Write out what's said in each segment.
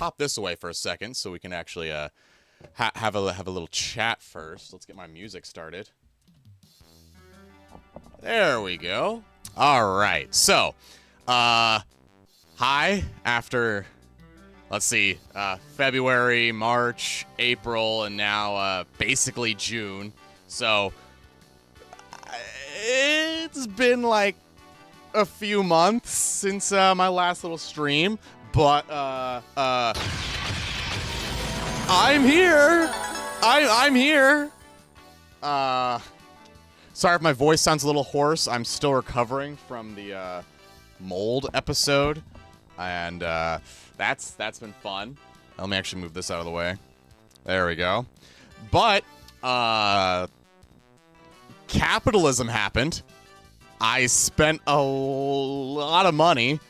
pop this away for a second so we can actually have a little chat first. Let's get my music started. There we go. All right. So, hi. After, let's see, February, March, April, and now basically June. So, it's been like a few months since my last little stream, but I'm here. I'm here. Sorry if my voice sounds a little hoarse. I'm still recovering from the mold episode, and that's been fun. Let me actually move this out of the way. There we go. But capitalism happened. I spent a lot of money,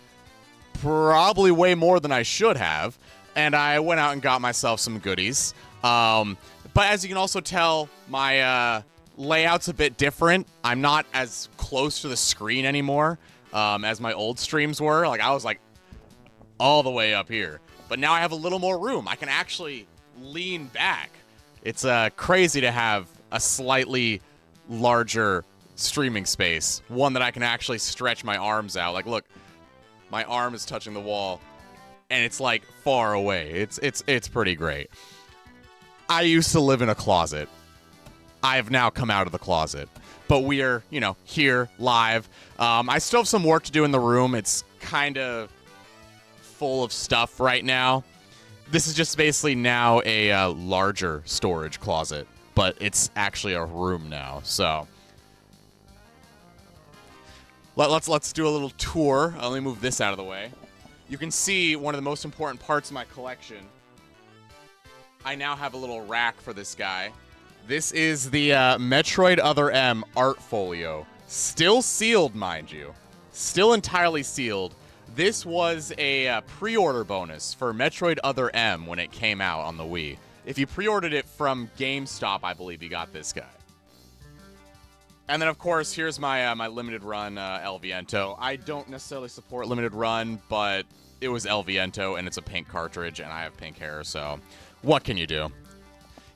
probably way more than I should have, and I went out and got myself some goodies. But as you can also tell, my layout's a bit different. I'm not as close to the screen anymore as my old streams were. Like, I was like all the way up here, but now I have a little more room. I can actually lean back. It's crazy to have a slightly larger streaming space, one that I can actually stretch my arms out. Like, look, my arm is touching the wall, and it's like far away. It's pretty great. I used to live in a closet. I have now come out of the closet, but we are, here live. I still have some work to do in the room. It's kind of full of stuff right now. This is just basically now a larger storage closet, but it's actually a room now. So let's do a little tour. Let me move this out of the way. You can see one of the most important parts of my collection. I now have a little rack for this guy. This is the Metroid Other M art folio. Still sealed, mind you. Still entirely sealed. This was a pre-order bonus for Metroid Other M when it came out on the Wii. If you pre-ordered it from GameStop, I believe you got this guy. And then, of course, here's my my limited run El Viento. I don't necessarily support limited run, but it was El Viento, and it's a pink cartridge, and I have pink hair, so what can you do?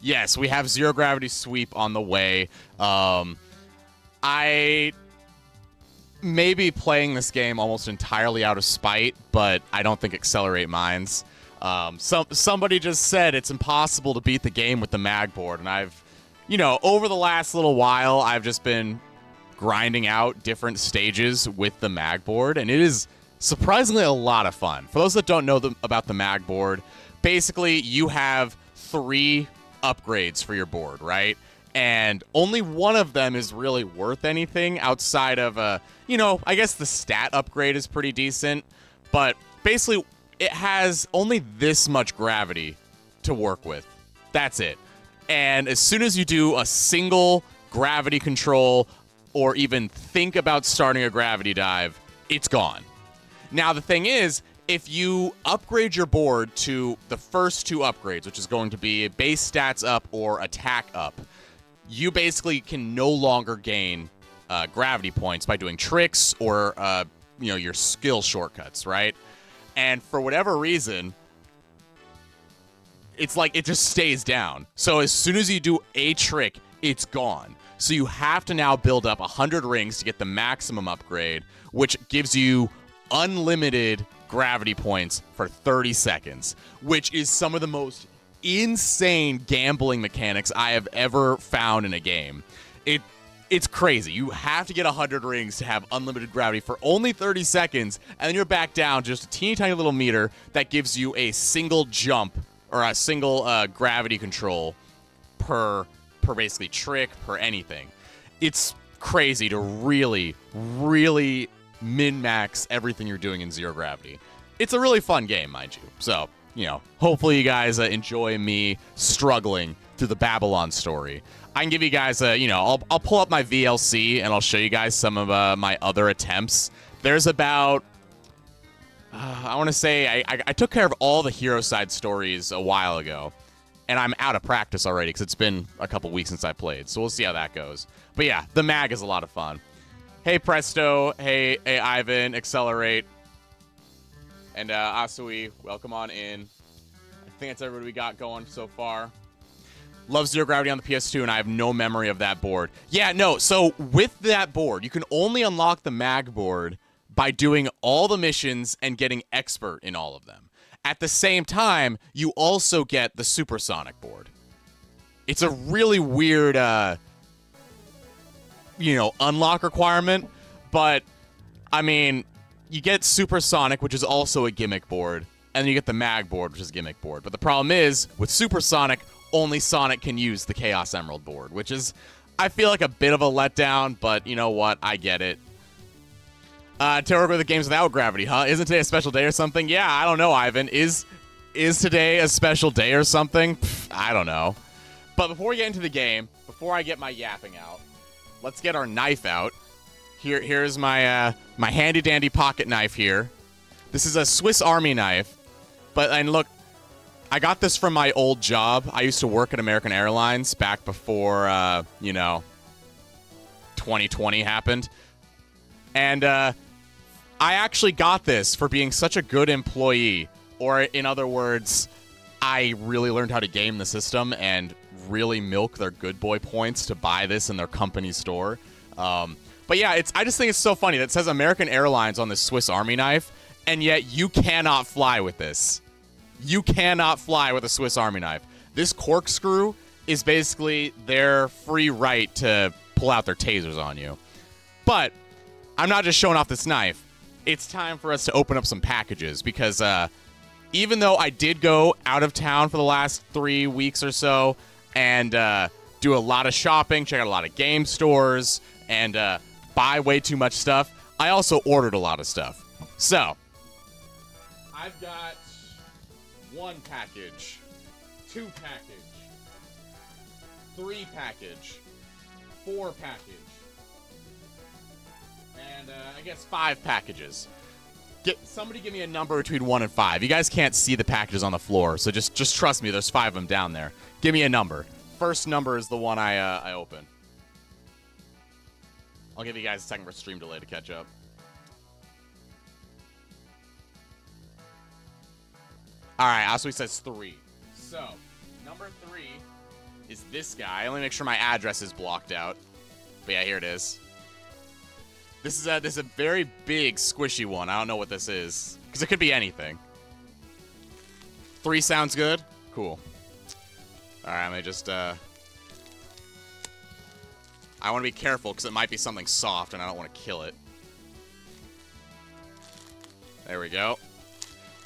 Yes, we have Zero Gravity Sweep on the way. I may be playing this game almost entirely out of spite, but I don't think Accelerate minds. Somebody just said it's impossible to beat the game with the mag board, and I've, over the last little while, I've just been grinding out different stages with the mag board, and it is surprisingly a lot of fun. For those that don't know about the mag board, basically you have 3 upgrades for your board, right? And only one of them is really worth anything outside of I guess the stat upgrade is pretty decent, but basically it has only this much gravity to work with. That's it. And as soon as you do a single gravity control or even think about starting a gravity dive, it's gone. Now the thing is, if you upgrade your board to the first 2 upgrades, which is going to be base stats up or attack up, you basically can no longer gain gravity points by doing tricks or your skill shortcuts, right? And for whatever reason, it's like it just stays down. So as soon as you do a trick, it's gone. So you have to now build up 100 rings to get the maximum upgrade, which gives you unlimited gravity points for 30 seconds, which is some of the most insane gambling mechanics I have ever found in a game. It's crazy. You have to get 100 rings to have unlimited gravity for only 30 seconds, and then you're back down to just a teeny tiny little meter that gives you a single jump or a single gravity control per basically trick, per anything. It's crazy to really, really min-max everything you're doing in Zero Gravity. It's a really fun game, mind you. So, hopefully you guys enjoy me struggling through the Babylon story. I can give you guys I'll pull up my VLC and I'll show you guys some of my other attempts. There's about, I want to say, I took care of all the hero side stories a while ago, and I'm out of practice already because it's been a couple weeks since I played, so we'll see how that goes. But yeah, the mag is a lot of fun. Hey Presto, hey Ivan, Accelerate, and Asui, welcome on in. think that's everybody we got going so far. Love Zero Gravity on the PS2, and I have no memory of that board. Yeah, no, so with that board, you can only unlock the mag board by doing all the missions and getting expert in all of them. At the same time, you also get the Supersonic board. It's a really weird, unlock requirement, but, I mean, you get Supersonic, which is also a gimmick board, and then you get the mag board, which is a gimmick board. But the problem is, with Supersonic, only Sonic can use the Chaos Emerald board, which is, I feel like a bit of a letdown, but you know what? I get it. Terror with the games without gravity, huh? Isn't today a special day or something? Yeah, I don't know, Ivan. Is today a special day or something? Pfft, I don't know. But before we get into the game, before I get my yapping out, let's get our knife out. Here's my my handy dandy pocket knife here. This is a Swiss Army knife. And look, I got this from my old job. I used to work at American Airlines back before 2020 happened. And I actually got this for being such a good employee. Or in other words, I really learned how to game the system and really milk their good boy points to buy this in their company store. But yeah, I just think it's so funny that it says American Airlines on this Swiss Army knife, and yet you cannot fly with this. You cannot fly with a Swiss Army knife. This corkscrew is basically their free right to pull out their tasers on you. But I'm not just showing off this knife. It's time for us to open up some packages because even though I did go out of town for the last 3 weeks or so and do a lot of shopping, check out a lot of game stores, and buy way too much stuff, I also ordered a lot of stuff. So, I've got 1 package, 2 package, 3 package, 4 package, and I guess 5 packages. Somebody give me a number between 1 and 5. You guys can't see the packages on the floor, so just trust me. There's 5 of them down there. Give me a number. First number is the one I open. I'll give you guys a second for stream delay to catch up. All right, Asui says 3. So, number 3 is this guy. Let me make sure my address is blocked out. But yeah, here it is. This is a very big, squishy one. I don't know what this is. Because it could be anything. 3 sounds good? Cool. Alright, I'm gonna just, I want to be careful because it might be something soft and I don't want to kill it. There we go.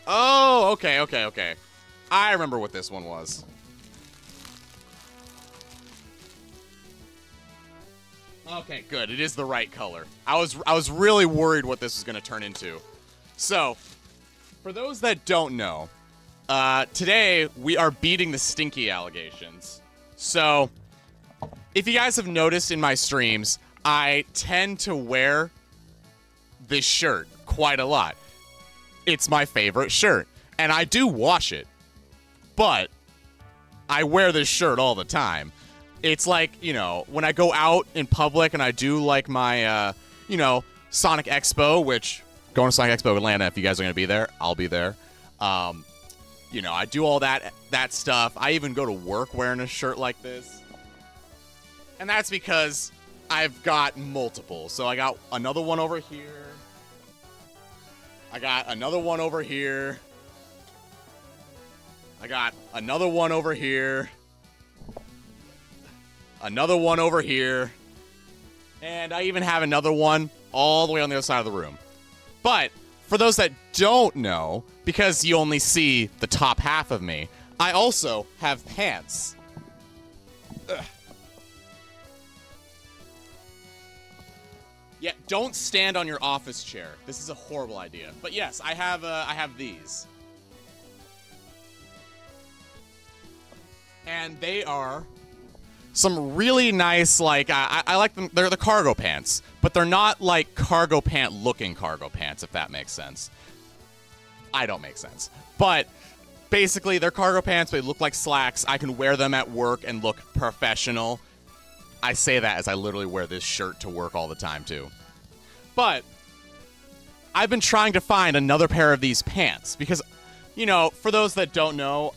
Oh, okay. I remember what this one was. Okay, good. It is the right color. I was really worried what this was going to turn into. So, for those that don't know, today we are beating the stinky allegations. So, if you guys have noticed in my streams, I tend to wear this shirt quite a lot. It's my favorite shirt, and I do wash it, but I wear this shirt all the time. It's like, when I go out in public and I do like my, Sonic Expo, which, going to Sonic Expo Atlanta, if you guys are going to be there, I'll be there. I do all that stuff. I even go to work wearing a shirt like this. And that's because I've got multiple. So I got another one over here. I got another one over here. I got another one over here. Another one over here. And I even have another one all the way on the other side of the room. But for those that don't know, because you only see the top half of me, I also have pants. Ugh. Yeah, don't stand on your office chair. This is a horrible idea. But yes, I have these. And they are some really nice, like, I like them. They're the cargo pants, but they're not like cargo pant looking cargo pants, if that makes sense. I don't make sense. But basically, they're cargo pants, but they look like slacks. I can wear them at work and look professional. I say that as I literally wear this shirt to work all the time, too. But I've been trying to find another pair of these pants because, for those that don't know,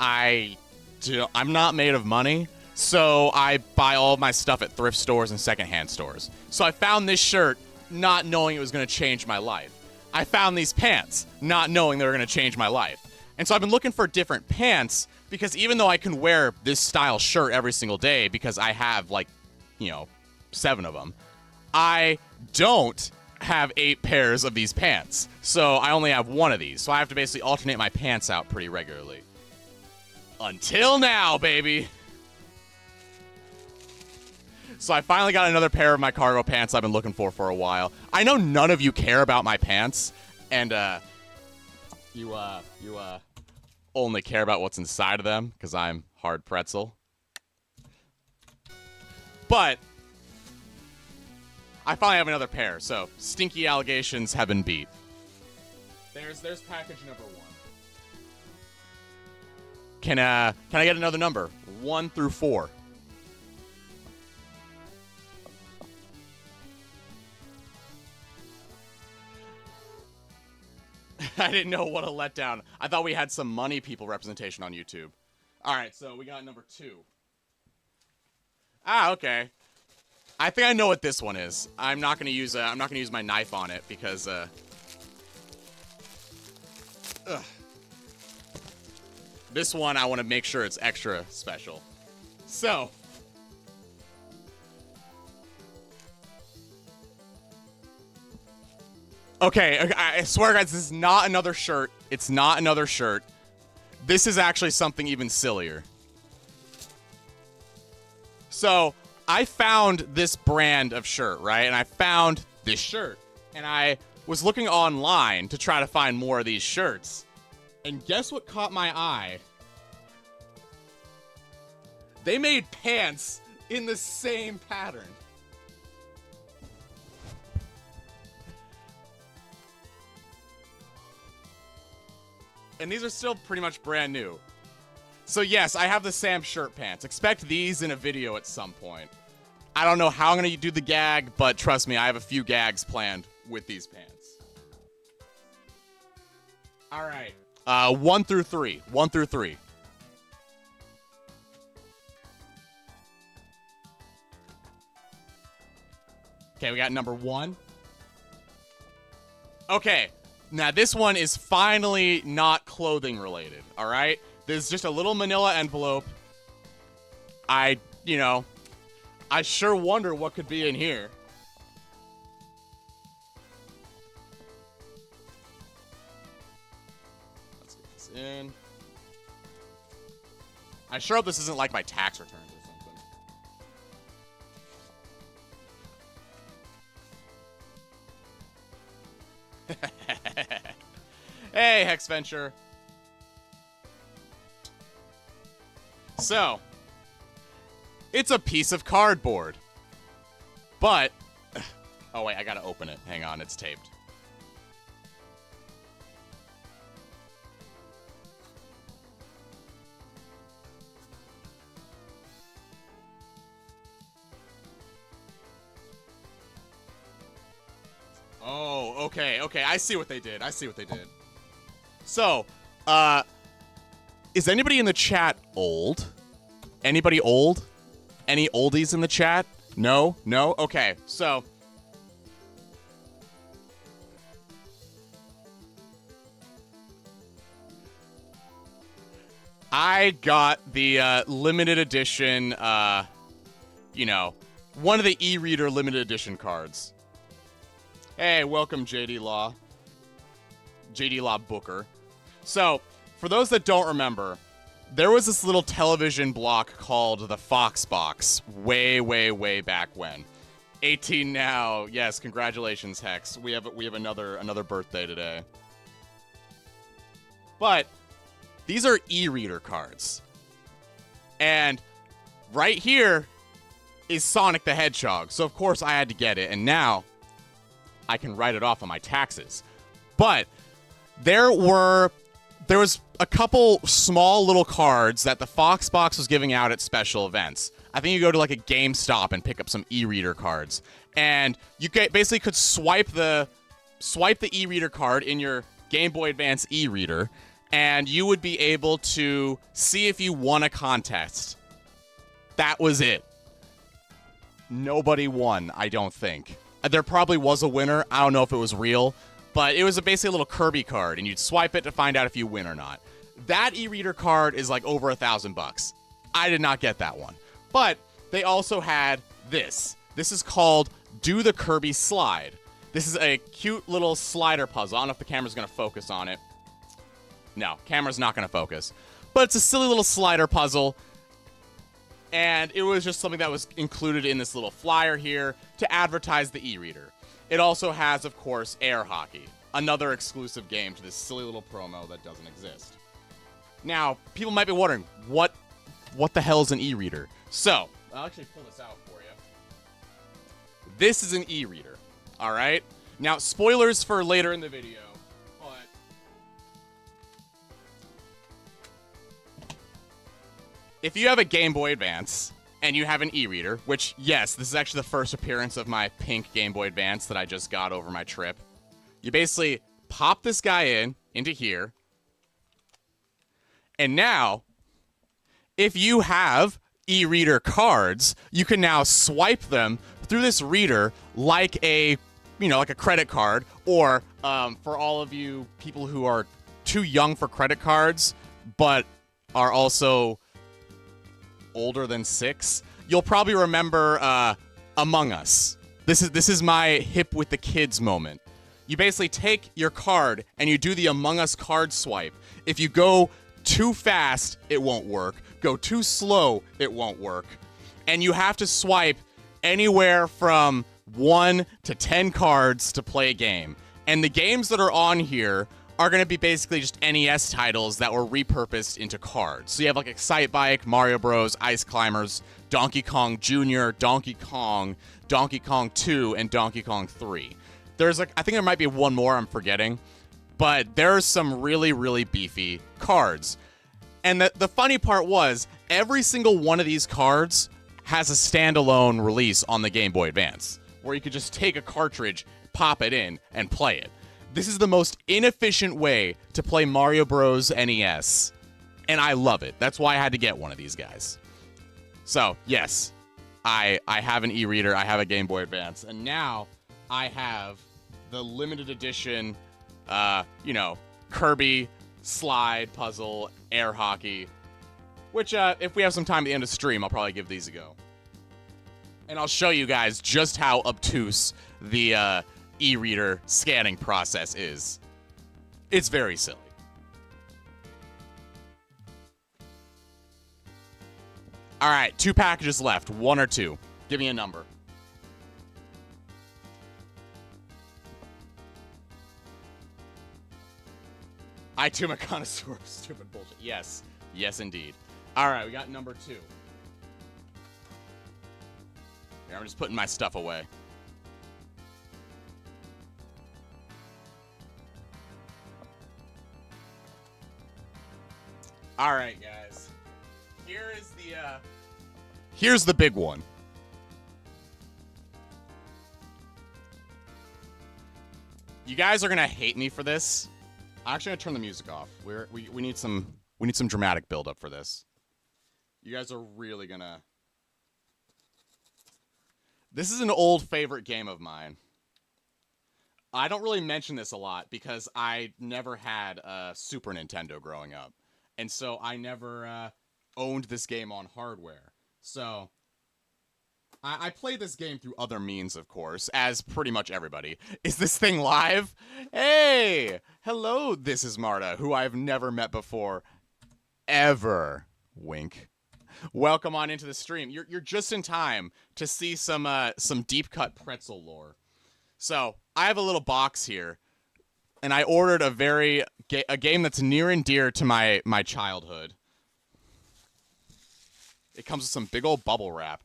I'm not made of money, so I buy all of my stuff at thrift stores and secondhand stores. So I found this shirt not knowing it was going to change my life. I found these pants not knowing they were going to change my life. And so I've been looking for different pants because even though I can wear this style shirt every single day because I have like, 7 of them, I don't have 8 pairs of these pants. So I only have 1 of these. So I have to basically alternate my pants out pretty regularly. Until now, baby. So I finally got another pair of my cargo pants I've been looking for a while. I know none of you care about my pants, and you only care about what's inside of them because I'm hard pretzel. But I finally have another pair, so stinky allegations have been beat. There's package number 1. Can I get another number? 1 through 4. I didn't know what a letdown. I thought we had some money people representation on YouTube. All right, so we got number 2. Ah, okay. I think I know what this one is. I'm not gonna use my knife on it because this one I want to make sure it's extra special. So. Okay, I swear, guys, this is not another shirt. It's not another shirt. This is actually something even sillier. So, I found this brand of shirt, right? And I found this shirt. And I was looking online to try to find more of these shirts. And guess what caught my eye? They made pants in the same pattern. And these are still pretty much brand new. So yes, I have the Sam shirt pants. Expect these in a video at some point. I don't know how I'm going to do the gag, but trust me, I have a few gags planned with these pants. All right. 1 through 3. 1 through 3. Okay, we got number 1. Okay. Now, this one is finally not clothing related, all right? This is just a little manila envelope. I sure wonder what could be in here. Let's get this in. I sure hope this isn't like my tax returns or something. Hey, Hex Venture. So, it's a piece of cardboard. But, oh wait, I gotta open it. Hang on, it's taped. Oh, okay, I see what they did. So, is anybody in the chat old? Anybody old? Any oldies in the chat? No? No? Okay, so. I got the limited edition, one of the e-reader limited edition cards. Hey, welcome, JD Law. JD Law Booker. So, for those that don't remember, there was this little television block called the Fox Box way, way, way back when. 18 now. Yes, congratulations, Hex. We have another birthday today. But these are e-reader cards. And right here is Sonic the Hedgehog. So of course I had to get it, and now I can write it off on my taxes. But there was a couple small little cards that the Fox Box was giving out at special events. I think you go to like a GameStop and pick up some e-reader cards, and you basically could swipe the e-reader card in your Game Boy Advance e-reader, and you would be able to see if you won a contest. That was it. Nobody won, I don't think. There probably was a winner. I don't know if it was real, but it was basically a little Kirby card, and you'd swipe it to find out if you win or not. That e-reader card is like over $1,000. I did not get that one. But they also had this. This is called Do the Kirby Slide. This is a cute little slider puzzle. I don't know if the camera's going to focus on it. No, camera's not going to focus. But it's a silly little slider puzzle. And it was just something that was included in this little flyer here to advertise the e-reader. It also has, of course, Air Hockey, another exclusive game to this silly little promo that doesn't exist. Now, people might be wondering, what the hell is an e-reader? So, I'll actually pull this out for you. This is an e-reader, all right? Now, spoilers for later in the video, but if you have a Game Boy Advance and you have an e-reader, which, yes, this is actually the first appearance of my pink Game Boy Advance that I just got over my trip. You basically pop this guy into here, and now, if you have e-reader cards, you can now swipe them through this reader like a, like a credit card, or for all of you people who are too young for credit cards, but are also older than 6, you'll probably remember Among Us. This is my hip with the kids moment. You basically take your card and you do the Among Us card swipe. If you go too fast, it won't work. Go too slow, it won't work. And you have to swipe anywhere from 1 to 10 cards to play a game. And the games that are on here are going to be basically just NES titles that were repurposed into cards. So you have like Excitebike, Mario Bros, Ice Climbers, Donkey Kong Jr., Donkey Kong 2, and Donkey Kong 3. I think there might be one more I'm forgetting, but there's some really, really beefy cards. And the funny part was, every single one of these cards has a standalone release on the Game Boy Advance, where you could just take a cartridge, pop it in, and play it. This is the most inefficient way to play Mario Bros. NES, and I love it. That's why I had to get one of these guys. So, yes, I have an e-reader, I have a Game Boy Advance, and now I have the limited edition, Kirby slide puzzle, Air Hockey, which, if we have some time at the end of stream, I'll probably give these a go. And I'll show you guys just how obtuse the e-reader scanning process is. It's very silly. All right, 2 packages left, 1 or 2. Give me a number. I too am a connoisseur of stupid bullshit. Yes. Yes, indeed. All right, we got number 2. Here, I'm just putting my stuff away. All right, guys. Here's the big one. You guys are gonna hate me for this. I'm actually gonna turn the music off. We need some dramatic build-up for this. You guys are really gonna. This is an old favorite game of mine. I don't really mention this a lot because I never had a Super Nintendo growing up. And so I never owned this game on hardware. So I played this game through other means, of course, as pretty much everybody. Is this thing live? Hey! Hello, this is Marta, who I've never met before. Ever. Wink. Welcome on into the stream. You're just in time to see some deep cut pretzel lore. So I have a little box here, and I ordered a game that's near and dear to my childhood. It comes with some big old bubble wrap.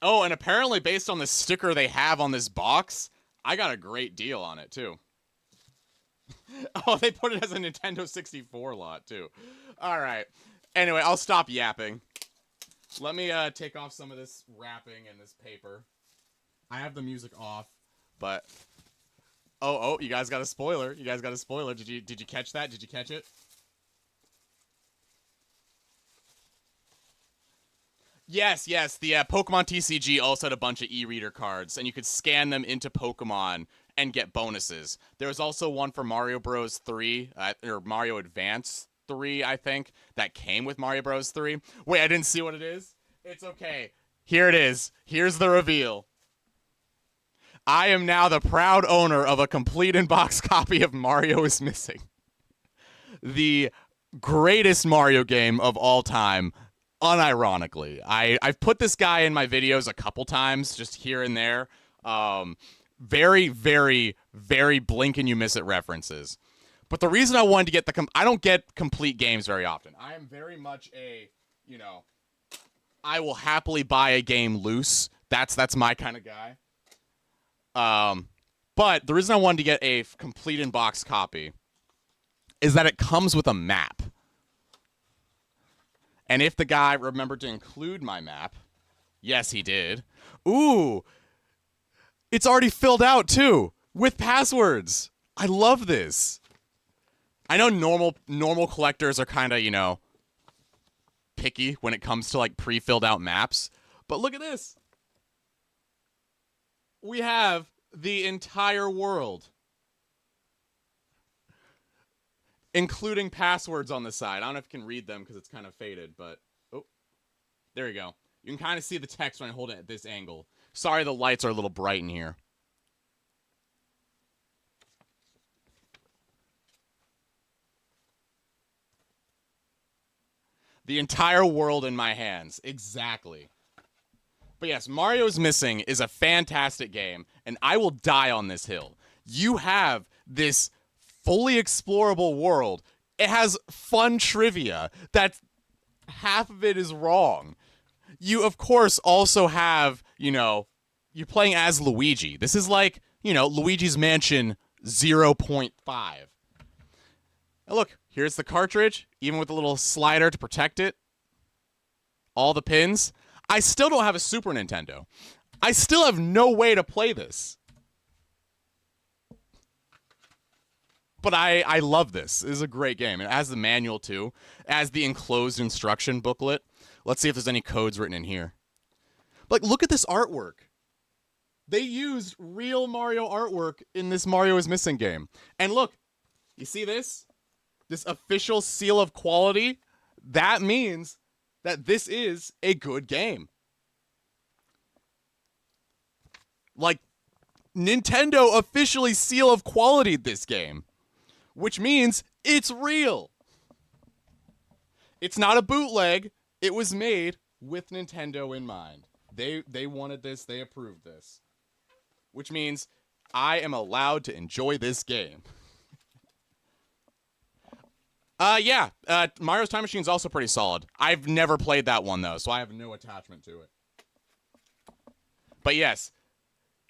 Oh, and apparently based on the sticker they have on this box, I got a great deal on it too. Oh, they put it as a Nintendo 64 lot too. All right. Anyway, I'll stop yapping. Let me take off some of this wrapping and this paper. I have the music off, but Oh, you guys got a spoiler. You guys got a spoiler. Did you catch that? Did you catch it? Yes, yes. The Pokemon TCG also had a bunch of e-reader cards, and you could scan them into Pokemon and get bonuses. There was also one for Mario Bros. 3, or Mario Advance 3, I think, that came with Mario Bros. 3. Wait, I didn't see what it is? It's okay. Here it is. Here's the reveal. I am now the proud owner of a complete in-box copy of Mario is Missing. The greatest Mario game of all time, unironically. I've put this guy in my videos a couple times, just here and there. Very, very, very blink and you miss it references. But the reason I wanted to get I don't get complete games very often. I am very much a, I will happily buy a game loose. That's my kind of guy. But the reason I wanted to get a complete in-box copy is that it comes with a map. And if the guy remembered to include my map, yes, he did. Ooh, it's already filled out too with passwords. I love this. I know normal collectors are kind of, picky when it comes to like pre-filled out maps, but look at this. We have the entire world, including passwords on the side. I don't know if you can read them because it's kind of faded, but oh, there you go. You can kind of see the text when I hold it at this angle. Sorry, the lights are a little bright in here. The entire world in my hands. Exactly. But yes, Mario is Missing is a fantastic game, and I will die on this hill. You have this fully explorable world. It has fun trivia that half of it is wrong. You, of course, also have, you're playing as Luigi. This is like, Luigi's Mansion 0.5. Now look, here's the cartridge, even with a little slider to protect it. All the pins. I still don't have a Super Nintendo. I still have no way to play this. But I love this. This is a great game. It has the manual, too. It has the enclosed instruction booklet. Let's see if there's any codes written in here. Like, look at this artwork. They used real Mario artwork in this Mario is Missing game. And look, you see this? This official seal of quality? That means that this is a good game. Like, Nintendo officially seal of quality this game. Which means it's real. It's not a bootleg. It was made with Nintendo in mind. They wanted this. They approved this. Which means I am allowed to enjoy this game. Yeah. Mario's Time Machine is also pretty solid. I've never played that one, though, so I have no attachment to it. But yes,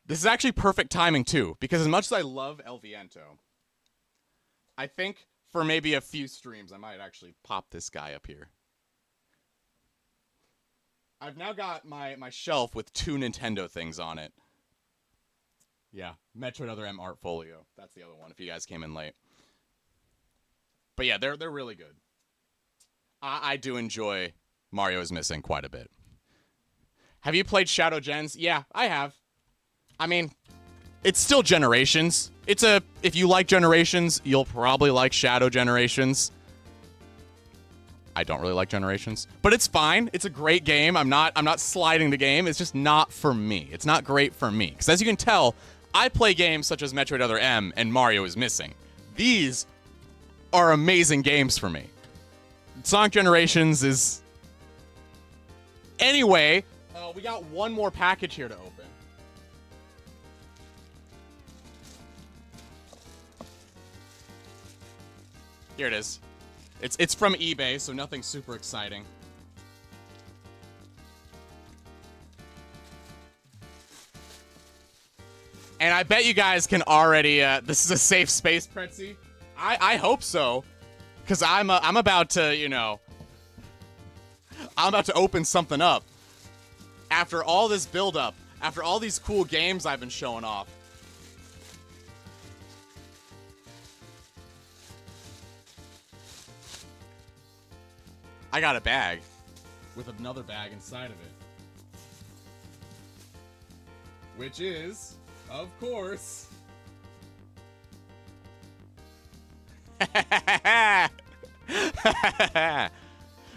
this is actually perfect timing, too, because as much as I love El Viento, I think for maybe a few streams, I might actually pop this guy up here. I've now got my shelf with 2 Nintendo things on it. Yeah, Metroid Other M Art Folio. That's the other one, if you guys came in late. But yeah, they're really good. I do enjoy Mario is Missing quite a bit. Have you played Shadow Gens? Yeah, I have. I mean, it's still Generations. If you like Generations, you'll probably like Shadow Generations. I don't really like Generations, but it's fine. It's a great game. I'm not sliding the game. It's just not for me. It's not great for me. Because as you can tell, I play games such as Metroid Other M and Mario is Missing. These are amazing games for me. Sonic Generations is... Anyway, we got one more package here to open. Here it is. It's from eBay, so nothing super exciting. And I bet you guys can already... this is a safe space, Pretzi. I hope so. Because I'm about to, I'm about to open something up. After all this build-up, after all these cool games I've been showing off. I got a bag with another bag inside of it. Which is, of course...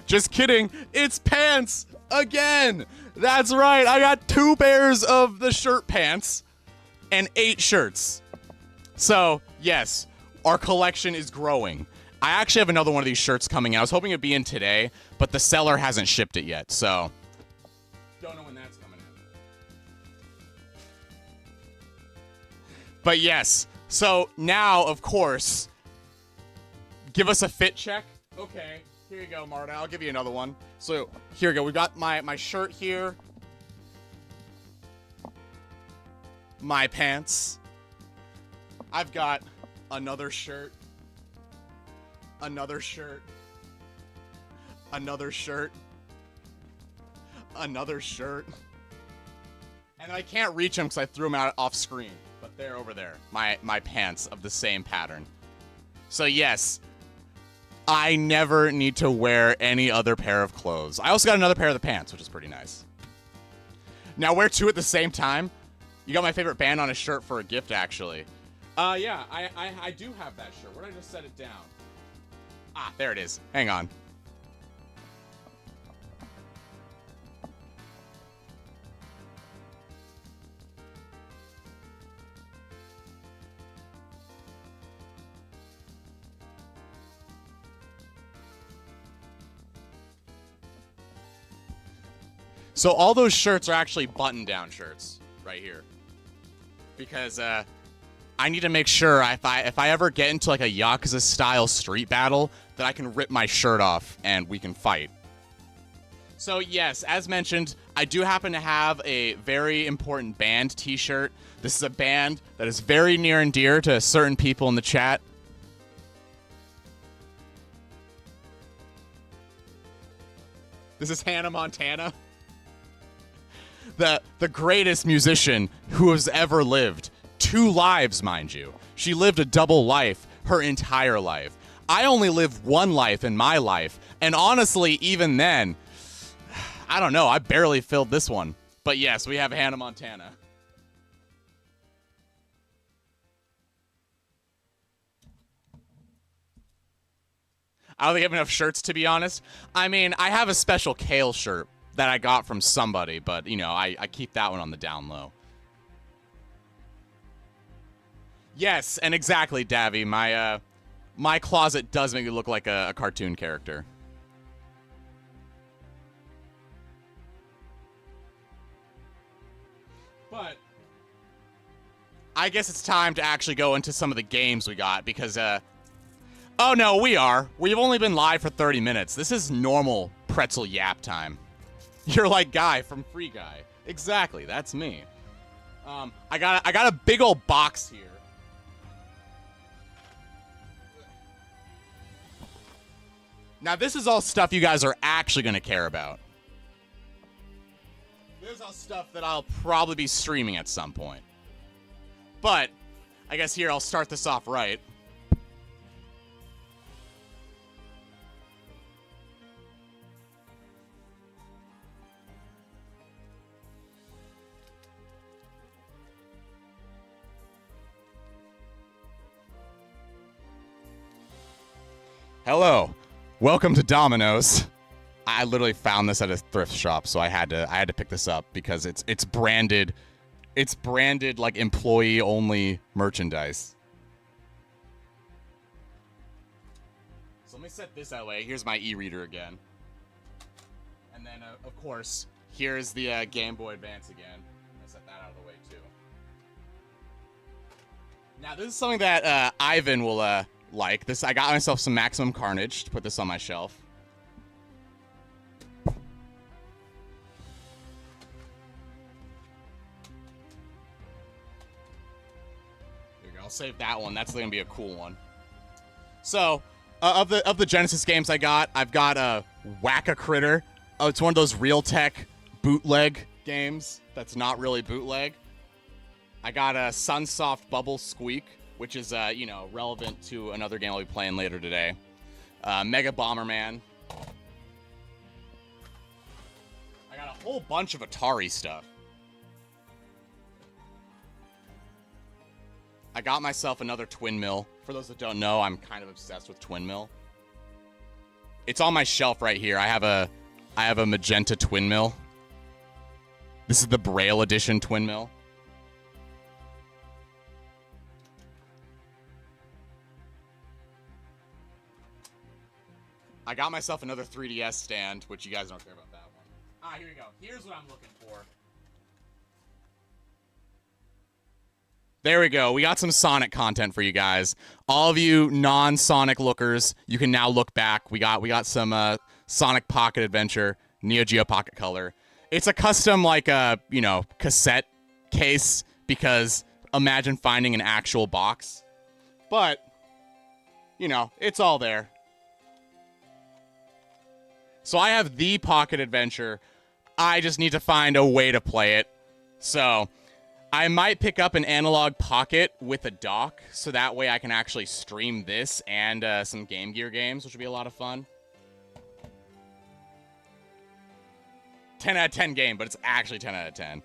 Just kidding. It's pants again. That's right. I got 2 pairs of the shirt pants and 8 shirts. So, yes, our collection is growing. I actually have another one of these shirts coming out. I was hoping it'd be in today, but the seller hasn't shipped it yet, so don't know when that's coming in. But yes, so now, of course, give us a fit check. Okay, here you go, Marta. I'll give you another one. So here we go. We've got my shirt here. My pants. I've got another shirt. Another shirt. Another shirt. Another shirt. And I can't reach them because I threw them out off screen. But they're over there. My pants of the same pattern. So yes, I never need to wear any other pair of clothes. I also got another pair of the pants, which is pretty nice. Now wear 2 at the same time. You got my favorite band on a shirt for a gift, actually. Yeah, I do have that shirt. Where did I just set it down? Ah, there it is. Hang on. So all those shirts are actually button-down shirts right here. Because I need to make sure if I ever get into like a Yakuza-style street battle that I can rip my shirt off and we can fight. So yes, as mentioned, I do happen to have a very important band t-shirt. This is a band that is very near and dear to certain people in the chat. This is Hannah Montana. The greatest musician who has ever lived. 2 lives, mind you. She lived a double life her entire life. I only live 1 life in my life, and honestly, even then, I don't know, I barely filled this one. But yes, we have Hannah Montana. I don't think I have enough shirts, to be honest. I mean, I have a special Kale shirt that I got from somebody, but, you know, I keep that one on the down low. Yes, and exactly, Davy. My closet does make me look like a cartoon character. But I guess it's time to actually go into some of the games we got, because, oh no, we've only been live for 30 minutes. This is normal pretzel yap time. You're like Guy from Free Guy. Exactly, that's me. I got a big old box here. Now, this is all stuff you guys are actually going to care about. This is all stuff that I'll probably be streaming at some point. But, I guess here I'll start this off right. Hello. Welcome to Domino's. I literally found this at a thrift shop, so I had to pick this up because it's branded like employee only merchandise. So let me set this out of the way. Here's my e-reader again. And then of course, here's the Game Boy Advance again. I'll set that out of the way too. Now this is something that Ivan will like. This, I got myself some Maximum Carnage to put this on my shelf. There you go. I'll save that one. That's gonna be a cool one. So, of the Genesis games I've got Whack-A-Critter. Oh, it's one of those Realtek bootleg games that's not really bootleg. I got a Sunsoft Bubble Squeak, which is, you know, relevant to another game I'll be playing later today. Mega Bomberman. Whole bunch of Atari stuff. I got myself another Twin Mill. For those that don't know, I'm kind of obsessed with Twin Mill. It's on my shelf right here. I have a magenta Twin Mill. This is the Braille edition Twin Mill. I got myself another 3DS stand, which you guys don't care about that one. Ah, here we go. Here's what I'm looking for. There we go. We got some Sonic content for you guys. All of you non-Sonic lookers, you can now look back. We got some Sonic Pocket Adventure, Neo Geo Pocket Color. It's a custom, like, cassette case, because imagine finding an actual box. But, it's all there. So I have the Pocket Adventure. I just need to find a way to play it. So I might pick up an analog Pocket with a dock, so that way I can actually stream this and some Game Gear games, which would be a lot of fun. 10 out of 10 game, but it's actually 10 out of 10.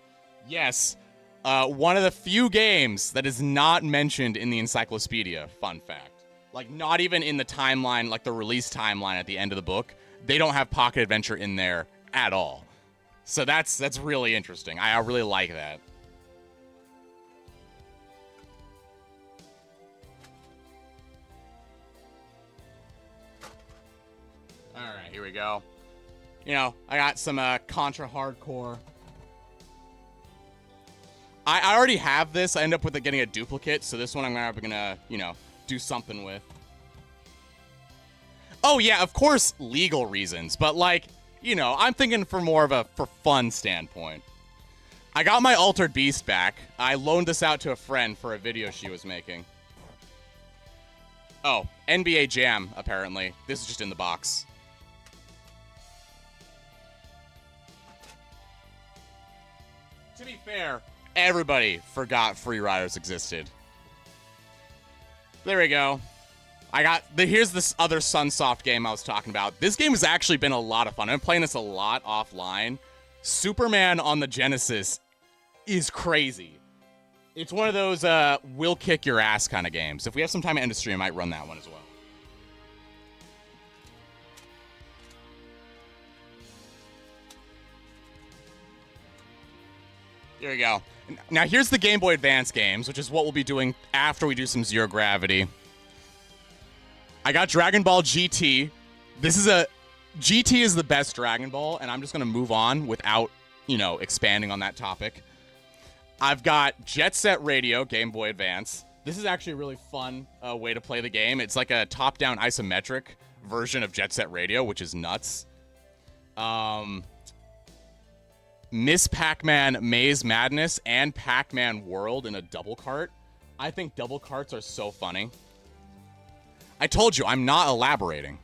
Yes, one of the few games that is not mentioned in the encyclopedia, fun fact. Like, not even in the timeline, like the release timeline at the end of the book. They don't have Pocket Adventure in there at all. So that's really interesting. I really like that. All right, here we go. I got some Contra Hardcore. I already have this. I end up with getting a duplicate, so this one I'm gonna do something with. Oh, yeah, of course, legal reasons. But, like, I'm thinking for more of a for fun standpoint. I got my Altered Beast back. I loaned this out to a friend for a video she was making. Oh, NBA Jam, apparently. This is just in the box. To be fair, everybody forgot Free Riders existed. There we go. Here's this other Sunsoft game I was talking about. This game has actually been a lot of fun. I've been playing this a lot offline. Superman on the Genesis is crazy. It's one of those will kick your ass kind of games. If we have some time at end of stream, I might run that one as well. Here we go. Now here's the Game Boy Advance games, which is what we'll be doing after we do some Zero Gravity. I got Dragon Ball GT. GT is the best Dragon Ball, and I'm just going to move on without, expanding on that topic. I've got Jet Set Radio, Game Boy Advance. This is actually a really fun way to play the game. It's like a top-down isometric version of Jet Set Radio, which is nuts. Miss Pac-Man Maze Madness and Pac-Man World in a double cart. I think double carts are so funny. I told you, I'm not elaborating.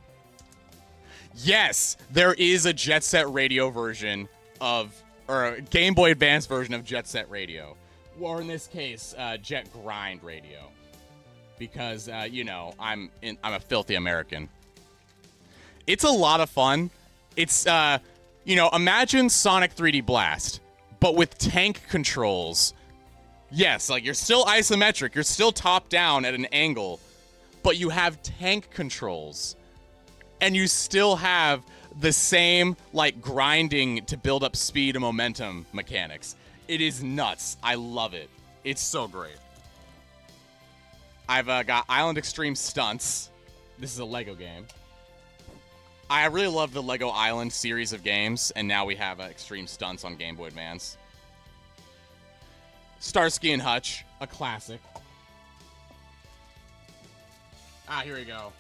Yes, there is a Jet Set Radio version or a Game Boy Advance version of Jet Set Radio. Or in this case, Jet Grind Radio. Because, I'm a filthy American. It's a lot of fun. It's, imagine Sonic 3D Blast, but with tank controls. Yes, like, you're still isometric. You're still top down at an angle. But you have tank controls, and you still have the same, like, grinding to build up speed and momentum mechanics. It is nuts. I love it. It's so great. I've got Island Extreme Stunts. This is a Lego game. I really love the Lego Island series of games, and now we have Extreme Stunts on Game Boy Advance. Starsky and Hutch, a classic. Ah, here we go.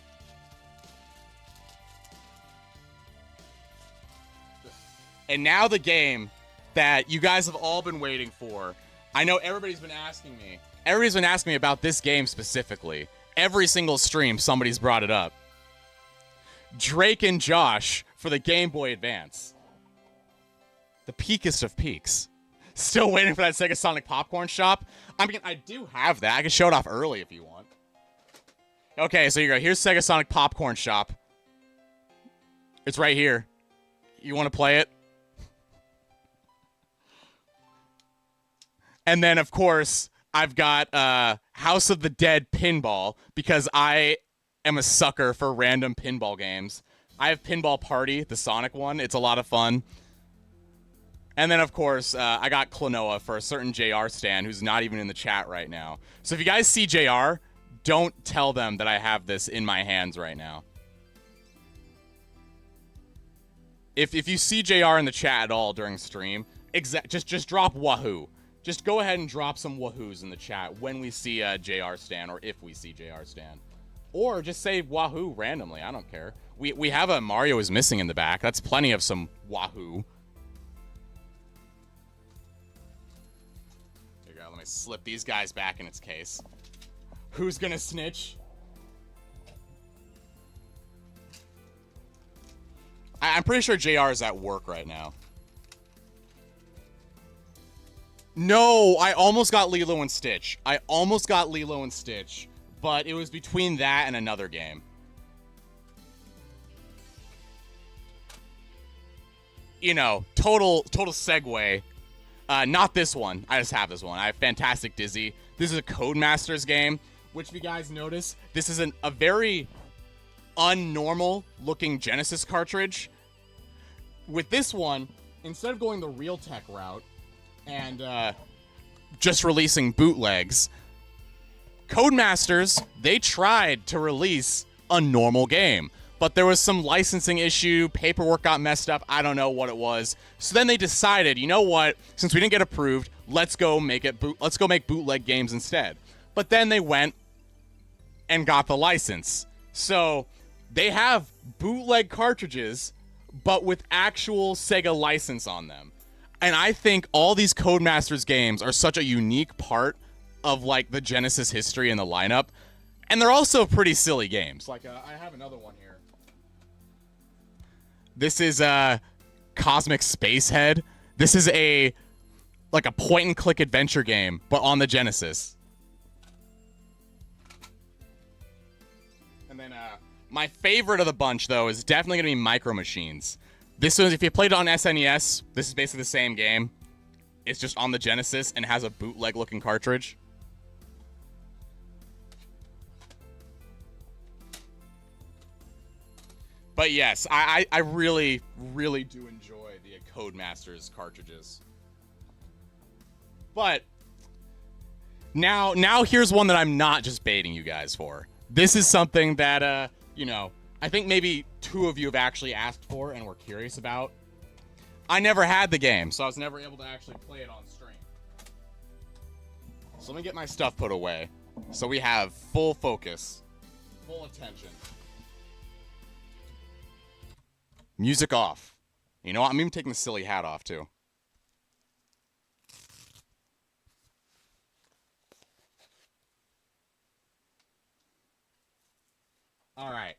And now the game that you guys have all been waiting for. I know everybody's been asking me. Everybody's been asking me about this game specifically. Every single stream, somebody's brought it up. Drake and Josh for the Game Boy Advance. The peakest of peaks. Still waiting for that Sega Sonic Popcorn Shop. I mean, I do have that. I can show it off early if you want. Okay, so here you go. Here's Sega Sonic Popcorn Shop. It's right here. You want to play it? And then, of course, I've got House of the Dead Pinball because I am a sucker for random pinball games. I have Pinball Party, the Sonic one. It's a lot of fun. And then, of course, I got Klonoa for a certain JR stan who's not even in the chat right now. So if you guys see JR, don't tell them that I have this in my hands right now. If you see JR in the chat at all during stream, just drop Wahoo. Just go ahead and drop some Wahoos in the chat when we see JR stan, or if we see JR stan. Or just say Wahoo randomly. I don't care. We have a Mario is missing in the back. That's plenty of some Wahoo. There you go. Let me slip these guys back in its case. Who's gonna snitch? I'm pretty sure JR is at work right now. No, I almost got Lilo and Stitch. But it was between that and another game. You know, total segue. Not this one. I just have this one. I have Fantastic Dizzy. This is a Codemasters game, which if you guys notice, this is a very unnormal looking Genesis cartridge. With this one, instead of going the Realtek route and just releasing bootlegs, Codemasters, they tried to release a normal game, but there was some licensing issue, paperwork got messed up, I don't know what it was. So then they decided, you know what, since we didn't get approved, let's go make bootleg games instead. But then they went and got the license. So they have bootleg cartridges, but with actual Sega license on them. And I think all these Codemasters games are such a unique part of like the Genesis history and the lineup. And they're also pretty silly games. Like I have another one here. This is Cosmic Spacehead. This is like a point and click adventure game, but on the Genesis. And then my favorite of the bunch, though, is definitely going to be Micro Machines. This one, if you played it on SNES, this is basically the same game. It's just on the Genesis and has a bootleg-looking cartridge. But yes, I really, really do enjoy the Codemasters cartridges. But now here's one that I'm not just baiting you guys for. This is something that, you know, I think maybe 2 of you have actually asked for and were curious about. I never had the game, so I was never able to actually play it on stream. So let me get my stuff put away so we have full focus, full attention. Music off. You know what? I'm even taking the silly hat off, too. All right.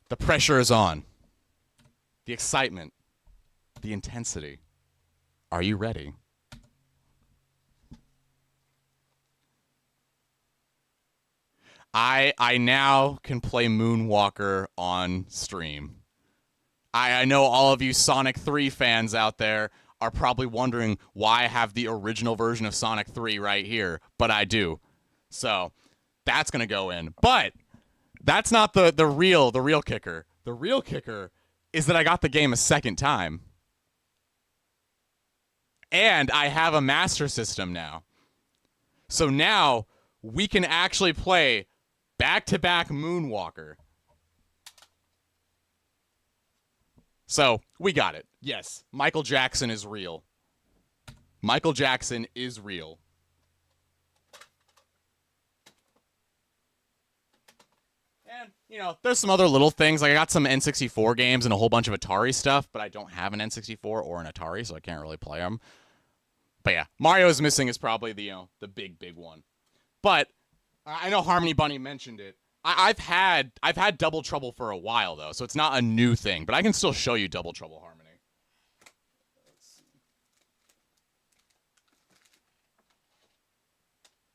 The pressure is on. The excitement. The intensity. Are you ready? I now can play Moonwalker on stream. I know all of you Sonic 3 fans out there are probably wondering why I have the original version of Sonic 3 right here, but I do. So that's going to go in. But that's not the real kicker. The real kicker is that I got the game a second time. And I have a Master System now. So now we can actually play back-to-back Moonwalker. So, we got it. Yes, Michael Jackson is real. Michael Jackson is real. And, you know, there's some other little things. Like, I got some N64 games and a whole bunch of Atari stuff, but I don't have an N64 or an Atari, so I can't really play them. But yeah, Mario is Missing is probably the, you know, the big one. But I know Harmony Bunny mentioned it. I've had Double Trouble for a while, though, so it's not a new thing. But I can still show you Double Trouble Harmony. Let's see.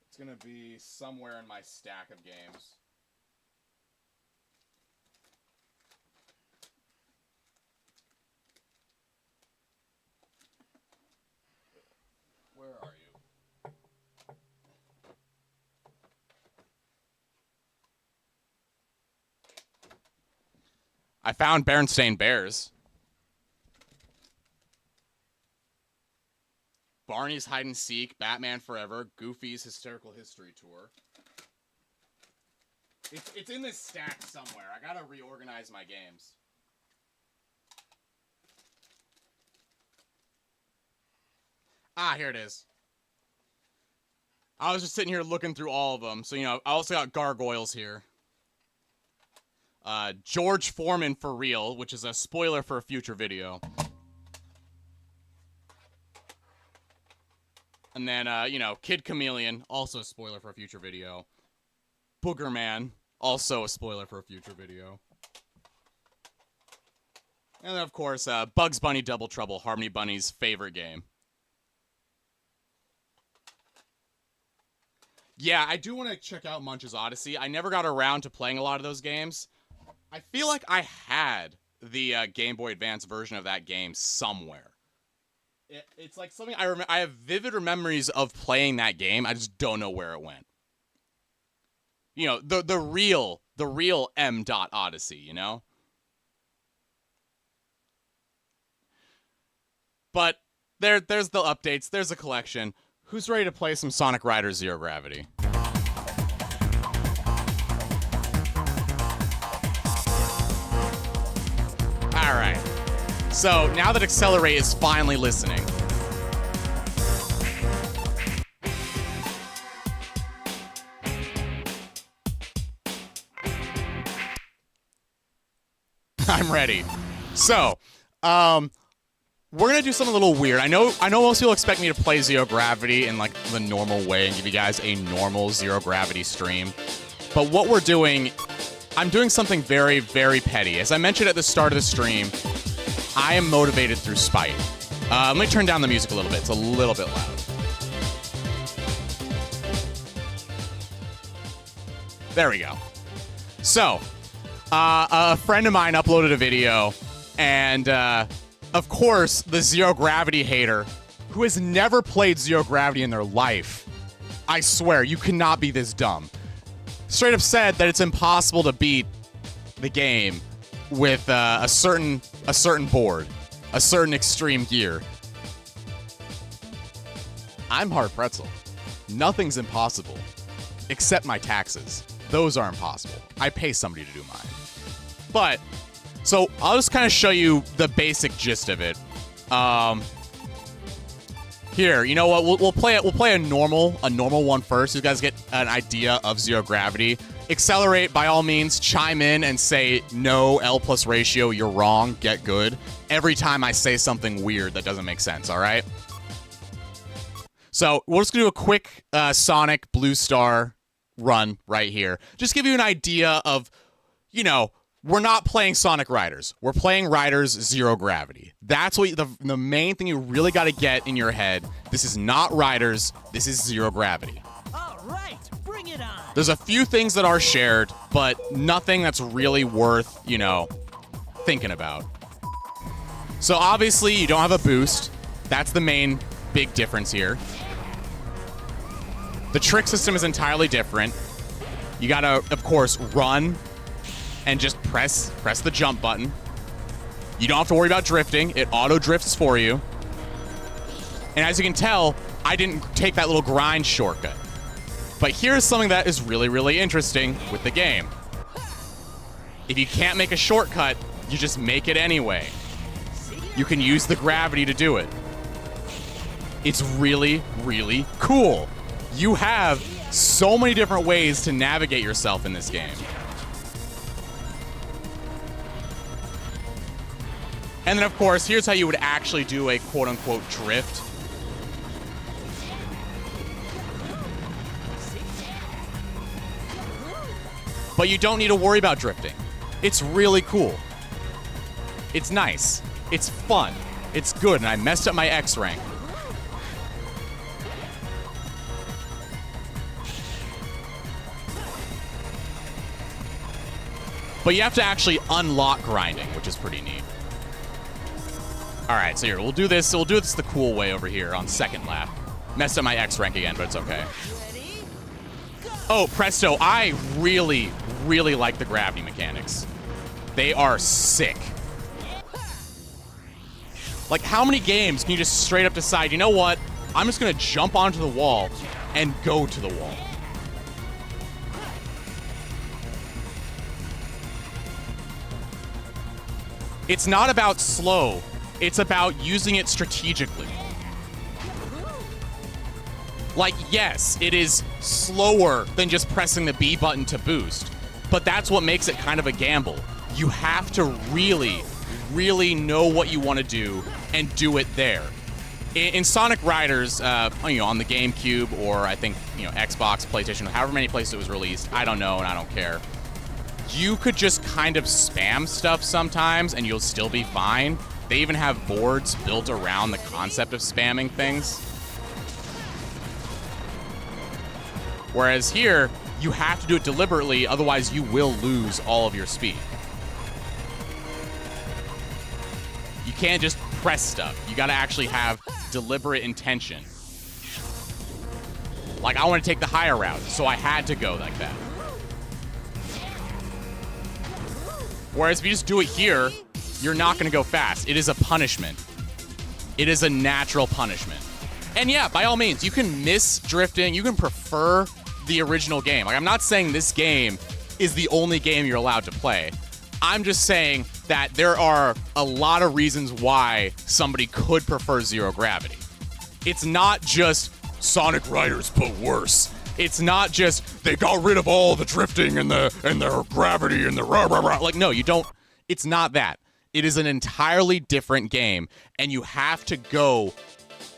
It's going to be somewhere in my stack of games. Where are you? I found Berenstain Bears. Barney's Hide and Seek, Batman Forever, Goofy's Hysterical History Tour. It's in this stack somewhere. I gotta reorganize my games. Ah, here it is. I was just sitting here looking through all of them. So, you know, I also got Gargoyles here. George Foreman for Real, which is a spoiler for a future video. And then, you know, Kid Chameleon, also a spoiler for a future video. Booger Man, also a spoiler for a future video. And then, of course, Bugs Bunny Double Trouble, Harmony Bunny's favorite game. Yeah, I do want to check out Munch's Odyssey. I never got around to playing a lot of those games. I feel like I had the Game Boy Advance version of that game somewhere. It's like something I remember. I have vivid memories of playing that game. I just don't know where it went. You know, the real M. Odyssey, you know? But there's the updates. There's a collection. Who's ready to play some Sonic Riders Zero Gravity? All right. So now that Accelerate is finally listening. I'm ready. So, we're gonna do something a little weird. I know most people expect me to play Zero Gravity in like the normal way and give you guys a normal Zero Gravity stream. But what we're doing, I'm doing something very, very petty. As I mentioned at the start of the stream, I am motivated through spite. Let me turn down the music a little bit. It's a little bit loud. There we go. So, a friend of mine uploaded a video, and of course, the Zero Gravity hater, who has never played Zero Gravity in their life, I swear, you cannot be this dumb, straight up said that it's impossible to beat the game with a certain board, a certain extreme gear. I'm Hard Pretzel. Nothing's impossible, except my taxes. Those are impossible. I pay somebody to do mine. But, so I'll just kind of show you the basic gist of it. Here, you know what? We'll play it. We'll play a normal one first. So you guys get an idea of Zero Gravity. Accelerate, by all means, chime in and say no L plus ratio. You're wrong. Get good. Every time I say something weird that doesn't make sense. All right. So we're just gonna do a quick Sonic Blue Star run right here. Just give you an idea of, you know, we're not playing Sonic Riders. We're playing Riders Zero Gravity. That's what the main thing you really got to get in your head. This is not Riders. This is Zero Gravity. All right, bring it on. There's a few things that are shared, but nothing that's really worth, you know, thinking about. So obviously you don't have a boost. That's the main big difference here. The trick system is entirely different. You gotta, of course, run and just press the jump button. You don't have to worry about drifting. It auto drifts for you. And as you can tell, I didn't take that little grind shortcut. But here's something that is really, really interesting with the game. If you can't make a shortcut, you just make it anyway. You can use the gravity to do it. It's really, really cool. You have so many different ways to navigate yourself in this game. And then, of course, here's how you would actually do a quote-unquote drift. But you don't need to worry about drifting. It's really cool. It's nice. It's fun. It's good, and I messed up my X rank. But you have to actually unlock grinding, which is pretty neat. All right, so here, we'll do this the cool way over here on second lap. Messed up my X rank again, but it's okay. Oh, presto, I really, really like the gravity mechanics. They are sick. Like, how many games can you just straight up decide, you know what? I'm just gonna jump onto the wall and go to the wall. It's not about slow. It's about using it strategically. Like, yes, it is slower than just pressing the B button to boost, but that's what makes it kind of a gamble. You have to really, really know what you want to do and do it there. In Sonic Riders, on the GameCube or I think, Xbox, PlayStation, however many places it was released, I don't know and I don't care. You could just kind of spam stuff sometimes and you'll still be fine. They even have boards built around the concept of spamming things. Whereas here, you have to do it deliberately, otherwise you will lose all of your speed. You can't just press stuff. You gotta actually have deliberate intention. Like, I want to take the higher route, so I had to go like that. Whereas if you just do it here, you're not going to go fast. It is a punishment. It is a natural punishment. And yeah, by all means, you can miss drifting. You can prefer the original game. Like, I'm not saying this game is the only game you're allowed to play. I'm just saying that there are a lot of reasons why somebody could prefer Zero Gravity. It's not just Sonic Riders, but worse. It's not just they got rid of all the drifting and the gravity and the rah rah rah. Like, no, you don't. It's not that. It is an entirely different game, and you have to go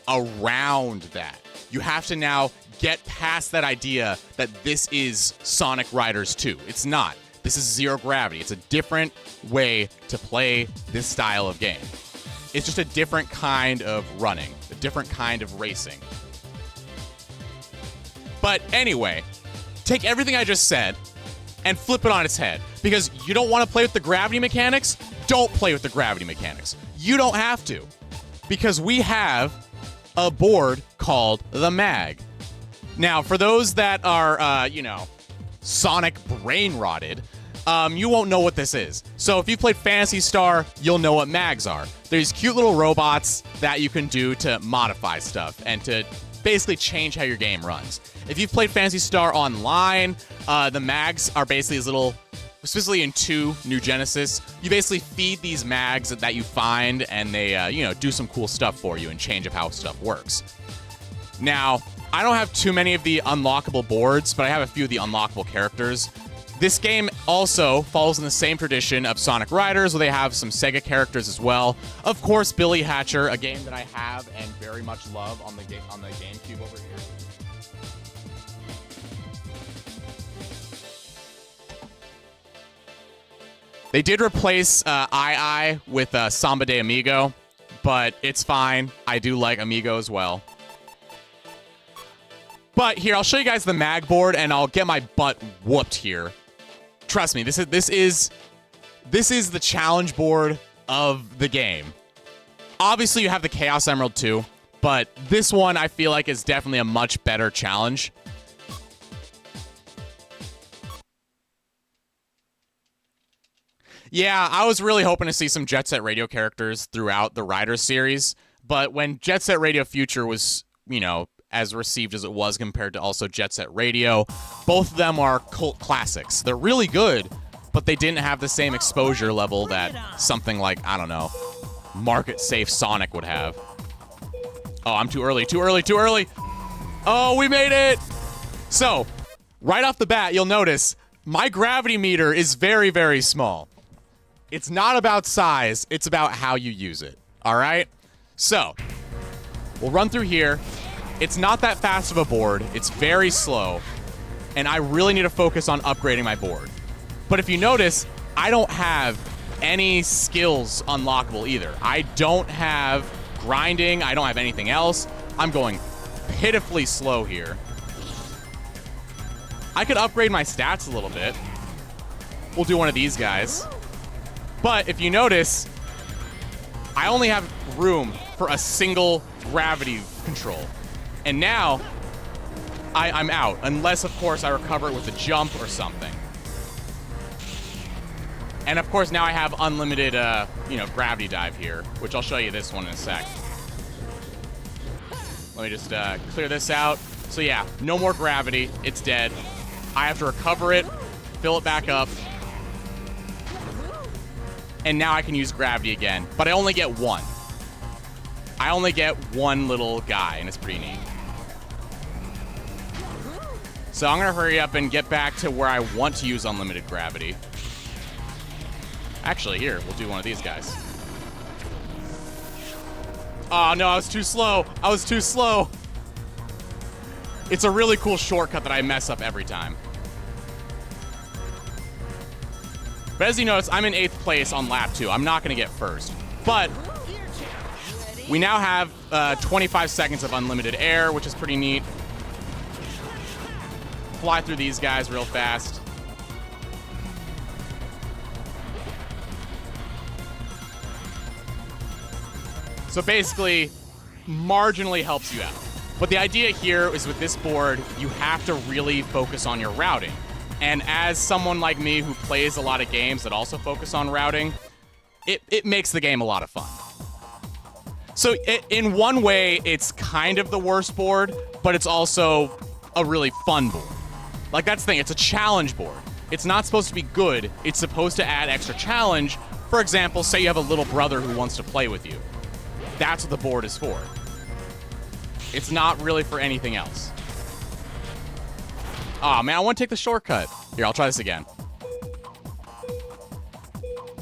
around that. You have to now get past that idea that this is Sonic Riders 2. It's not. This is Zero Gravity. It's a different way to play this style of game. It's just a different kind of running, a different kind of racing. But anyway, take everything I just said and flip it on its head. Because you don't want to play with the gravity mechanics? Don't play with the gravity mechanics. You don't have to. Because we have a board called the MAG. Now, for those that are, Sonic brain rotted, you won't know what this is. So if you played Phantasy Star, you'll know what MAGs are. There's cute little robots that you can do to modify stuff and to basically change how your game runs. If you've played Phantasy Star Online, the MAGs are basically these little, especially in 2 New Genesis, you basically feed these MAGs that you find and they, do some cool stuff for you and change up how stuff works. Now, I don't have too many of the unlockable boards, but I have a few of the unlockable characters. This game also follows in the same tradition of Sonic Riders, where they have some Sega characters as well. Of course, Billy Hatcher, a game that I have and very much love on the GameCube over here. They did replace II with Samba de Amigo, but it's fine. I do like Amigo as well. But here, I'll show you guys the MAG board, and I'll get my butt whooped here. Trust me, this is the challenge board of the game. Obviously, you have the Chaos Emerald too, but this one I feel like is definitely a much better challenge. Yeah, I was really hoping to see some Jet Set Radio characters throughout the Riders series, but when Jet Set Radio Future was, as received as it was compared to also Jet Set Radio, both of them are cult classics. They're really good, but they didn't have the same exposure level that something like, I don't know, Market Safe Sonic would have. Oh, I'm too early. Oh, we made it! So, right off the bat, you'll notice my gravity meter is very, very small. It's not about size, it's about how you use it, all right? So, we'll run through here. It's not that fast of a board. It's very slow, and I really need to focus on upgrading my board. But if you notice, I don't have any skills unlockable either. I don't have grinding. I don't have anything else. I'm going pitifully slow here. I could upgrade my stats a little bit. We'll do one of these guys. But if you notice, I only have room for a single gravity control. And now, I'm out. Unless, of course, I recover it with a jump or something. And of course, now I have unlimited, gravity dive here, which I'll show you this one in a sec. Let me just clear this out. So yeah, no more gravity. It's dead. I have to recover it, fill it back up. And now I can use gravity again. But I only get one. I only get one little guy, and it's pretty neat. So I'm going to hurry up and get back to where I want to use unlimited gravity. Actually, here, we'll do one of these guys. Oh, no, I was too slow. I was too slow. It's a really cool shortcut that I mess up every time. But as you notice, I'm in 8th place on lap 2. I'm not going to get first. But we now have 25 seconds of unlimited air, which is pretty neat. Fly through these guys real fast. So basically, marginally helps you out. But the idea here is with this board, you have to really focus on your routing. And as someone like me who plays a lot of games that also focus on routing, it makes the game a lot of fun. So in one way, it's kind of the worst board, but it's also a really fun board. Like, that's the thing, it's a challenge board. It's not supposed to be good, it's supposed to add extra challenge. For example, say you have a little brother who wants to play with you. That's what the board is for. It's not really for anything else. Aw, man, I want to take the shortcut. Here, I'll try this again.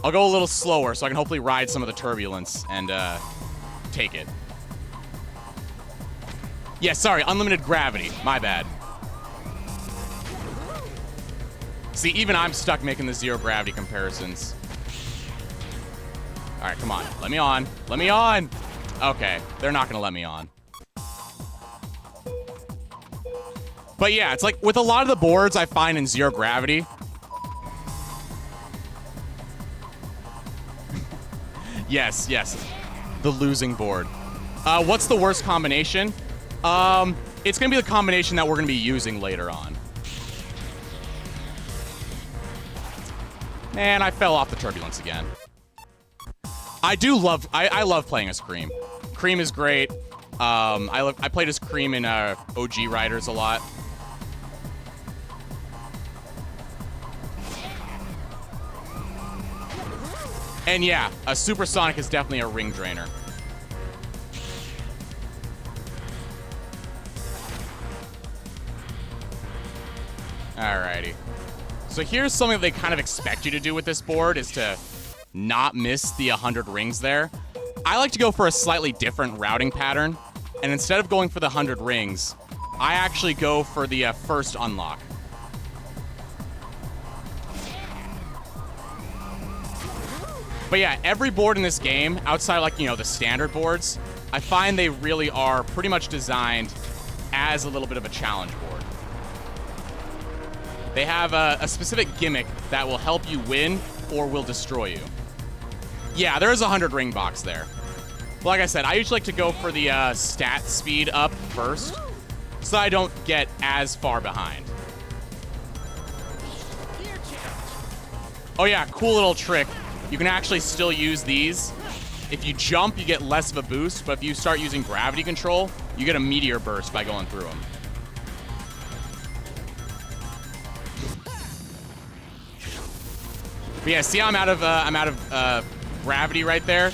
I'll go a little slower so I can hopefully ride some of the turbulence and take it. Yeah, sorry, unlimited gravity. My bad. See, even I'm stuck making the zero gravity comparisons. All right, come on. Let me on. Let me on. Okay, they're not going to let me on. But yeah, it's like with a lot of the boards I find in zero gravity. Yes, yes. The losing board. What's the worst combination? It's going to be the combination that we're going to be using later on. Man, I fell off the turbulence again. I love playing as Cream. Cream is great. I played as Cream in OG Riders a lot. And yeah, a Supersonic is definitely a ring drainer. Alrighty. So here's something that they kind of expect you to do with this board is to not miss the 100 rings there. I like to go for a slightly different routing pattern. And instead of going for the 100 rings, I actually go for the first unlock. But yeah, every board in this game, outside like, the standard boards, I find they really are pretty much designed as a little bit of a challenge board. They have a specific gimmick that will help you win or will destroy you. Yeah, there is a 100 ring box there. But like I said, I usually like to go for the stat speed up first, so I don't get as far behind. Oh yeah, cool little trick. You can actually still use these. If you jump, you get less of a boost, but if you start using gravity control, you get a meteor burst by going through them. But yeah, see how I'm out of gravity right there?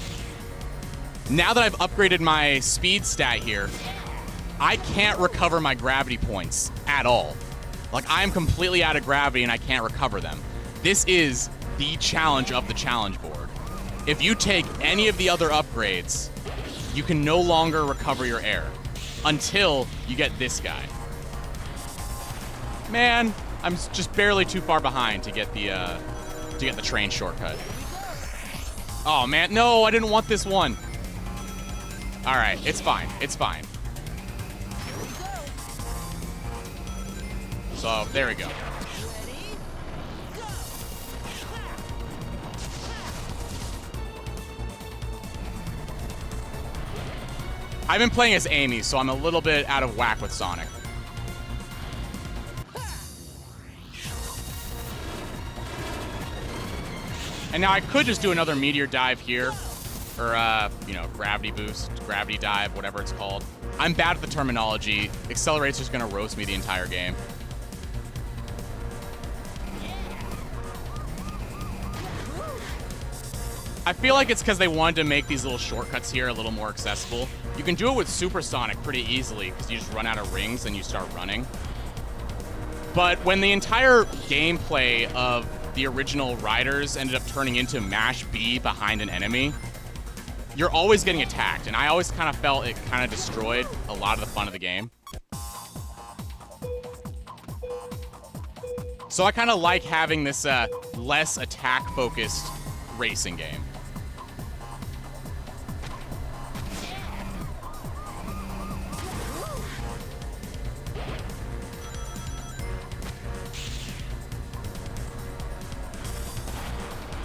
Now that I've upgraded my speed stat here, I can't recover my gravity points at all. Like, I'm completely out of gravity and I can't recover them. This is the challenge of the challenge board. If you take any of the other upgrades, you can no longer recover your air until you get this guy. Man, I'm just barely too far behind to get the train shortcut. Oh man, no, I didn't want this one. All right, it's fine. It's fine. So there we go. I've been playing as Amy, so I'm a little bit out of whack with Sonic. And now I could just do another meteor dive here, or, you know, gravity boost, gravity dive, whatever it's called. I'm bad at the terminology. Accelerator's gonna roast me the entire game. I feel like it's because they wanted to make these little shortcuts here a little more accessible. You can do it with Supersonic pretty easily because you just run out of rings and you start running. But when the entire gameplay of the original Riders ended up turning into mash B behind an enemy, you're always getting attacked, and I always kind of felt it kind of destroyed a lot of the fun of the game. So I kind of like having this less attack-focused racing game.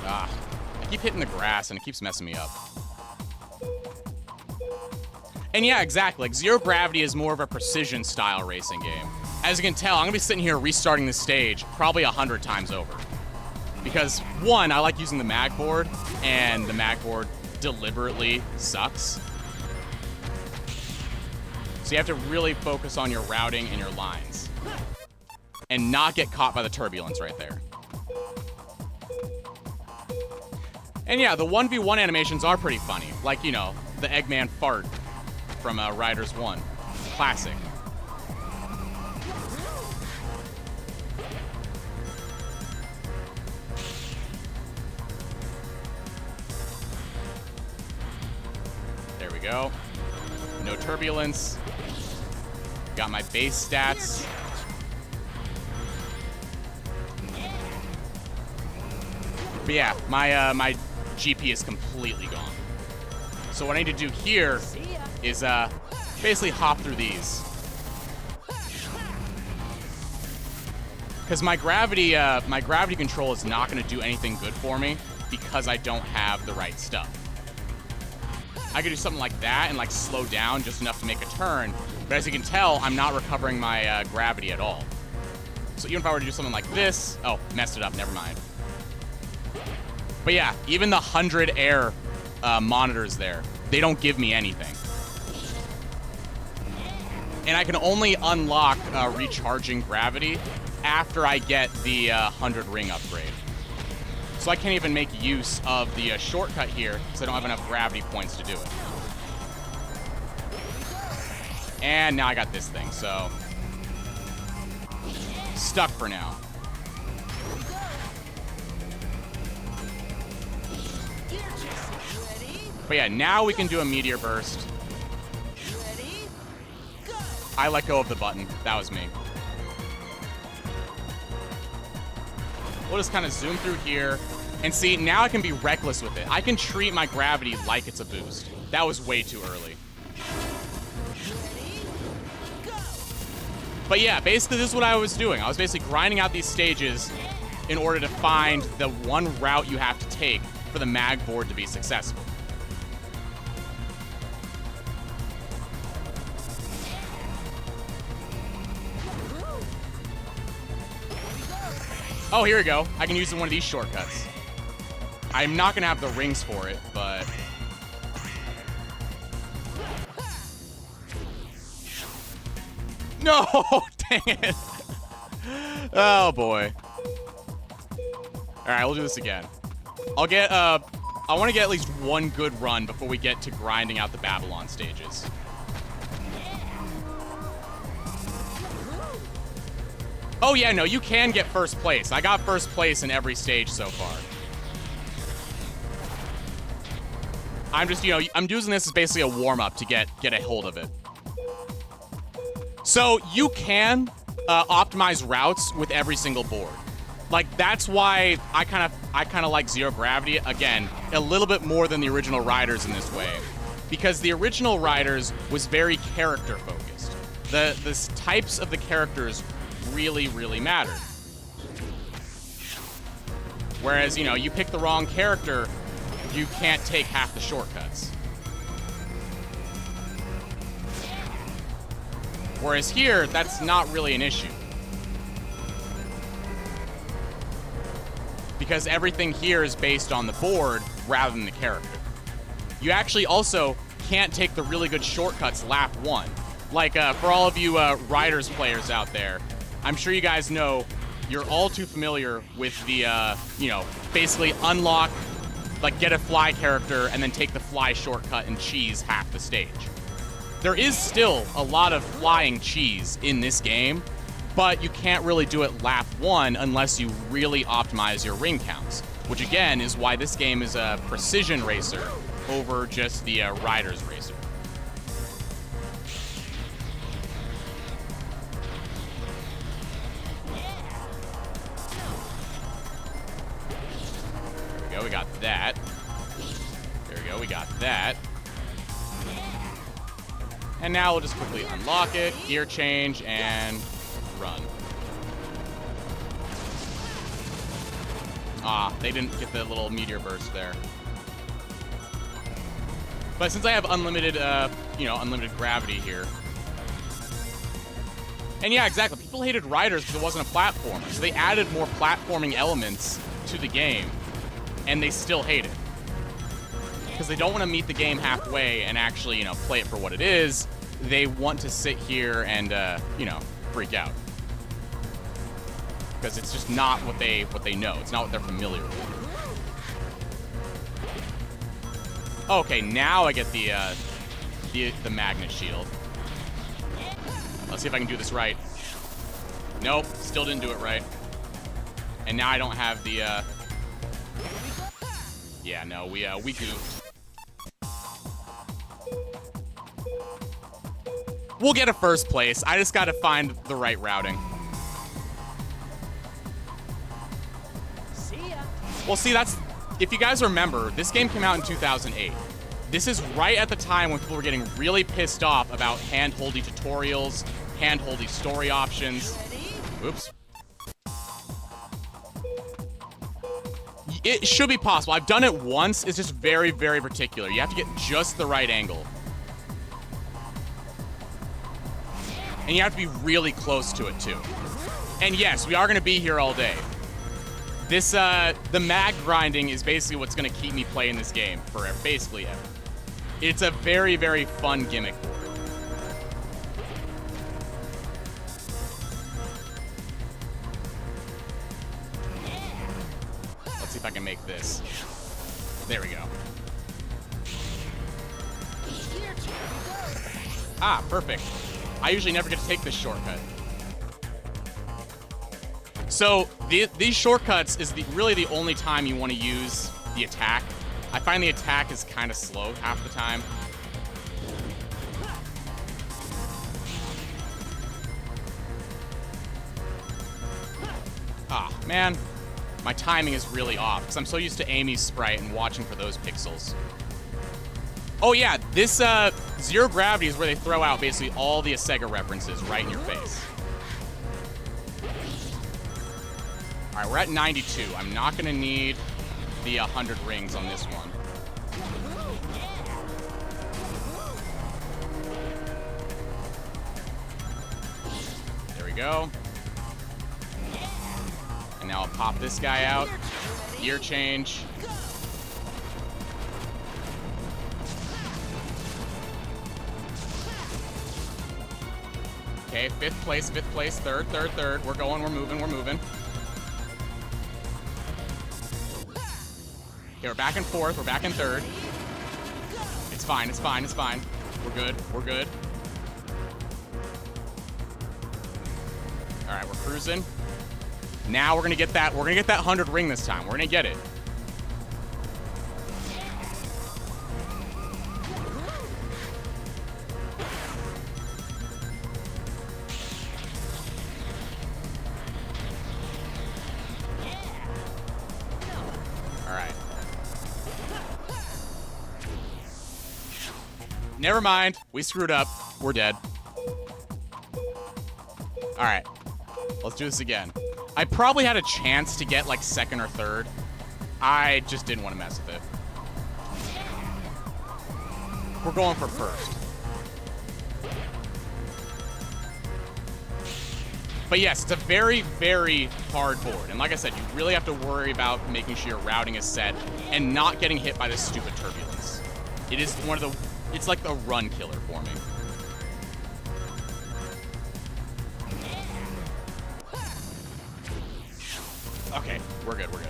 I keep hitting the grass and it keeps messing me up. And yeah, exactly. Like, Zero Gravity is more of a precision style racing game. As you can tell, I'm gonna be sitting here restarting this stage probably 100 times over. Because one, I like using the mag board, and the mag board deliberately sucks. So you have to really focus on your routing and your lines. And not get caught by the turbulence right there. And yeah, the 1v1 animations are pretty funny. Like, you know, the Eggman fart from Riders 1. Classic. There we go. No turbulence. Got my base stats. But yeah, my GP is completely gone. So what I need to do here is basically hop through these. Because my gravity control is not going to do anything good for me because I don't have the right stuff. I could do something like that and like slow down just enough to make a turn, but as you can tell, I'm not recovering my gravity at all. So even if I were to do something like this, oh, messed it up, never mind. But yeah, even the 100 air monitors there, they don't give me anything. And I can only unlock recharging gravity after I get the 100 ring upgrade. So I can't even make use of the shortcut here because I don't have enough gravity points to do it. And now I got this thing, so stuck for now. But yeah, now we can do a meteor burst. I let go of the button. That was me. We'll just kind of zoom through here. And see, now I can be reckless with it. I can treat my gravity like it's a boost. That was way too early. But yeah, basically this is what I was doing. I was basically grinding out these stages in order to find the one route you have to take for the mag board to be successful. Oh, here we go. I can use one of these shortcuts. I'm not gonna have the rings for it, but... No! Dang it! Oh, boy. Alright, we'll do this again. I'll get, I want to get at least one good run before we get to grinding out the Babylon stages. Oh yeah, no, you can get first place. I got first place in every stage so far. I'm just, you know, I'm using this as basically a warm-up to get a hold of it. So you can optimize routes with every single board. Like, that's why I kind of like Zero Gravity, again, a little bit more than the original Riders in this way. Because the original Riders was very character-focused. The types of the characters really, really mattered. Whereas, you know, you pick the wrong character, you can't take half the shortcuts. Whereas here, that's not really an issue. because everything here is based on the board rather than the character. You actually also can't take the really good shortcuts lap 1. Like, for all of you Riders players out there, I'm sure you guys know you're all too familiar with the, you know, basically unlock, like, get a fly character and then take the fly shortcut and cheese half the stage. There is still a lot of flying cheese in this game, but you can't really do it lap 1 unless you really optimize your ring counts, which again is why this game is a precision racer over just the Riders racer. There we go, we got that. There we go, we got that. And now we'll just quickly unlock it, gear change, and run. Ah, they didn't get the little meteor burst there. But since I have unlimited, you know, unlimited gravity here. And yeah, exactly. People hated Riders because it wasn't a platformer. So they added more platforming elements to the game, and they still hate it. Because they don't want to meet the game halfway and actually, you know, play it for what it is. They want to sit here and, you know, freak out. Because it's just not what they know. It's not what they're familiar with. Okay, now I get the magnet shield. Let's see if I can do this right. Nope, still didn't do it right. And now I don't have the, yeah, no, we goofed. We'll get a first place. I just gotta find the right routing. See ya. Well, see, that's... If you guys remember, this game came out in 2008. This is right at the time when people were getting really pissed off about hand-holdy tutorials, hand-holdy story options. Oops. It should be possible. I've done it once. It's just very, very particular. You have to get just the right angle. And you have to be really close to it, too. And yes, we are going to be here all day. This, the mag grinding is basically what's going to keep me playing this game for basically ever. It's a very, very fun gimmick board. Let's see if I can make this. There we go. Ah, perfect. I usually never get to take this shortcut. So these shortcuts is really the only time you want to use the attack. I find the attack is kind of slow half the time. Ah, man. My timing is really off because I'm so used to Amy's sprite and watching for those pixels. Oh yeah, this Zero Gravity is where they throw out basically all the Sega references right in your face. All right, we're at 92. I'm not gonna need the 100 rings on this one. There we go. And now I'll pop this guy out. Gear change. Okay, fifth place, third. We're going, we're moving. Okay, we're back and fourth, we're back in third. It's fine. We're good. All right, we're cruising. Now we're gonna get that 100 ring this time. We're gonna get it. Never mind. We screwed up. We're dead. All right. Let's do this again. I probably had a chance to get like second or third. I just didn't want to mess with it. We're going for first. But yes, it's a very, very hard board. And like I said, you really have to worry about making sure your routing is set and not getting hit by this stupid turbulence. It is one of the, it's like the run killer for me. Okay, we're good, we're good.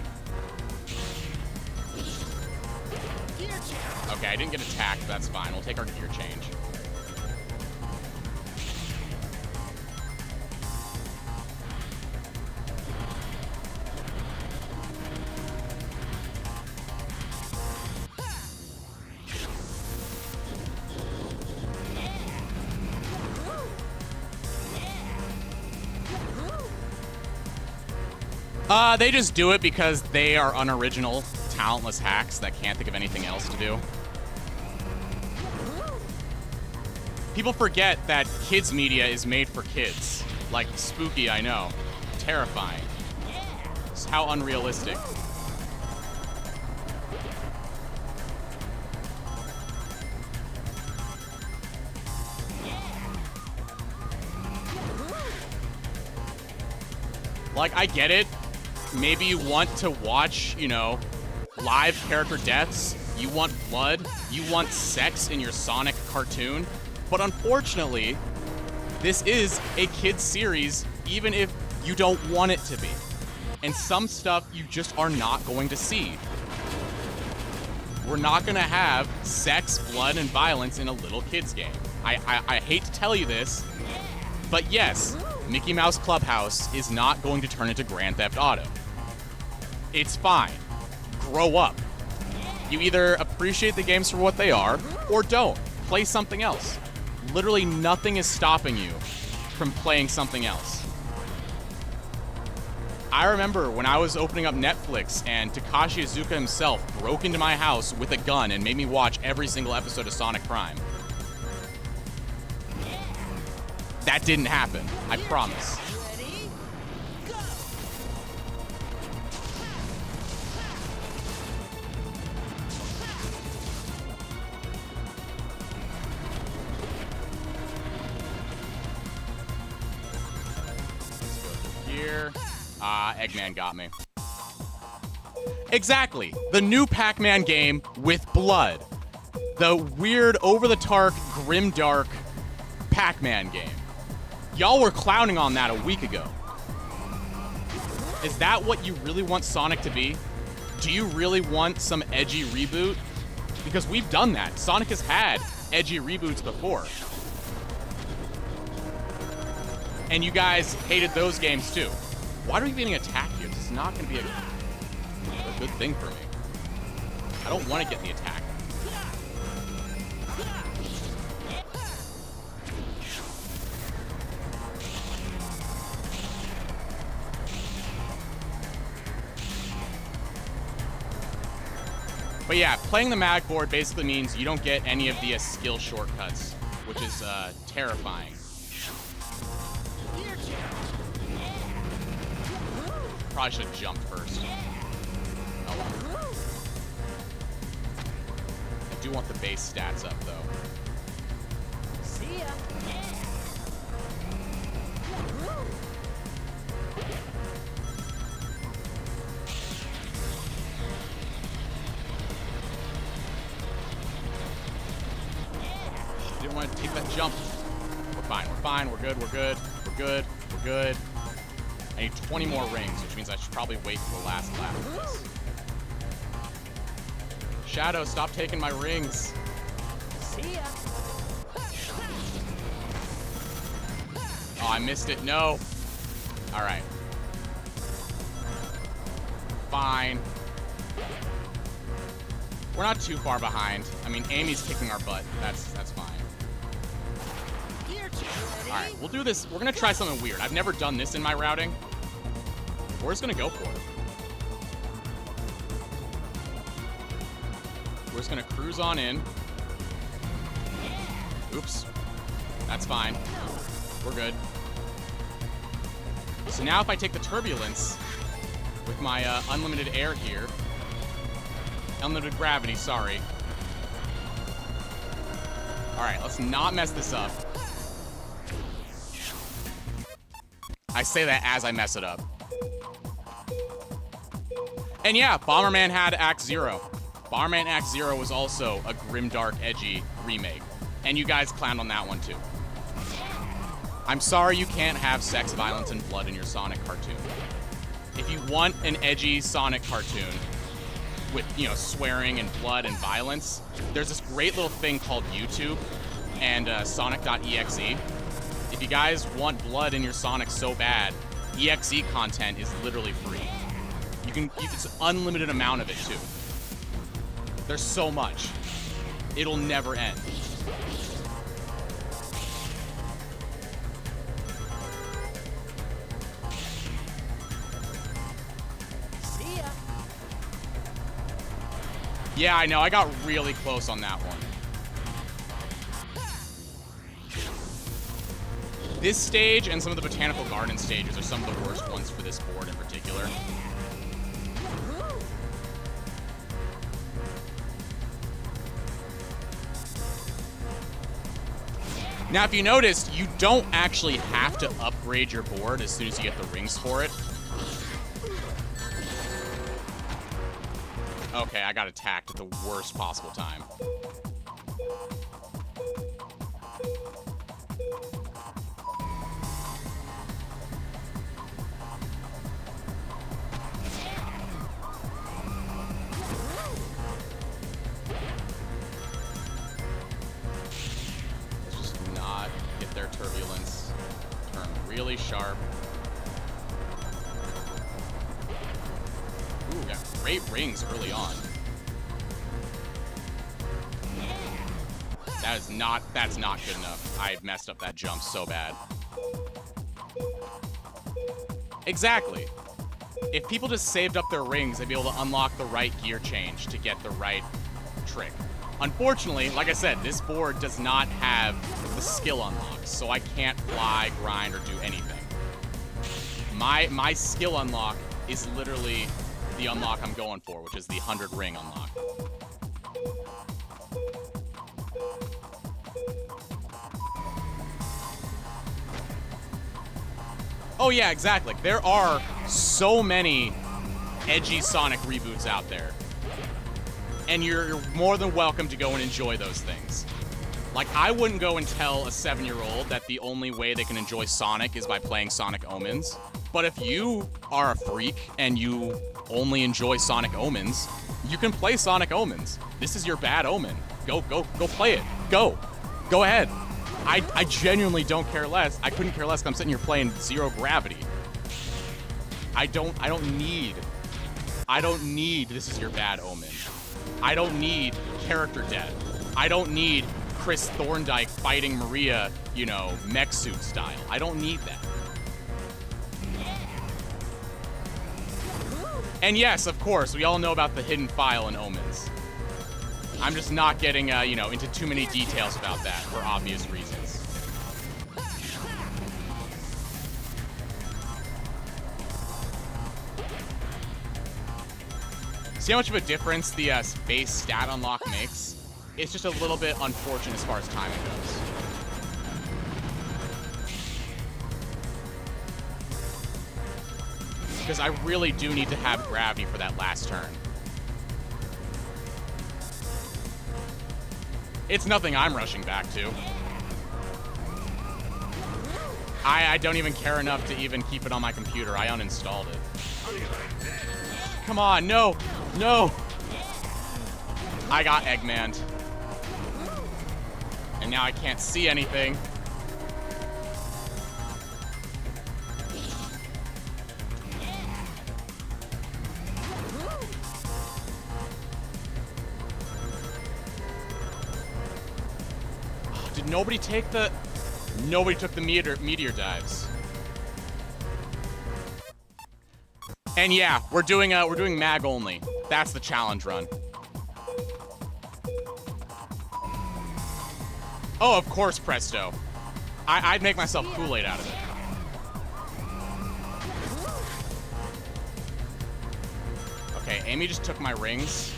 Okay, I didn't get attacked, but that's fine. We'll take our gear change. They just do it because they are unoriginal, talentless hacks that can't think of anything else to do. People forget that kids media is made for kids. Like, spooky, I know. Terrifying. It's how unrealistic. Like, I get it. Maybe you want to watch, you know, live character deaths. You want blood. You want sex in your Sonic cartoon. But unfortunately, this is a kid's series, even if you don't want it to be. And some stuff you just are not going to see. We're not going to have sex, blood, and violence in a little kid's game. I hate to tell you this, but yes, Mickey Mouse Clubhouse is not going to turn into Grand Theft Auto. It's fine. Grow up. You either appreciate the games for what they are, or don't. Play something else. Literally nothing is stopping you from playing something else. I remember when I was opening up Netflix and Takashi Iizuka himself broke into my house with a gun and made me watch every single episode of Sonic Prime. That didn't happen, I promise. Ready? Go! Here. Eggman got me. Exactly. The new Pac-Man game with blood. The weird, over-the-tark, grim-dark Pac-Man game. Y'all were clowning on that a week ago. Is that what you really want Sonic to be? Do you really want some edgy reboot? Because we've done that. Sonic has had edgy reboots before. And you guys hated those games too. Why are we getting attacked here? This is not going to be a good thing for me. I don't want to get the attack. But yeah, playing the mag board basically means you don't get any of the skill shortcuts, which is terrifying. Probably should have jumped first. Oh well. I do want the base stats up though. See ya. Didn't want to take that jump. We're fine, we're fine, we're good, we're good, we're good, we're good. I need 20 more rings, which means I should probably wait for the last lap of this. Shadow, stop taking my rings. See ya. Oh, I missed it. No. All right. Fine. We're not too far behind. I mean, Amy's kicking our butt. That's fine. All right, we'll do this. We're gonna try something weird. I've never done this in my routing. We're just gonna go for it. We're just gonna cruise on in. Oops. That's fine. We're good. So now if I take the turbulence with my unlimited air here, unlimited gravity, sorry. All right, let's not mess this up. I say that as I mess it up. And yeah, Bomberman had Act Zero. Bomberman Act Zero was also a grimdark, edgy remake. And you guys clowned on that one too. I'm sorry you can't have sex, violence, and blood in your Sonic cartoon. If you want an edgy Sonic cartoon with, you know, swearing and blood and violence, there's this great little thing called YouTube and Sonic.exe. If you guys want blood in your Sonic so bad, EXE content is literally free. It's an unlimited amount of it too. There's so much. It'll never end. See ya. Yeah, I know. I got really close on that one. This stage and some of the Botanical Garden stages are some of the worst ones for this board in particular. Now, if you noticed, you don't actually have to upgrade your board as soon as you get the rings for it. Okay, I got attacked at the worst possible time. Let's just not get their turbulence. Turn really sharp. Ooh, got great rings early on. That's not good enough. I messed up that jump so bad. Exactly. If people just saved up their rings, they'd be able to unlock the right gear change to get the right trick. Unfortunately, like I said, this board does not have the skill unlocks, so I can't fly, grind, or do anything. My skill unlock is literally the unlock I'm going for, which is the 100 ring unlock. Oh yeah, exactly. There are so many edgy Sonic reboots out there. And you're more than welcome to go and enjoy those things. Like, I wouldn't go and tell a 7-year-old that the only way they can enjoy Sonic is by playing Sonic Omens. But if you are a freak and you only enjoy Sonic Omens, you can play Sonic Omens. This is your bad omen. Go play it. Go ahead. I genuinely don't care less. I couldn't care less if I'm sitting here playing Zero Gravity. I don't need This Is Your Bad Omen. I don't need character death. I don't need Chris Thorndike fighting Maria, you know, mech suit style. I don't need that. And yes, of course, we all know about the hidden file in Omens. I'm just not getting, you know, into too many details about that for obvious reasons. See how much of a difference the base stat unlock makes? It's just a little bit unfortunate as far as timing goes. Because I really do need to have gravity for that last turn. It's nothing I'm rushing back to. I don't even care enough to even keep it on my computer. I uninstalled it. Come on, no! No! I got Eggman. And now I can't see anything. Did nobody take the... Nobody took the meteor dives. And yeah, we're doing mag only. That's the challenge run. Oh, of course, Presto. I'd make myself Kool-Aid out of it. Okay, Amy just took my rings.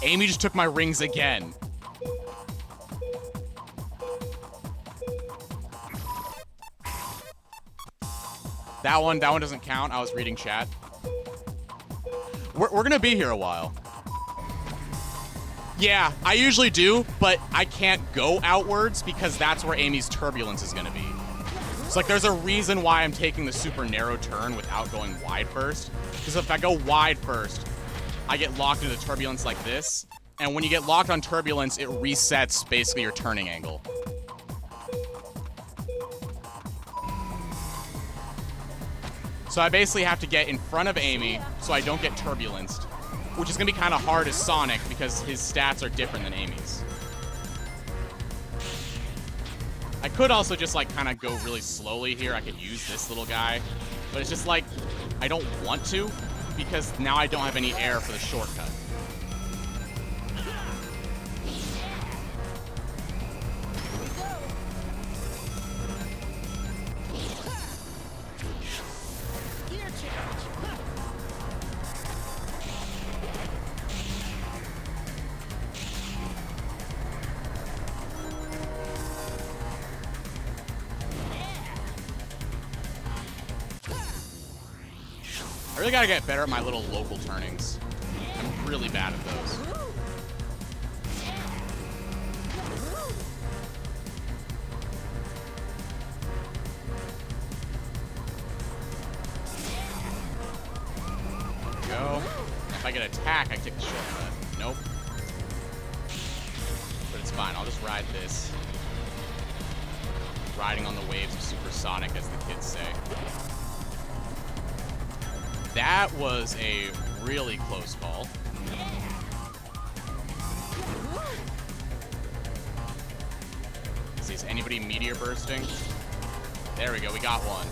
Amy just took my rings again. That one doesn't count. I was reading chat. We're gonna be here a while. Yeah, I usually do, but I can't go outwards because that's where Amy's turbulence is gonna be. It's like there's a reason why I'm taking the super narrow turn without going wide first. Because if I go wide first, I get locked into turbulence like this. And when you get locked on turbulence, it resets basically your turning angle. So I basically have to get in front of Amy so I don't get turbulenced, which is going to be kind of hard as Sonic because his stats are different than Amy's. I could also just like kind of go really slowly here. I could use this little guy, but it's just like I don't want to because now I don't have any air for the shortcut. I really gotta get better at my little local turnings. I'm really bad at those. There we go. If I get attack, I take the shortcut. Nope. But it's fine. I'll just ride this. Riding on the waves of Supersonic, as the kids say. That was a really close call. Is anybody meteor bursting? There we go, we got one.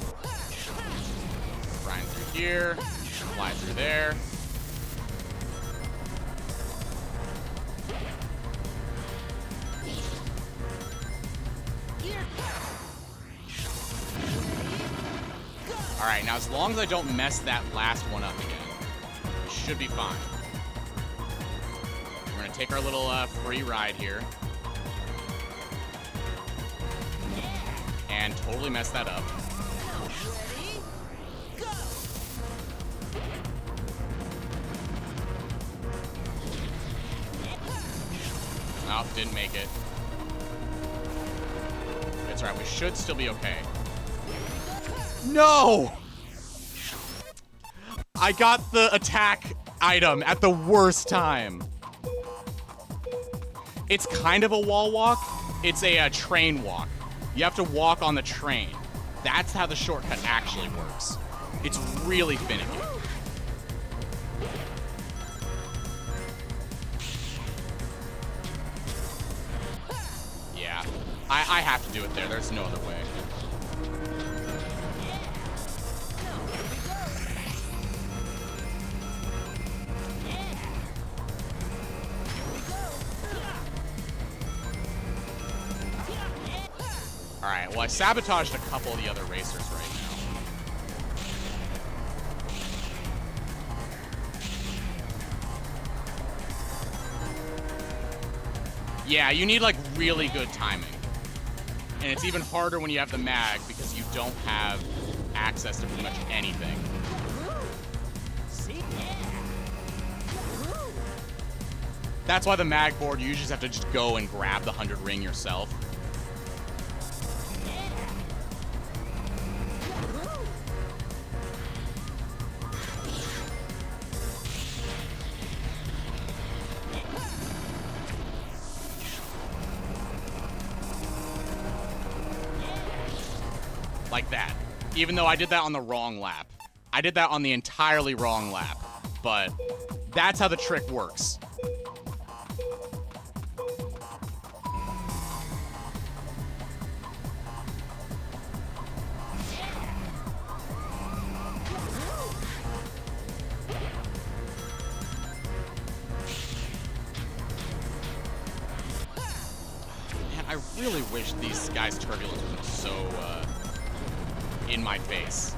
Flying through here, fly through there. Alright, now as long as I don't mess that last one up again, we should be fine. We're gonna take our little free ride here. And totally mess that up. Oh, didn't make it. It's alright, we should still be okay. No! I got the attack item at the worst time. It's kind of a wall walk. It's a train walk. You have to walk on the train. That's how the shortcut actually works. It's really finicky. Yeah, I have to do it there. There's no other way. Alright, well I sabotaged a couple of the other racers right now. Yeah, you need like really good timing. And it's even harder when you have the mag because you don't have access to pretty much anything. That's why the mag board, you usually just have to just go and grab the 100 ring yourself. Like that. Even though I did that on the wrong lap. I did that on the entirely wrong lap. But that's how the trick works. Man, I really wish these guys' turbulence wasn't so, in my face.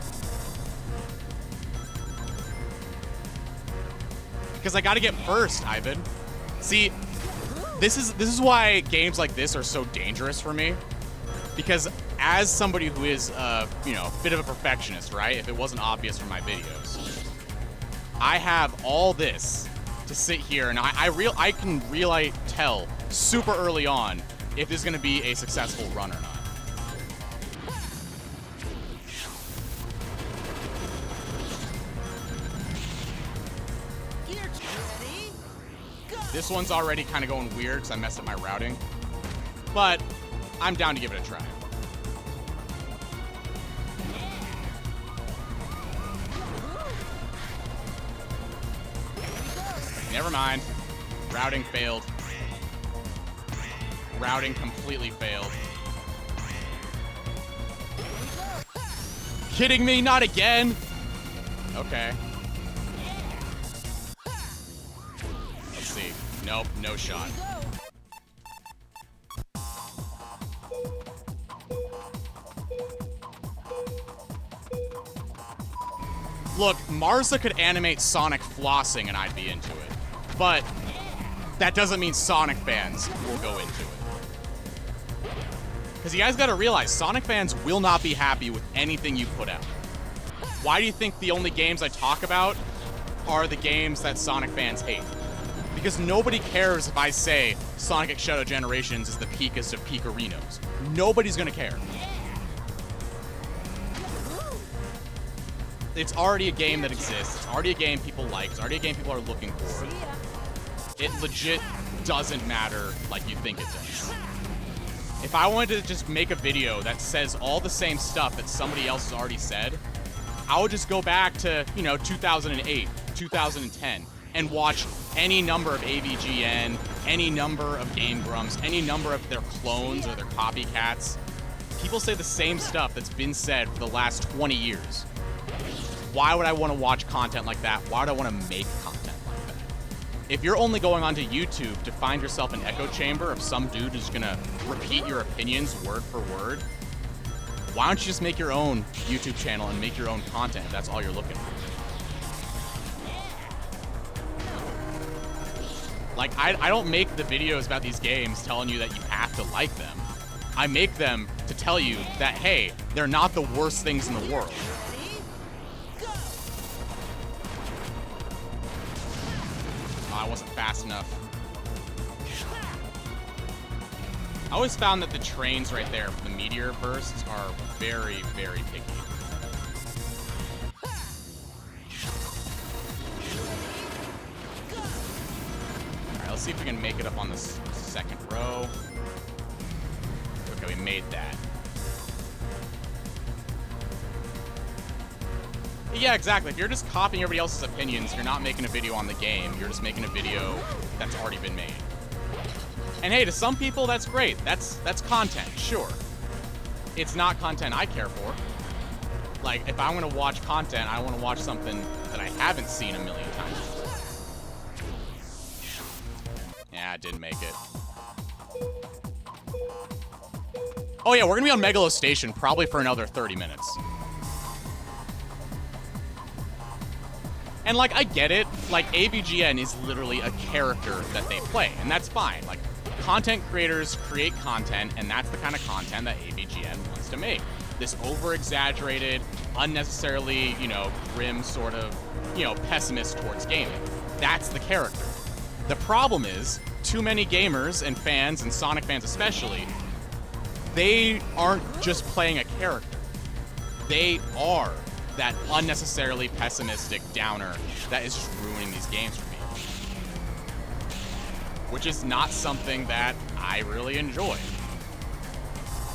Because I gotta get first, Ivan. See, this is why games like this are so dangerous for me. Because as somebody who is, you know, a bit of a perfectionist, right? If it wasn't obvious from my videos, I have all this to sit here, and I can really tell super early on if this is going to be a successful run or not. This one's already kind of going weird because I messed up my routing, but I'm down to give it a try. Never mind. Routing failed. Routing completely failed. Kidding me? Not again? Okay. Let's see. Nope, no shot. Look, Marza could animate Sonic flossing and I'd be into it. But that doesn't mean Sonic fans will go into it. Because you guys gotta realize, Sonic fans will not be happy with anything you put out. Why do you think the only games I talk about are the games that Sonic fans hate? Because nobody cares if I say Sonic X Shadow Generations is the peakest of peakerinos. Nobody's gonna care. It's already a game that exists. It's already a game people like. It's already a game people are looking for. It legit doesn't matter like you think it does. If I wanted to just make a video that says all the same stuff that somebody else has already said, I would just go back to, you know, 2008, 2010, and watch any number of AVGN, any number of Game Grumps, any number of their clones or their copycats. People say the same stuff that's been said for the last 20 years. Why would I want to watch content like that? Why would I want to make content like that? If you're only going onto YouTube to find yourself an echo chamber of some dude who's gonna repeat your opinions word for word, why don't you just make your own YouTube channel and make your own content if that's all you're looking for? Like, I don't make the videos about these games telling you that you have to like them. I make them to tell you that, hey, they're not the worst things in the world. I wasn't fast enough. I always found that the trains right there for the meteor bursts are very, very picky. Alright, let's see if we can make it up on this second row. Okay, we made that. Yeah, exactly. If you're just copying everybody else's opinions, you're not making a video on the game. You're just making a video that's already been made. And hey, to some people, that's great. That's content, sure. It's not content I care for. Like, if I want to watch content, I want to watch something that I haven't seen a million times before. Yeah, I didn't make it. Oh yeah, we're gonna be on Megalo Station probably for another 30 minutes. And, like, I get it. Like, AVGN is literally a character that they play, and that's fine. Like, content creators create content, and that's the kind of content that AVGN wants to make. This over-exaggerated, unnecessarily, you know, grim sort of, you know, pessimist towards gaming. That's the character. The problem is, too many gamers and fans, and Sonic fans especially, they aren't just playing a character. They are that unnecessarily pessimistic downer that is just ruining these games for me. Which is not something that I really enjoy.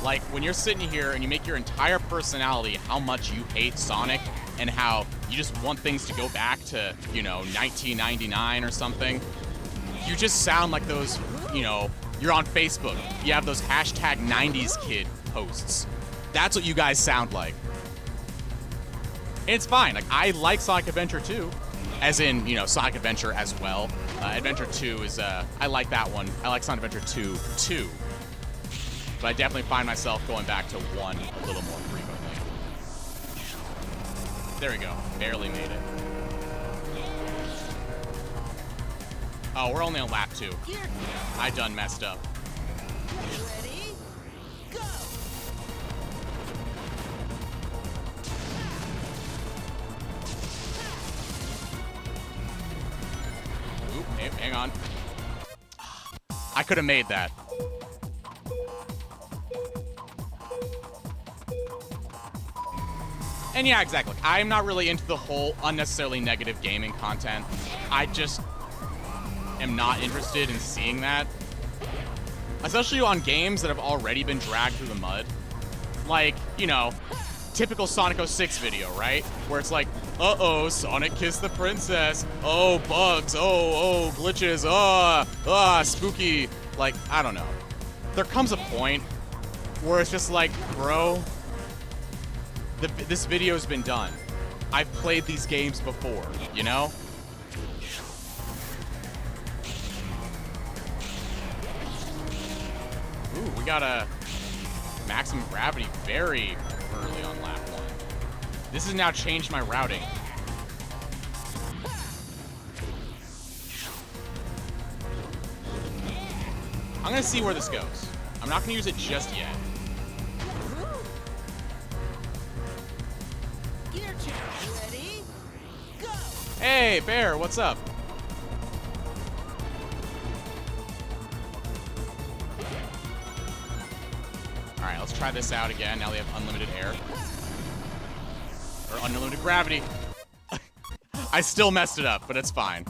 Like, when you're sitting here and you make your entire personality how much you hate Sonic and how you just want things to go back to, you know, 1999 or something, you just sound like those, you know, you're on Facebook, you have those hashtag 90s kid posts. That's what you guys sound like. It's fine. Like, I like Sonic Adventure 2, as in, you know, Sonic Adventure as well. Adventure 2 is, I like that one. I like Sonic Adventure 2 too. But I definitely find myself going back to 1 a little more frequently. There we go. Barely made it. Oh, we're only on lap 2. Gear change. I done messed up. Ready? Go. Oop, hang on. I could have made that. And yeah, exactly. I'm not really into the whole unnecessarily negative gaming content. I just am not interested in seeing that. Especially on games that have already been dragged through the mud. Like, you know, typical Sonic 06 video, right? Where it's like, uh-oh, Sonic kissed the princess. Oh, bugs. Oh, glitches. Spooky. Like, I don't know. There comes a point where it's just like, bro, this video's been done. I've played these games before, you know? Ooh, we got a maximum gravity very early on lap 1. This has now changed my routing. I'm gonna see where this goes. I'm not gonna use it just yet. Gear change. Ready? Go. Hey, Bear, what's up? Alright, let's try this out again. Now we have unlimited air. Or unlimited gravity. I still messed it up, but it's fine.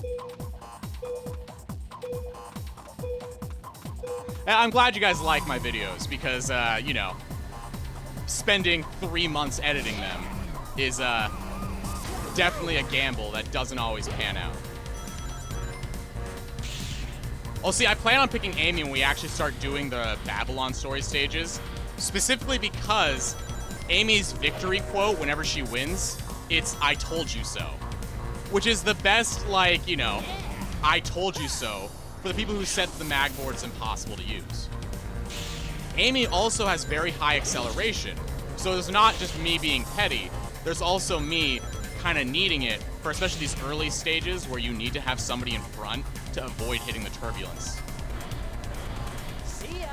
And I'm glad you guys like my videos because, you know, spending 3 months editing them is definitely a gamble that doesn't always pan out. Oh, see, I plan on picking Amy when we actually start doing the Babylon story stages, specifically because Amy's victory quote whenever she wins, it's "I told you so," which is the best, like, you know, "I told you so" for the people who said the mag board's impossible to use. Amy also has very high acceleration, so there's not just me being petty, there's also me kind of needing it for especially these early stages where you need to have somebody in front to avoid hitting the turbulence. See ya.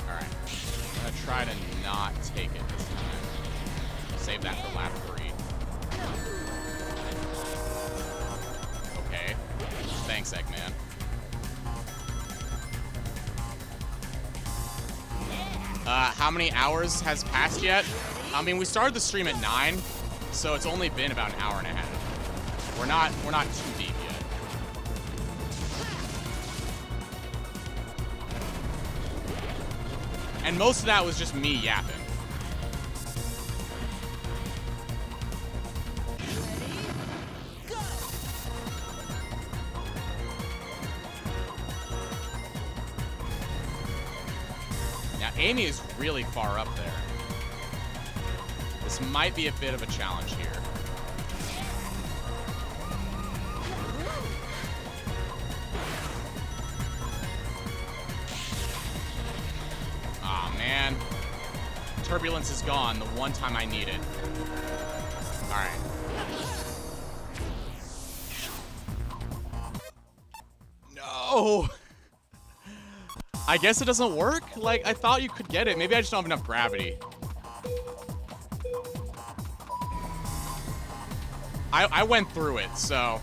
Alright, I'm gonna try to not take it this time. Save that for lap 3. Okay. Thanks, Eggman. How many hours has passed yet? I mean, we started the stream at 9, so it's only been about an hour and a half. We're not too deep yet. And most of that was just me yapping. Now, Amy is really far up there. This might be a bit of a challenge here. Aw, man. Turbulence is gone the one time I need it. Alright. No! I guess it doesn't work? Like, I thought you could get it. Maybe I just don't have enough gravity. I went through it, so...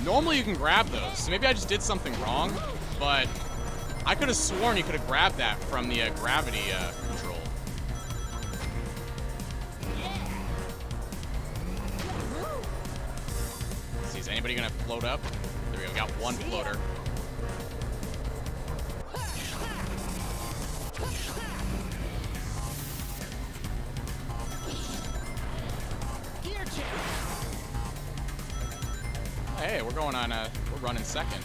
Normally you can grab those, so maybe I just did something wrong, but I could have sworn you could have grabbed that from the gravity control. Let's see, is anybody gonna float up? There we go, we got one floater. Gear change. Hey, we're going on. We're running second.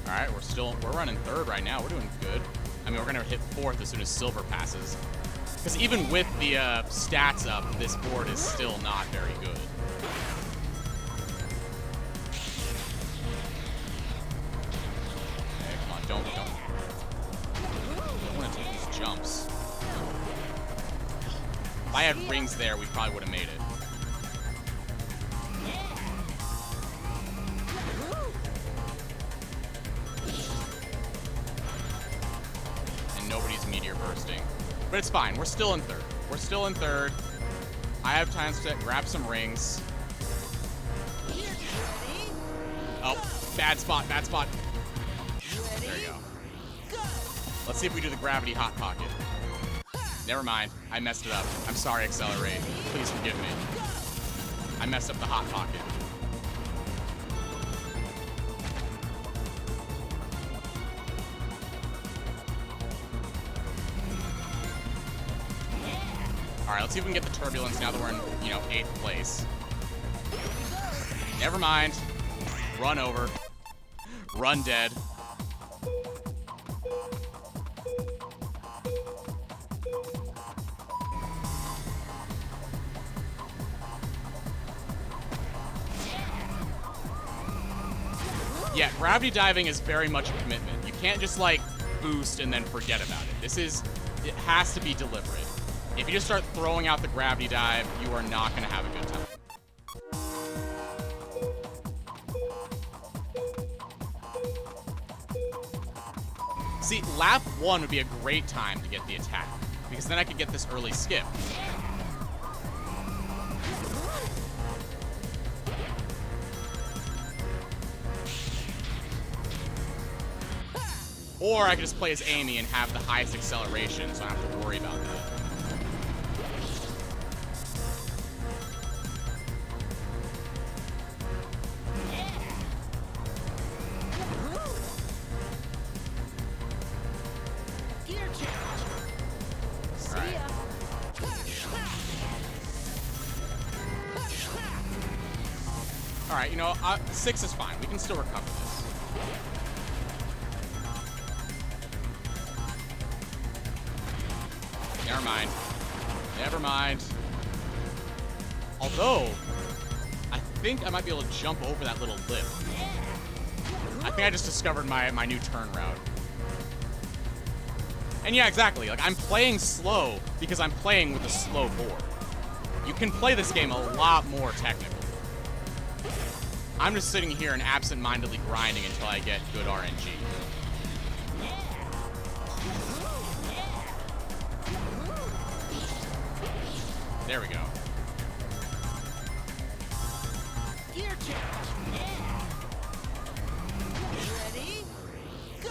All right, we're running third right now. We're doing good. I mean, we're gonna hit fourth as soon as silver passes. Because even with the stats up, this board is still not very good. Okay, come on, don't want to take these jumps. If I had rings there, we probably would have made it. And nobody's meteor bursting. But it's fine. We're still in third. We're still in third. I have time to grab some rings. Oh, bad spot, bad spot. There you go. Let's see if we do the gravity hot pocket. Never mind. I messed it up. I'm sorry, Accelerate. Please forgive me. I messed up the hot pocket. Alright, let's see if we can get the turbulence now that we're in, 8th place. Never mind. Run over. Run dead. Yeah, gravity diving is very much a commitment. You can't just, boost and then forget about it. It has to be deliberate. If you just start throwing out the gravity dive, you are not going to have a good time. See, lap 1 would be a great time to get the attack, because then I could get this early skip. Or I could just play as Amy and have the highest acceleration, so I don't have to worry about that. Alright, 6 is fine. We can still recover this. Never mind. Never mind. Although, I think I might be able to jump over that little lip. I think I just discovered my new turn route. And yeah, exactly. I'm playing slow because I'm playing with a slow board. You can play this game a lot more technical. I'm just sitting here and absent-mindedly grinding until I get good RNG. There we go. Gear change. Ready? Go.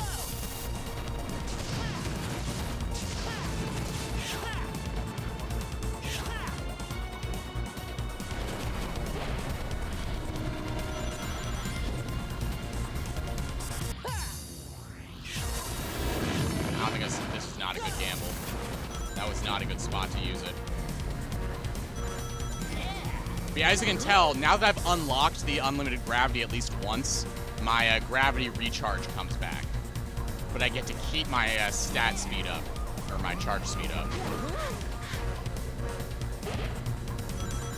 I don't think this is not a good gamble. That was not a good spot to use it. But yeah, as you can tell, now that I've unlocked the unlimited gravity at least once, my gravity recharge comes back. But I get to keep my stat speed up, or my charge speed up.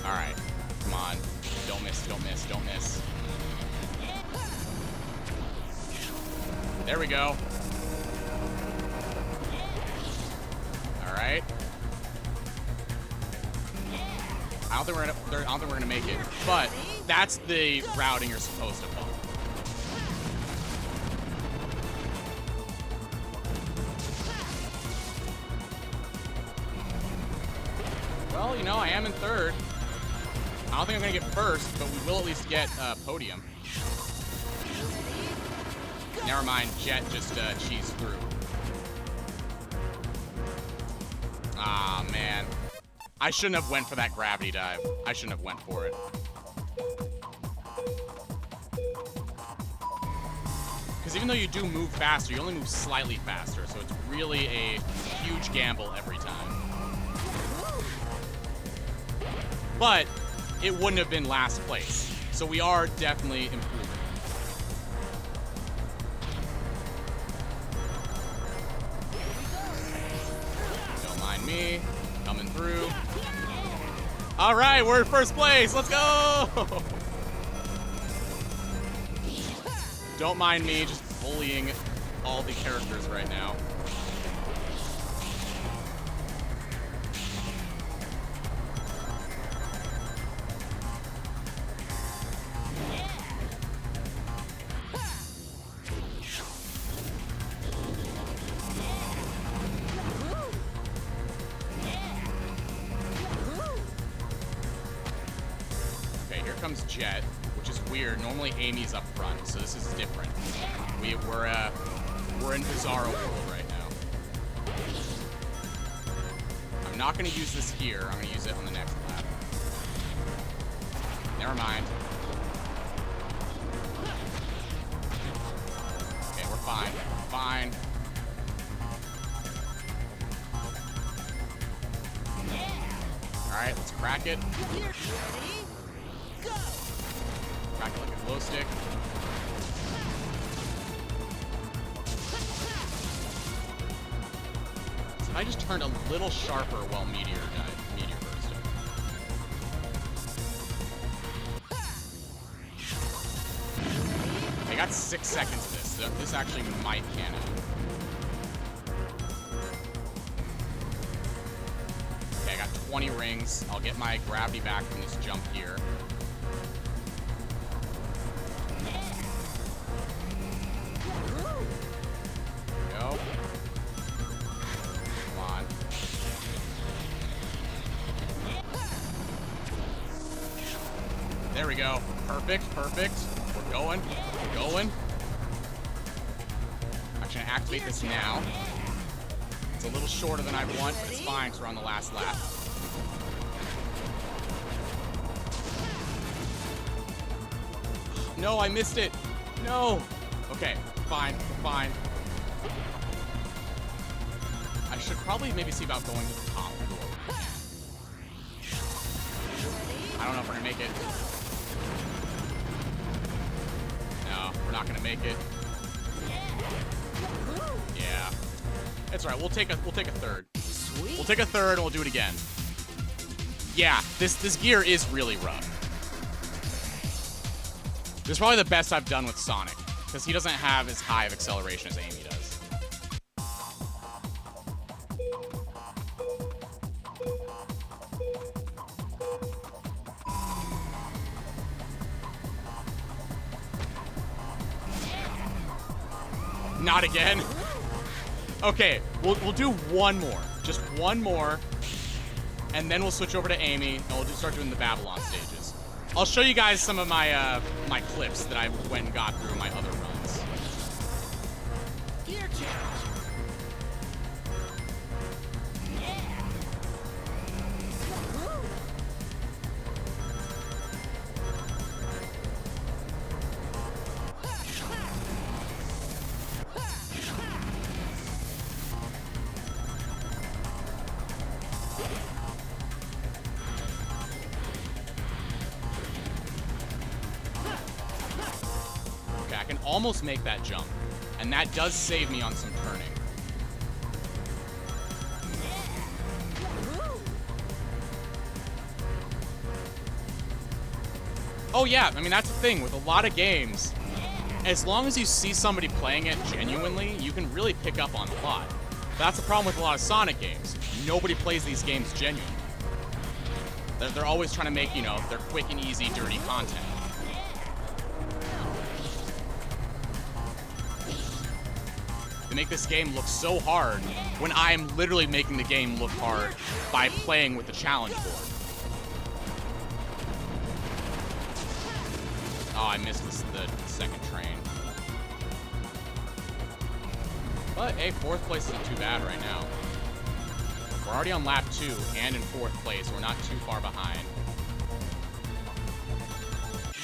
Alright, come on. Don't miss, don't miss, don't miss. There we go. Alright. I don't think we're gonna make it, but that's the routing you're supposed to follow. Well, I am in third. I don't think I'm gonna get first, but we will at least get podium. Never mind, Jet just cheesed through. Ah, man. I shouldn't have went for that gravity dive. I shouldn't have went for it. Because even though you do move faster, you only move slightly faster, so it's really a huge gamble every time. But it wouldn't have been last place, so we are definitely improving. Don't mind me, coming through. All right, we're in first place, let's go! Don't mind me just bullying all the characters right now. Okay, here comes Jet, which is weird. Normally Amy's up front, so this is different. We're in Bizarro world right now. I'm not gonna use this here. I'm gonna use it on the next lap. Never mind. Okay, we're fine. Fine. All right, let's crack it. Ready? Go! Crack it like a glow stick. I just turned a little sharper while Meteor bursted. I got 6 seconds of this. So this actually might can out. Okay, I got 20 rings. I'll get my gravity back from this jump here. Go. There we go. Perfect, perfect. We're going. We're going. I'm gonna activate this now. It's a little shorter than I want, but it's fine because we're on the last lap. No, I missed it. No. Okay, fine, fine. I should probably maybe see about going to the top door. I don't know if we're gonna make it. No, we're not gonna make it. Yeah. It's alright, we'll take a third. Sweet. We'll take a third and we'll do it again. Yeah, this gear is really rough. This is probably the best I've done with Sonic, because he doesn't have as high of acceleration as Amy does. Not again. Okay, we'll do one more. Just one more. And then we'll switch over to Amy, and we'll start doing the Babylon stages. I'll show you guys some of my my clips that I went and got through my other runs. Gear change. Okay, I can almost make that jump. And that does save me on some turning. Oh yeah, I mean, that's the thing with a lot of games. As long as you see somebody playing it genuinely, you can really pick up on a lot. But that's the problem with a lot of Sonic games. Nobody plays these games genuinely. They're always trying to make, you know, their quick and easy, dirty content. They make this game look so hard when I'm literally making the game look hard by playing with the challenge board. Oh, I missed the second train. But, hey, 4th place isn't too bad right now. We're already on lap 2 and in 4th place. We're not too far behind.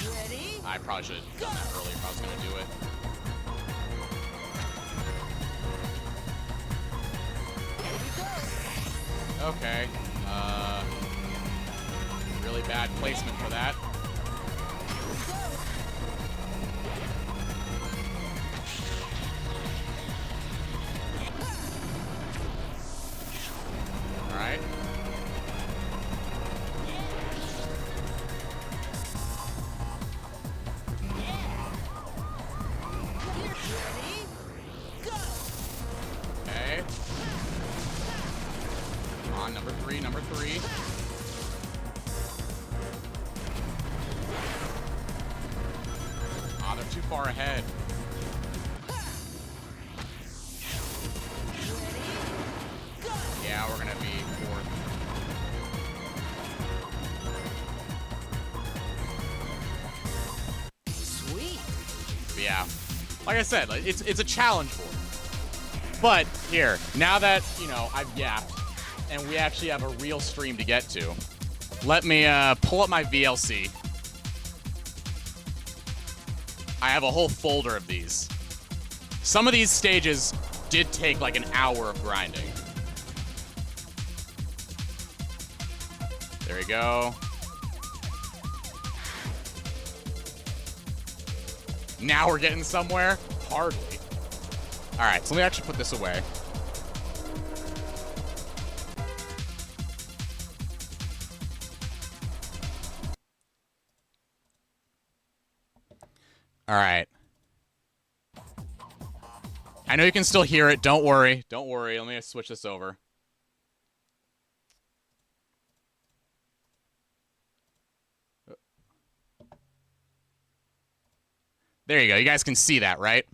Ready? I probably should have done that earlier if I was going to do it. Okay. Really bad placement for that. All right. Ready? Go! Okay. Come on, number three, number three. Ah, they're too far ahead. Yeah, we're gonna be fourth. Sweet. But yeah, like I said, like, it's a challenge for me. But here, now that, you know, I've yapped and we actually have a real stream to get to, let me pull up my VLC. I have a whole folder of these. Some of these stages did take like an hour of grinding. There we go. Now we're getting somewhere? Hardly. All right, so let me actually put this away. All right. I know you can still hear it. Don't worry. Don't worry. Let me switch this over. There you go. You guys can see that, right?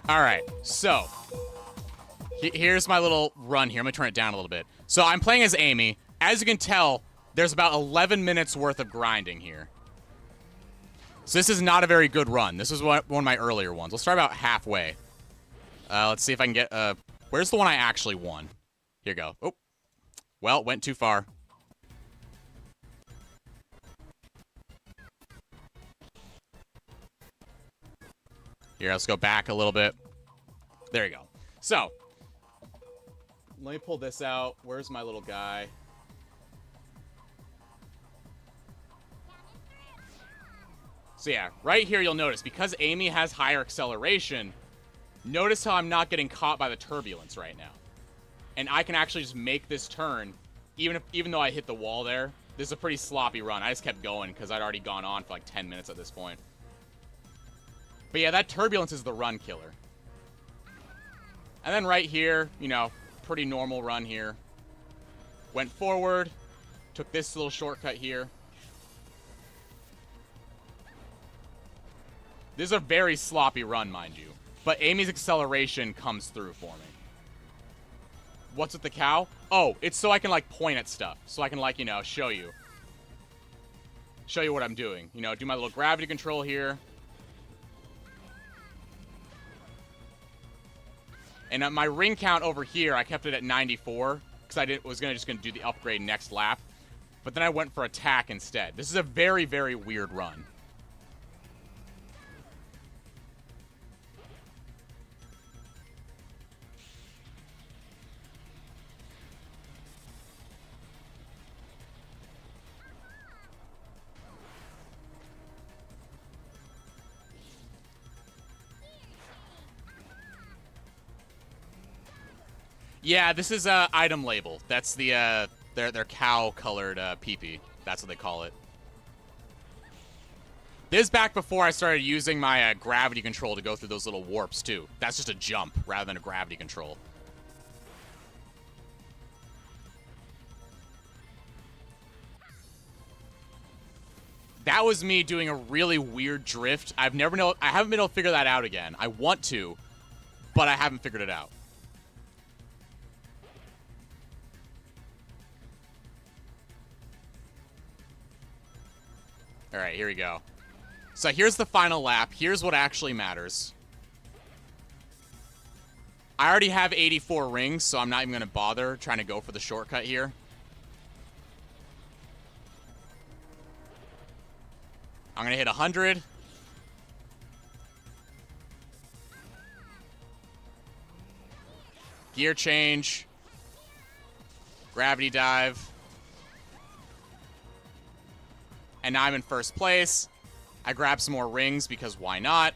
All right. So, here's my little run here. I'm going to turn it down a little bit. So, I'm playing as Amy. As you can tell, there's about 11 minutes worth of grinding here. So, this is not a very good run. This is one of my earlier ones. We'll start about halfway. Let's see if I can get... where's the one I actually won? Here you go. Oh. Well, went too far. Here, let's go back a little bit. There you go. So, let me pull this out. Where's my little guy? So yeah, right here you'll notice, because Amy has higher acceleration, notice how I'm not getting caught by the turbulence right now. And I can actually just make this turn, even though I hit the wall there. This is a pretty sloppy run. I just kept going because I'd already gone on for like 10 minutes at this point. But yeah, that turbulence is the run killer. And then right here, you know, pretty normal run here. Went forward, took this little shortcut here. This is a very sloppy run, mind you. But Amy's acceleration comes through for me. What's with the cow? Oh, it's so I can, like, point at stuff. So I can, like, you know, show you. Show you what I'm doing. You know, do my little gravity control here. And my ring count over here, I kept it at 94. Because I was just going to do the upgrade next lap. But then I went for attack instead. This is a very, very weird run. Yeah, this is a item label. That's the their cow-colored peepee. That's what they call it. This is back before I started using my gravity control to go through those little warps too. That's just a jump rather than a gravity control. That was me doing a really weird drift. I haven't been able to figure that out again. I want to, but I haven't figured it out. All right, here we go. So here's the final lap. Here's what actually matters. I already have 84 rings, so I'm not even going to bother trying to go for the shortcut here. I'm going to hit 100. Gear change. Gravity dive. And now I'm in first place. I grab some more rings because why not?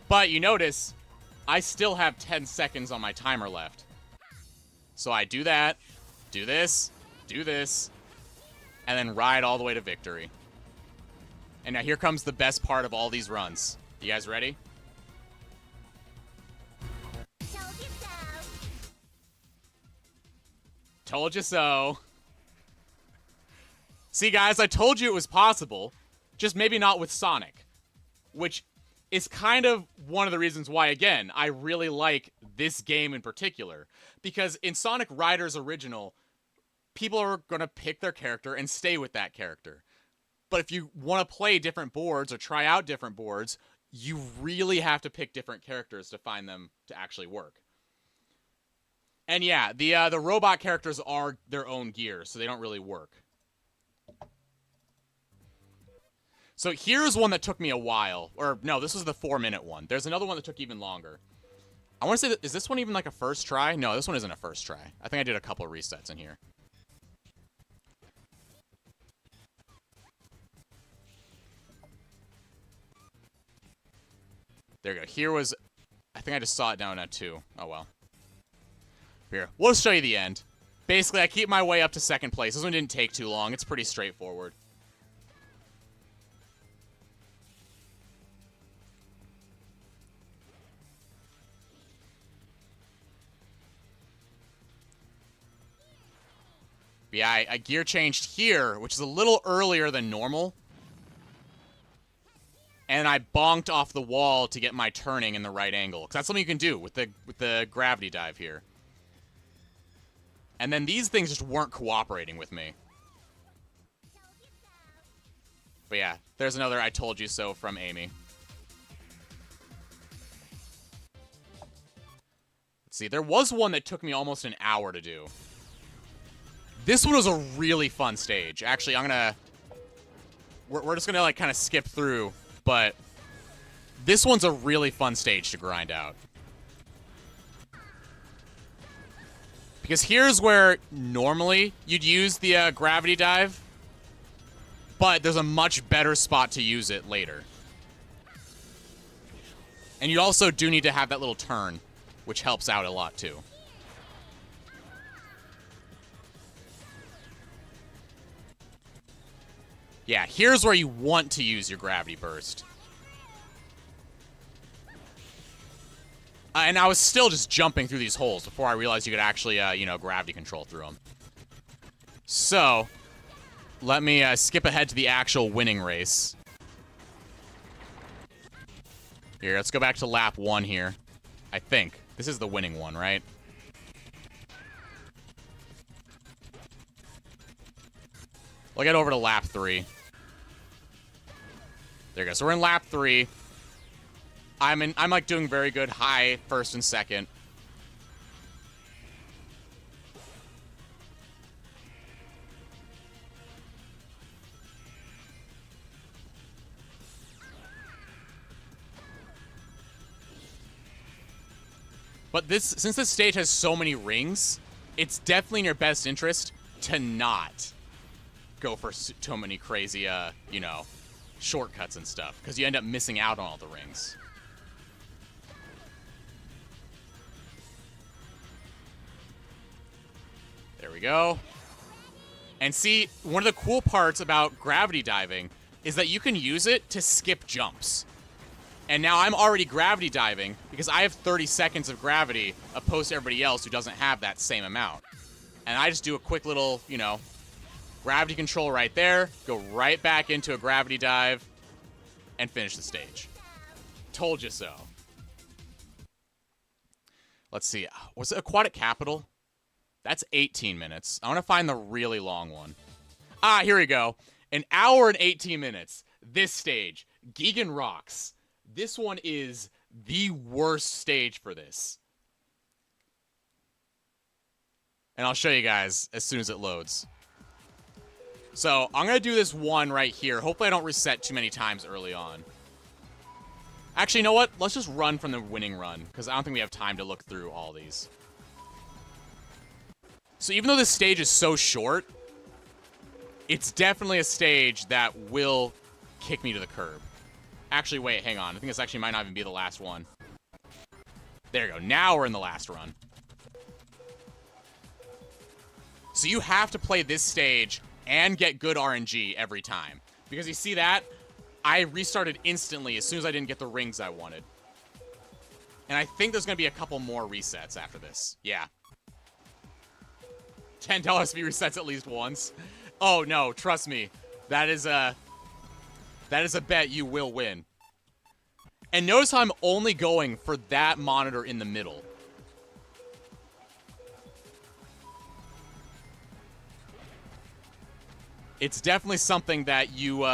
But you notice, I still have 10 seconds on my timer left. So I do that, do this, and then ride all the way to victory. And now here comes the best part of all these runs. You guys ready? Told you so. See, guys, I told you it was possible, just maybe not with Sonic, which is kind of one of the reasons why, again, I really like this game in particular. Because in Sonic Riders Original, people are going to pick their character and stay with that character. But if you want to play different boards or try out different boards, you really have to pick different characters to find them to actually work. And yeah, the robot characters are their own gear, so they don't really work. So here's one that took me a while. Or, no, this was the 4-minute one. There's another one that took even longer. I want to say, is this one even like a first try? No, this one isn't a first try. I think I did a couple of resets in here. There you go. Here was... I think I just saw it down at 2. Oh, well. Here. We'll show you the end. Basically, I keep my way up to second place. This one didn't take too long. It's pretty straightforward. But yeah, I gear changed here, which is a little earlier than normal. And I bonked off the wall to get my turning in the right angle. Because that's something you can do with the gravity dive here. And then these things just weren't cooperating with me. But yeah, there's another I told you so from Amy. Let's see, there was one that took me almost an hour to do. This one was a really fun stage. Actually, we're just gonna like kind of skip through, but this one's a really fun stage to grind out. Because here's where normally you'd use the gravity dive, but there's a much better spot to use it later. And you also do need to have that little turn, which helps out a lot too. Yeah, here's where you want to use your gravity burst. And I was still just jumping through these holes before I realized you could actually, you know, gravity control through them. So, let me skip ahead to the actual winning race. Here, let's go back to lap 1 here. I think. This is the winning one, right? We'll get over to lap 3. There you go. So we're in lap 3. I'm like doing very good high first and second. But since this stage has so many rings, it's definitely in your best interest to not go for so many crazy, you know, shortcuts and stuff, because you end up missing out on all the rings. There we go. And see, one of the cool parts about gravity diving is that you can use it to skip jumps. And now I'm already gravity diving because I have 30 seconds of gravity opposed to everybody else who doesn't have that same amount. And I just do a quick little, you know, gravity control right there, go right back into a gravity dive, and finish the stage. Told you so. Let's see. Was it Aquatic Capital? That's 18 minutes. I want to find the really long one. Ah, here we go. 1 hour and 18 minutes. This stage, Gigan Rocks. This one is the worst stage for this. And I'll show you guys as soon as it loads. So, I'm going to do this one right here. Hopefully I don't reset too many times early on. Actually, you know what? Let's just run from the winning run, because I don't think we have time to look through all these. So even though this stage is so short, it's definitely a stage that will kick me to the curb. Actually, wait, hang on. I think this actually might not even be the last one. There you go. Now we're in the last run. So you have to play this stage and get good RNG every time. Because you see that? I restarted instantly as soon as I didn't get the rings I wanted. And I think there's going to be a couple more resets after this. Yeah. $10 to be resets at least once. Oh, no. Trust me. That is a bet you will win. And notice how I'm only going for that monitor in the middle. It's definitely something that you,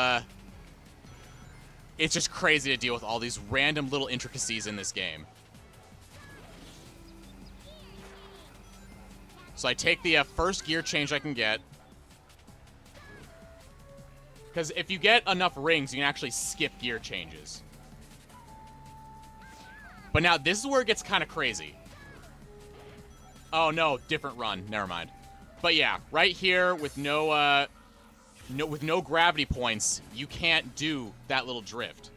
it's just crazy to deal with all these random little intricacies in this game. So I take the first gear change I can get. Because if you get enough rings, you can actually skip gear changes. But now, this is where it gets kind of crazy. Oh, no. Different run. Never mind. But yeah, right here with no gravity points, you can't do that little drift.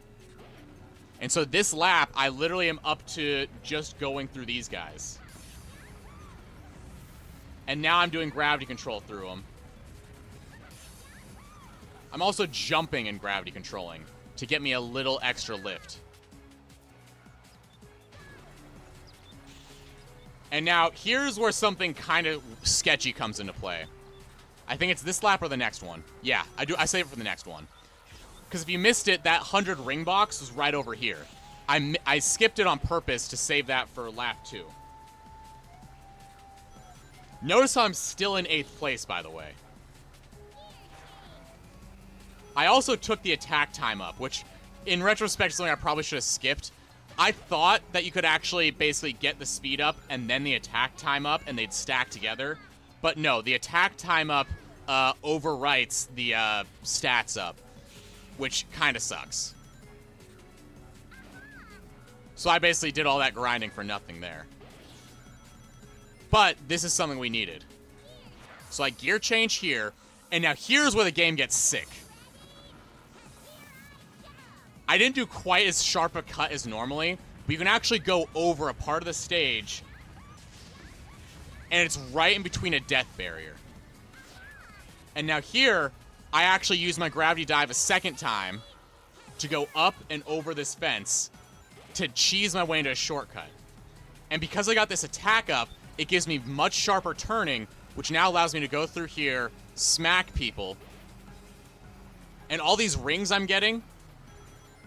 And so this lap, I literally am up to just going through these guys. And now I'm doing gravity control through them. I'm also jumping and gravity controlling to get me a little extra lift. And now, here's where something kind of sketchy comes into play. I think it's this lap or the next one. Yeah, I save it for the next one. Because if you missed it, that 100 ring box was right over here. I skipped it on purpose to save that for lap 2. Notice how I'm still in 8th place, by the way. I also took the attack time up, which, in retrospect, is something I probably should have skipped. I thought that you could actually basically get the speed up and then the attack time up, and they'd stack together. But no, the attack time up overwrites the stats up, which kind of sucks. So I basically did all that grinding for nothing there. But this is something we needed. So I gear change here, and now here's where the game gets sick. I didn't do quite as sharp a cut as normally, but you can actually go over a part of the stage, and it's right in between a death barrier. And now here, I actually use my gravity dive a second time to go up and over this fence to cheese my way into a shortcut. And because I got this attack up, it gives me much sharper turning, which now allows me to go through here, smack people. And all these rings I'm getting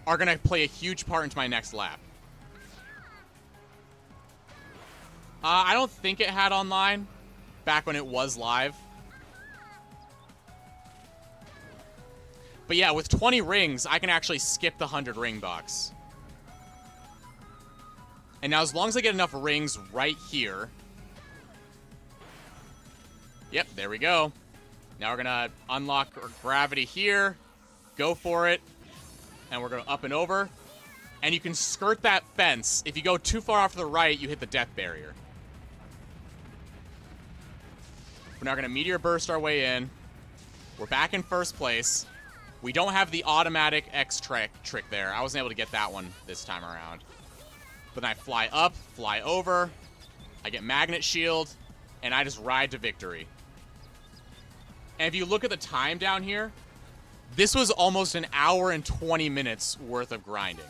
are going to play a huge part into my next lap. I don't think it had online back when it was live. But yeah, with 20 rings, I can actually skip the 100 ring box. And now as long as I get enough rings right here. Yep, there we go. Now we're going to unlock gravity here. Go for it. And we're going to up and over. And you can skirt that fence. If you go too far off to the right, you hit the death barrier. We're now going to meteor burst our way in. We're back in first place. We don't have the automatic X trick there. I wasn't able to get that one this time around. But then I fly up, fly over. I get magnet shield. And I just ride to victory. And if you look at the time down here, this was almost an hour and 20 minutes worth of grinding.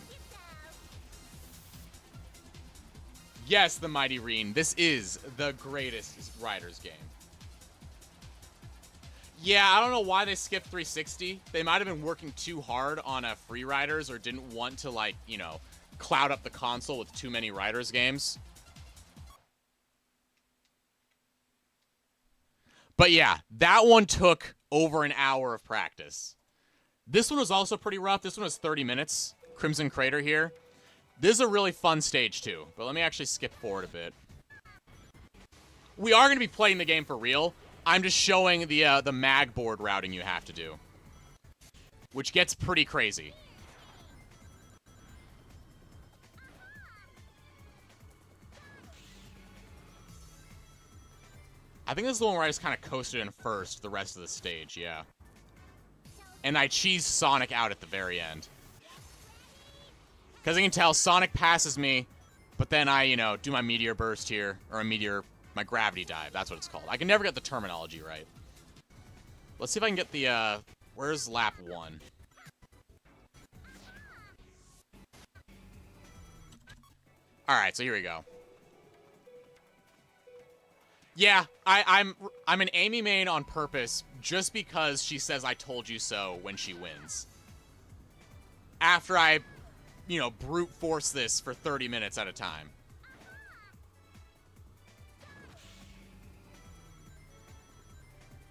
Yes, the Mighty Reen. This is the greatest Riders game. Yeah, I don't know why they skipped 360. They might have been working too hard on free Riders or didn't want to, like, you know, cloud up the console with too many Riders games. But yeah, that one took over an hour of practice. This one was also pretty rough. This one was 30 minutes. Crimson Crater here. This is a really fun stage too. But let me actually skip forward a bit. We are going to be playing the game for real. I'm just showing the mag board routing you have to do, which gets pretty crazy. I think this is the one where I just kind of coasted in first the rest of the stage, yeah. And I cheesed Sonic out at the very end. Because you can tell, Sonic passes me, but then I, you know, do my Meteor Burst here, or my Gravity Dive, that's what it's called. I can never get the terminology right. Let's see if I can get the, where's lap 1? Alright, so here we go. Yeah, I'm an Amy main on purpose, just because she says I told you so when she wins. After I, you know, brute force this for 30 minutes at a time.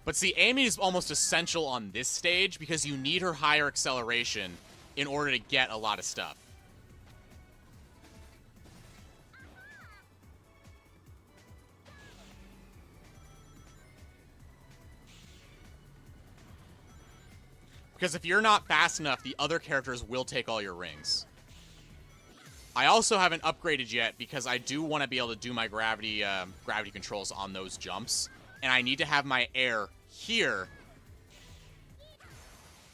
But see, Amy is almost essential on this stage because you need her higher acceleration in order to get a lot of stuff. Because if you're not fast enough, the other characters will take all your rings. I also haven't upgraded yet because I do want to be able to do my gravity controls on those jumps. And I need to have my air here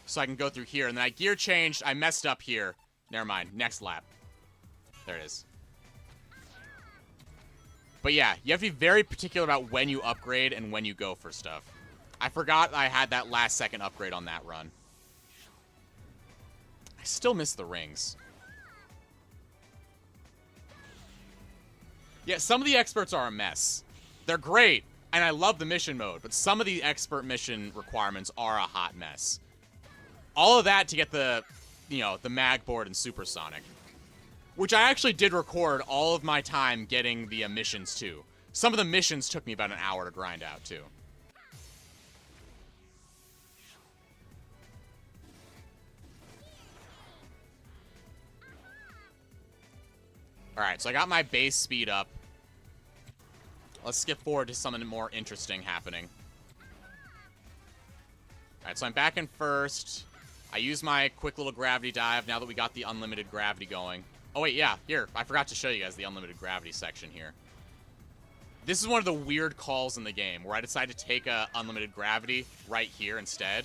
so I can go through here. And then I gear changed. I messed up here. Never mind. Next lap. There it is. But yeah, you have to be very particular about when you upgrade and when you go for stuff. I forgot I had that last second upgrade on that run. I still miss the rings. Yeah, some of the experts are a mess. They're great, and I love the mission mode, but some of the expert mission requirements are a hot mess. All of that to get the, you know, the mag board and Supersonic. Which I actually did record all of my time getting the missions, too. Some of the missions took me about an hour to grind out, too. Alright, so I got my base speed up. Let's skip forward to something more interesting happening. Alright, so I'm back in first. I use my quick little gravity dive now that we got the unlimited gravity going. Oh wait, yeah, here. I forgot to show you guys the unlimited gravity section here. This is one of the weird calls in the game where I decided to take a unlimited gravity right here instead.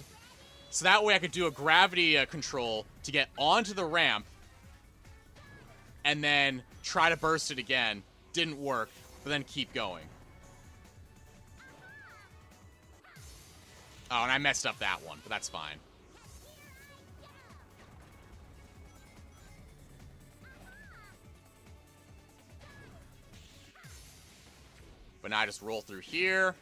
So that way I could do a gravity control to get onto the ramp and then try to burst it again. Didn't work, but then keep going. Oh, and I messed up that one, but that's fine. But now I just roll through here.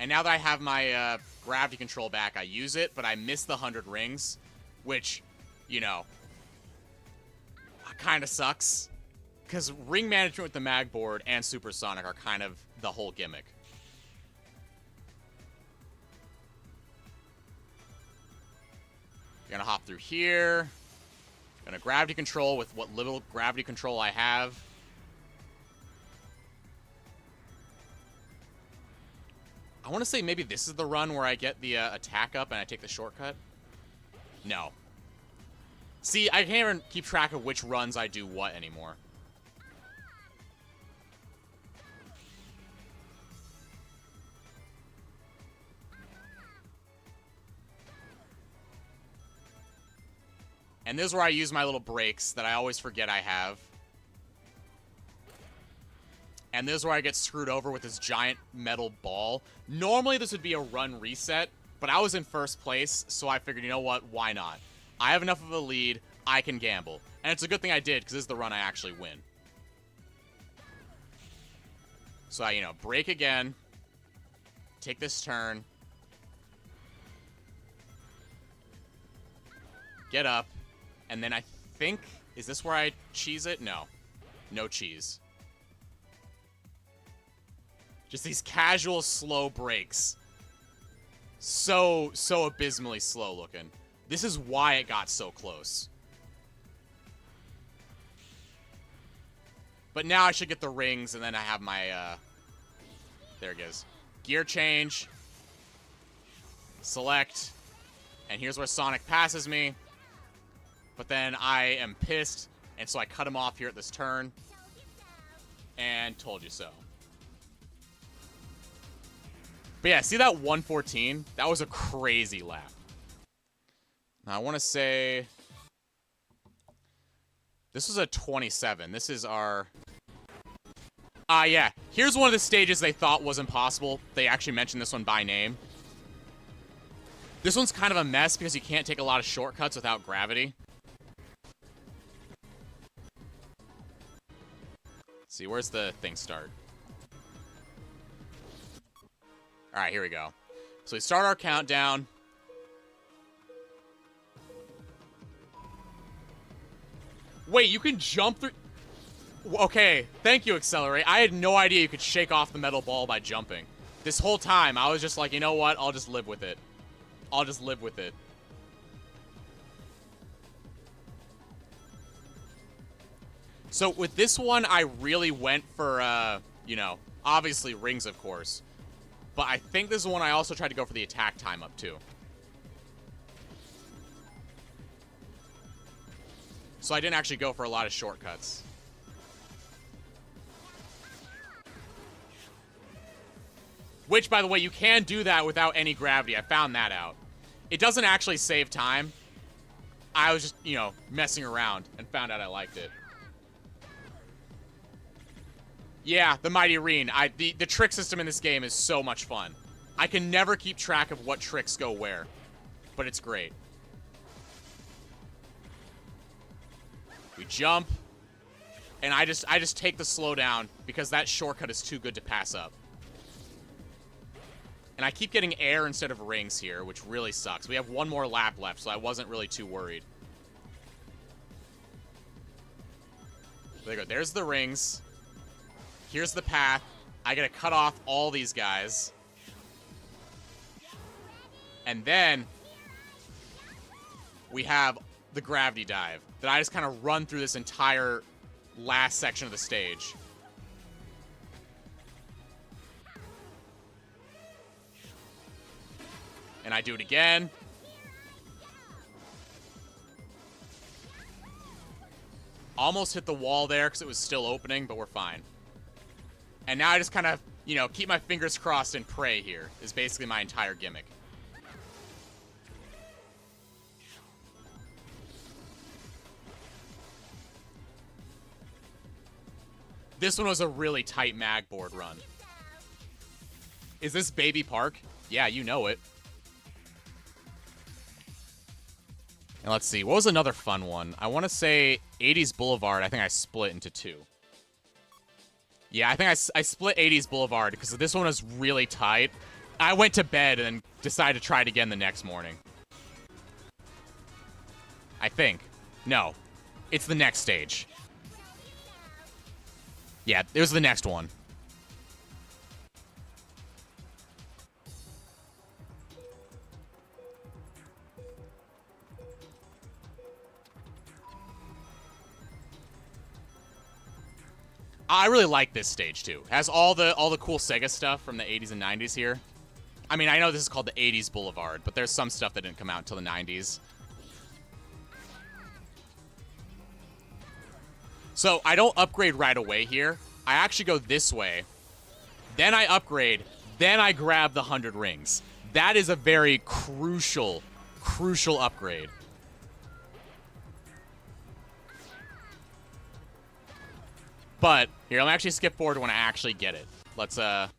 And now that I have my gravity control back, I use it, but I miss the 100 rings, which, you know, kind of sucks. Because ring management with the mag board and Supersonic are kind of the whole gimmick. Gonna hop through here. Gonna gravity control with what little gravity control I have. I want to say maybe this is the run where I get the attack up and I take the shortcut. No. See, I can't even keep track of which runs I do what anymore. And this is where I use my little brakes that I always forget I have. And this is where I get screwed over with this giant metal ball. Normally this would be a run reset, but I was in first place, so I figured, you know what, why not? I have enough of a lead, I can gamble. And it's a good thing I did, because this is the run I actually win. So I, you know, brake again. Take this turn. Get up. And then I think, is this where I cheese it? No. No cheese. Just these casual slow brakes. So abysmally slow looking. This is why it got so close. But now I should get the rings, and then I have my, there it goes. Gear change. Select. And here's where Sonic passes me. But then I am pissed And so I cut him off here at this turn. And told you so. But yeah, see that 114? That was a crazy lap. Now I want to say... This was a 27. This is our... yeah. Here's one of the stages they thought was impossible. They actually mentioned this one by name. This one's kind of a mess because you can't take a lot of shortcuts without gravity. Let's see, where's the thing start? Alright, here we go. So we start our countdown. Wait, you can jump through... Okay, thank you, Accelerate. I had no idea you could shake off the metal ball by jumping. This whole time, I was just like, you know what? I'll just live with it. I'll just live with it. So with this one, I really went for, you know, obviously rings, of course. But I think this is one I also tried to go for the attack time up, too. So I didn't actually go for a lot of shortcuts. Which, by the way, you can do that without any gravity. I found that out. It doesn't actually save time. I was just, you know, messing around and found out I liked it. Yeah, the Mighty Reen. The trick system in this game is so much fun. I can never keep track of what tricks go where, but it's great. We jump, and I just take the slowdown because that shortcut is too good to pass up. And I keep getting air instead of rings here, which really sucks. We have one more lap left, so I wasn't really too worried. There you go. There's the rings. Here's the path. I gotta cut off all these guys. And then we have the gravity dive that I just kind of run through this entire last section of the stage. And I do it again. Almost hit the wall there because it was still opening, but we're fine. And now I just kind of, you know, keep my fingers crossed and pray here is basically my entire gimmick. This one was a really tight mag board run. Is this Baby Park? Yeah, you know it. And let's see, what was another fun one? I want to say 80s Boulevard. I think I split into two. Yeah, I think I split 80s Boulevard because this one was really tight. I went to bed and then decided to try it again the next morning. I think. No. It's the next stage. Yeah, it was the next one. I really like this stage too. It has all the cool Sega stuff from the 80s and 90s here. I mean, I know this is called the 80s Boulevard, but there's some stuff that didn't come out until the 90s. So I don't upgrade right away here. I actually go this way. Then I upgrade. Then I grab the 100 rings. That is a very crucial upgrade. But here, let me actually skip forward when I actually get it. Let's, And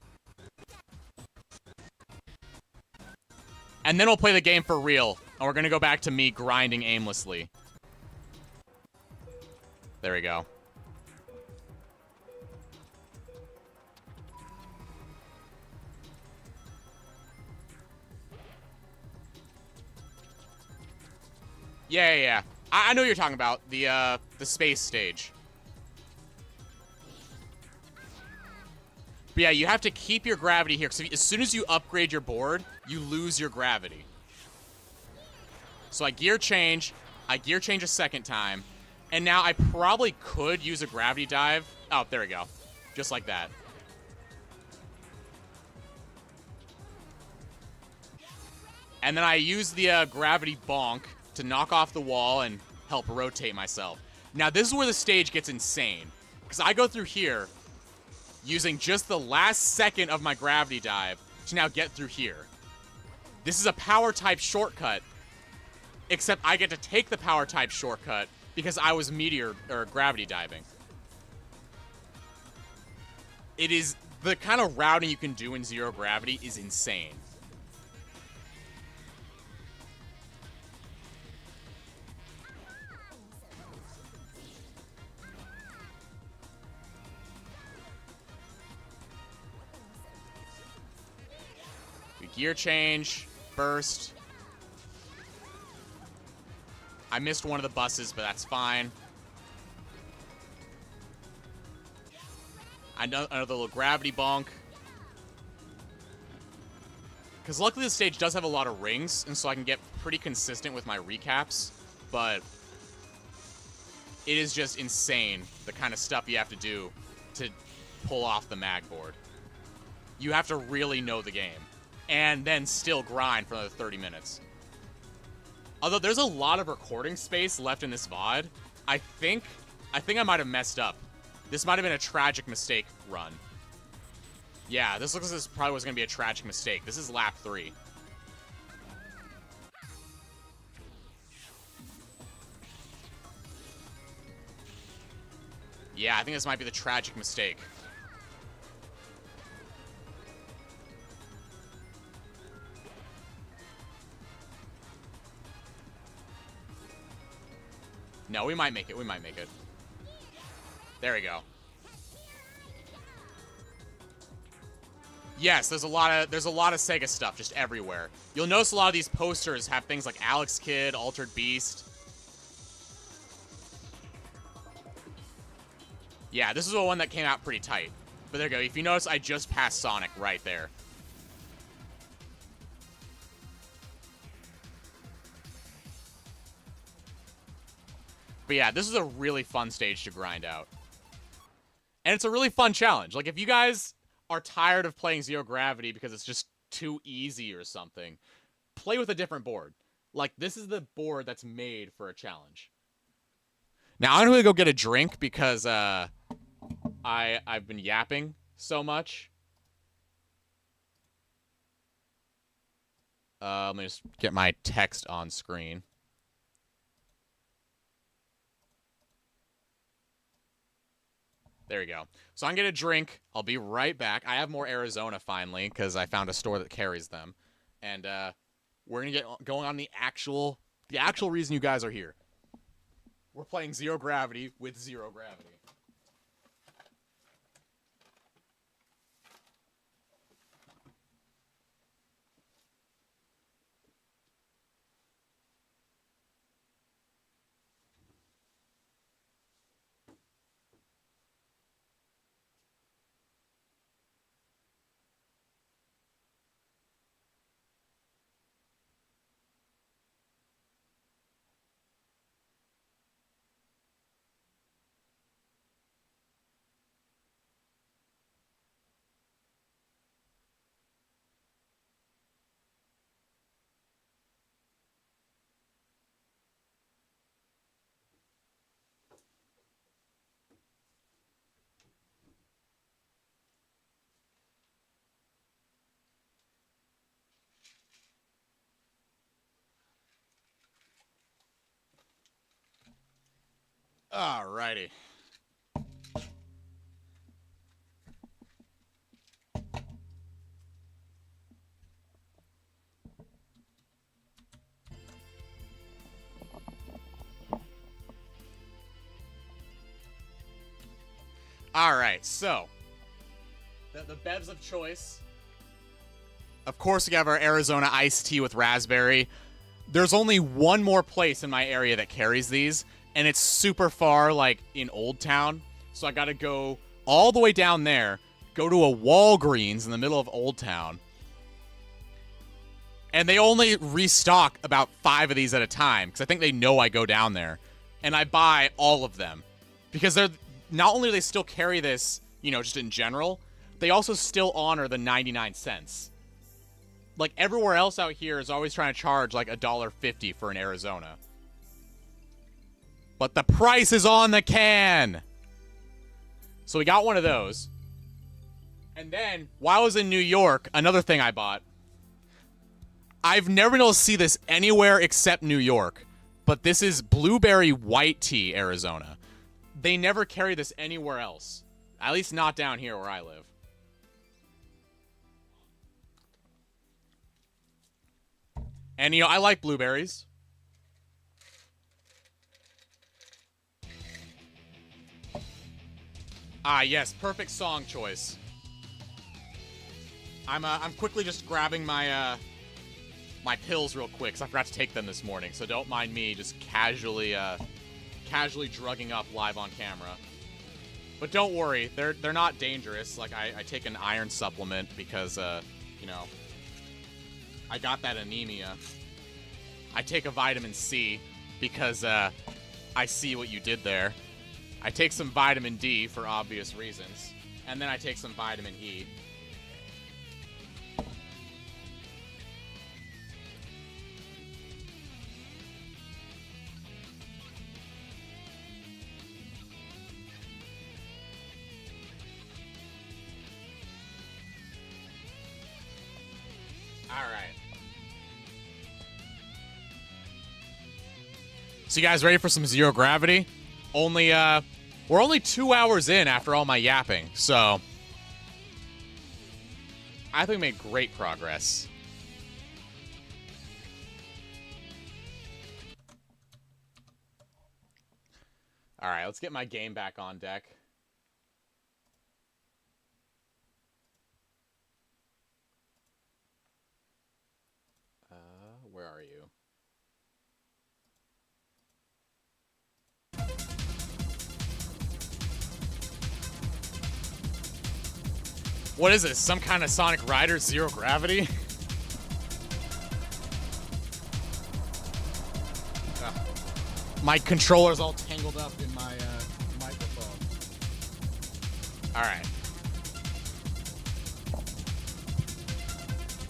then we'll play the game for real. And we're going to go back to me grinding aimlessly. There we go. Yeah. I know what you're talking about. The space stage. But yeah, you have to keep your gravity here, because as soon as you upgrade your board, you lose your gravity. So I gear change a second time, and now I probably could use a gravity dive. Oh, there we go. Just like that. And then I use the gravity bonk to knock off the wall and help rotate myself. Now, this is where the stage gets insane. Because I go through here using just the last second of my gravity dive to now get through here. This is a power type shortcut, except I get to take the power type shortcut because I was meteor or gravity diving. It is the kind of routing you can do in zero gravity is insane. Gear change, burst. I missed one of the buses, but that's fine. Another little gravity bonk. Because luckily the stage does have a lot of rings, and so I can get pretty consistent with my recaps, but it is just insane the kind of stuff you have to do to pull off the mag board. You have to really know the game. And then still grind for another 30 minutes. Although there's a lot of recording space left in this VOD, I think I might have messed up. This might have been a tragic mistake run. Yeah, this looks like this probably was going to be a tragic mistake. This is lap 3. Yeah, I think this might be the tragic mistake. No, we might make it. We might make it. There we go. Yes, there's a lot of Sega stuff just everywhere. You'll notice a lot of these posters have things like Alex Kidd, Altered Beast. Yeah, this is the one that came out pretty tight. But there you go. If you notice, I just passed Sonic right there. But yeah, this is a really fun stage to grind out. And it's a really fun challenge. Like, if you guys are tired of playing Zero Gravity because it's just too easy or something, play with a different board. Like, this is the board that's made for a challenge. Now, I'm going to go get a drink because I've been yapping so much. Let me just get my text on screen. There we go. So I'm going to drink. I'll be right back. I have more Arizona finally because I found a store that carries them. And we're going to get going on the actual reason you guys are here. We're playing Zero Gravity with Zero Gravity. Alrighty. Alright, so the bevs of choice. Of course, we have our Arizona iced tea with raspberry. There's only one more place in my area that carries these, and it's super far, like, in Old Town. So I gotta go all the way down there, go to a Walgreens in the middle of Old Town. And they only restock about 5 of these at a time, because I think they know I go down there. And I buy all of them. Because they're not only do they still carry this, you know, just in general, they also still honor the 99 cents. Like, everywhere else out here is always trying to charge, like, $1.50 for an Arizona. but the price is on the can. So we got one of those. And then, while I was in New York, another thing I bought. I've never been able to see this anywhere except New York, but this is blueberry white tea, Arizona. They never carry this anywhere else. At least not down here where I live. And, you know, I like blueberries. Ah, yes, perfect song choice. I'm quickly just grabbing my my pills real quick, because I forgot to take them this morning, so don't mind me just casually drugging up live on camera. But don't worry, they're not dangerous. Like, I take an iron supplement because, you know, I got that anemia. I take a vitamin C because, I see what you did there. I take some vitamin D for obvious reasons. And then I take some vitamin E. So you guys ready for some zero gravity? We're only 2 hours in after all my yapping, so I think we made great progress. All right, let's get my game back on deck. Where are you? What is this? Some kind of Sonic Rider Zero Gravity? My controller's all tangled up in my microphone. All right.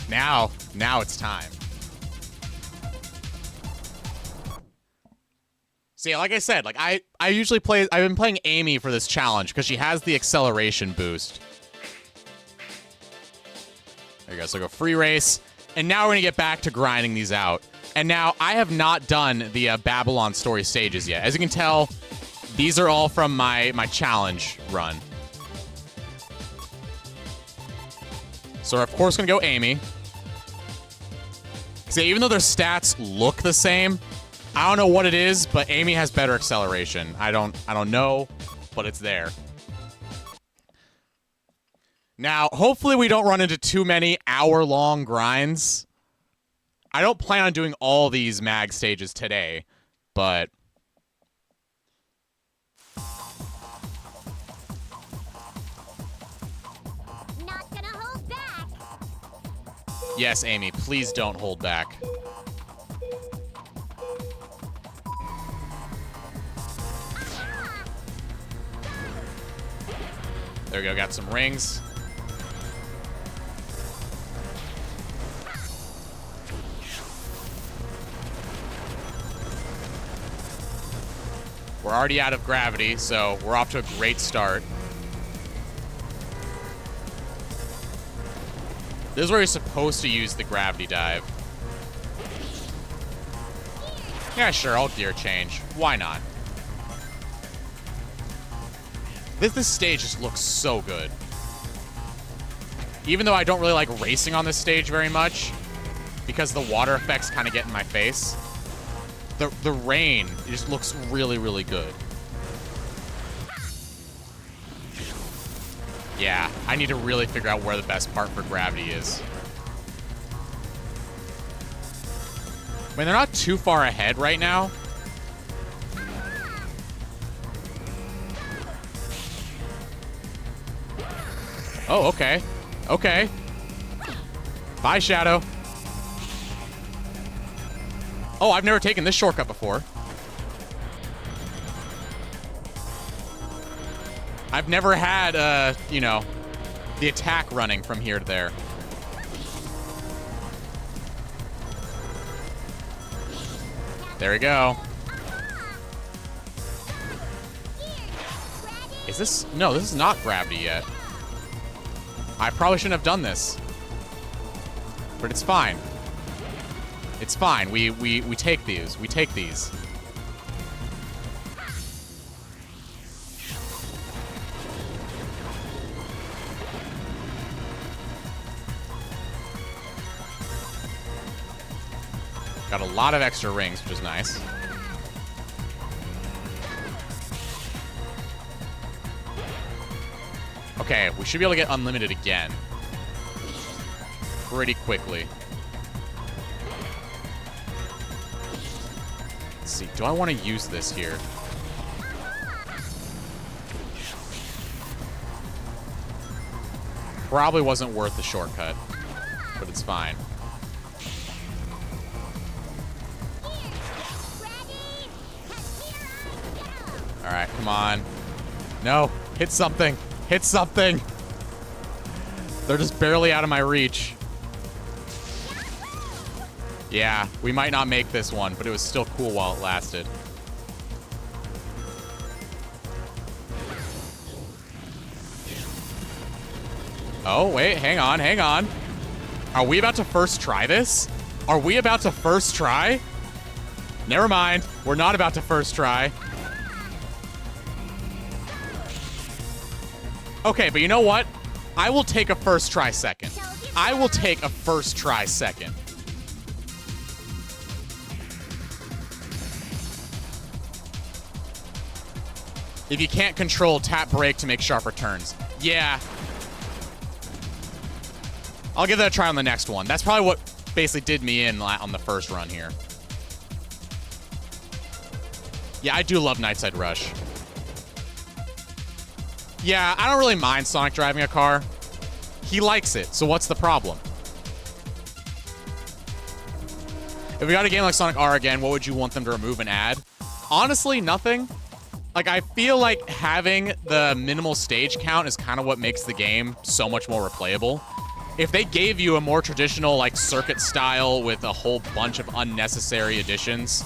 Now it's time. See, like I said, like I usually play. I've been playing Amy for this challenge because she has the acceleration boost. There you go. So go free race. And now we're going to get back to grinding these out. And now I have not done the Babylon story stages yet. As you can tell, these are all from my challenge run. So we're, of course, going to go Amy. See, even though their stats look the same, I don't know what it is, but Amy has better acceleration. I don't know, but it's there. Now, hopefully we don't run into too many hour-long grinds. I don't plan on doing all these mag stages today, but... Not gonna hold back. Yes, Amy, please don't hold back. There we go, got some rings. We're already out of gravity, so we're off to a great start. This is where you're supposed to use the gravity dive. Yeah, sure, I'll gear change. Why not? This stage just looks so good. Even though I don't really like racing on this stage very much, because the water effects kind of get in my face, the rain just looks really, really good. Yeah, I need to really figure out where the best part for gravity is. I mean, they're not too far ahead right now. Oh, okay. Okay. Bye, Shadow. Oh, I've never taken this shortcut before. I've never had, you know, the attack running from here to there. There we go. Is this? No, this is not gravity yet. I probably shouldn't have done this. But it's fine. It's fine. We take these. We take these. Got a lot of extra rings, which is nice. Okay, we should be able to get unlimited again. Pretty quickly. Let's see, do I want to use this here? Probably wasn't worth the shortcut, but it's fine. All right, come on. No, hit something. Hit something. They're just barely out of my reach. Yeah, we might not make this one, but it was still cool while it lasted. Oh, wait, hang on, hang on. Are we about to first try this? Are we about to first try? Never mind, we're not about to first try. Okay, but you know what? I will take a first try second. I will take a first try second. If you can't control, tap brake to make sharper turns. Yeah. I'll give that a try on the next one. That's probably what basically did me in on the first run here. Yeah, I do love Nightside Rush. Yeah, I don't really mind Sonic driving a car. He likes it, so what's the problem? If we got a game like Sonic R again, what would you want them to remove and add? Honestly, nothing. Like, I feel like having the minimal stage count is kind of what makes the game so much more replayable. If they gave you a more traditional, like, circuit style with a whole bunch of unnecessary additions,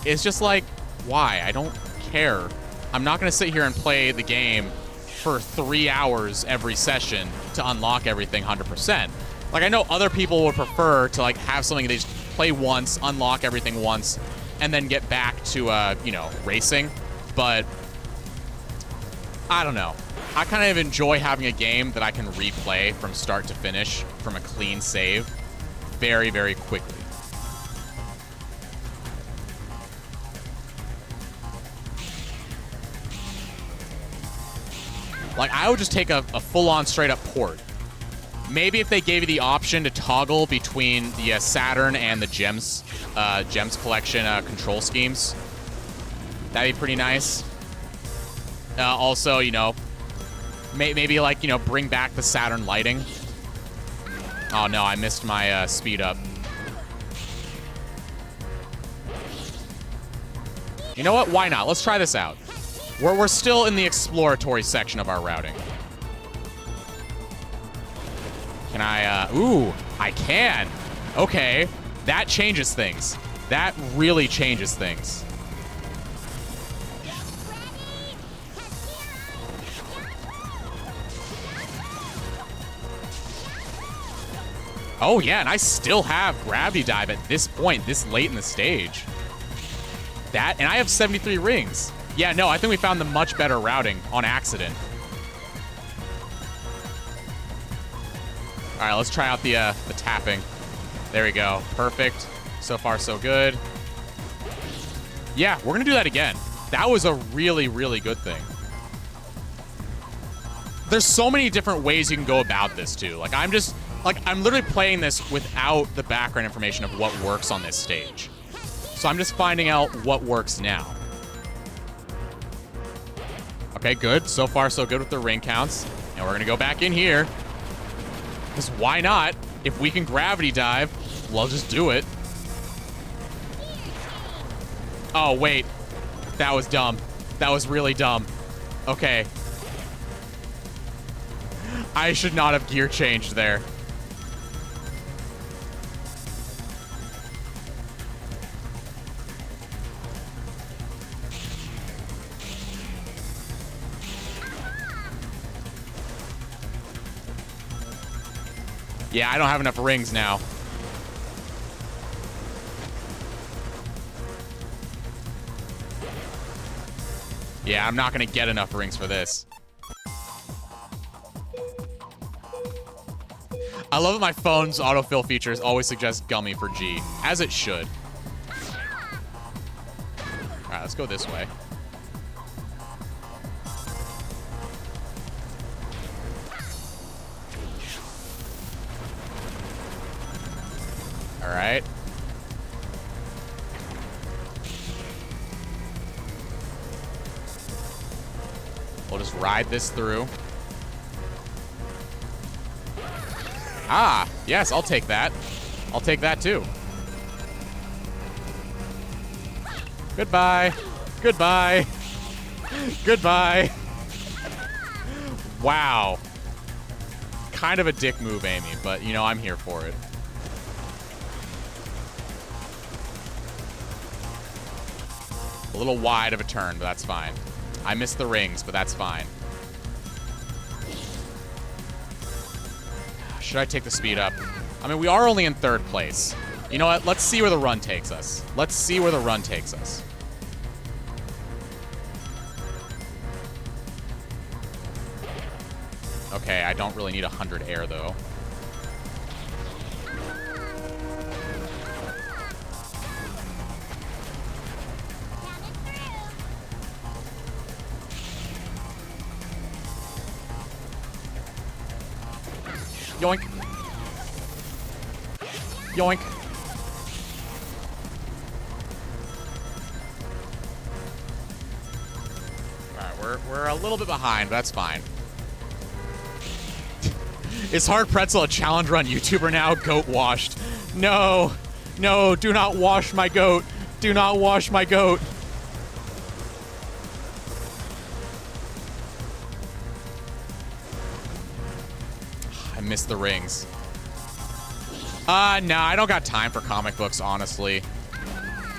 it's just like, why? I don't care. I'm not going to sit here and play the game for 3 hours every session to unlock everything 100%. Like, I know other people would prefer to, like, have something they just play once, unlock everything once, and then get back to, you know, racing. But I don't know. I kind of enjoy having a game that I can replay from start to finish from a clean save very, very quickly. Like, I would just take a full-on straight-up port. Maybe if they gave you the option to toggle between the Saturn and the Gems collection control schemes, that'd be pretty nice. Also, you know, maybe, like, you know, bring back the Saturn lighting. Oh, no, I missed my speed up. You know what? Why not? Let's try this out. We're still in the exploratory section of our routing. Can I, ooh, I can. Okay, that changes things. That really changes things. Oh yeah, and I still have Gravity Dive at this point, this late in the stage. That, and I have 73 rings. Yeah, no, I think we found the much better routing on accident. All right, let's try out the tapping. There we go, perfect. So far, so good. Yeah, we're gonna do that again. That was a really, really good thing. There's so many different ways you can go about this too. Like, I'm literally playing this without the background information of what works on this stage. So I'm just finding out what works now. Okay, good. So far, so good with the ring counts. And we're gonna go back in here. Because why not? If we can gravity dive, we'll just do it. Oh, wait. That was dumb. That was really dumb. Okay. I should not have gear changed there. Yeah, I don't have enough rings now. Yeah, I'm not going to get enough rings for this. I love that my phone's autofill features always suggest Gummy for G, as it should. Alright, let's go this way. Alright. We'll just ride this through. Ah, yes, I'll take that. I'll take that too. Goodbye. Goodbye. Goodbye. Wow. Kind of a dick move, Amy, but you know, I'm here for it. A little wide of a turn, but that's fine. I missed the rings, but that's fine. Should I take the speed up? I mean, we are only in 3rd place. You know what? Let's see where the run takes us. Let's see where the run takes us. Okay, I don't really need 100 air, though. Yoink. Yoink. Alright, we're a little bit behind, but that's fine. Is Hard Pretzel a challenge run YouTuber now? Goat washed. No. No, do not wash my goat. Do not wash my goat. Missed the rings. Nah, I don't got time for comic books, honestly.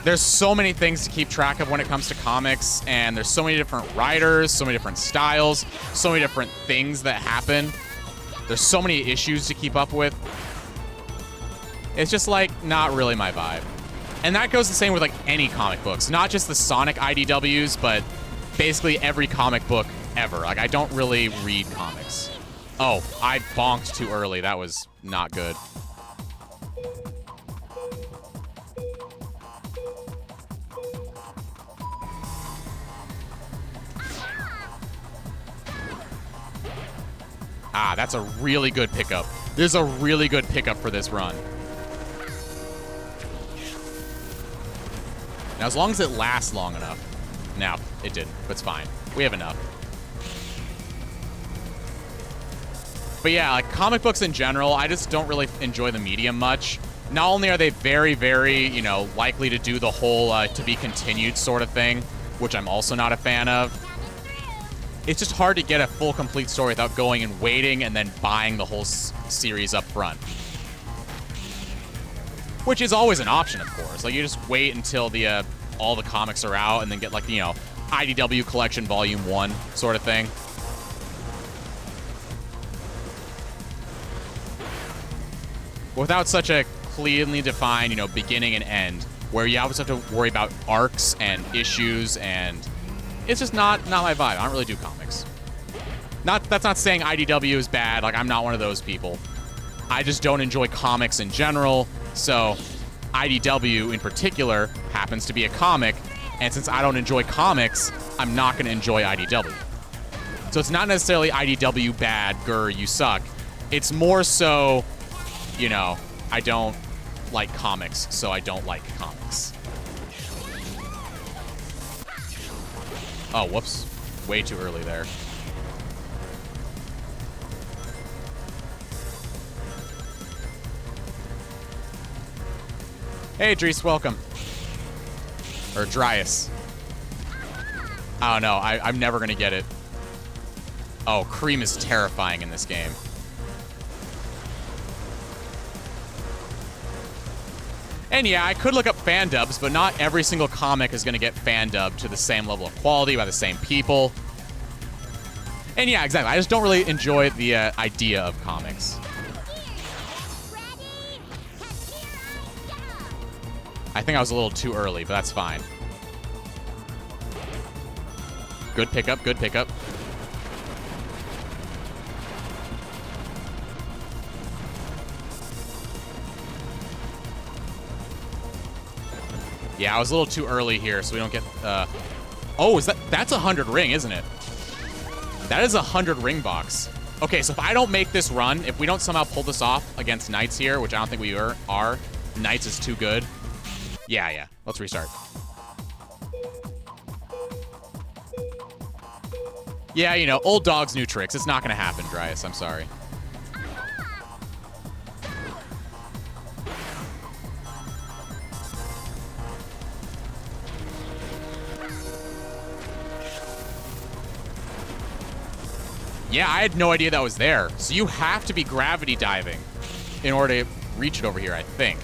There's so many things to keep track of when it comes to comics, and there's so many different writers, so many different styles, so many different things that happen. There's so many issues to keep up with. It's just, like, not really my vibe. And that goes the same with, like, any comic books. Not just the Sonic IDWs, but basically every comic book ever. Like, I don't really read comics. Oh, I bonked too early. That was not good. Ah, that's a really good pickup. This is a really good pickup for this run. Now, as long as it lasts long enough. No, it didn't, but it's fine. We have enough. But yeah, like comic books in general, I just don't really enjoy the medium much. Not only are they very, very, you know, likely to do the whole to be continued sort of thing, which I'm also not a fan of. It's just hard to get a full, complete story without going and waiting and then buying the whole series up front. Which is always an option, of course. Like, you just wait until the all the comics are out and then get, like, you know, IDW Collection Volume 1 sort of thing. Without such a clearly defined, you know, beginning and end, where you always have to worry about arcs and issues, and it's just not my vibe. I don't really do comics. That's not saying IDW is bad. Like, I'm not one of those people. I just don't enjoy comics in general, so IDW in particular happens to be a comic, and since I don't enjoy comics, I'm not going to enjoy IDW. So it's not necessarily IDW bad, grr, you suck. It's more so, you know, I don't like comics, so I don't like comics. Oh, whoops. Way too early there. Hey, Dries, welcome. Or Dryas. I don't know. I'm never going to get it. Oh, Cream is terrifying in this game. And yeah, I could look up fan dubs, but not every single comic is going to get fan dubbed to the same level of quality by the same people. And yeah, exactly. I just don't really enjoy the idea of comics. I think I was a little too early, but that's fine. Good pickup, good pickup. Yeah, I was a little too early here, so we don't get... Oh, that's a 100 ring, isn't it? That is a 100 ring box. Okay, so if I don't make this run, if we don't somehow pull this off against Knights here, which I don't think we are, Knights is too good. Yeah. Let's restart. Yeah, you know, old dogs, new tricks. It's not going to happen, Dryas. I'm sorry. Yeah, I had no idea that was there. So you have to be gravity diving in order to reach it over here, I think.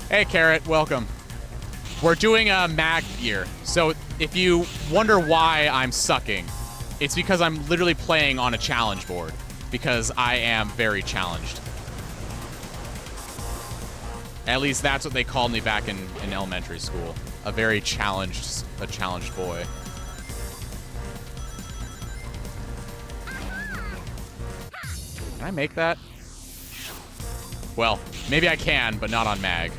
Hey, Carrot, welcome. We're doing a mag gear, so if you wonder why I'm sucking, it's because I'm literally playing on a challenge board, because I am very challenged. At least that's what they called me back in elementary school. A very challenged boy. Can I make that? Well, maybe I can, but not on mag.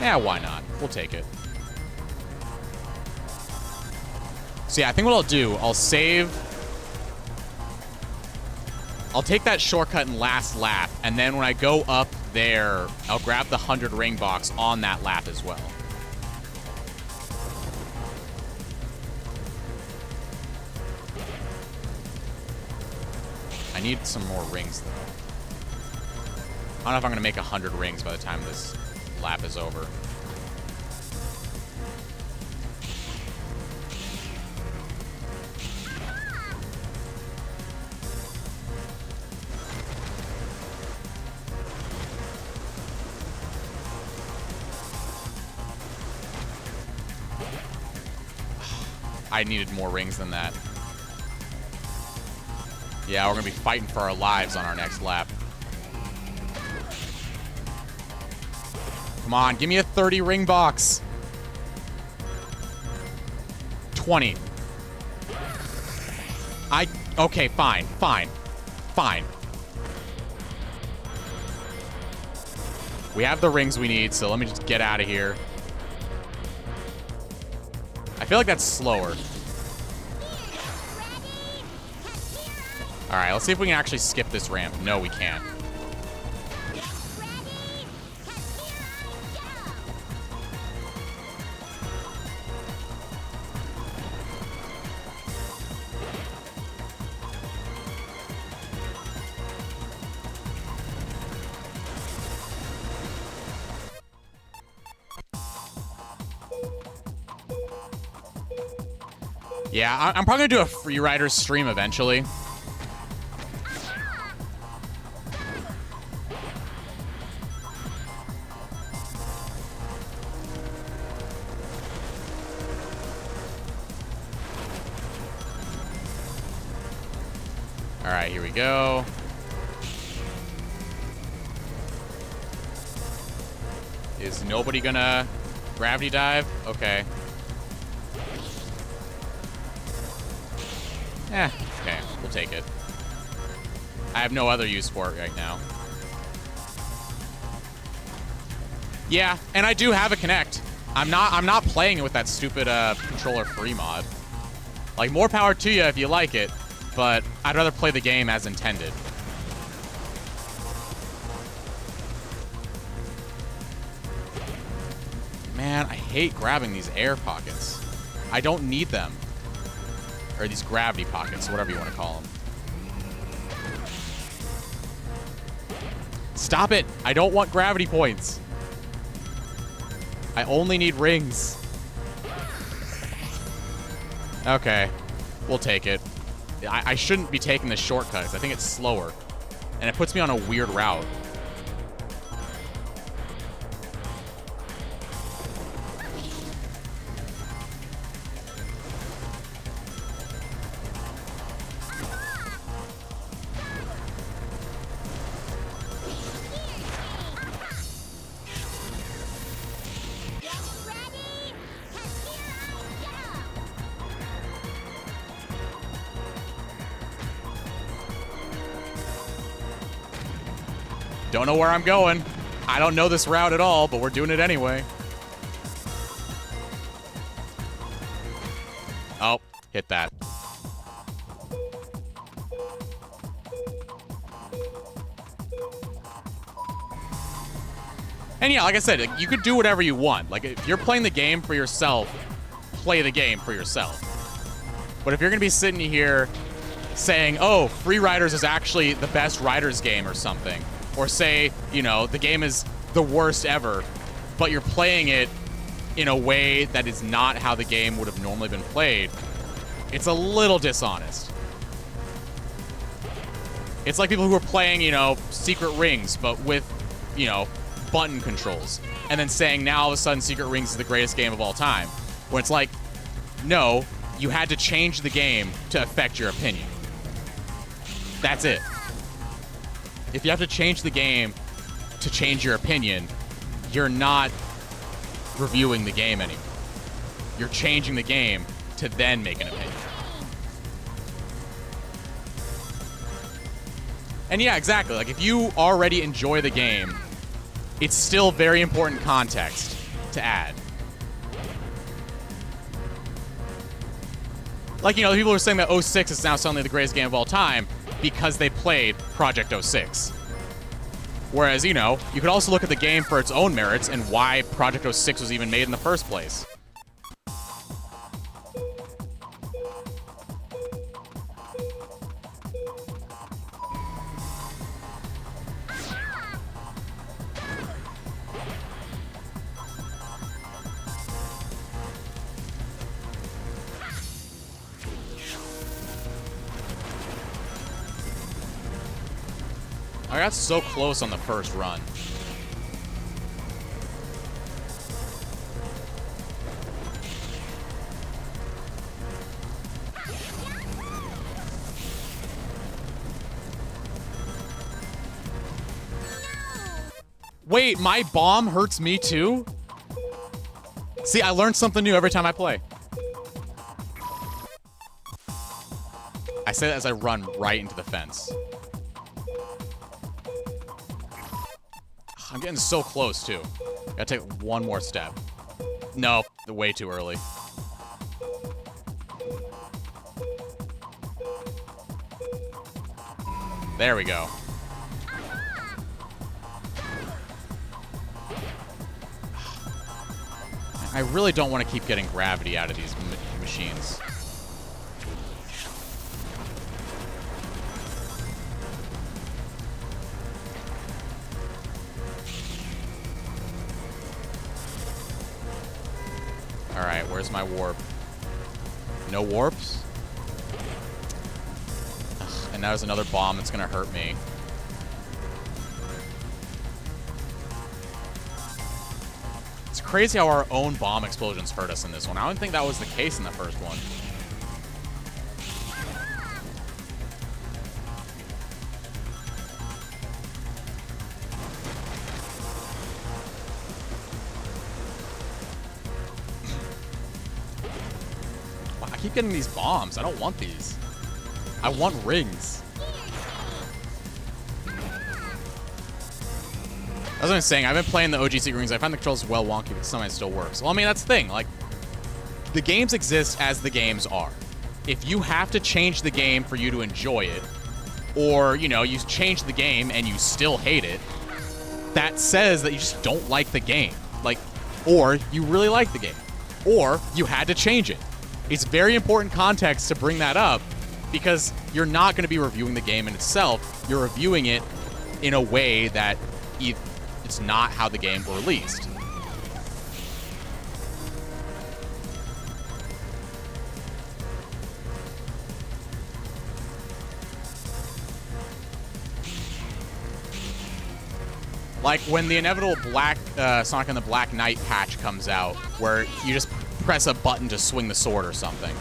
Yeah, why not? We'll take it. So yeah, I think what I'll do, I'll save. I'll take that shortcut in last lap, and then when I go up there, I'll grab the 100 ring box on that lap as well. I need some more rings, though. I don't know if I'm going to make 100 rings by the time this lap is over. I needed more rings than that. Yeah, we're going to be fighting for our lives on our next lap. Come on, give me a 30 ring box. 20. Okay, fine. We have the rings we need, so let me just get out of here. I feel like that's slower. All right, let's see if we can actually skip this ramp. No, we can't. Yeah, I'm probably gonna do a Freeriders stream eventually. All right, here we go. Is nobody gonna gravity dive? Okay. Okay, we'll take it. I have no other use for it right now. Yeah, and I do have a Kinect. I'm not playing it with that stupid controller free mod. Like, more power to you if you like it, but I'd rather play the game as intended. Man, I hate grabbing these air pockets. I don't need them. Or these gravity pockets, whatever you want to call them. Stop it! I don't want gravity points. I only need rings. Okay. We'll take it. I shouldn't be taking the shortcuts. I think it's slower. and it puts me on a weird route. Don't know where I'm going. I don't know this route at all, but we're doing it anyway. Oh, hit that. And yeah, like I said, you could do whatever you want. Like, if you're playing the game for yourself, play the game for yourself. But if you're going to be sitting here saying, oh, Free Riders is actually the best Riders game or something, or say, you know, the game is the worst ever, but you're playing it in a way that is not how the game would have normally been played, it's a little dishonest. It's like people who are playing, you know, Secret Rings, but with, you know, button controls, and then saying now all of a sudden Secret Rings is the greatest game of all time. When it's like, no, you had to change the game to affect your opinion. That's it. If you have to change the game to change your opinion, you're not reviewing the game anymore. You're changing the game to then make an opinion. And yeah, exactly. Like, if you already enjoy the game, it's still very important context to add. Like, you know, people are saying that 06 is now suddenly the greatest game of all time because they played Project 06. Whereas, you know, you could also look at the game for its own merits and why Project 06 was even made in the first place. I got so close on the first run. Wait, my bomb hurts me too? See, I learned something new every time I play. I say that as I run right into the fence. I'm getting so close, too. Gotta take one more step. No, way too early. There we go. I really don't want to keep getting gravity out of these machines. Alright, where's my warp? No warps? Ugh, and now there's another bomb that's gonna hurt me. It's crazy how our own bomb explosions hurt us in this one. I don't think that was the case in the first one. I keep getting these bombs. I don't want these. I want rings. That's what I'm saying. I've been playing the OG Secret Rings. I find the controls well wonky, but sometimes it still works. Well, I mean, that's the thing. Like, the games exist as the games are. If you have to change the game for you to enjoy it, or, you know, you change the game and you still hate it, that says that you just don't like the game. Like, or you really like the game. Or you had to change it. It's very important context to bring that up because you're not going to be reviewing the game in itself. You're reviewing it in a way that it's not how the game were released. Like when the inevitable Black Sonic and the Black Knight patch comes out, where you just press a button to swing the sword or something.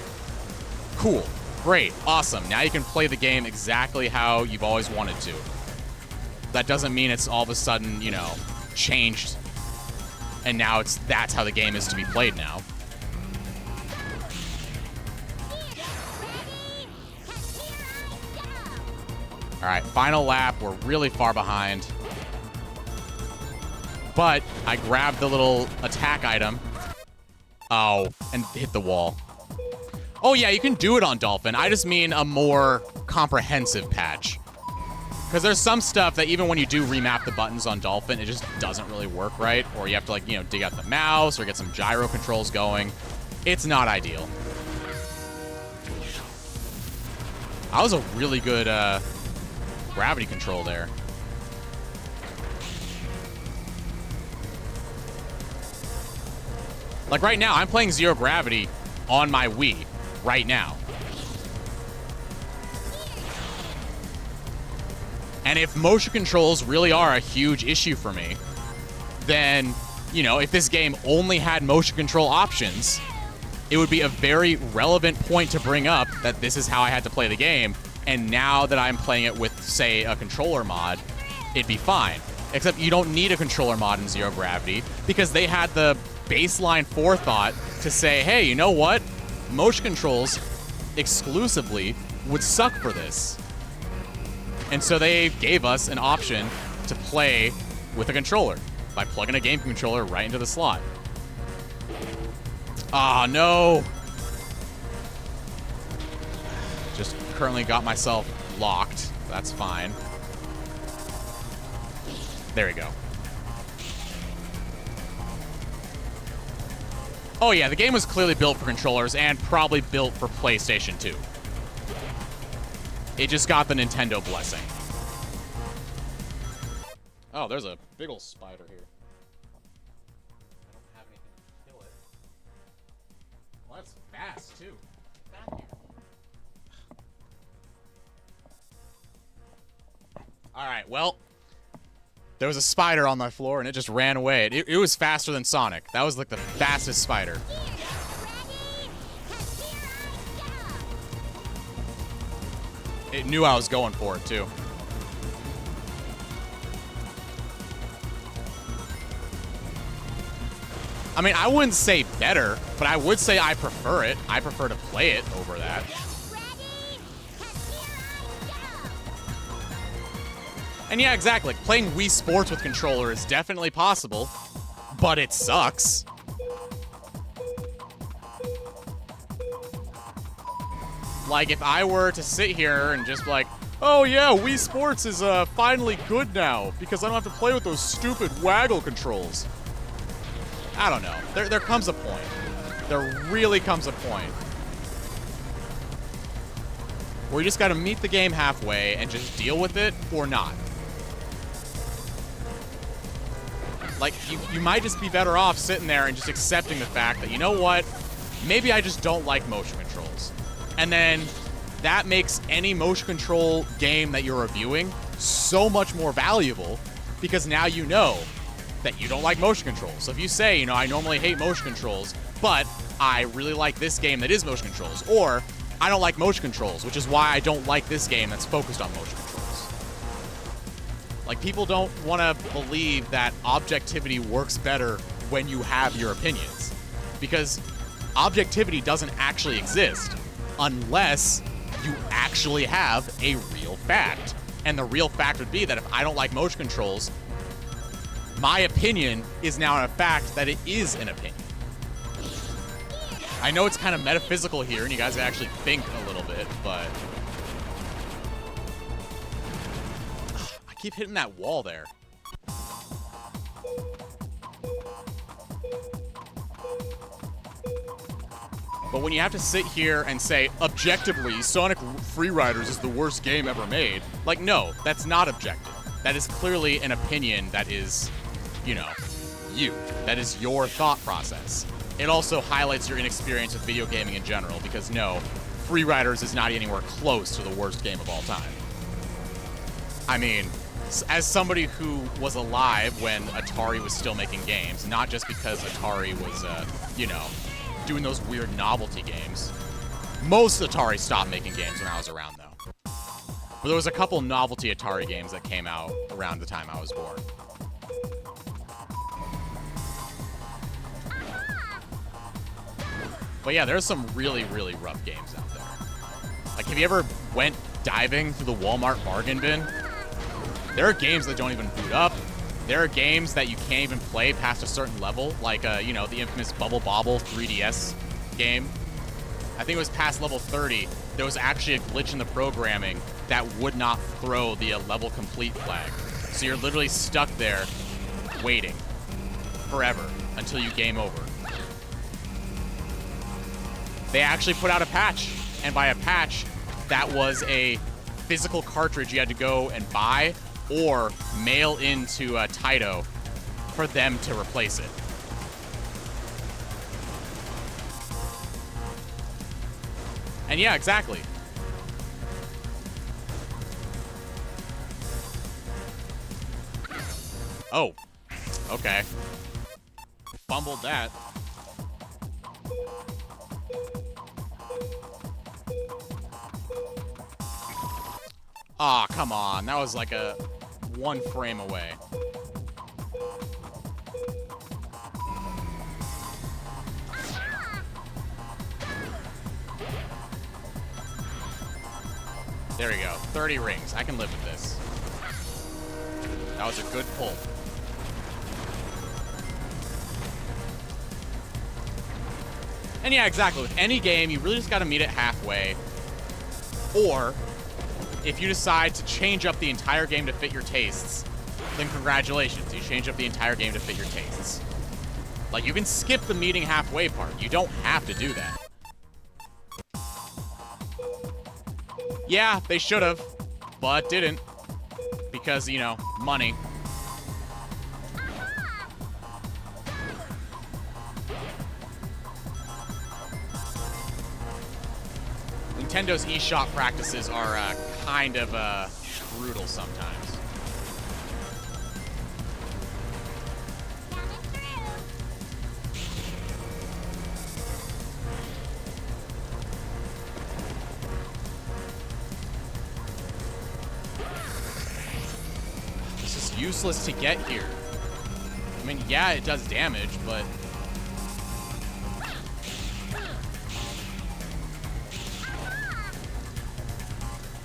Cool. Great. Awesome. Now you can play the game exactly how you've always wanted to. That doesn't mean it's all of a sudden, you know, changed. And now that's how the game is to be played now. All right, final lap. We're really far behind. But I grabbed the little attack item. Oh, and hit the wall. Oh, yeah, you can do it on Dolphin. I just mean a more comprehensive patch. Because there's some stuff that even when you do remap the buttons on Dolphin, it just doesn't really work right. Or you have to, like, you know, dig out the mouse or get some gyro controls going. It's not ideal. That was a really good gravity control there. Like right now, I'm playing Zero Gravity on my Wii right now. And if motion controls really are a huge issue for me, then, you know, if this game only had motion control options, it would be a very relevant point to bring up that this is how I had to play the game. And now that I'm playing it with, say, a controller mod, it'd be fine. Except you don't need a controller mod in Zero Gravity because they had the baseline forethought to say, hey, you know what? Motion controls exclusively would suck for this. And so they gave us an option to play with a controller by plugging a game controller right into the slot. Ah, no. Just currently got myself locked. That's fine. There we go. Oh yeah, the game was clearly built for controllers and probably built for PlayStation 2. It just got the Nintendo blessing. Oh, there's a big ol' spider here. I don't have anything to kill it. Well, that's fast, too. Back here. Alright, well, there was a spider on my floor and it just ran away. It was faster than Sonic. That was like the fastest spider. It knew I was going for it, too. I mean, I wouldn't say better, but I would say I prefer it. I prefer to play it over that. And yeah, exactly. Playing Wii Sports with controller is definitely possible, but it sucks. Like, if I were to sit here and just be like, oh yeah, Wii Sports is finally good now because I don't have to play with those stupid waggle controls. I don't know. There comes a point. There really comes a point where you just gotta meet the game halfway and just deal with it or not. Like, you might just be better off sitting there and just accepting the fact that, you know what, maybe I just don't like motion controls. And then that makes any motion control game that you're reviewing so much more valuable because now you know that you don't like motion controls. So if you say, you know, I normally hate motion controls, but I really like this game that is motion controls, or I don't like motion controls, which is why I don't like this game that's focused on motion controls. Like, people don't want to believe that objectivity works better when you have your opinions, because objectivity doesn't actually exist unless you actually have a real fact. And the real fact would be that if I don't like motion controls, my opinion is now a fact that it is an opinion. I know it's kind of metaphysical here, and you guys actually think a little bit, but I keep hitting that wall there. But when you have to sit here and say, objectively, Sonic Freeriders is the worst game ever made, like, no, that's not objective. That is clearly an opinion that is, you know, you. That is your thought process. It also highlights your inexperience with video gaming in general, because no, Freeriders is not anywhere close to the worst game of all time. I mean, as somebody who was alive when Atari was still making games, not just because Atari was, you know, doing those weird novelty games. Most Atari stopped making games when I was around, though. But there was a couple novelty Atari games that came out around the time I was born. But yeah, there's some really, really rough games out there. Like, have you ever went diving through the Walmart bargain bin? There are games that don't even boot up. There are games that you can't even play past a certain level, like, you know, the infamous Bubble Bobble 3DS game. I think it was past level 30. There was actually a glitch in the programming that would not throw the level complete flag. So you're literally stuck there waiting forever until you game over. They actually put out a patch, and by a patch, that was a physical cartridge you had to go and buy or mail into Taito for them to replace it. And yeah, exactly. Oh, okay. Fumbled that. Aw, come on. That was like a 1 frame away. There we go. 30 rings. I can live with this. That was a good pull. And yeah, exactly. With any game, you really just gotta meet it halfway. Or, if you decide to change up the entire game to fit your tastes, then congratulations. You change up the entire game to fit your tastes. Like, you can skip the meeting halfway part. You don't have to do that. Yeah, they should have, but didn't. Because, you know, money. Nintendo's eShop practices are kind of brutal sometimes. This is useless to get here. I mean, yeah, it does damage, but...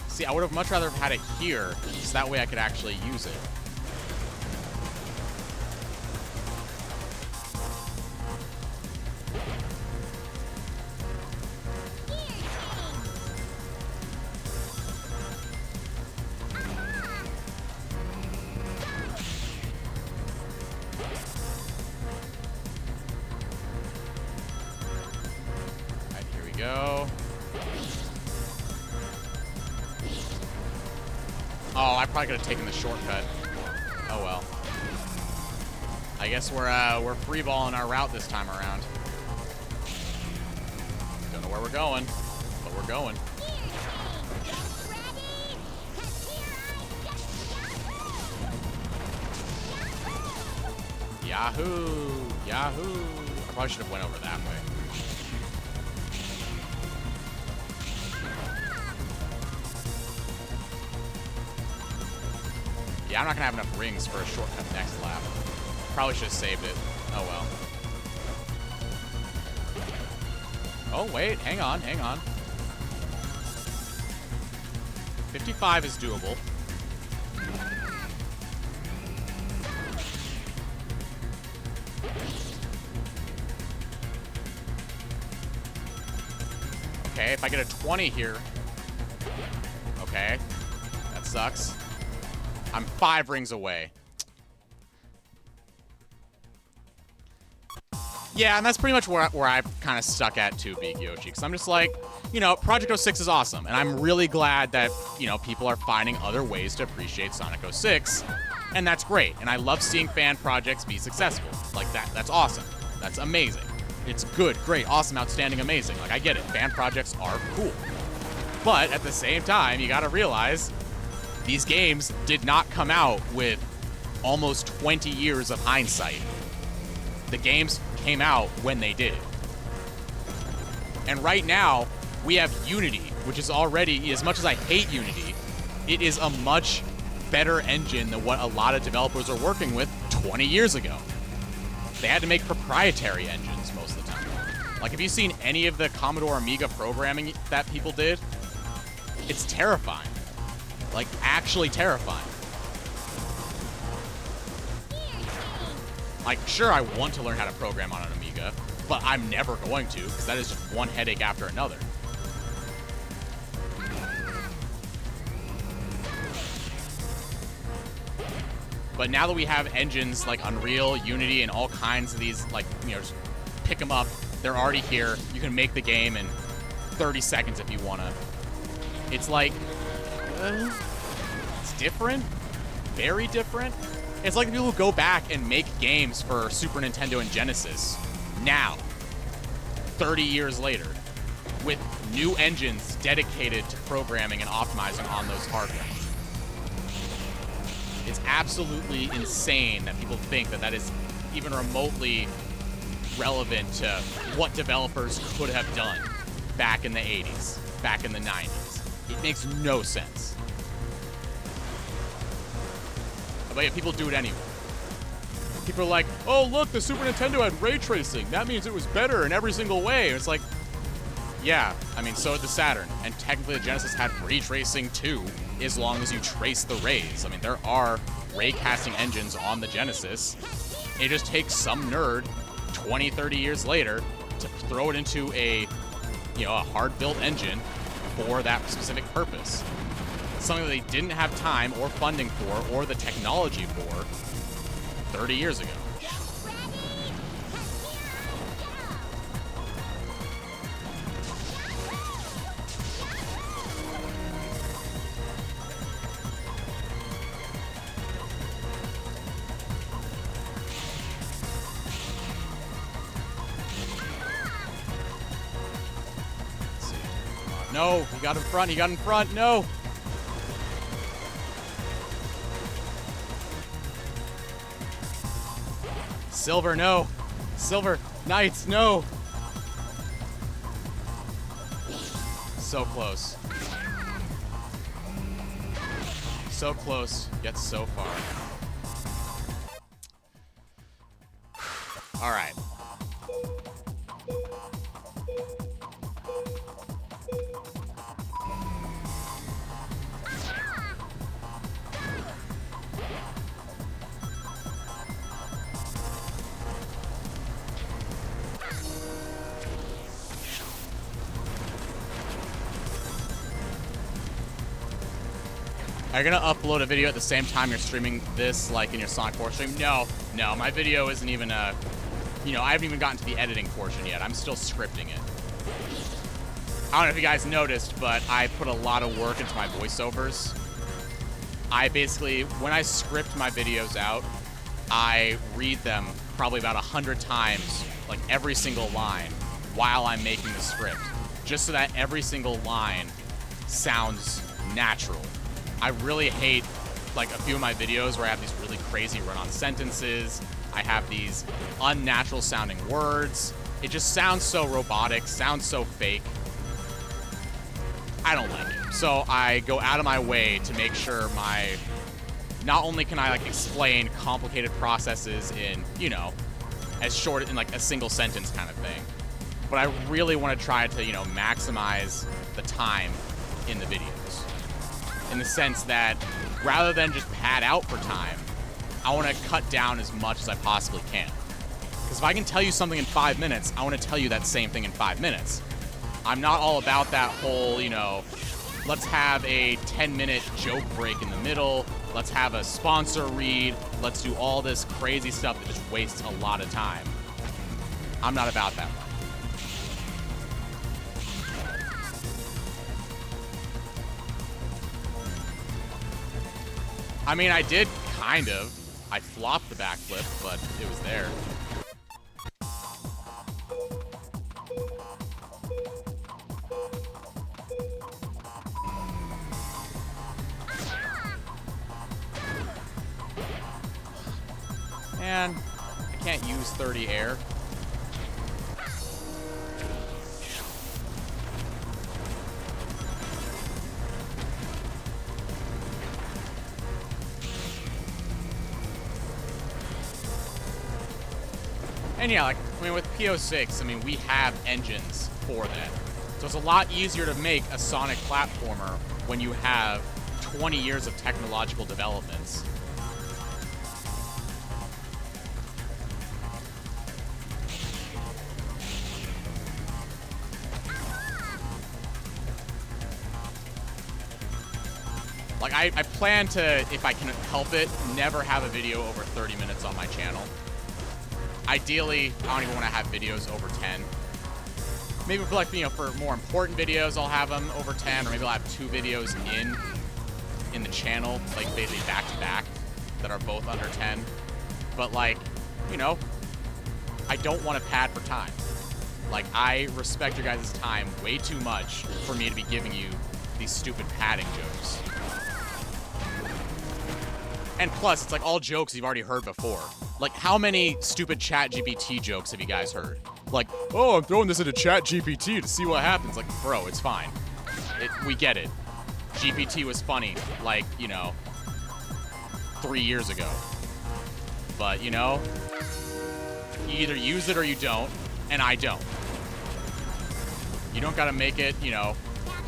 See, I would have much rather had it here, so that way I could actually use it. Alright, here we go. Oh, I probably could have taken the shortcut. Oh well. I guess we're freeballing our route this time around. Don't know where we're going, but we're going. Yahoo! Yahoo! I probably should have went over that way. Yeah, I'm not gonna have enough rings for a shortcut next lap. Probably should have saved it. Oh well. Oh wait, hang on, hang on. 55 is doable. Okay, if I get a 20 here. Okay, that sucks. I'm 5 rings away. Yeah, and that's pretty much where I'm kind of stuck at too, Big Yoshi. Because I'm just like, you know, Project 06 is awesome. And I'm really glad that, you know, people are finding other ways to appreciate Sonic 06. And that's great. And I love seeing fan projects be successful. Like that. That's awesome. That's amazing. It's good, great, awesome, outstanding, amazing. Like, I get it. Fan projects are cool. But at the same time, you gotta realize... These games did not come out with almost 20 years of hindsight. The games came out when they did. And right now, we have Unity, which is already, as much as I hate Unity, it is a much better engine than what a lot of developers are working with 20 years ago. They had to make proprietary engines most of the time. Like, have you seen any of the Commodore Amiga programming that people did? It's terrifying. Like, actually terrifying. Like, sure, I want to learn how to program on an Amiga, but I'm never going to, because that is just one headache after another. But now that we have engines like Unreal, Unity, and all kinds of these, like, you know, just pick them up. They're already here. You can make the game in 30 seconds if you want to. It's like, it's different. Very different. It's like the people who go back and make games for Super Nintendo and Genesis now, 30 years later, with new engines dedicated to programming and optimizing on those hardware. It's absolutely insane that people think that that is even remotely relevant to what developers could have done back in the 80s, back in the 90s. It makes no sense. But yeah, people do it anyway. People are like, oh, look, the Super Nintendo had ray tracing. That means it was better in every single way. And it's like, yeah, I mean, so did the Saturn. And technically the Genesis had ray tracing too, as long as you trace the rays. I mean, there are ray casting engines on the Genesis. It just takes some nerd 20, 30 years later to throw it into a, you know, a hard-built engine for that specific purpose. Something that they didn't have time or funding for or the technology for 30 years ago. No, he got in front, he got in front, no! Silver, no! Silver, Knights, no! So close. So close, yet so far. Alright. Are you gonna upload a video at the same time you're streaming this, like in your Sonic 4 stream? No, my video isn't even you know, I haven't even gotten to the editing portion yet. I'm still scripting it. I don't know if you guys noticed, but I put a lot of work into my voiceovers. I basically, when I script my videos out, I read them probably about 100 times, like every single line, while I'm making the script, just so that every single line sounds natural. I really hate, like, a few of my videos where I have these really crazy run-on sentences. I have these unnatural sounding words. It just sounds so robotic, sounds so fake. I don't like it. So I go out of my way to make sure not only can I, like, explain complicated processes in, you know, as short in, like, a single sentence kind of thing, but I really want to try to, you know, maximize the time in the videos. In the sense that rather than just pad out for time, I want to cut down as much as I possibly can. Because if I can tell you something in 5 minutes, I want to tell you that same thing in 5 minutes. I'm not all about that whole, you know, let's have a 10-minute joke break in the middle, let's have a sponsor read, let's do all this crazy stuff that just wastes a lot of time. I'm not about that one. I mean, I did, kind of. I flopped the backflip, but it was there. man. I can't use 30 air. And yeah, like, I mean, with PO6, I mean, we have engines for that. So it's a lot easier to make a Sonic platformer when you have 20 years of technological developments. Like, I plan to, if I can help it, never have a video over 30 minutes on my channel. Ideally, I don't even want to have videos over 10. Maybe for, like, you know, for more important videos, I'll have them over 10, or maybe I'll have 2 videos in the channel, like, basically back-to-back, that are both under 10. But, like, you know, I don't want to pad for time. Like, I respect your guys' time way too much for me to be giving you these stupid padding jokes. And plus, it's like all jokes you've already heard before. Like, how many stupid ChatGPT jokes have you guys heard? Like, oh, I'm throwing this into ChatGPT to see what happens. Like, bro, it's fine. We get it. GPT was funny, like, you know, 3 years ago. But, you know, you either use it or you don't, and I don't. You don't gotta make it, you know,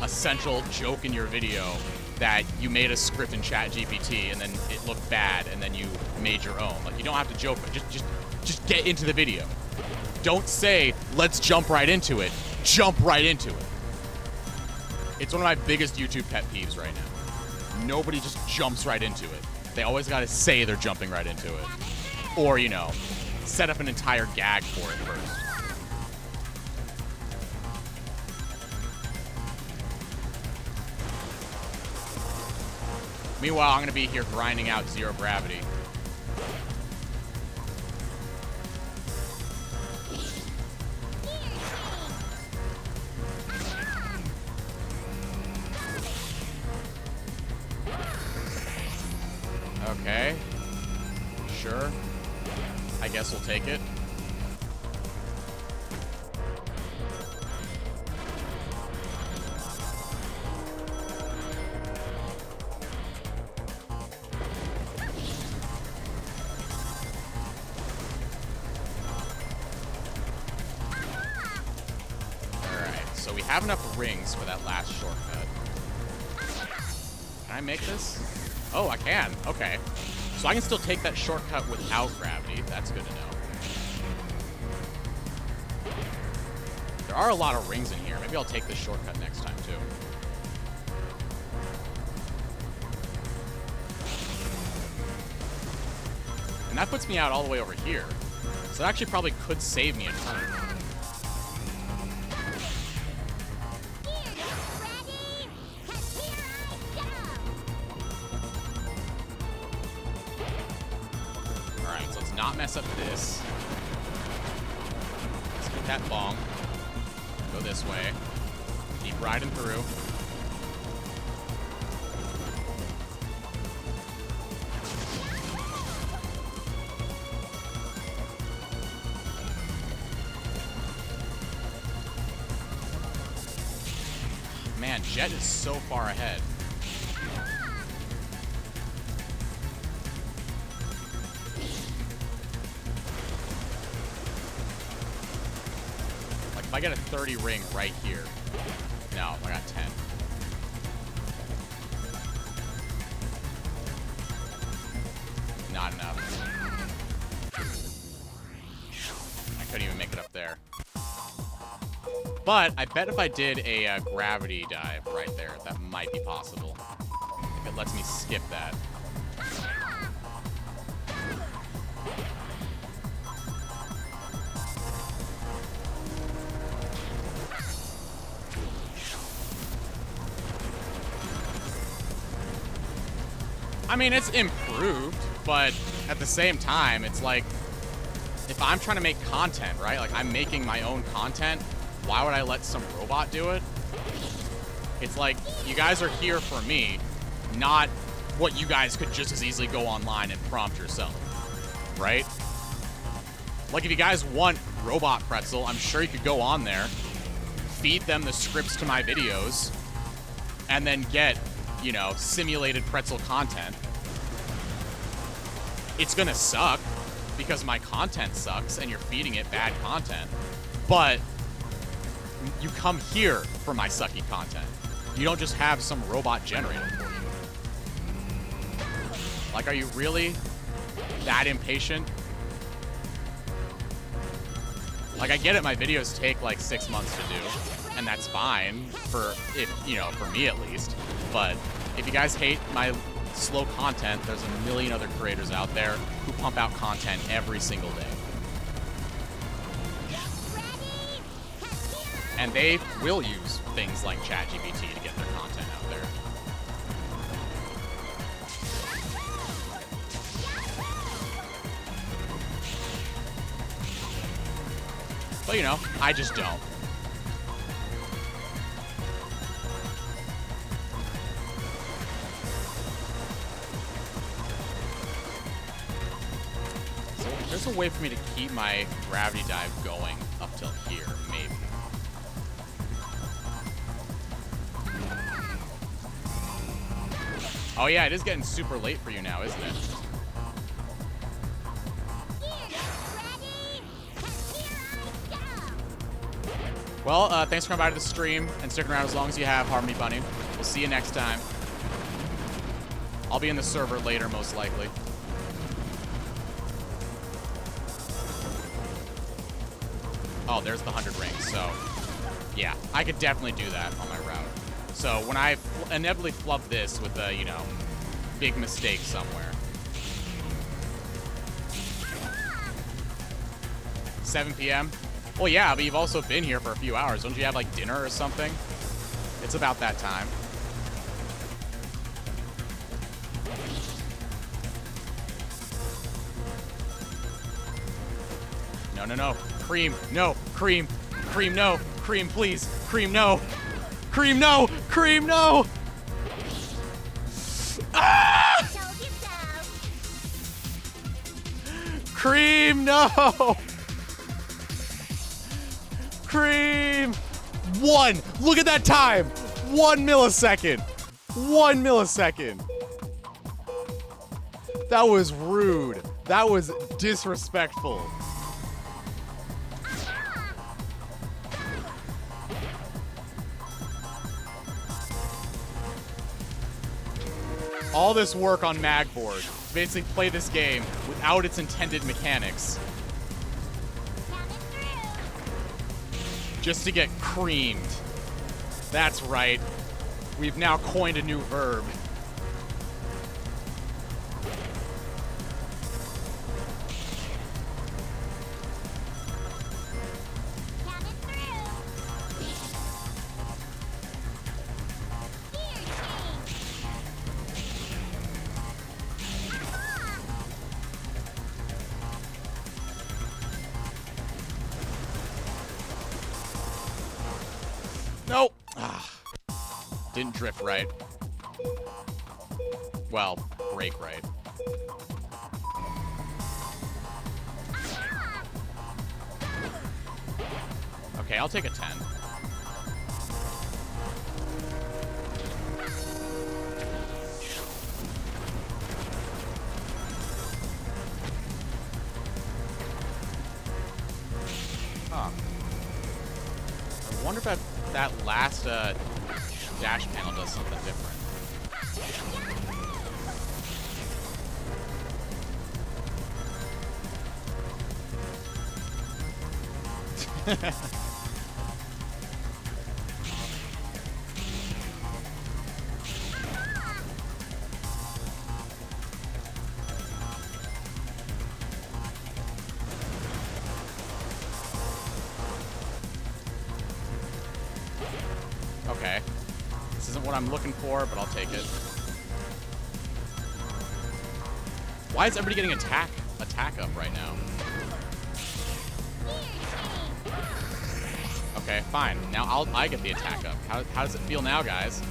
a central joke in your video that you made a script in ChatGPT and then it looked bad and then you made your own. Like, you don't have to joke, but just get into the video. Don't say, let's jump right into it. Jump right into it. It's one of my biggest YouTube pet peeves right now. Nobody just jumps right into it. They always gotta say they're jumping right into it. Or, you know, set up an entire gag for it first. Meanwhile, I'm going to be here grinding out zero gravity. Okay. Sure. I guess we'll take it. So we have enough rings for that last shortcut. Can I make this? Oh, I can. Okay. So I can still take that shortcut without gravity. That's good to know. There are a lot of rings in here. Maybe I'll take this shortcut next time, too. And that puts me out all the way over here. So that actually probably could save me a turn. Not mess up this. Let's get that bong. Go this way. Keep riding through. Man, Jet is so far ahead. If I get a 30 ring right here. No, I got 10. Not enough. I couldn't even make it up there. But I bet if I did a gravity dive right there, that might be possible. If it lets me skip that. I mean, it's improved, but at the same time, it's like, if I'm trying to make content, right? Like, I'm making my own content. Why would I let some robot do it? It's like, you guys are here for me, not what you guys could just as easily go online and prompt yourself, right? Like, if you guys want Robot Pretzel, I'm sure you could go on there, feed them the scripts to my videos, and then get, you know, simulated pretzel content. It's gonna suck because my content sucks and you're feeding it bad content. But you come here for my sucky content. You don't just have some robot generator for you. Like, are you really that impatient? Like, I get it, my videos take like 6 months to do, and that's fine for, if, you know, for me at least. But if you guys hate my slow content, there's a million other creators out there who pump out content every single day. And they will use things like ChatGPT to get their content out there. But, you know, I just don't. So there's a way for me to keep my gravity dive going up till here, maybe. Oh yeah, it is getting super late for you now, isn't it? Well, thanks for coming by to the stream and sticking around as long as you have, Harmony Bunny. We'll see you next time. I'll be in the server later, most likely. Oh, there's the 100 rings, so yeah, I could definitely do that on my route. So when I inevitably flub this with a, you know, big mistake somewhere. 7 p.m.? Well, yeah, but you've also been here for a few hours. Don't you have, like, dinner or something? It's about that time. No, no, no. Cream. No. Cream. Cream, no. Cream, please. Cream, no. Cream, no. Cream, no. Ah! Cream, no. Cream. 1. Look at that time. 1 millisecond. 1 millisecond. That was rude. That was disrespectful. All this work on Magboard to basically play this game without its intended mechanics. Just to get creamed. That's right. We've now coined a new verb. Nope. Didn't drift right. Well, brake right. Okay, I'll take a 10. Huh. I wonder if that last dash panel does something different. Okay. This isn't what I'm looking for, but I'll take it. Why is everybody getting attack up right now? Okay, fine. Now I get the attack up. How does it feel now, guys?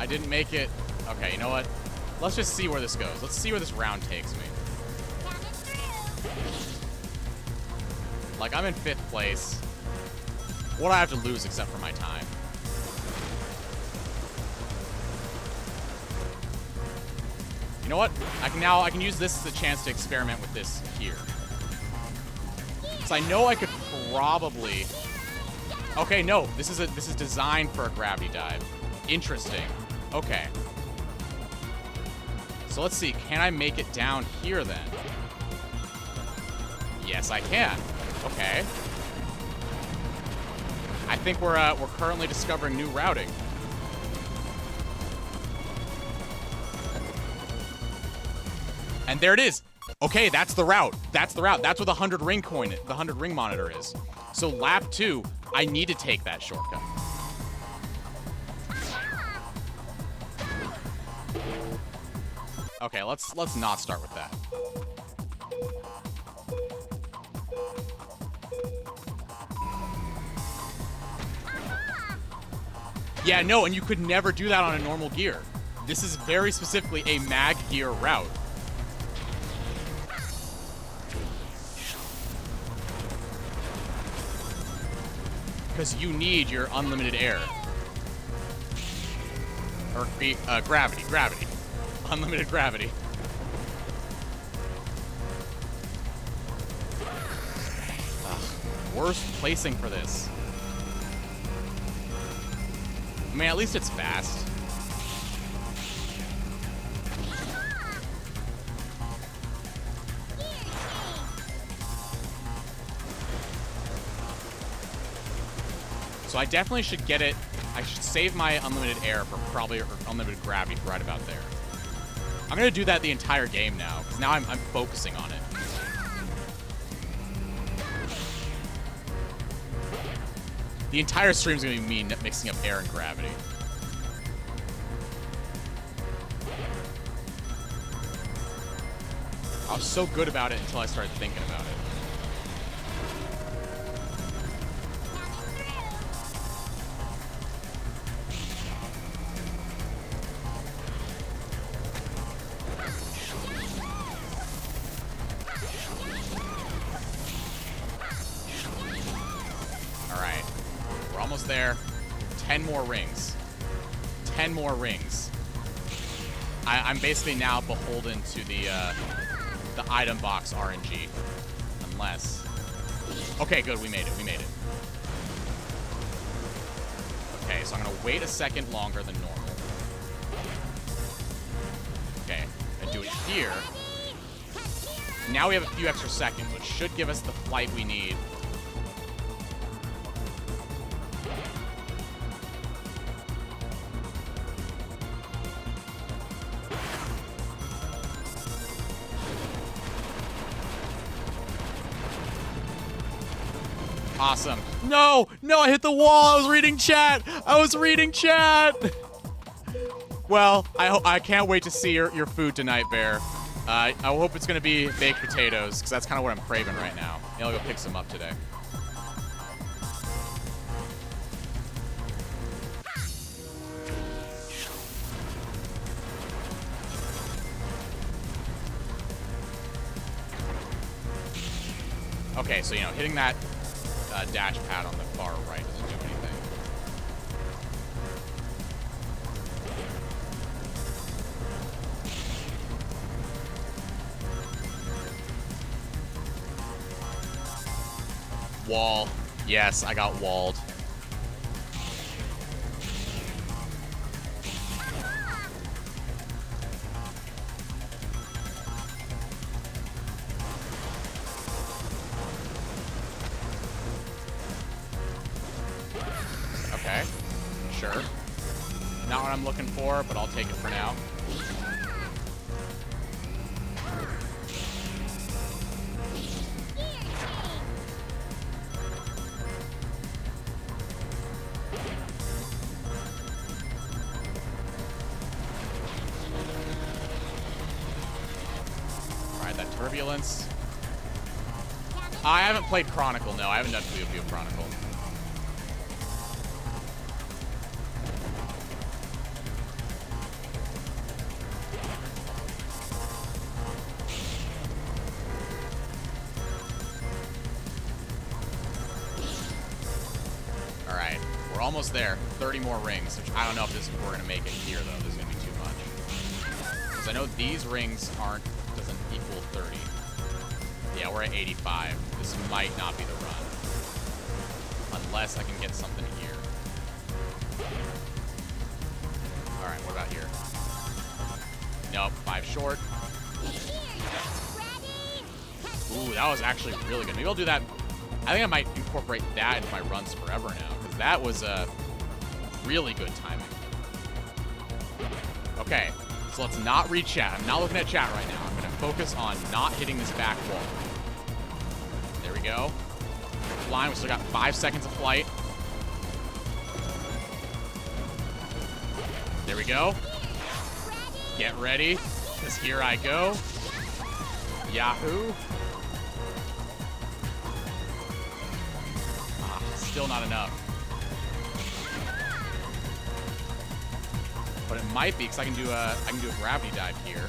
didn't make it. Okay, you know what? Let's just see where this goes. Let's see where this round takes me. Coming through. Like, I'm in 5th place. What do I have to lose except for my time? You know what? I can use this as a chance to experiment with this here. So I know I could probably. Okay, no, this is designed for a gravity dive. Interesting. Okay. So let's see. Can I make it down here then? Yes, I can. Okay. I think we're currently discovering new routing. And there it is. Okay, that's the route. That's the route. That's what the 100 ring coin, the 100 ring monitor is. So lap 2, I need to take that shortcut. Okay, let's not start with that. Yeah, no, and you could never do that on a normal gear. This is very specifically a mag gear route. Because you need your unlimited air. Or gravity. Unlimited gravity. Ugh, worst placing for this. I mean, at least it's fast. So I definitely should get it. I should save my unlimited air for probably, or unlimited gravity for right about there. I'm going to do that the entire game now, because now I'm focusing on it. The entire stream's going to be me mixing up air and gravity. I was so good about it until I started thinking about it. There. 10 more rings. 10 more rings. I'm basically now beholden to the item box RNG. Unless... Okay, good. We made it. We made it. Okay, so I'm going to wait a second longer than normal. Okay, and do it here. Now we have a few extra seconds, which should give us the flight we need. Awesome. No! No, I hit the wall! I was reading chat! I was reading chat! Well, I can't wait to see your food tonight, Bear. I hope it's going to be baked potatoes, because that's kind of what I'm craving right now. Maybe I'll go pick some up today. Okay, so, hitting that dash pad on the far right doesn't do anything. Wall. Yes, I got walled. Okay, sure. Not what I'm looking for, but I'll take it for now. Alright, that turbulence. I haven't played Chronicle, no. I haven't done Puyo Puyo Chronicle. we're almost there. 30 more rings, which I don't know if we're gonna make it here though. This is gonna be too much. Because I know these rings doesn't equal 30. Yeah, we're at 85. This might not be the run. Unless I can get something here. Alright, what about here? Nope, 5 short. Ooh, that was actually really good. Maybe I'll do that. I think I might incorporate that into my runs forever now, because that was really good timing. Okay, so let's not read chat. I'm not looking at chat right now. I'm going to focus on not hitting this back wall. There we go. Flying, we still got 5 seconds of flight. There we go. Get ready, because here I go. Yahoo. Still not enough. But it might be, because I can do a gravity dive here.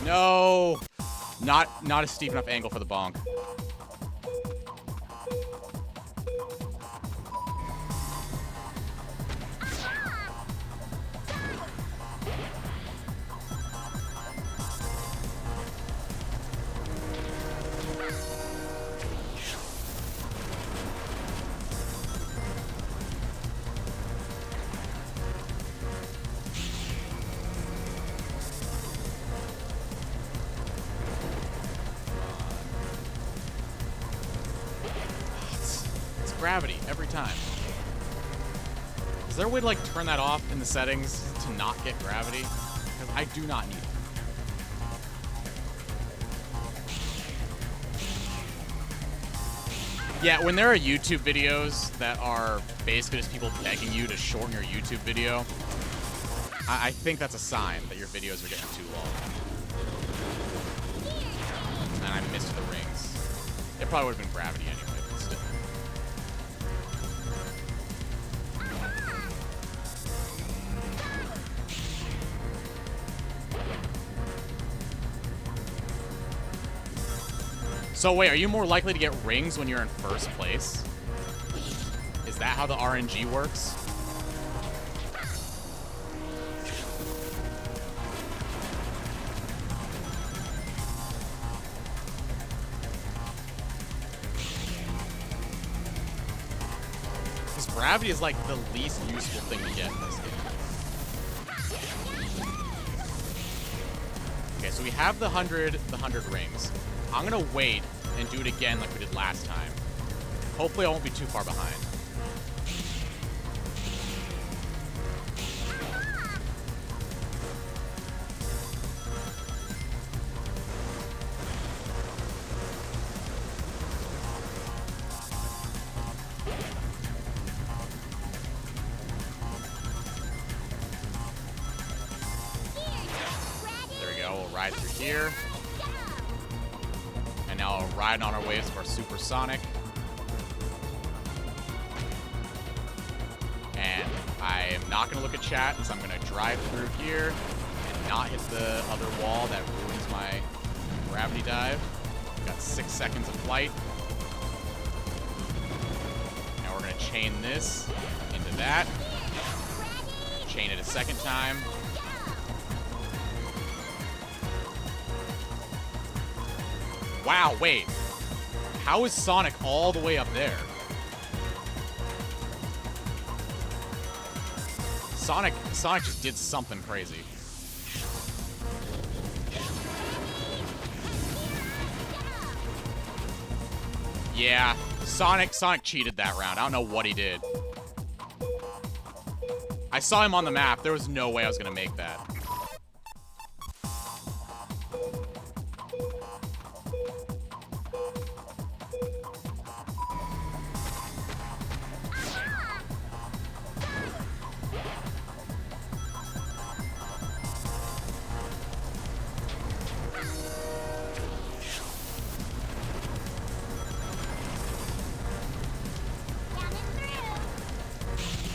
No! Not a steep enough angle for the bonk. Gravity every time. Is there a way to like turn that off in the settings to not get gravity? Because I do not need it. Yeah, when there are YouTube videos that are basically just people begging you to shorten your YouTube video, I think that's a sign that your videos are getting too long. And I missed the rings. It probably would have been gravity anyway. So wait, are you more likely to get rings when you're in first place? Is that how the RNG works? Because gravity is like the least useful thing to get in this game. Okay, so we have the 100 rings. I'm gonna wait and do it again like we did last time. Hopefully I won't be too far behind. There we go, we'll ride through here. Now riding on our waves of our supersonic. And I am not going to look at chat, so I'm going to drive through here and not hit the other wall that ruins my gravity dive. Got 6 seconds of flight. Now we're going to chain this into that. Chain it a second time. Wow, wait. How is Sonic all the way up there? Sonic just did something crazy. Yeah, Sonic cheated that round. I don't know what he did. I saw him on the map. There was no way I was gonna make that.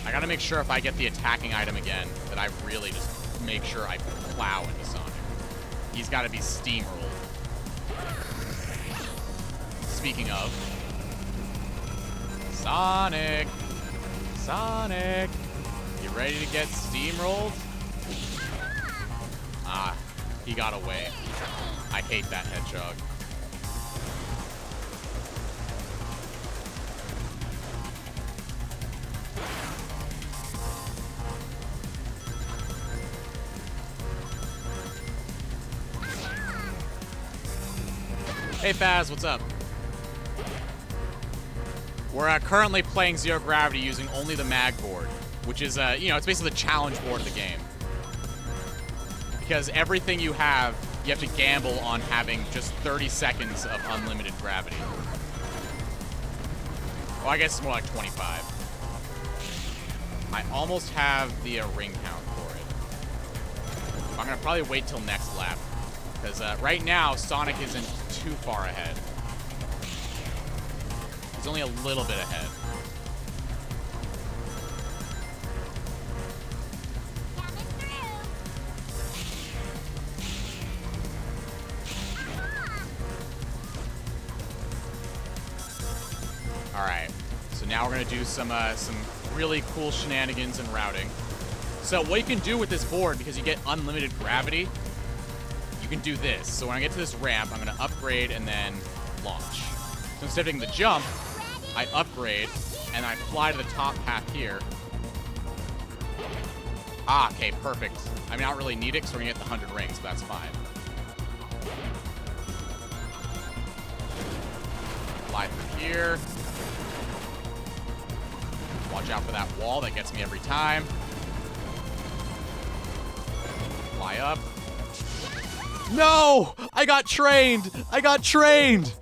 I gotta make sure if I get the attacking item again, that I really just make sure I plow into Sonic. He's gotta be steamrolled. speaking of. Sonic. Sonic. You ready to get steamrolled? Ah, he got away. I hate that hedgehog. Hey Faz, what's up? We're currently playing Zero Gravity using only the mag board, which is, you know, it's basically the challenge board of the game. Because everything you have to gamble on having just 30 seconds of unlimited gravity. Well, I guess it's more like 25. I almost have the ring count for it. I'm gonna probably wait till next lap. Because right now, Sonic isn't too far ahead. He's only a little bit ahead. Alright, so now we're going to do some really cool shenanigans and routing. So what you can do with this board, because you get unlimited gravity, you can do this. So when I get to this ramp, I'm going to upgrade and then launch. So instead of taking the jump, I upgrade and I fly to the top path here. Ah, okay, perfect. I mean, I don't really need it because we're going to get the 100 rings, so that's fine. Fly through here. Watch out for that wall that gets me every time. Fly up. No! I got trained! I got trained!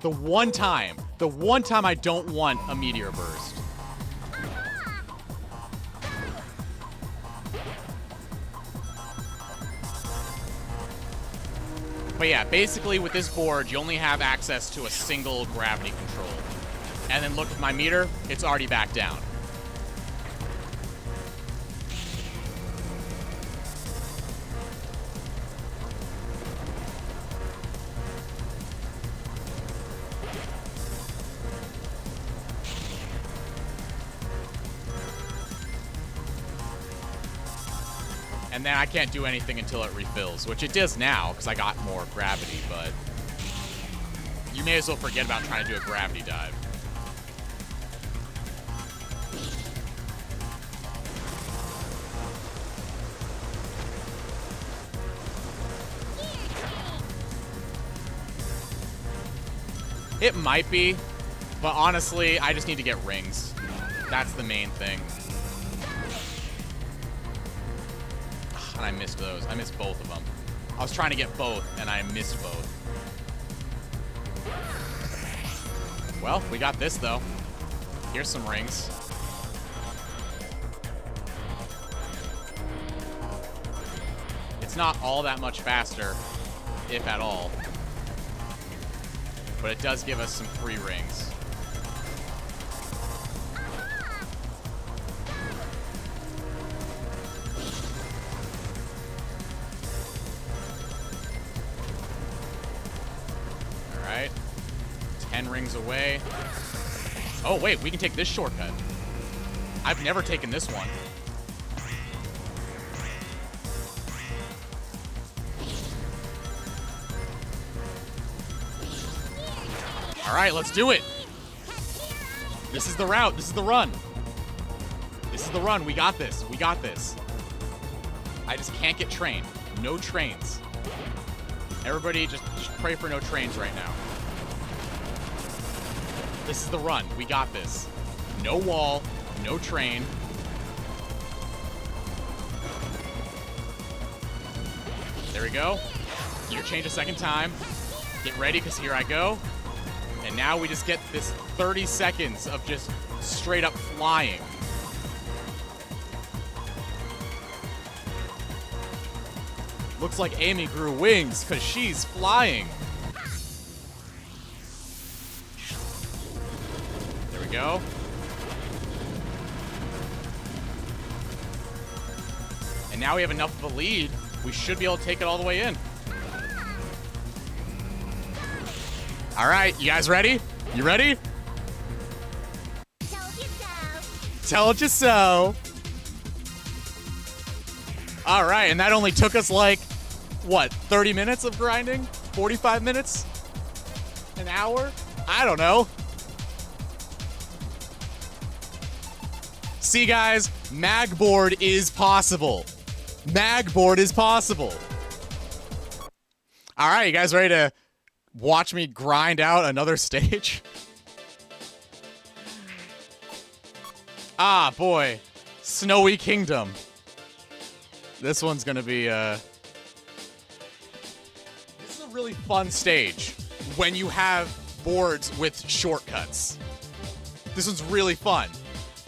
The one time I don't want a meteor burst. But yeah, basically with this board, you only have access to a single gravity control. And then look at my meter, it's already back down. And then I can't do anything until it refills, which it does now, because I got more gravity, but you may as well forget about trying to do a gravity dive. It might be, but honestly, I just need to get rings. That's the main thing. And I missed those. I missed both of them. I was trying to get both, and I missed both. Well, we got this, though. Here's some rings. It's not all that much faster, if at all. But it does give us some free rings. Alright. 10 rings away. Oh, wait, we can take this shortcut. I've never taken this one. All right, let's do it. This is the route. This is the run. This is the run. We got this. We got this. I just can't get trained. No trains. Everybody just pray for no trains right now. This is the run. We got this. No wall. No train. There we go. Gear change a second time. Get ready, because here I go. And now we just get this 30 seconds of just straight up flying. Looks like Amy grew wings because she's flying. There we go. And now we have enough of a lead. We should be able to take it all the way in. All right, you guys ready? You ready? Told you so. Told you so. All right, and that only took us like, what, 30 minutes of grinding? 45 minutes? An hour? I don't know. See, guys, Magboard is possible. Magboard is possible. All right, you guys ready to watch me grind out another stage? Ah, boy. Snowy Kingdom. This one's gonna be, This is a really fun stage when you have boards with shortcuts. This one's really fun.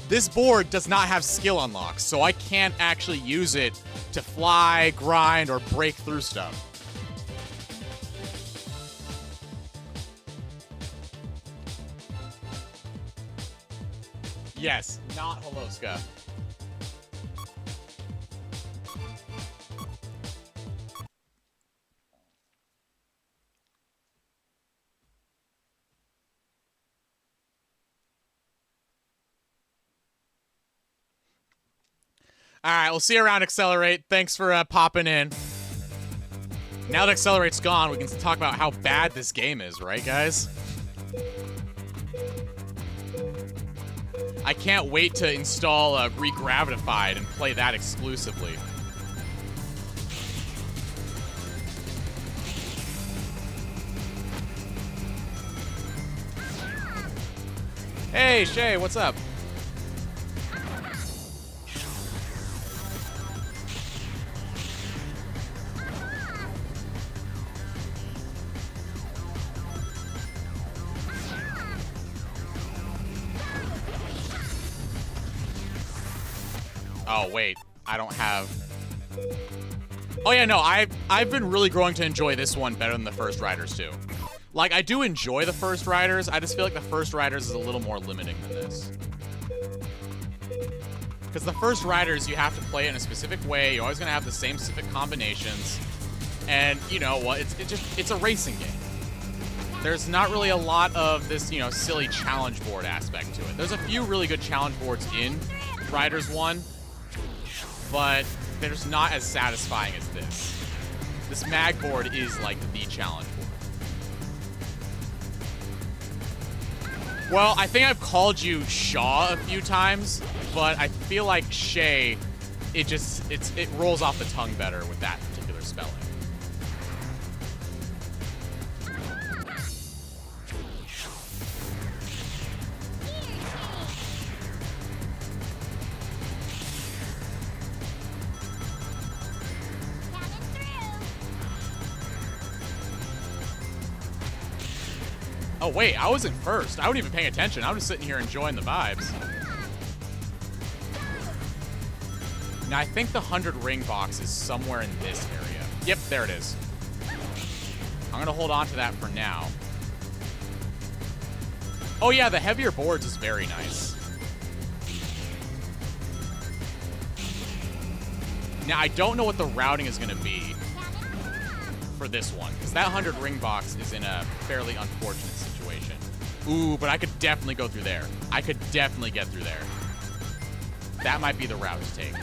This board does not have skill unlocks, so I can't actually use it to fly, grind, or break through stuff. Yes, not Holoska. All right, we'll see you around Accelerate. Thanks for popping in. Now that Accelerate's gone, we can talk about how bad this game is, right, guys? I can't wait to install Regravitified and play that exclusively. Hey, Shay, what's up? Oh, wait. I don't have... Oh, yeah, no. I've been really growing to enjoy this one better than the First Riders, too. Like, I do enjoy the First Riders. I just feel like the First Riders is a little more limiting than this. Because the First Riders, you have to play it in a specific way. You're always going to have the same specific combinations. And, you know what? It's a racing game. There's not really a lot of this, you know, silly challenge board aspect to it. There's a few really good challenge boards in Riders 1. But there's not as satisfying as this. This mag board is like the challenge board. Well, I think I've called you Shaw a few times, but I feel like Shay, it rolls off the tongue better with that particular spelling. Oh, wait, I wasn't first. I wasn't even paying attention. I was just sitting here enjoying the vibes. Now, I think the 100 ring box is somewhere in this area. Yep, there it is. I'm going to hold on to that for now. Oh, yeah, the heavier boards is very nice. Now, I don't know what the routing is going to be for this one, because that 100 ring box is in a fairly unfortunate situation. Ooh, but I could definitely go through there. I could definitely get through there. That might be the route to take.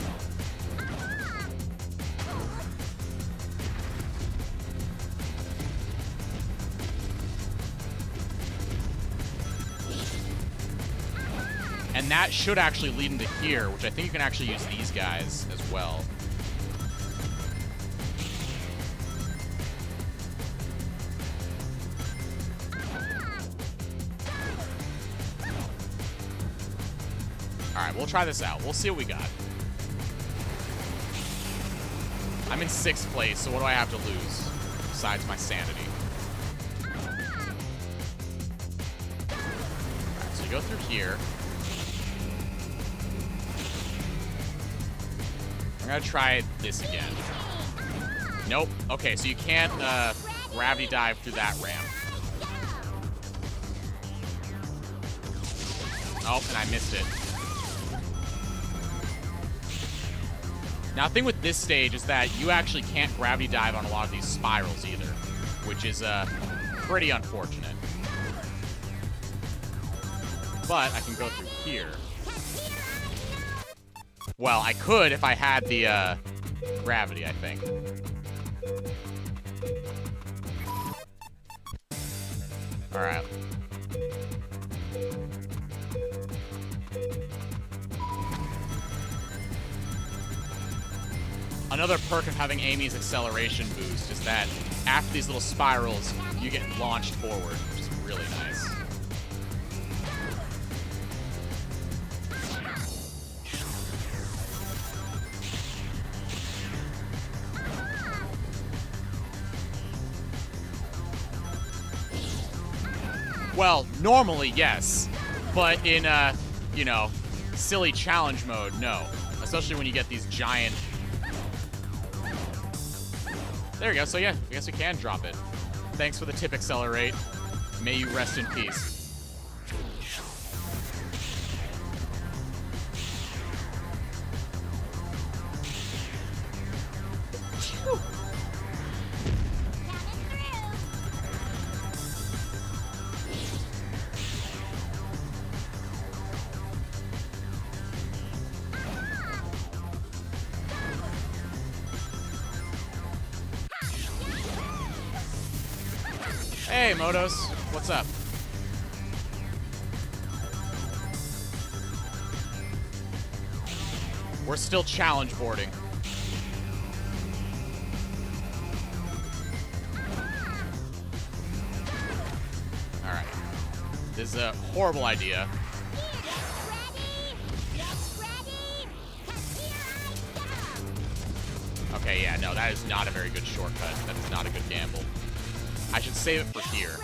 And that should actually lead into here, which I think you can actually use these guys as well. Alright, we'll try this out. We'll see what we got. I'm in 6th place, so what do I have to lose? Besides my sanity. Alright, so you go through here. I'm gonna try this again. Nope. Okay, so you can't gravity dive through that ramp. Oh, and I missed it. Now, the thing with this stage is that you actually can't gravity dive on a lot of these spirals either, which is pretty unfortunate. But I can go through here. Well, I could if I had the gravity, I think. Alright. Another perk of having Amy's acceleration boost is that after these little spirals, you get launched forward, which is really nice. Well, normally, yes. But in, you know, silly challenge mode, no. Especially when you get these giant... There you go. So, yeah, I guess we can drop it. Thanks for the tip, Accelerate. May you rest in peace. Hey, Motos. What's up? We're still challenge boarding. Alright. This is a horrible idea. Okay, yeah, no, that is not a very good shortcut. That is not a good gamble. I should save it for here.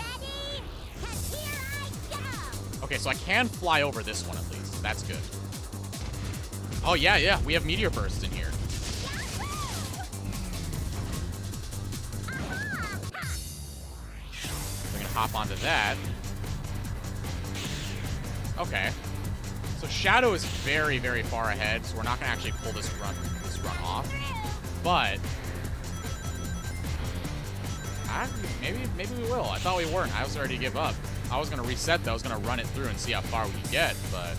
Okay, so I can fly over this one at least. That's good. Oh, yeah, we have Meteor Burst in here. We're gonna hop onto that. Okay. So Shadow is very, very far ahead, so we're not gonna actually pull this run off. But maybe we will. I thought we weren't. I was ready to give up. I was gonna reset though. I was gonna run it through and see how far we could get, but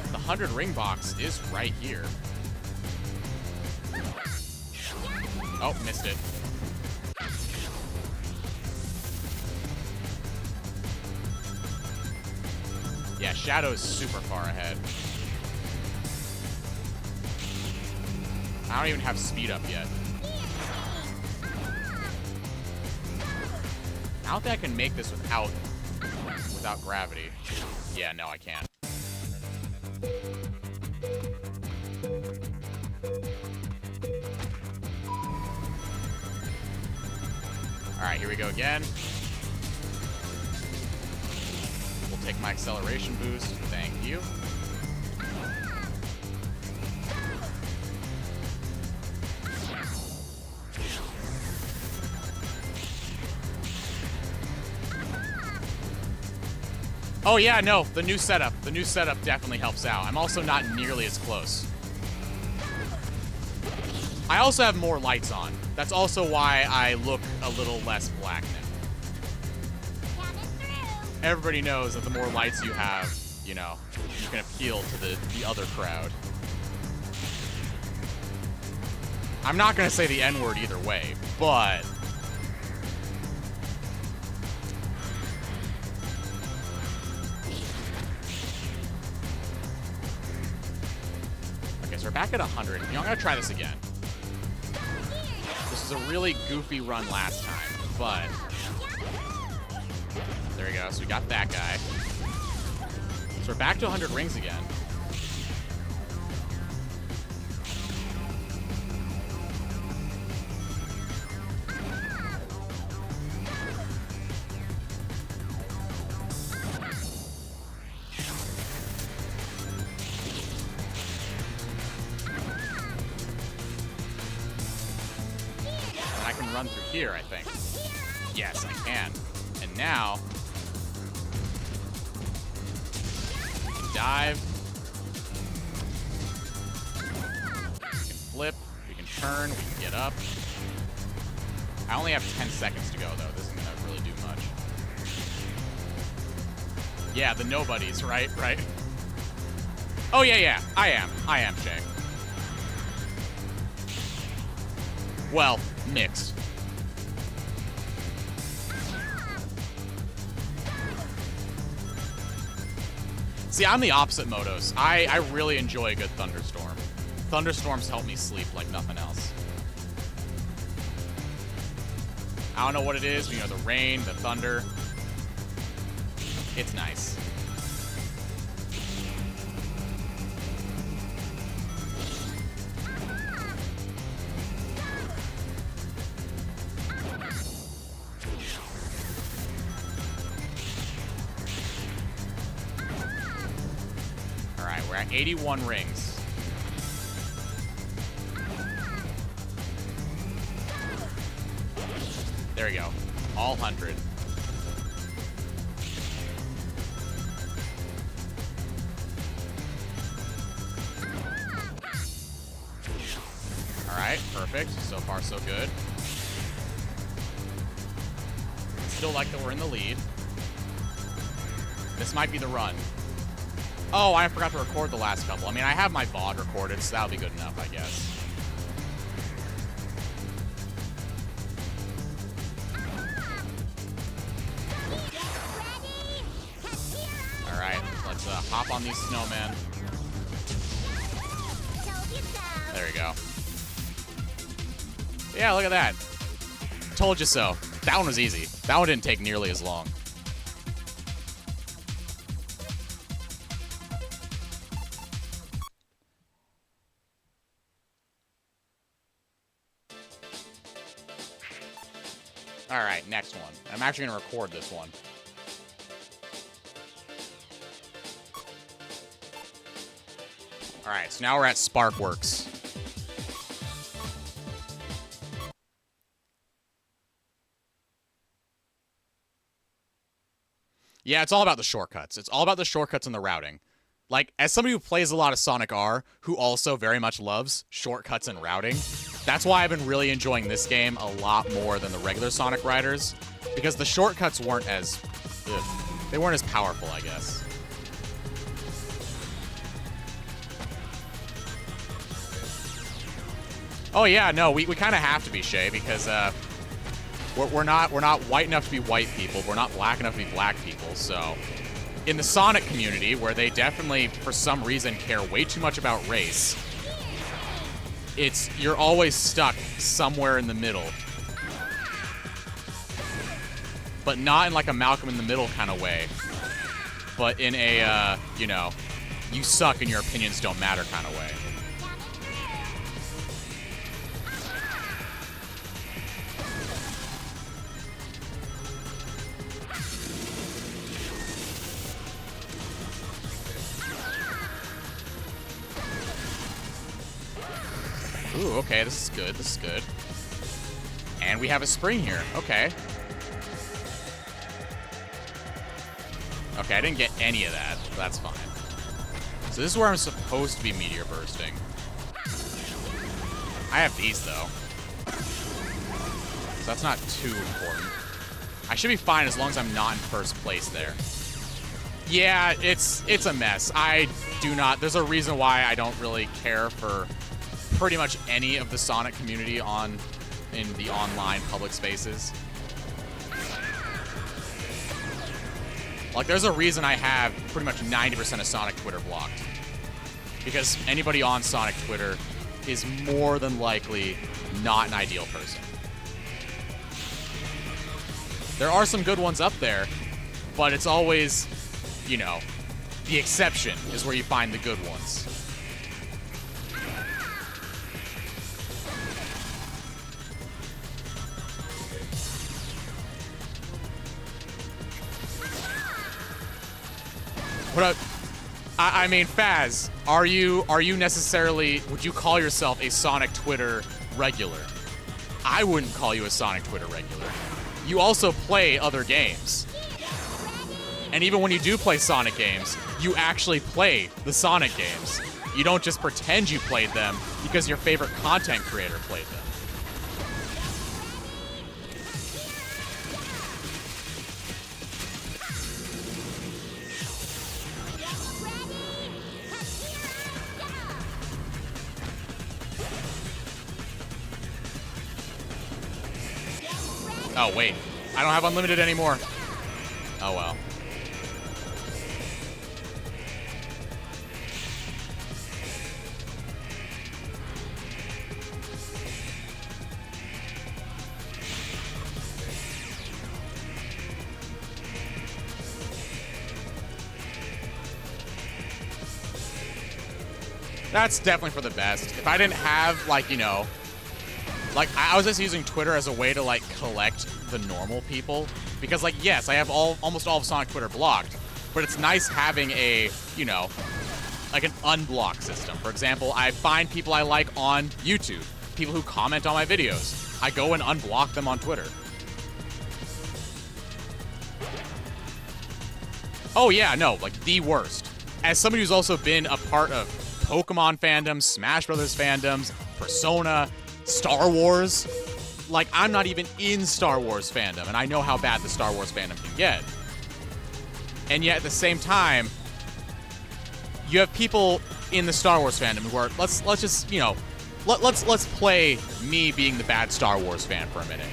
the 100 ring box is right here. Oh, missed it. Yeah, Shadow is super far ahead. I don't even have speed up yet. I don't think I can make this without gravity. Yeah, no, I can't. Alright, here we go again. We'll take my acceleration boost. Thank you. Oh yeah, no, the new setup. The new setup definitely helps out. I'm also not nearly as close. I also have more lights on. That's also why I look a little less black now. Everybody knows that the more lights you have, you know, you can appeal to the other crowd. I'm not gonna say the N-word either way, but... Okay, so we're back at 100. You know, I'm gonna try this again. This is a really goofy run last time, but... There we go, so we got that guy. So we're back to 100 rings again. And I can run through here, I think. Yes, I can. And now... dive. We can flip. We can turn. We can get up. I only have 10 seconds to go, though. This isn't going to really do much. Yeah, the nobodies, right? Right. Oh, yeah. I am, Shay. Well, mixed. See, I'm the opposite Motos. I really enjoy a good thunderstorm. Thunderstorms help me sleep like nothing else. I don't know what it is, but, you know, the rain, the thunder. It's nice. All right, we're at 81 rings. There we go. All 100. All right, perfect. So far, so good. Still like that we're in the lead. This might be the run. Oh, I forgot to record the last couple. I mean, I have my VOD recorded, so that'll be good enough, I guess. All right, let's hop on these snowmen. There we go. Yeah, look at that. Told you so. That one was easy. That one didn't take nearly as long. All right, next one. I'm actually going to record this one. All right, so now we're at Sparkworks. Yeah, it's all about the shortcuts. It's all about the shortcuts and the routing. Like, as somebody who plays a lot of Sonic R, who also very much loves shortcuts and routing, that's why I've been really enjoying this game a lot more than the regular Sonic Riders, because the shortcuts weren't as... they weren't as powerful, I guess. Oh yeah, no, we kind of have to be, Shay, because we're not white enough to be white people. We're not black enough to be black people. So, in the Sonic community, where they definitely, for some reason, care way too much about race, you're always stuck somewhere in the middle. But not in like a Malcolm in the Middle kind of way, but in a, you know, you suck and your opinions don't matter kind of way. Ooh, okay, this is good, this is good. And we have a spring here, okay. Okay, I didn't get any of that, but that's fine. So this is where I'm supposed to be meteor bursting. I have these, though. So that's not too important. I should be fine as long as I'm not in first place there. Yeah, it's a mess. I do not... There's a reason why I don't really care for pretty much any of the Sonic community in the online public spaces. Like, there's a reason I have pretty much 90% of Sonic Twitter blocked. Because anybody on Sonic Twitter is more than likely not an ideal person. There are some good ones up there, but it's always, you know, the exception is where you find the good ones. What I mean, Faz, are you necessarily, would you call yourself a Sonic Twitter regular? I wouldn't call you a Sonic Twitter regular. You also play other games. And even when you do play Sonic games, you actually play the Sonic games. You don't just pretend you played them because your favorite content creator played them. Oh, wait. I don't have unlimited anymore. Oh, well. That's definitely for the best. If I didn't have, like, you know, like, I was just using Twitter as a way to, like, collect the normal people. Because, like, yes, I have almost all of Sonic Twitter blocked, but it's nice having a, you know, like an unblock system. For example, I find people I like on YouTube, people who comment on my videos. I go and unblock them on Twitter. Oh, yeah, no, like, the worst. As somebody who's also been a part of Pokemon fandoms, Smash Brothers fandoms, Persona, Star Wars. Like, I'm not even in Star Wars fandom, and I know how bad the Star Wars fandom can get. And yet, at the same time, you have people in the Star Wars fandom who are, let's just, you know, let's play me being the bad Star Wars fan for a minute.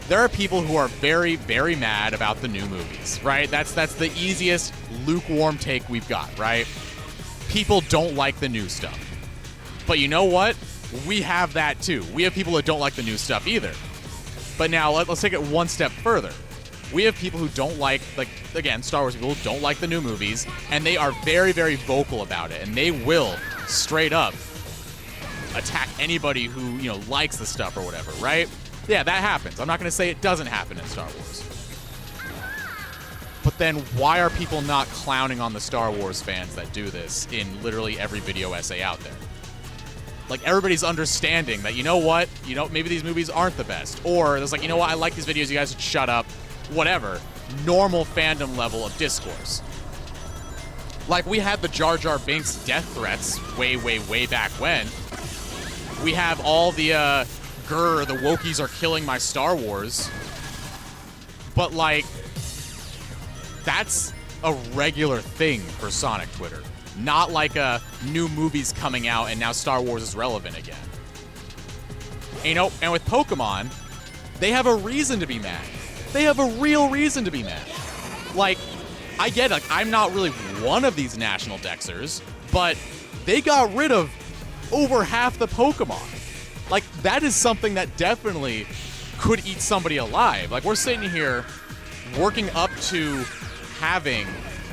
There are people who are very, very mad about the new movies, right? That's the easiest lukewarm take we've got, right? People don't like the new stuff. But you know what? We have that too. We have people that don't like the new stuff either. But now let's take it one step further. We have people who don't like, again, Star Wars people who don't like the new movies, and they are very, very vocal about it, and they will straight up attack anybody who, you know, likes the stuff or whatever, right? Yeah, that happens. I'm not going to say it doesn't happen in Star Wars. But then why are people not clowning on the Star Wars fans that do this in literally every video essay out there? Like, everybody's understanding that, you know what? You know, maybe these movies aren't the best. Or there's like, you know what? I like these videos. You guys should shut up. Whatever. Normal fandom level of discourse. Like, we had the Jar Jar Binks death threats way, way, way back when. We have all the, grr, the Wokies are killing my Star Wars. But, like, that's a regular thing for Sonic Twitter. Not like a new movie's coming out and now Star Wars is relevant again. And, you know, and with Pokemon, they have a reason to be mad. They have a real reason to be mad. Like, I get it, like, I'm not really one of these national Dexers, but they got rid of over half the Pokemon. Like, that is something that definitely could eat somebody alive. Like, we're sitting here working up to having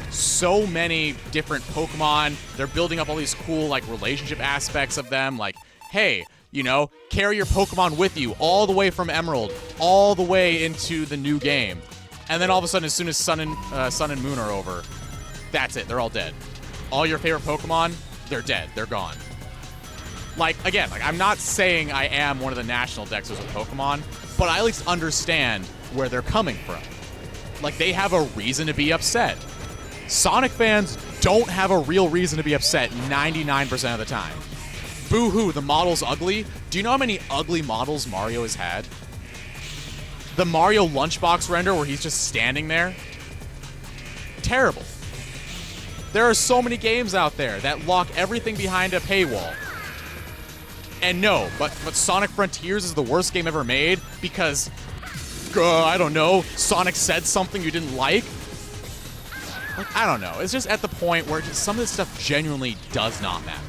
so many different Pokemon. They're building up all these cool, like, relationship aspects of them. Like, hey, you know, carry your Pokemon with you all the way from Emerald, all the way into the new game. And then all of a sudden, as soon as Sun and Moon are over, that's it. They're all dead. All your favorite Pokemon, they're dead. They're gone. Like, again, like, I'm not saying I am one of the national Dexers with Pokemon, but I at least understand where they're coming from. Like, they have a reason to be upset. Sonic fans don't have a real reason to be upset 99% of the time. Boo-hoo, the model's ugly. Do you know how many ugly models Mario has had? The Mario lunchbox render where he's just standing there? Terrible. There are so many games out there that lock everything behind a paywall. And no, but Sonic Frontiers is the worst game ever made because, I don't know, Sonic said something you didn't like? Like, I don't know. It's just at the point where just some of this stuff genuinely does not matter.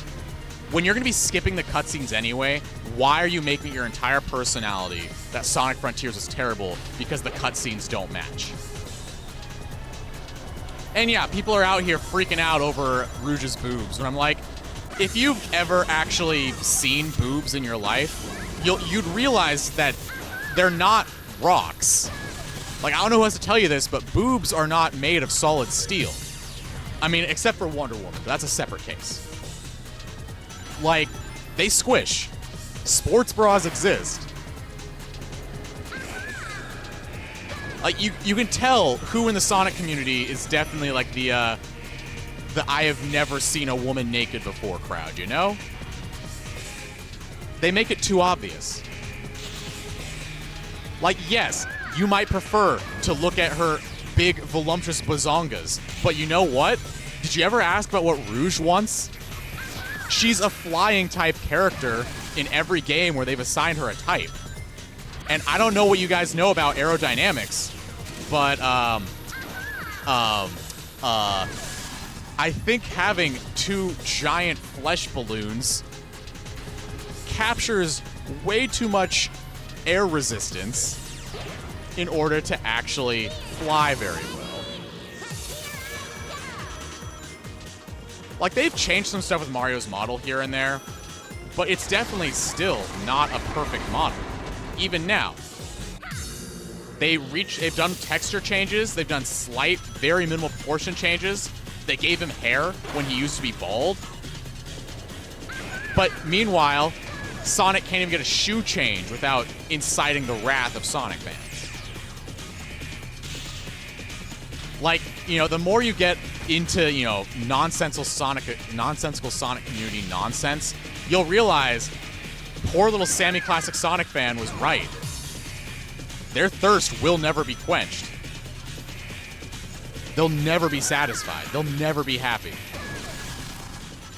When you're going to be skipping the cutscenes anyway, why are you making your entire personality that Sonic Frontiers is terrible because the cutscenes don't match? And yeah, people are out here freaking out over Rouge's boobs. And I'm like, if you've ever actually seen boobs in your life, you'd realize that they're not rocks. Like, I don't know who has to tell you this, but boobs are not made of solid steel. I mean, except for Wonder Woman, but that's a separate case. Like, they squish. Sports bras exist. Like, you can tell who in the Sonic community is definitely like the I have never seen a woman naked before crowd, you know? They make it too obvious. Like, yes, you might prefer to look at her big, voluptuous bazongas, but you know what? Did you ever ask about what Rouge wants? She's a flying type character in every game where they've assigned her a type. And I don't know what you guys know about aerodynamics, but I think having 2 giant flesh balloons captures way too much air resistance in order to actually fly very well. Like, they've changed some stuff with Mario's model here and there, but it's definitely still not a perfect model, even now. They've done texture changes, they've done slight, very minimal proportion changes. They gave him hair when he used to be bald. But meanwhile, Sonic can't even get a shoe change without inciting the wrath of Sonic fans. Like, you know, the more you get into, you know, nonsensical Sonic community nonsense, you'll realize poor little Sammy Classic Sonic fan was right. Their thirst will never be quenched. They'll never be satisfied. They'll never be happy.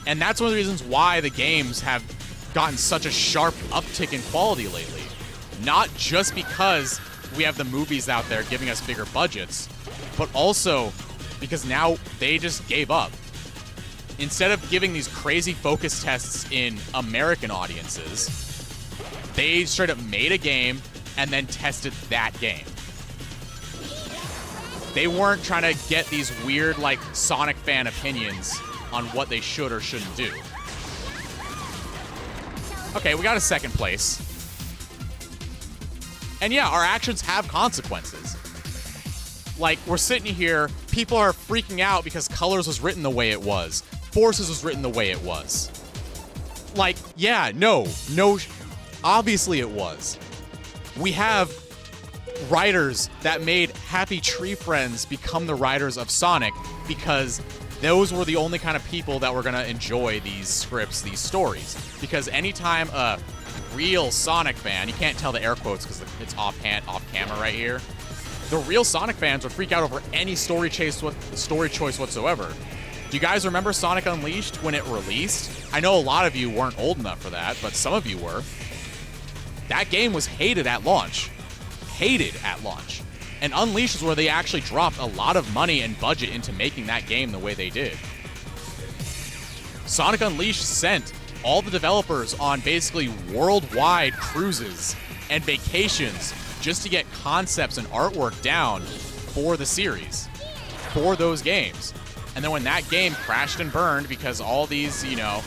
And that's one of the reasons why the games have gotten such a sharp uptick in quality lately. Not just because we have the movies out there giving us bigger budgets, but also because now they just gave up. Instead of giving these crazy focus tests in American audiences, they straight up made a game and then tested that game. They weren't trying to get these weird, like, Sonic fan opinions on what they should or shouldn't do. Okay, we got a second place. And yeah, our actions have consequences. Like, we're sitting here, people are freaking out because Colors was written the way it was. Forces was written the way it was. Like, yeah, no, obviously it was. We have writers that made Happy Tree Friends become the writers of Sonic because those were the only kind of people that were going to enjoy these scripts, these stories. Because anytime a real Sonic fan, you can't tell the air quotes because it's off camera right here, the real Sonic fans would freak out over any story choice whatsoever. Do you guys remember Sonic Unleashed when it released? I know a lot of you weren't old enough for that, but some of you were. That game was hated at launch. And Unleashed is where they actually dropped a lot of money and budget into making that game the way they did. Sonic Unleashed sent all the developers on basically worldwide cruises and vacations just to get concepts and artwork down for the series, for those games. And then when that game crashed and burned because all these, you know,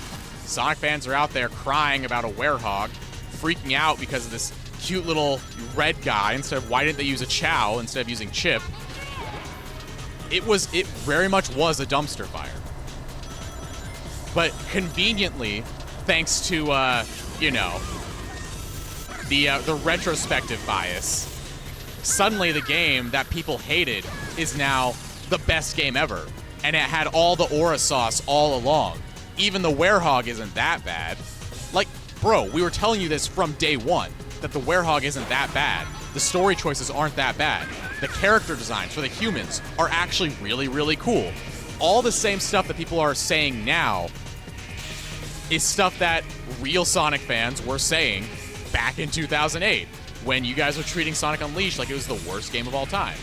Sonic fans are out there crying about a werehog, freaking out because of this cute little red guy instead of why didn't they use a Chow instead of using Chip, it very much was a dumpster fire. But conveniently, thanks to you know, the retrospective bias, suddenly the game that people hated is now the best game ever, and it had all the aura sauce all along. Even the werehog isn't that bad. Like, bro, we were telling you this from day one, that the werehog isn't that bad. The story choices aren't that bad. The character designs for the humans are actually really, really cool. All the same stuff that people are saying now is stuff that real Sonic fans were saying back in 2008, when you guys were treating Sonic Unleashed like it was the worst game of all time.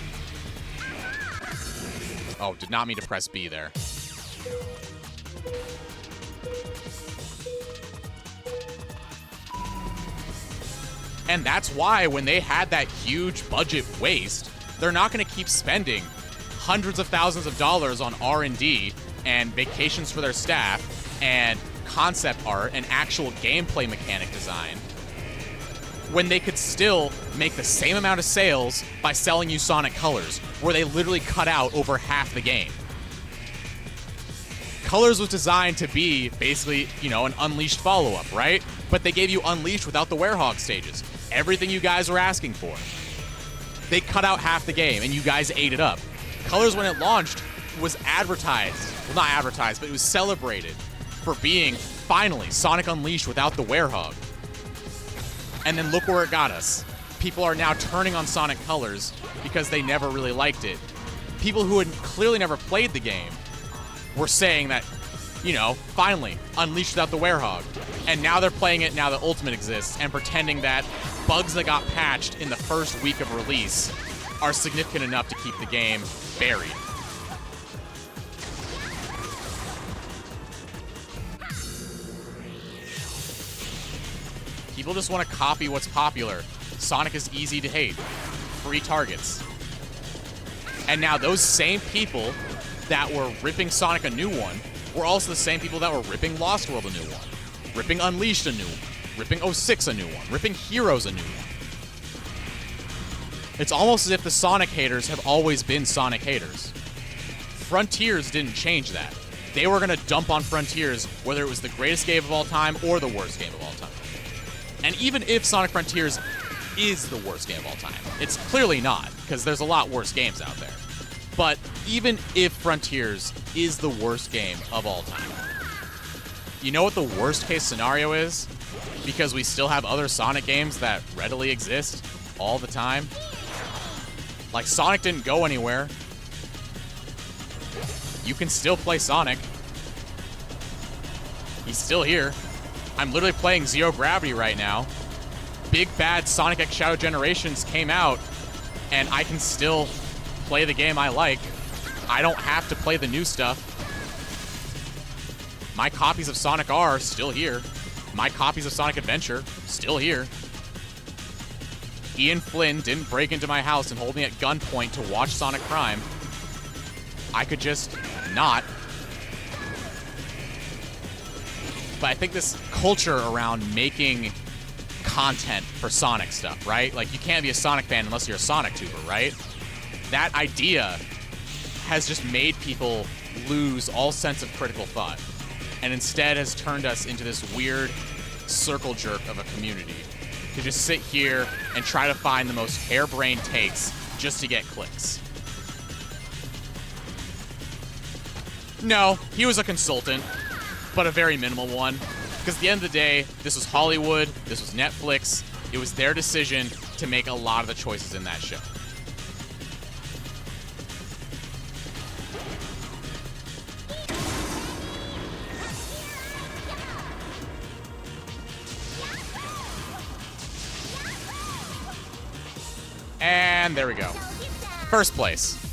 Oh, did not mean to press B there. And that's why when they had that huge budget waste, they're not going to keep spending hundreds of thousands of dollars on R&D and vacations for their staff and concept art and actual gameplay mechanic design when they could still make the same amount of sales by selling you Sonic Colors, where they literally cut out over half the game. Colors was designed to be basically, you know, an Unleashed follow-up, right? But they gave you Unleashed without the werehog stages. Everything you guys were asking for. They cut out half the game, and you guys ate it up. Colors, when it launched, was advertised. Well, not advertised, but it was celebrated for being, finally, Sonic Unleashed without the werehog. And then look where it got us. People are now turning on Sonic Colors because they never really liked it. People who had clearly never played the game were saying that, you know, finally, Unleashed Without the Werehog. And now they're playing it now that Ultimate exists and pretending that bugs that got patched in the first week of release are significant enough to keep the game buried. People just want to copy what's popular. Sonic is easy to hate. Free targets. And now those same people that were ripping Sonic a new one were also the same people that were ripping Lost World a new one, ripping Unleashed a new one, ripping 06 a new one, ripping Heroes a new one. It's almost as if the Sonic haters have always been Sonic haters. Frontiers didn't change that. They were going to dump on Frontiers whether it was the greatest game of all time or the worst game of all time. And even if Sonic Frontiers is the worst game of all time, it's clearly not, because there's a lot worse games out there. But even if Frontiers is the worst game of all time, you know what the worst case scenario is? Because we still have other Sonic games that readily exist all the time. Like, Sonic didn't go anywhere. You can still play Sonic. He's still here. I'm literally playing Zero Gravity right now. Big bad Sonic X Shadow Generations came out, and I can still play the game I like. I don't have to play the new stuff. My copies of Sonic R still here. My copies of Sonic Adventure still here. Ian Flynn didn't break into my house and hold me at gunpoint to watch Sonic Prime. I could just not. But I think this culture around making content for Sonic stuff, right? Like, you can't be a Sonic fan unless you're a Sonic tuber, right? That idea has just made people lose all sense of critical thought, and instead has turned us into this weird circle jerk of a community to just sit here and try to find the most harebrained takes just to get clicks. No, he was a consultant, but a very minimal one. Because at the end of the day, this was Hollywood, this was Netflix. It was their decision to make a lot of the choices in that show. And there we go. First place.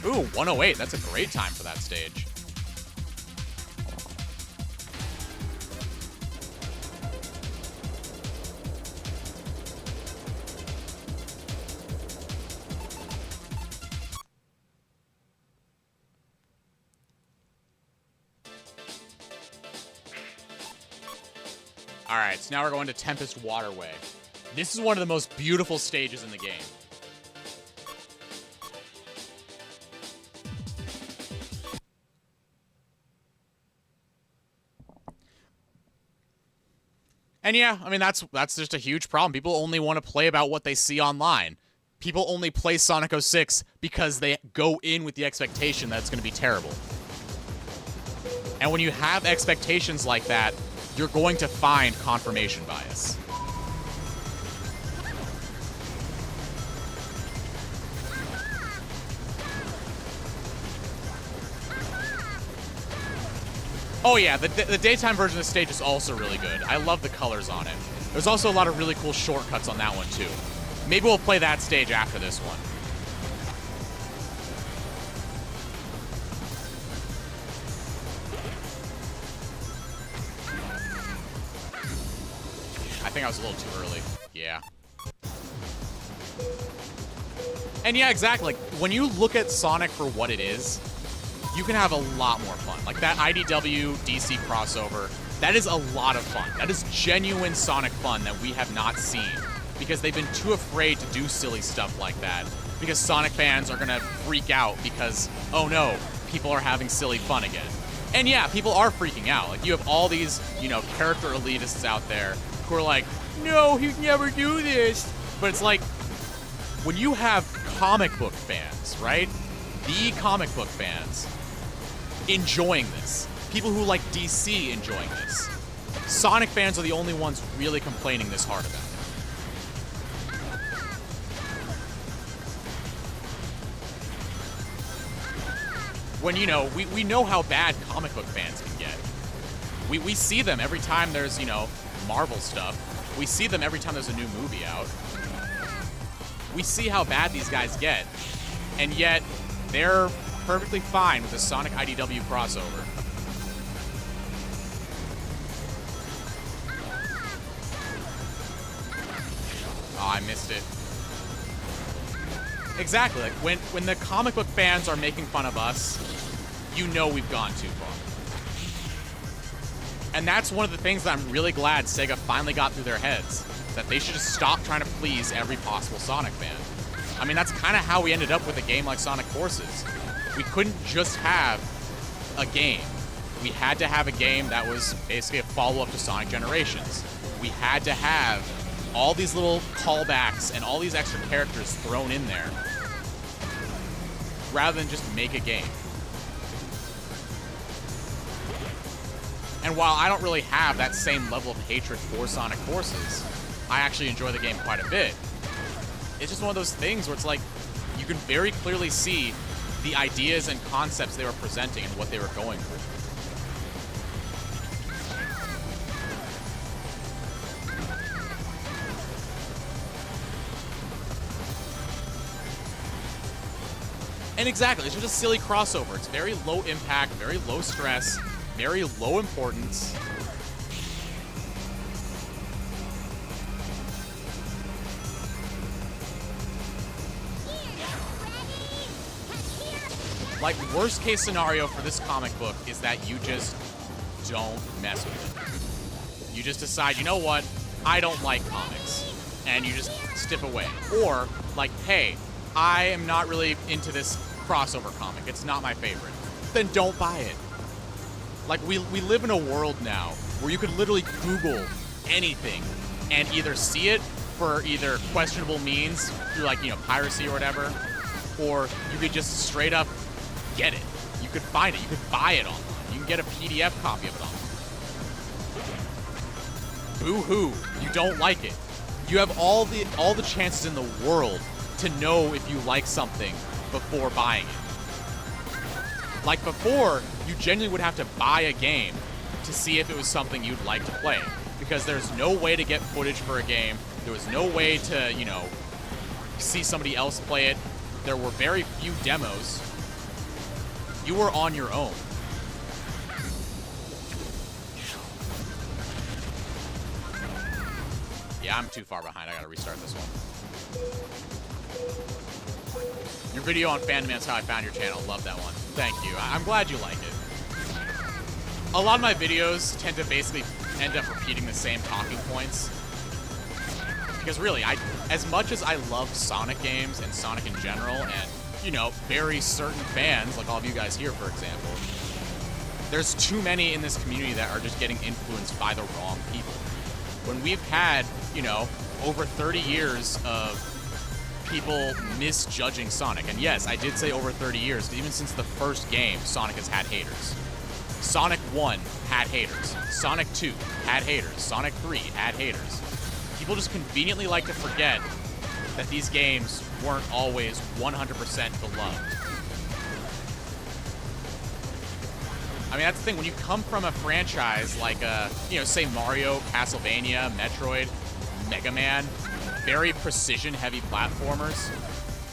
Ooh, 108. That's a great time for that stage. Alright, so now we're going to Tempest Waterway. This is one of the most beautiful stages in the game. And yeah, I mean, that's just a huge problem. People only want to play about what they see online. People only play Sonic 06 because they go in with the expectation that it's going to be terrible. And when you have expectations like that, you're going to find confirmation bias. Oh yeah, the daytime version of the stage is also really good. I love the colors on it. There's also a lot of really cool shortcuts on that one too. Maybe we'll play that stage after this one. I think I was a little too early. Yeah. And yeah, exactly. Like, when you look at Sonic for what it is, you can have a lot more fun. Like that IDW DC crossover, that is a lot of fun. That is genuine Sonic fun that we have not seen because they've been too afraid to do silly stuff like that because Sonic fans are gonna freak out because, oh no, people are having silly fun again. And yeah, people are freaking out. Like, you have all these, you know, character elitists out there who are like, no, he'd never do this. But it's like, when you have comic book fans, right? The comic book fans enjoying this. People who like DC enjoying this. Sonic fans are the only ones really complaining this hard about it. When, you know, we know how bad comic book fans can get. We see them every time there's, you know, Marvel stuff. We see them every time there's a new movie out. We see how bad these guys get. And yet, they're perfectly fine with the Sonic IDW crossover. Oh, I missed it. Exactly. Like when the comic book fans are making fun of us, you know we've gone too far. And that's one of the things that I'm really glad Sega finally got through their heads. That they should just stop trying to please every possible Sonic fan. I mean, that's kind of how we ended up with a game like Sonic Forces. We couldn't just have a game. We had to have a game that was basically a follow-up to Sonic Generations. We had to have all these little callbacks and all these extra characters thrown in there rather than just make a game. And while I don't really have that same level of hatred for Sonic Forces, I actually enjoy the game quite a bit. It's just one of those things where it's like, you can very clearly see the ideas and concepts they were presenting and what they were going through. And exactly, it's just a silly crossover. It's very low impact, very low stress, very low importance. Like, worst case scenario for this comic book is that you just don't mess with it. You just decide, you know what, I don't like comics. And you just step away. Or, like, hey, I am not really into this crossover comic. It's not my favorite. Then don't buy it. Like, we live in a world now where you could literally Google anything and either see it for either questionable means through, like, you know, piracy or whatever, or you could just straight up get it. You could find it. You could buy it online. You can get a PDF copy of it online. Boo-hoo. You don't like it. You have all the chances in the world to know if you like something before buying it. Like before, you genuinely would have to buy a game to see if it was something you'd like to play. Because there's no way to get footage for a game. There was no way to, you know, see somebody else play it. There were very few demos. You were on your own. Yeah, I'm too far behind. I gotta restart this one. Your video on Fandom's how I found your channel. Love that one. Thank you. I'm glad you like it. A lot of my videos tend to basically end up repeating the same talking points. Because really, as much as I love Sonic games and Sonic in general, and, you know, very certain fans, like all of you guys here, for example, there's too many in this community that are just getting influenced by the wrong people. When we've had, you know, over 30 years of people misjudging Sonic, and yes, I did say over 30 years, because even since the first game, Sonic has had haters. Sonic 1 had haters. Sonic 2 had haters. Sonic 3 had haters. People just conveniently like to forget that these games weren't always 100% beloved. I mean, that's the thing. When you come from a franchise like, you know, say Mario, Castlevania, Metroid, Mega Man, very precision-heavy platformers,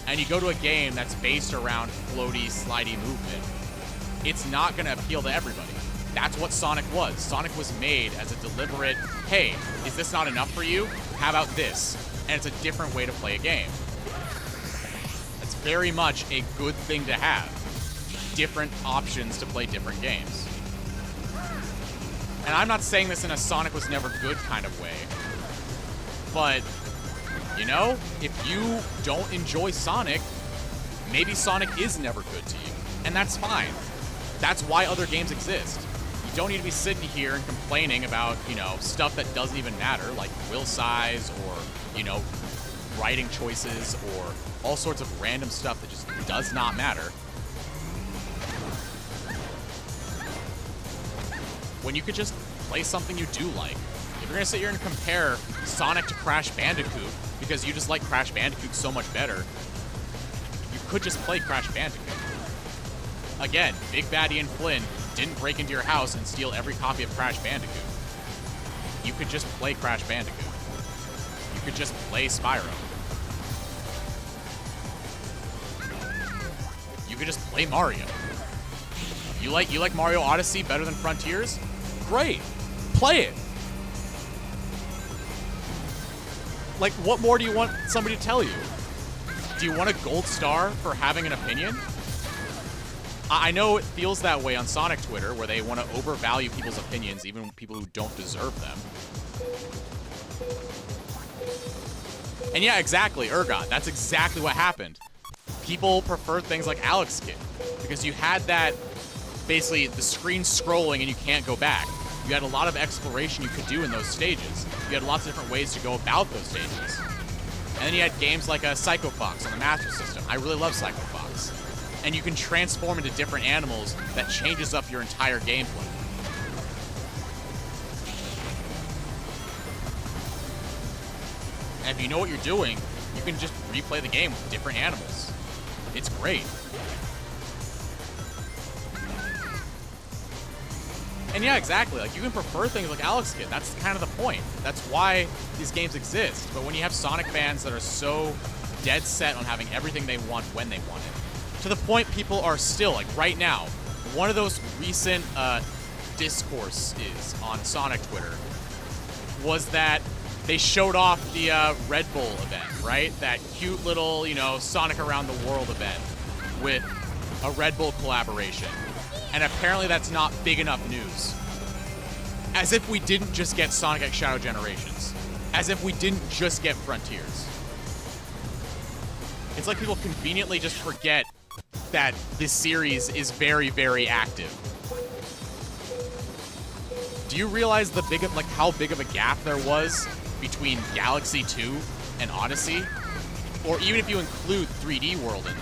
and you go to a game that's based around floaty, slidey movement, it's not going to appeal to everybody. That's what Sonic was. Sonic was made as a deliberate, hey, is this not enough for you? How about this? And it's a different way to play a game. It's very much a good thing to have. Different options to play different games. And I'm not saying this in a Sonic was never good kind of way, but, you know, if you don't enjoy Sonic, maybe Sonic is never good to you, and that's fine. That's why other games exist. You don't need to be sitting here and complaining about, you know, stuff that doesn't even matter, like wheel size or, you know, writing choices or all sorts of random stuff that just does not matter. When you could just play something you do like. If you're gonna sit here and compare Sonic to Crash Bandicoot because you just like Crash Bandicoot so much better, you could just play Crash Bandicoot. again, Big Baddie and Flynn didn't break into your house and steal every copy of Crash Bandicoot. You could just play Crash Bandicoot. You could just play Spyro. You could just play Mario. You like Mario Odyssey better than Frontiers? Great. Play it. Like, what more do you want somebody to tell you? Do you want a gold star for having an opinion? I know it feels that way on Sonic Twitter, where they want to overvalue people's opinions, even people who don't deserve them. And yeah, exactly, Urgot. That's exactly what happened. People preferred things like Alex Kidd, because you had that, basically, the screen scrolling and you can't go back. You had a lot of exploration you could do in those stages. You had lots of different ways to go about those stages. And then you had games like Psycho Fox on the Master System. I really love Psycho Fox. And you can transform into different animals that changes up your entire gameplay. And if you know what you're doing, you can just replay the game with different animals. It's great. And yeah, exactly. Like, you can prefer things like Alex Kidd. That's kind of the point. That's why these games exist. But when you have Sonic fans that are so dead set on having everything they want when they want it, to the point people are still, like right now, one of those recent discourses on Sonic Twitter was that they showed off the Red Bull event, right? That cute little, Sonic Around the World event with a Red Bull collaboration. And apparently that's not big enough news. As if we didn't just get Sonic X Shadow Generations. As if we didn't just get Frontiers. It's like people conveniently just forget that this series is very, very active. Do you realize how big of a gap there was between Galaxy 2 and Odyssey? Or even if you include 3D World in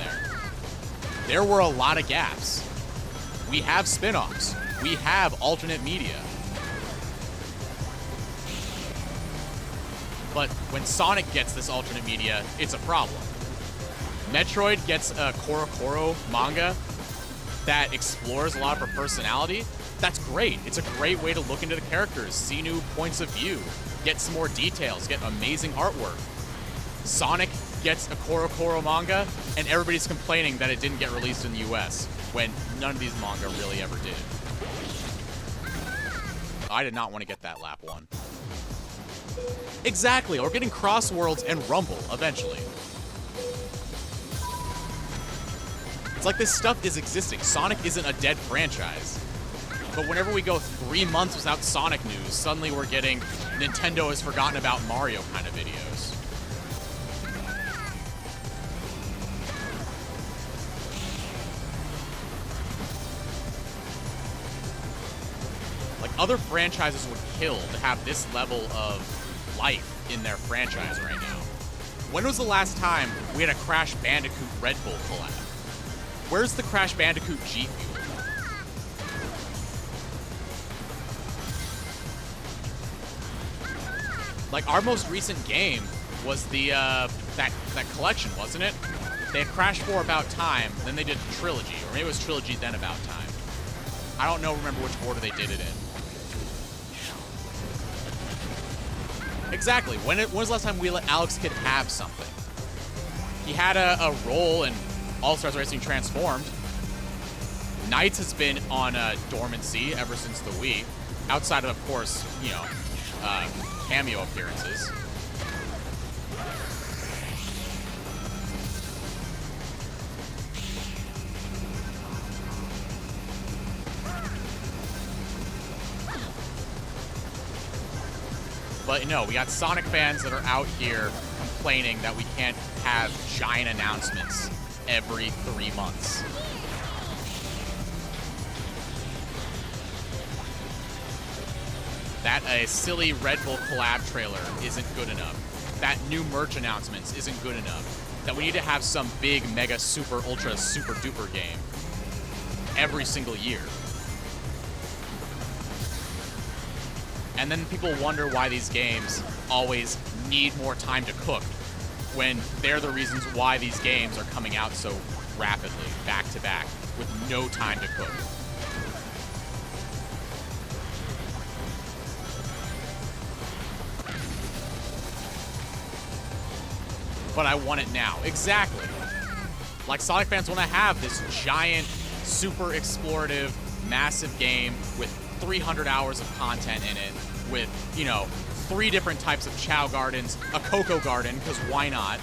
there were a lot of gaps. We have spin-offs. We have alternate media. But when Sonic gets this alternate media, it's a problem. Metroid gets a Korokoro manga that explores a lot of her personality. That's great. It's a great way to look into the characters, see new points of view, get some more details, get amazing artwork. Sonic gets a Korokoro manga, and everybody's complaining that it didn't get released in the US, when none of these manga really ever did. I did not want to get that lap one. Exactly, or getting Cross Worlds and Rumble eventually. It's like this stuff is existing. Sonic isn't a dead franchise. But whenever we go 3 months without Sonic news, suddenly we're getting Nintendo has forgotten about Mario kind of videos. Like, other franchises would kill to have this level of life in their franchise right now. When was the last time we had a Crash Bandicoot Red Bull collab? Where's the Crash Bandicoot G Fuel? Like, our most recent game was the that collection, wasn't it? They had Crash 4 About Time, then they did Trilogy, or maybe it was Trilogy then About Time. I don't remember which order they did it in. Exactly. When was the last time we let Alex Kidd have something? He had a role in All-Stars Racing Transformed. Knights has been on dormancy ever since the Wii, outside of course, cameo appearances. But no, we got Sonic fans that are out here complaining that we can't have giant announcements every 3 months. That a silly Red Bull collab trailer isn't good enough. That new merch announcements isn't good enough. That we need to have some big, mega, super, ultra, super duper game every single year. And then people wonder why these games always need more time to cook, when they're the reasons why these games are coming out so rapidly, back to back. with no time to cook. But I want it now. Exactly. Like, Sonic fans want to have this giant, super explorative, massive game with 300 hours of content in it, with, you know, 3 different types of Chao Gardens, a Cocoa Garden, because why not?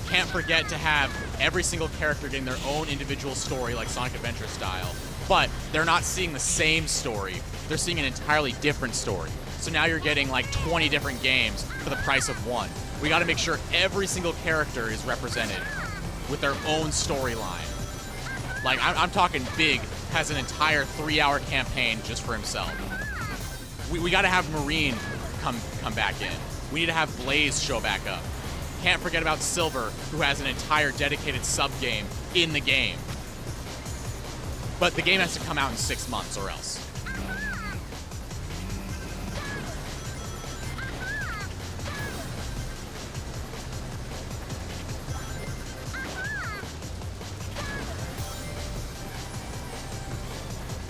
Can't forget to have every single character getting their own individual story, like Sonic Adventure style, but they're not seeing the same story. They're seeing an entirely different story. So now you're getting like 20 different games for the price of one. We got to make sure every single character is represented with their own storyline. Like, I'm talking Big has an entire 3-hour campaign just for himself. We got to have Marine come back in. We need to have Blaze show back up. Can't forget about Silver, who has an entire dedicated sub-game in the game. But the game has to come out in 6 months or else.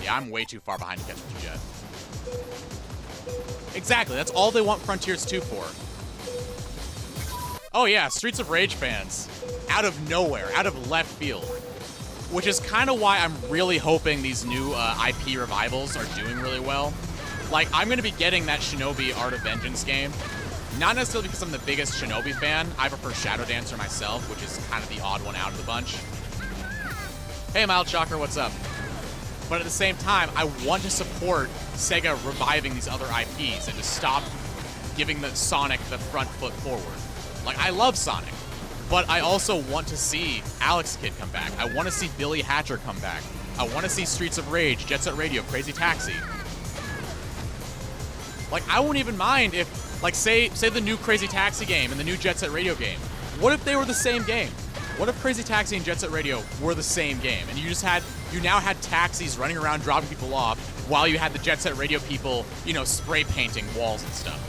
Yeah, I'm way too far behind to catch up to Jet. Exactly, that's all they want Frontiers 2 for. Oh yeah, Streets of Rage fans. Out of nowhere, out of left field. Which is kind of why I'm really hoping these new IP revivals are doing really well. Like, I'm going to be getting that Shinobi Art of Vengeance game. Not necessarily because I'm the biggest Shinobi fan. I prefer Shadow Dancer myself, which is kind of the odd one out of the bunch. Hey, Mild Shocker, what's up? But at the same time, I want to support Sega reviving these other IPs and to stop giving the Sonic the front foot forward. Like, I love Sonic, but I also want to see Alex Kidd come back. I want to see Billy Hatcher come back. I want to see Streets of Rage, Jet Set Radio, Crazy Taxi. Like, I won't even mind if, like, say the new Crazy Taxi game and the new Jet Set Radio game. What if they were the same game? What if Crazy Taxi and Jet Set Radio were the same game, and you now had taxis running around dropping people off while you had the Jet Set Radio people, you know, spray painting walls and stuff?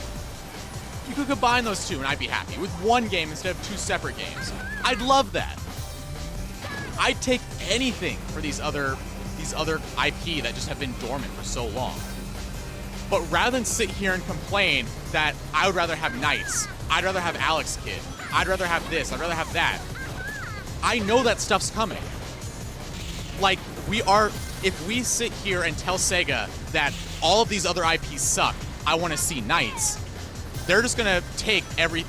You could combine those two and I'd be happy with one game instead of 2 separate games. I'd love that. I'd take anything for these other IP that just have been dormant for so long. But rather than sit here and complain that I would rather have Knights, I'd rather have Alex Kidd, I'd rather have this, I'd rather have that, I know that stuff's coming. Like, if we sit here and tell Sega that all of these other IPs suck, I want to see Knights, they're just going to take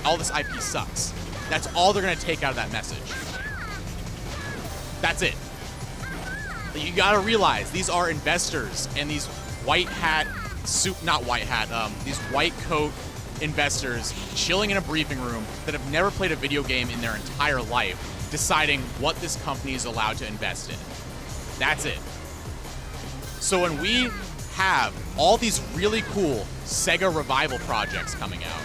all this IP sucks. That's all they're going to take out of that message. That's it. You got to realize these are investors, and these white coat investors chilling in a briefing room that have never played a video game in their entire life, deciding what this company is allowed to invest in. That's it. So when we have all these really cool Sega revival projects coming out,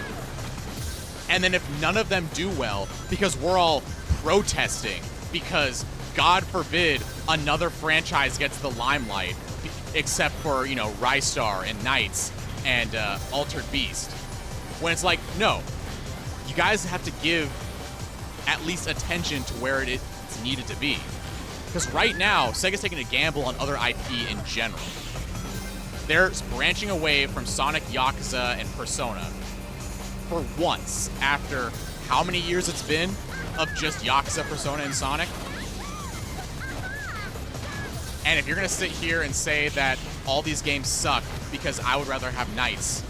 and then if none of them do well because we're all protesting because, God forbid, another franchise gets the limelight, except for, you know, Rystar and Knights and Altered Beast, when it's like, no, you guys have to give at least attention to where it's needed to be. Because right now, Sega's taking a gamble on other IP in general. They're branching away from Sonic, Yakuza, and Persona for once after how many years it's been of just Yakuza, Persona, and Sonic. And if you're going to sit here and say that all these games suck because I would rather have Knights,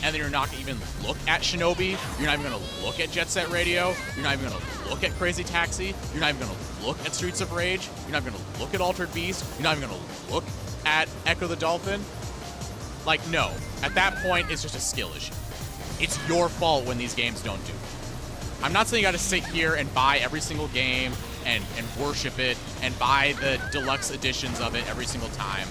and then you're not going to even look at Shinobi, you're not even going to look at Jet Set Radio, you're not even going to look at Crazy Taxi, you're not even going to look at Streets of Rage, you're not going to look at Altered Beast, you're not even going to look at Echo the Dolphin. Like, no. At that point, it's just a skill issue. It's your fault when these games don't do it. I'm not saying you got to sit here and buy every single game and worship it and buy the deluxe editions of it every single time.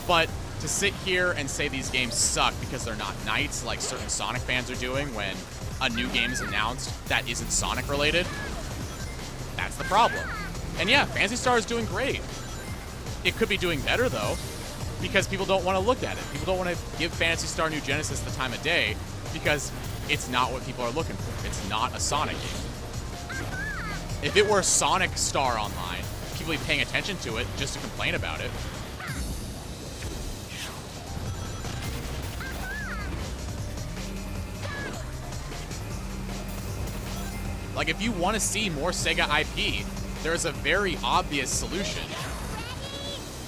But to sit here and say these games suck because they're not Knights, like certain Sonic fans are doing when a new game is announced that isn't Sonic related, that's the problem. And yeah, Phantasy Star is doing great. It could be doing better though, because people don't want to look at it. People don't want to give Phantasy Star New Genesis the time of day because it's not what people are looking for. It's not a Sonic game. If it were Sonic Star Online, people be paying attention to it just to complain about it. Like, if you want to see more Sega IP, there's a very obvious solution.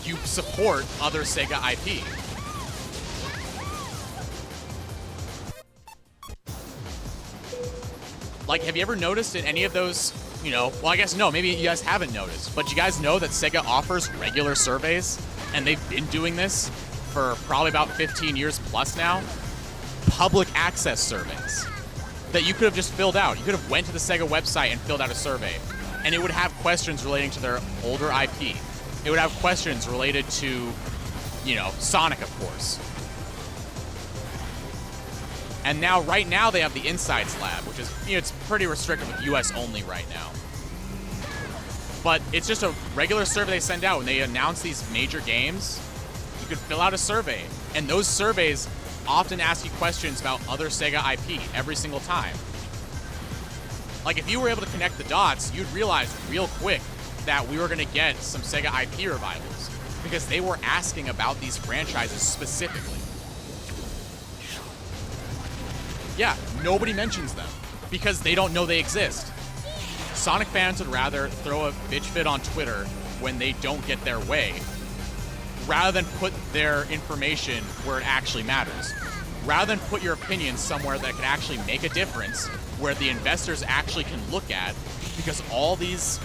You support other Sega IP. Like, have you ever noticed in any of those, you know, well, I guess no, maybe you guys haven't noticed, but you guys know that Sega offers regular surveys, and they've been doing this for probably about 15 years plus now? Public access surveys that you could have just filled out. You could have went to the Sega website and filled out a survey, and it would have questions relating to their older IP. It would have questions related to, you know, Sonic, of course. And now, right now, they have the Insights Lab, which is, you know, it's pretty restricted with US only right now. But it's just a regular survey they send out when they announce these major games. You could fill out a survey, and those surveys often ask you questions about other Sega IP every single time. Like, if you were able to connect the dots, you'd realize real quick that we were going to get some Sega IP revivals, because they were asking about these franchises specifically. Yeah, nobody mentions them because they don't know they exist. Sonic fans would rather throw a bitch fit on Twitter when they don't get their way, rather than put their information where it actually matters. Rather than put your opinion somewhere that can actually make a difference, where the investors actually can look at, because all these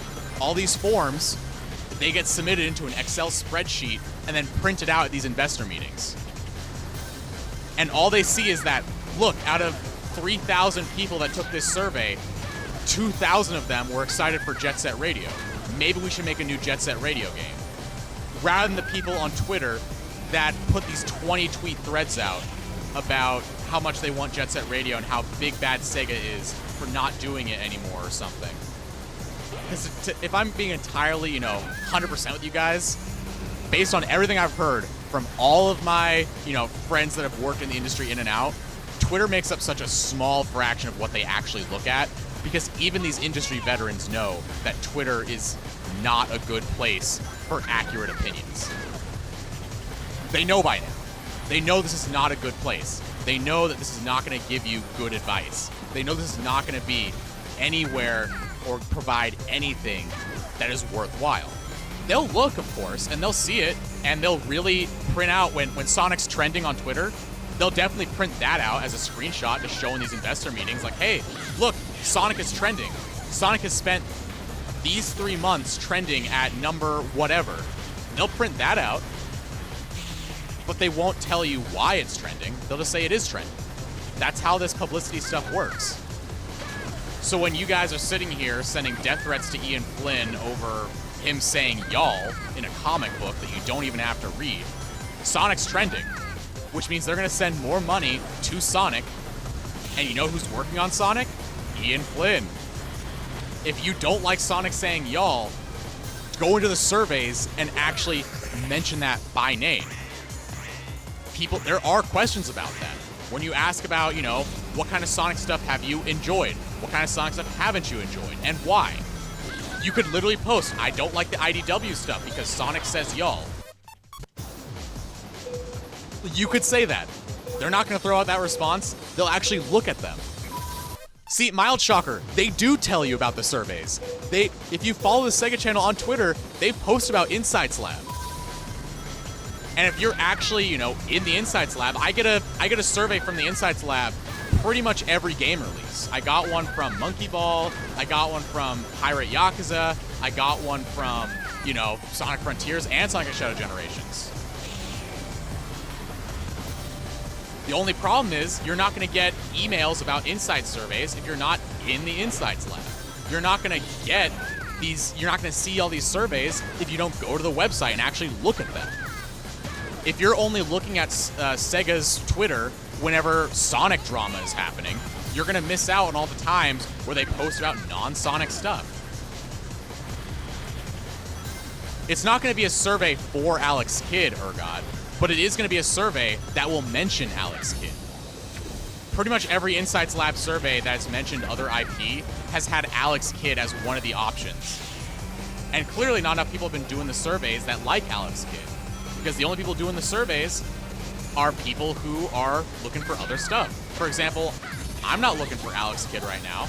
forms, they get submitted into an Excel spreadsheet and then printed out at these investor meetings. And all they see is that, look, out of 3,000 people that took this survey, 2,000 of them were excited for Jet Set Radio. Maybe we should make a new Jet Set Radio game. Rather than the people on Twitter that put these 20 tweet threads out about how much they want Jet Set Radio and how big bad Sega is for not doing it anymore or something. Because if I'm being entirely, you know, 100% with you guys, based on everything I've heard from all of my, you know, friends that have worked in the industry in and out, Twitter makes up such a small fraction of what they actually look at, because even these industry veterans know that Twitter is not a good place for accurate opinions. They know by now. They know this is not a good place. They know that this is not going to give you good advice. They know this is not going to be anywhere or provide anything that is worthwhile. They'll look, of course, and they'll see it, and they'll really print out when Sonic's trending on Twitter, they'll definitely print that out as a screenshot to show in these investor meetings, like, hey, look, Sonic is trending. Sonic has spent these 3 months trending at number whatever. They'll print that out, but they won't tell you why it's trending. They'll just say it is trending. That's how this publicity stuff works. So when you guys are sitting here sending death threats to Ian Flynn over him saying y'all in a comic book that you don't even have to read, Sonic's trending, which means they're going to send more money to Sonic. And you know who's working on Sonic? Ian Flynn. If you don't like Sonic saying y'all, go into the surveys and actually mention that by name. People, there are questions about that. When you ask about, you know, what kind of Sonic stuff have you enjoyed? What kind of Sonic stuff haven't you enjoyed? And why? You could literally post, I don't like the IDW stuff because Sonic says y'all. You could say that. They're not going to throw out that response. They'll actually look at them. See, mild shocker, they do tell you about the surveys. If you follow the Sega channel on Twitter, they post about Insights Lab. And if you're actually, you know, in the Insights Lab, I get a survey from the Insights Lab pretty much every game release. I got one from Monkey Ball, I got one from Pirate Yakuza, I got one from, you know, Sonic Frontiers and Sonic Shadow Generations. The only problem is you're not going to get emails about Insight surveys if you're not in the Insights Lab. You're not going to get these, you're not going to see all these surveys if you don't go to the website and actually look at them. If you're only looking at Sega's Twitter whenever Sonic drama is happening, you're going to miss out on all the times where they post about non-Sonic stuff. It's not going to be a survey for Alex Kidd, Urgot, but it is going to be a survey that will mention Alex Kidd. Pretty much every Insights Lab survey that's mentioned other IP has had Alex Kidd as one of the options. And clearly not enough people have been doing the surveys that like Alex Kidd. Because the only people doing the surveys are people who are looking for other stuff. For example, I'm not looking for Alex Kidd right now.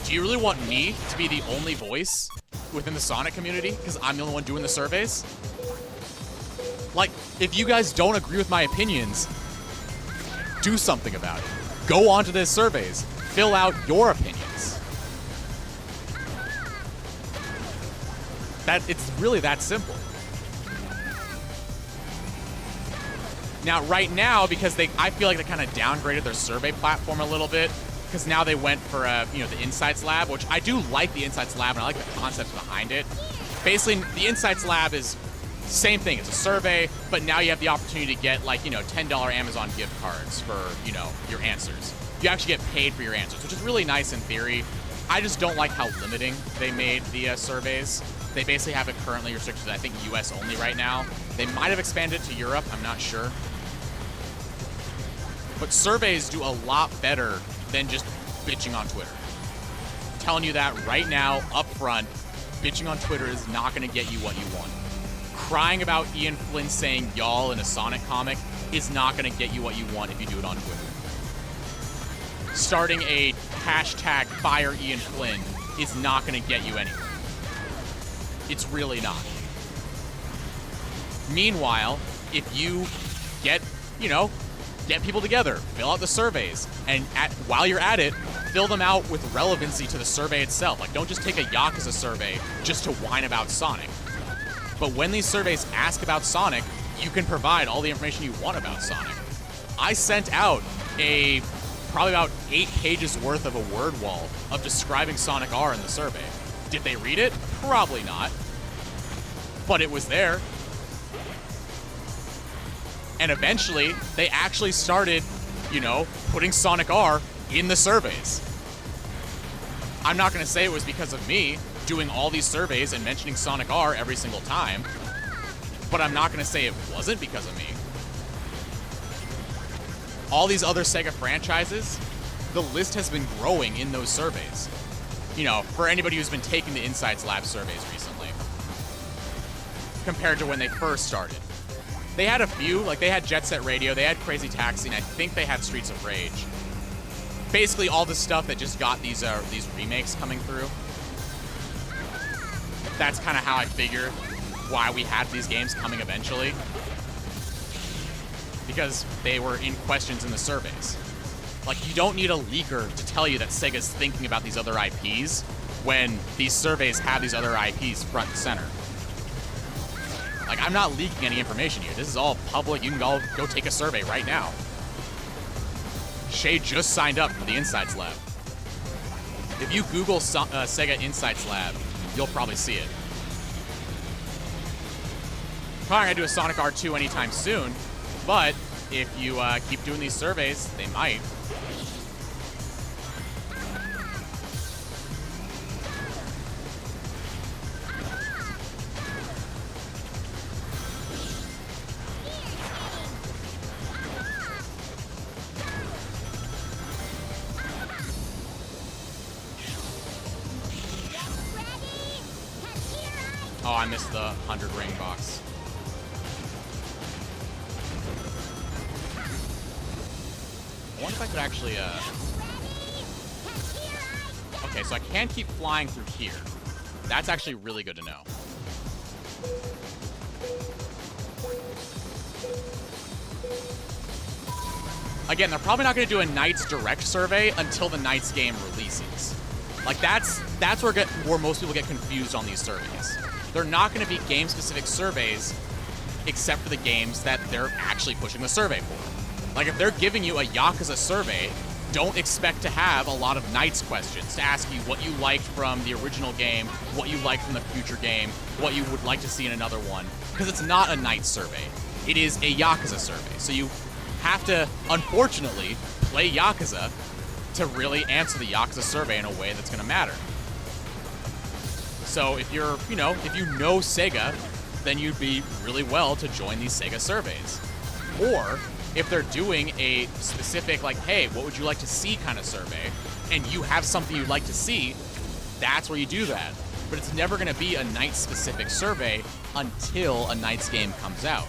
Do you really want me to be the only voice within the Sonic community because I'm the only one doing the surveys? Like, if you guys don't agree with my opinions, do something about it. Go on to the surveys. Fill out your opinions. It's really that simple. Now, right now, because I feel like they kind of downgraded their survey platform a little bit, because now they went for the Insights Lab, which I do like the Insights Lab and I like the concept behind it. Basically, the Insights Lab is same thing. It's a survey, but now you have the opportunity to get $10 Amazon gift cards for your answers. You actually get paid for your answers, which is really nice in theory. I just don't like how limiting they made the surveys. They basically have it currently restricted to, I think, US only right now. They might have expanded to Europe, I'm not sure. But surveys do a lot better than just bitching on Twitter. I'm telling you that right now, up front, bitching on Twitter is not going to get you what you want. Crying about Ian Flynn saying y'all in a Sonic comic is not going to get you what you want if you do it on Twitter. Starting a hashtag fire Ian Flynn is not going to get you anywhere. It's really not. Meanwhile, if you get people together, fill out the surveys, and while you're at it, fill them out with relevancy to the survey itself. Like, don't just take a Yakuza survey just to whine about Sonic. But when these surveys ask about Sonic, you can provide all the information you want about Sonic. I sent out probably about 8 pages worth of a word wall of describing Sonic R in the survey. Did they read it? Probably not. But it was there. And eventually, they actually started, putting Sonic R in the surveys. I'm not going to say it was because of me doing all these surveys and mentioning Sonic R every single time, but I'm not going to say it wasn't because of me. All these other Sega franchises, the list has been growing in those surveys. For anybody who's been taking the Insights Lab surveys recently, compared to when they first started. They had a few, like they had Jet Set Radio, they had Crazy Taxi, and I think they had Streets of Rage. Basically all the stuff that just got these remakes coming through. That's kind of how I figured why we had these games coming eventually. Because they were in questions in the surveys. Like, you don't need a leaker to tell you that Sega's thinking about these other IPs when these surveys have these other IPs front and center. Like, I'm not leaking any information here. This is all public. You can all go take a survey right now. Shay just signed up for the Insights Lab. If you Google Sega Insights Lab, you'll probably see it. Probably not gonna do a Sonic R2 anytime soon, but if you keep doing these surveys, they might. Oh, I missed the 100 ring box. I wonder if I could actually, Okay, so I can keep flying through here. That's actually really good to know. Again, they're probably not going to do a Knights Direct survey until the Knights game releases. Like, that's where most people get confused on these surveys. They're not going to be game-specific surveys except for the games that they're actually pushing the survey for. Like, if they're giving you a Yakuza survey, don't expect to have a lot of Knights questions to ask you what you liked from the original game, what you liked from the future game, what you would like to see in another one, because it's not a Knights survey. It is a Yakuza survey. So you have to, unfortunately, play Yakuza to really answer the Yakuza survey in a way that's going to matter. So if you're, if you know Sega, then you'd be really well to join these Sega surveys. Or if they're doing a specific, like, hey, what would you like to see kind of survey, and you have something you'd like to see, that's where you do that. but it's never going to be a Knights-specific survey until a Knights game comes out.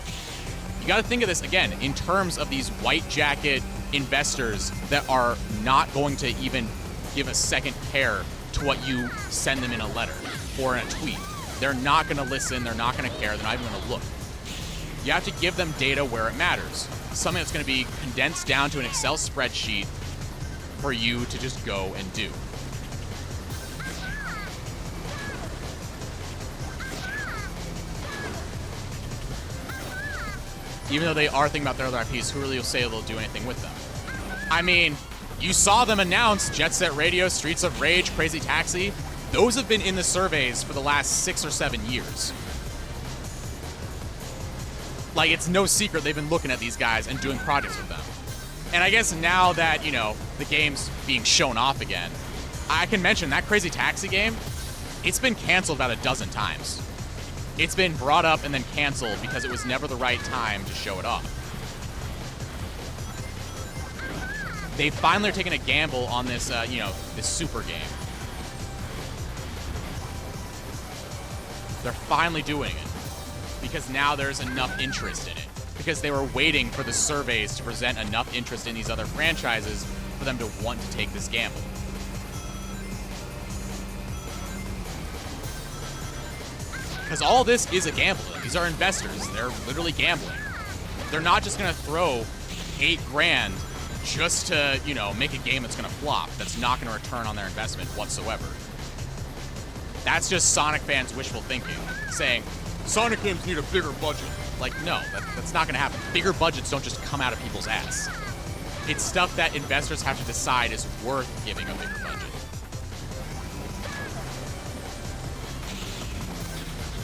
You got to think of this, again, in terms of these white jacket investors that are not going to even give a second care to what you send them in a letter or in a tweet. They're not going to listen. They're not going to care. They're not even going to look. You have to give them data where it matters. Something that's going to be condensed down to an Excel spreadsheet for you to just go and do. Even though they are thinking about their other IPs, who really will say they'll do anything with them? I mean, you saw them announce Jet Set Radio, Streets of Rage, Crazy Taxi. Those have been in the surveys for the last 6 or 7 years. Like, it's no secret they've been looking at these guys and doing projects with them. And I guess now that, you know, the game's being shown off again, I can mention that Crazy Taxi game, it's been canceled about a dozen times. It's been brought up and then canceled because it was never the right time to show it off. They finally are taking a gamble on this, this super game. They're finally doing it because now there's enough interest in it. Because they were waiting for the surveys to present enough interest in these other franchises for them to want to take this gamble. Because all this is a gamble. These are investors. They're literally gambling. They're not just going to throw $8 grand just to, you know, make a game that's going to flop, that's not going to return on their investment whatsoever. That's just Sonic fans' wishful thinking, saying, Sonic games need a bigger budget. Like, no, that's not going to happen. Bigger budgets don't just come out of people's ass. It's stuff that investors have to decide is worth giving a bigger budget.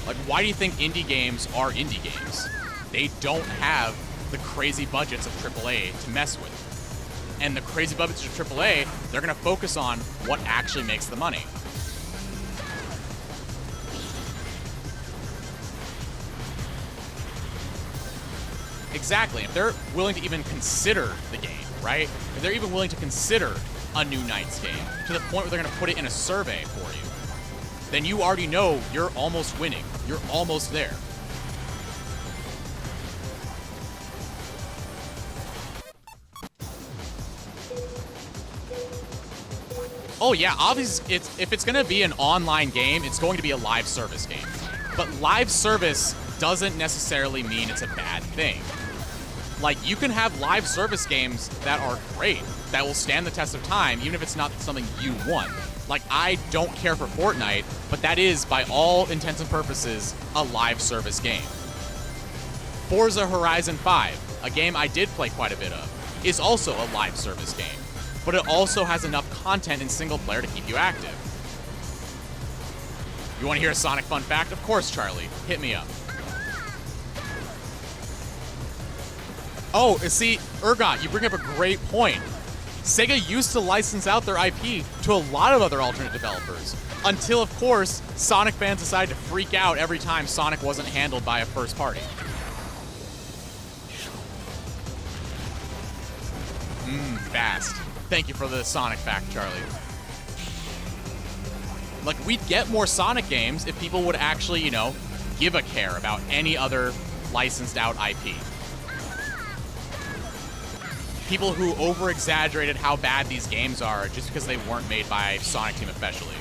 Like, why do you think indie games are indie games? They don't have the crazy budgets of AAA to mess with. And the crazy budgets of AAA, they're going to focus on what actually makes the money. Exactly. If they're willing to even consider the game, right? If they're even willing to consider a new Knights game to the point where they're going to put it in a survey for you, then you already know you're almost winning. You're almost there. Oh yeah, obviously, if it's going to be an online game, it's going to be a live service game. But live service doesn't necessarily mean it's a bad thing. Like, you can have live service games that are great, that will stand the test of time, even if it's not something you want. Like, I don't care for Fortnite, but that is, by all intents and purposes, a live service game. Forza Horizon 5, a game I did play quite a bit of, is also a live service game, but it also has enough content in single player to keep you active. You want to hear a Sonic fun fact? Of course, Charlie. Hit me up. Oh, see, Urgot, you bring up a great point. Sega used to license out their IP to a lot of other alternate developers, until, of course, Sonic fans decided to freak out every time Sonic wasn't handled by a first party. Fast. Thank you for the Sonic fact, Charlie. Like, we'd get more Sonic games if people would actually, you know, give a care about any other licensed out IP. People who over-exaggerated how bad these games are just because they weren't made by Sonic Team especially.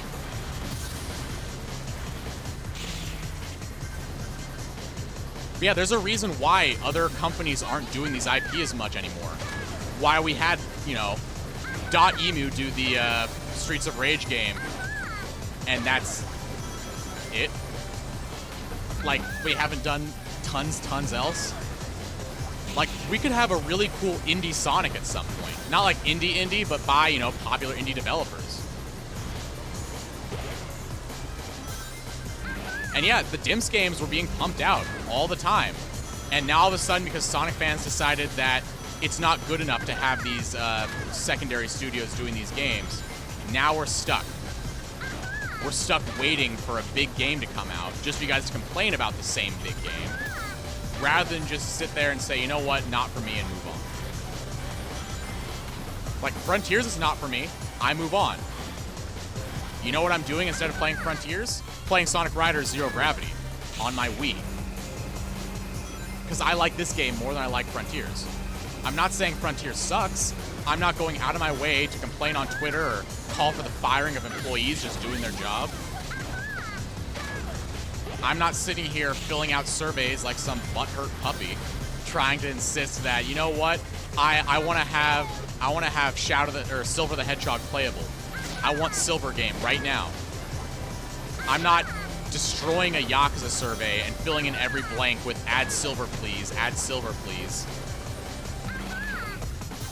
But yeah, there's a reason why other companies aren't doing these IP as much anymore. Why we had, you know, Dotemu do the Streets of Rage game, and that's it. Like, we haven't done tons else. Like, we could have a really cool indie Sonic at some point. Not like indie, but by, you know, popular indie developers. And yeah, the Dimps games were being pumped out all the time. And now all of a sudden, because Sonic fans decided that it's not good enough to have these secondary studios doing these games, now we're stuck. We're stuck waiting for a big game to come out just for you guys to complain about the same big game, rather than just sit there and say, you know what, not for me, and move on. Like, Frontiers is not for me. I move on. You know what I'm doing instead of playing Frontiers? Playing Sonic Riders Zero Gravity on my Wii. Because I like this game more than I like Frontiers. I'm not saying Frontiers sucks. I'm not going out of my way to complain on Twitter or call for the firing of employees just doing their job. I'm not sitting here filling out surveys like some butthurt puppy, trying to insist that, you know what, I want to have Silver the Hedgehog playable. I want Silver game right now. I'm not destroying a Yakuza survey and filling in every blank with add Silver please, add Silver please.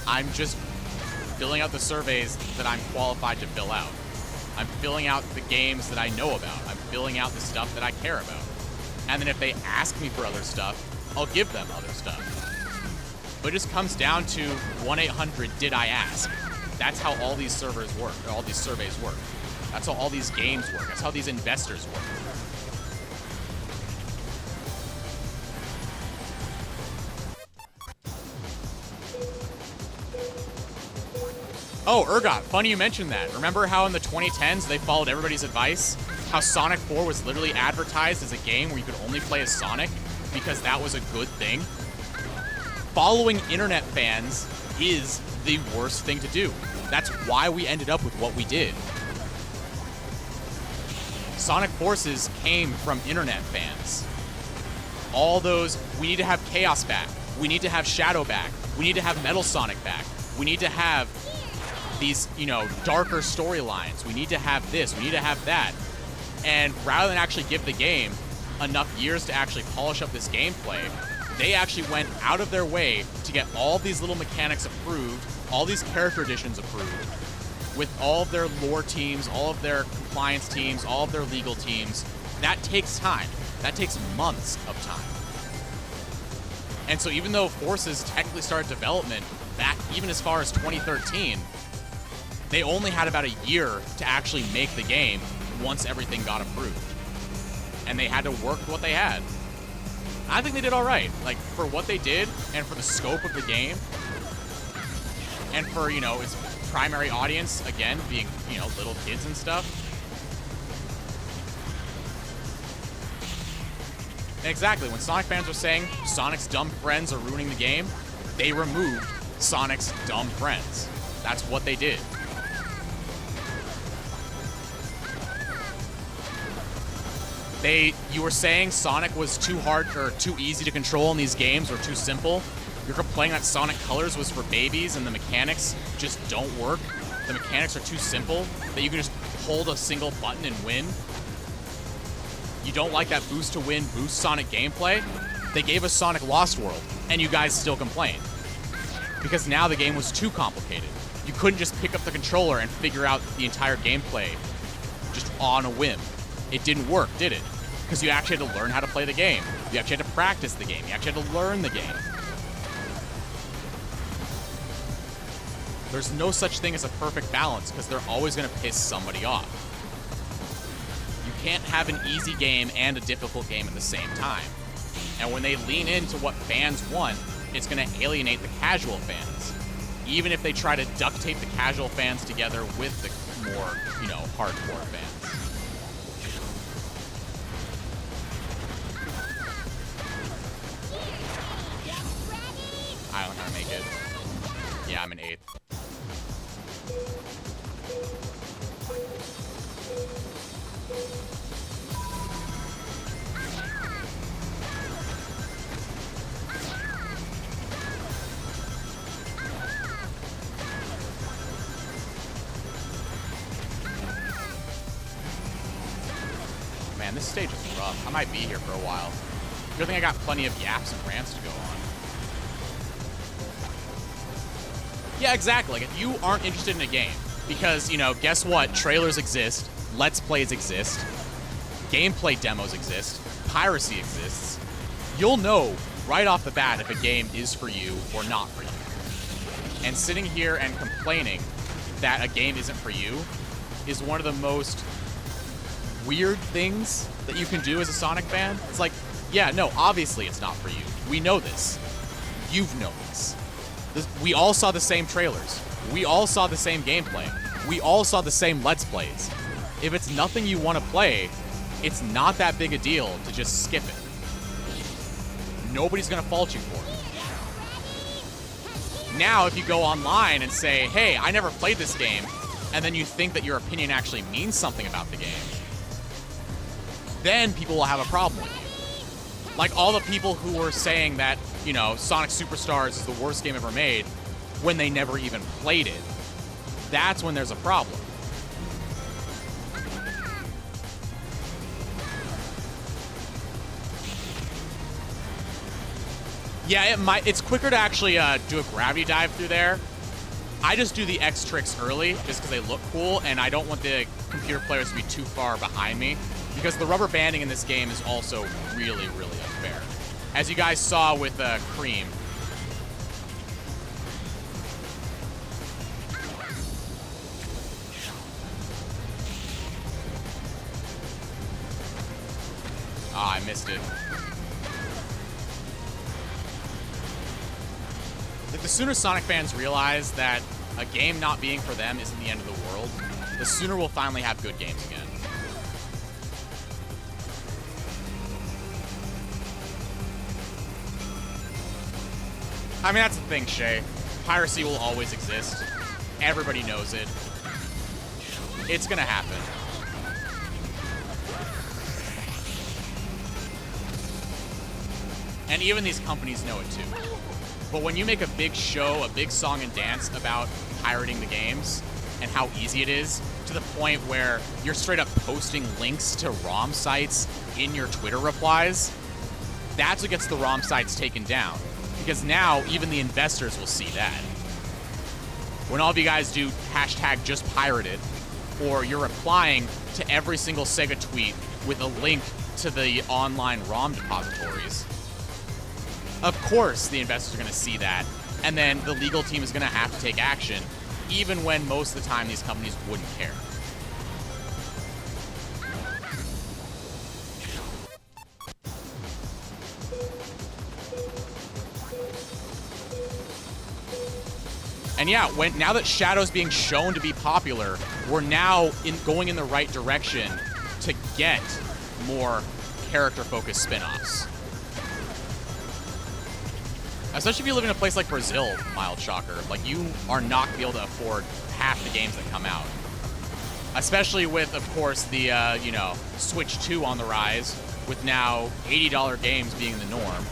I'm just filling out the surveys that I'm qualified to fill out. I'm filling out the games that I know about. I'm filling out the stuff that I care about. And then if they ask me for other stuff, I'll give them other stuff. But it just comes down to 1-800-DID-I-ASK. That's how all these servers work, or all these surveys work. That's how all these games work. That's how these investors work. Oh, Urgot, funny you mentioned that. Remember how in the 2010s they followed everybody's advice? How Sonic 4 was literally advertised as a game where you could only play as Sonic because that was a good thing? Following internet fans is the worst thing to do. That's why we ended up with what we did. Sonic Forces came from internet fans. All those, we need to have Chaos back. We need to have Shadow back. We need to have Metal Sonic back. We need to have these, you know, darker storylines. We need to have this. We need to have that. And rather than actually give the game enough years to actually polish up this gameplay, they actually went out of their way to get all these little mechanics approved, all these character additions approved, with all of their lore teams, all of their compliance teams, all of their legal teams. That takes time. That takes months of time. And so even though Forces technically started development back even as far as 2013, they only had about a year to actually make the game once everything got approved. And they had to work with what they had. I think they did all right. Like, for what they did, and for the scope of the game, and for, you know, its primary audience, again, being, you know, little kids and stuff. And exactly, when Sonic fans were saying Sonic's dumb friends are ruining the game, they removed Sonic's dumb friends. That's what they did. You were saying Sonic was too hard or too easy to control in these games, or too simple. You're complaining that Sonic Colors was for babies and the mechanics just don't work. The mechanics are too simple that you can just hold a single button and win. You don't like that boost to win, boost Sonic gameplay? They gave us Sonic Lost World, and you guys still complain. Because now the game was too complicated. You couldn't just pick up the controller and figure out the entire gameplay just on a whim. It didn't work, did it? Because you actually had to learn how to play the game. You actually had to practice the game. You actually had to learn the game. There's no such thing as a perfect balance because they're always going to piss somebody off. You can't have an easy game and a difficult game at the same time. And when they lean into what fans want, it's going to alienate the casual fans. Even if they try to duct tape the casual fans together with the more, you know, hardcore fans. I don't know how to make it. Yeah, I'm in 8th. Man, this stage is rough. I might be here for a while. Good thing I got plenty of yaps and rants to go on. Yeah, exactly. Like, if you aren't interested in a game, because, you know, guess what? Trailers exist, Let's Plays exist, gameplay demos exist, piracy exists, you'll know right off the bat if a game is for you or not for you. And sitting here and complaining that a game isn't for you is one of the most weird things that you can do as a Sonic fan. It's like, yeah, no, obviously it's not for you. We know this. You've known this. We all saw the same trailers. We all saw the same gameplay. We all saw the same Let's Plays. if it's nothing you want to play, it's not that big a deal to just skip it. Nobody's going to fault you for it. Now, if you go online and say, hey, I never played this game, and then you think that your opinion actually means something about the game, then people will have a problem with you. Like all the people who were saying that, you know, Sonic Superstars is the worst game ever made when they never even played it. That's when there's a problem. Yeah, it's quicker to actually do a gravity dive through there. I just do the X tricks early just because they look cool, and I don't want the computer players to be too far behind me because the rubber banding in this game is also really, really unfair. As you guys saw with Cream. Ah, I missed it. Like, the sooner Sonic fans realize that a game not being for them isn't the end of the world, the sooner we'll finally have good games again. I mean, that's the thing, Shay. Piracy will always exist. Everybody knows it. It's gonna happen. And even these companies know it too. But when you make a big show, a big song and dance about pirating the games and how easy it is, to the point where you're straight up posting links to ROM sites in your Twitter replies, that's what gets the ROM sites taken down. Because now even the investors will see that. When all of you guys do hashtag just pirated, or you're replying to every single Sega tweet with a link to the online ROM depositories, of course the investors are going to see that, and then the legal team is going to have to take action, even when most of the time these companies wouldn't care. And yeah, now that Shadow's being shown to be popular, we're now going in the right direction to get more character-focused spin-offs. Especially if you live in a place like Brazil, mild shocker. Like, you are not going to be able to afford half the games that come out. Especially with, of course, the, you know, Switch 2 on the rise, with now $80 games being the norm.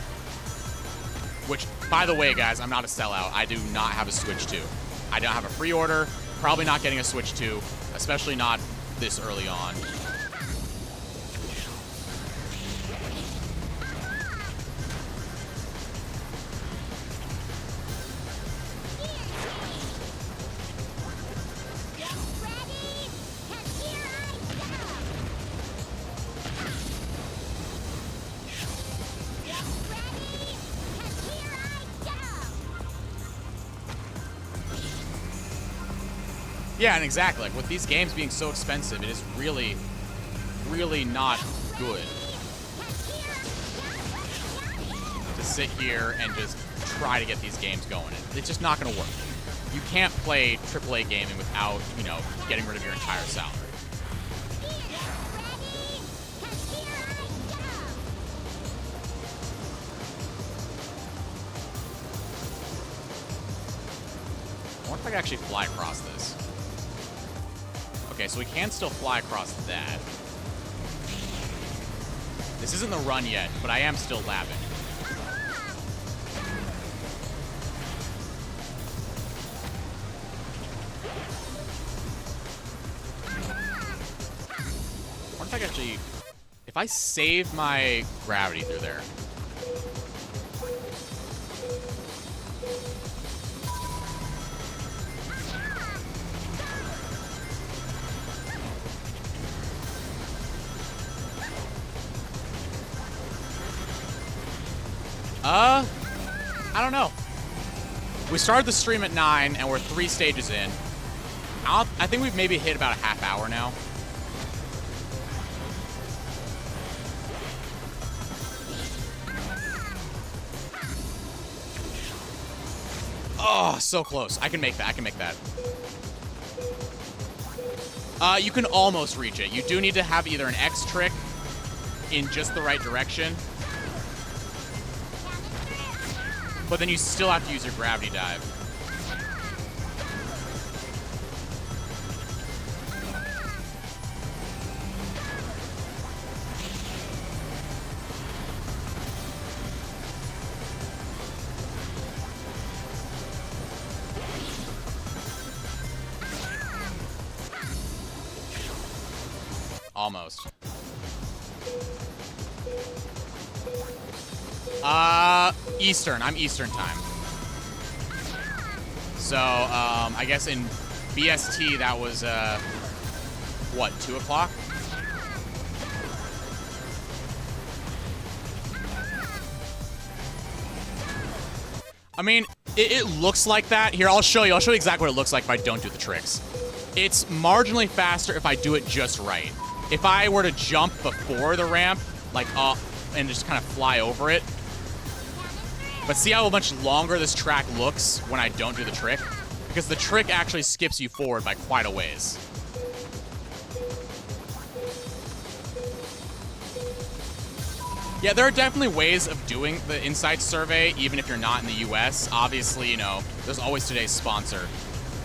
Which, by the way, guys, I'm not a sellout. I do not have a Switch 2. I don't have a pre-order. Probably not getting a Switch 2, especially not this early on. Yeah, and exactly. Like, with these games being so expensive, it is really, really not good to sit here and just try to get these games going. It's just not going to work. You can't play AAA gaming without, you know, getting rid of your entire salary. I wonder if I can actually fly across this. Okay, so we can still fly across that. This isn't the run yet, but I am still labbing. What if I can actually... If I save my gravity through there... I don't know. We started the stream at 9, and we're 3 stages in. I think we've maybe hit about a half hour now. Oh, so close. I can make that. I can make that. You can almost reach it. You do need to have either an X trick in just the right direction, but then you still have to use your gravity dive. Almost. Eastern. I'm Eastern time. So, I guess in BST that was, what, 2 o'clock? I mean, it looks like that. Here, I'll show you. I'll show you exactly what it looks like if I don't do the tricks. It's marginally faster if I do it just right. If I were to jump before the ramp, like up, and just kind of fly over it. But see how much longer this track looks when I don't do the trick? Because the trick actually skips you forward by quite a ways. Yeah, there are definitely ways of doing the Insight Survey, even if you're not in the US. Obviously, you know, there's always today's sponsor.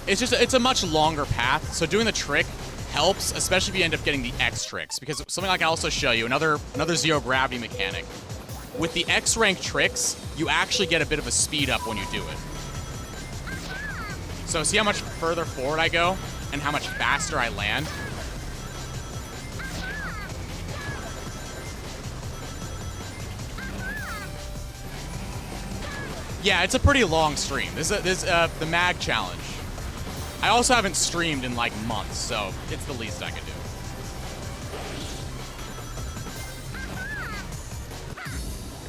It's a much longer path, so doing the trick helps, especially if you end up getting the X tricks, because something like I'll also show you, another zero gravity mechanic. With the X rank tricks, you actually get a bit of a speed up when you do it. So see how much further forward I go and how much faster I land? Yeah, it's a pretty long stream. This is the MAG challenge. I also haven't streamed in like months, so it's the least I can do.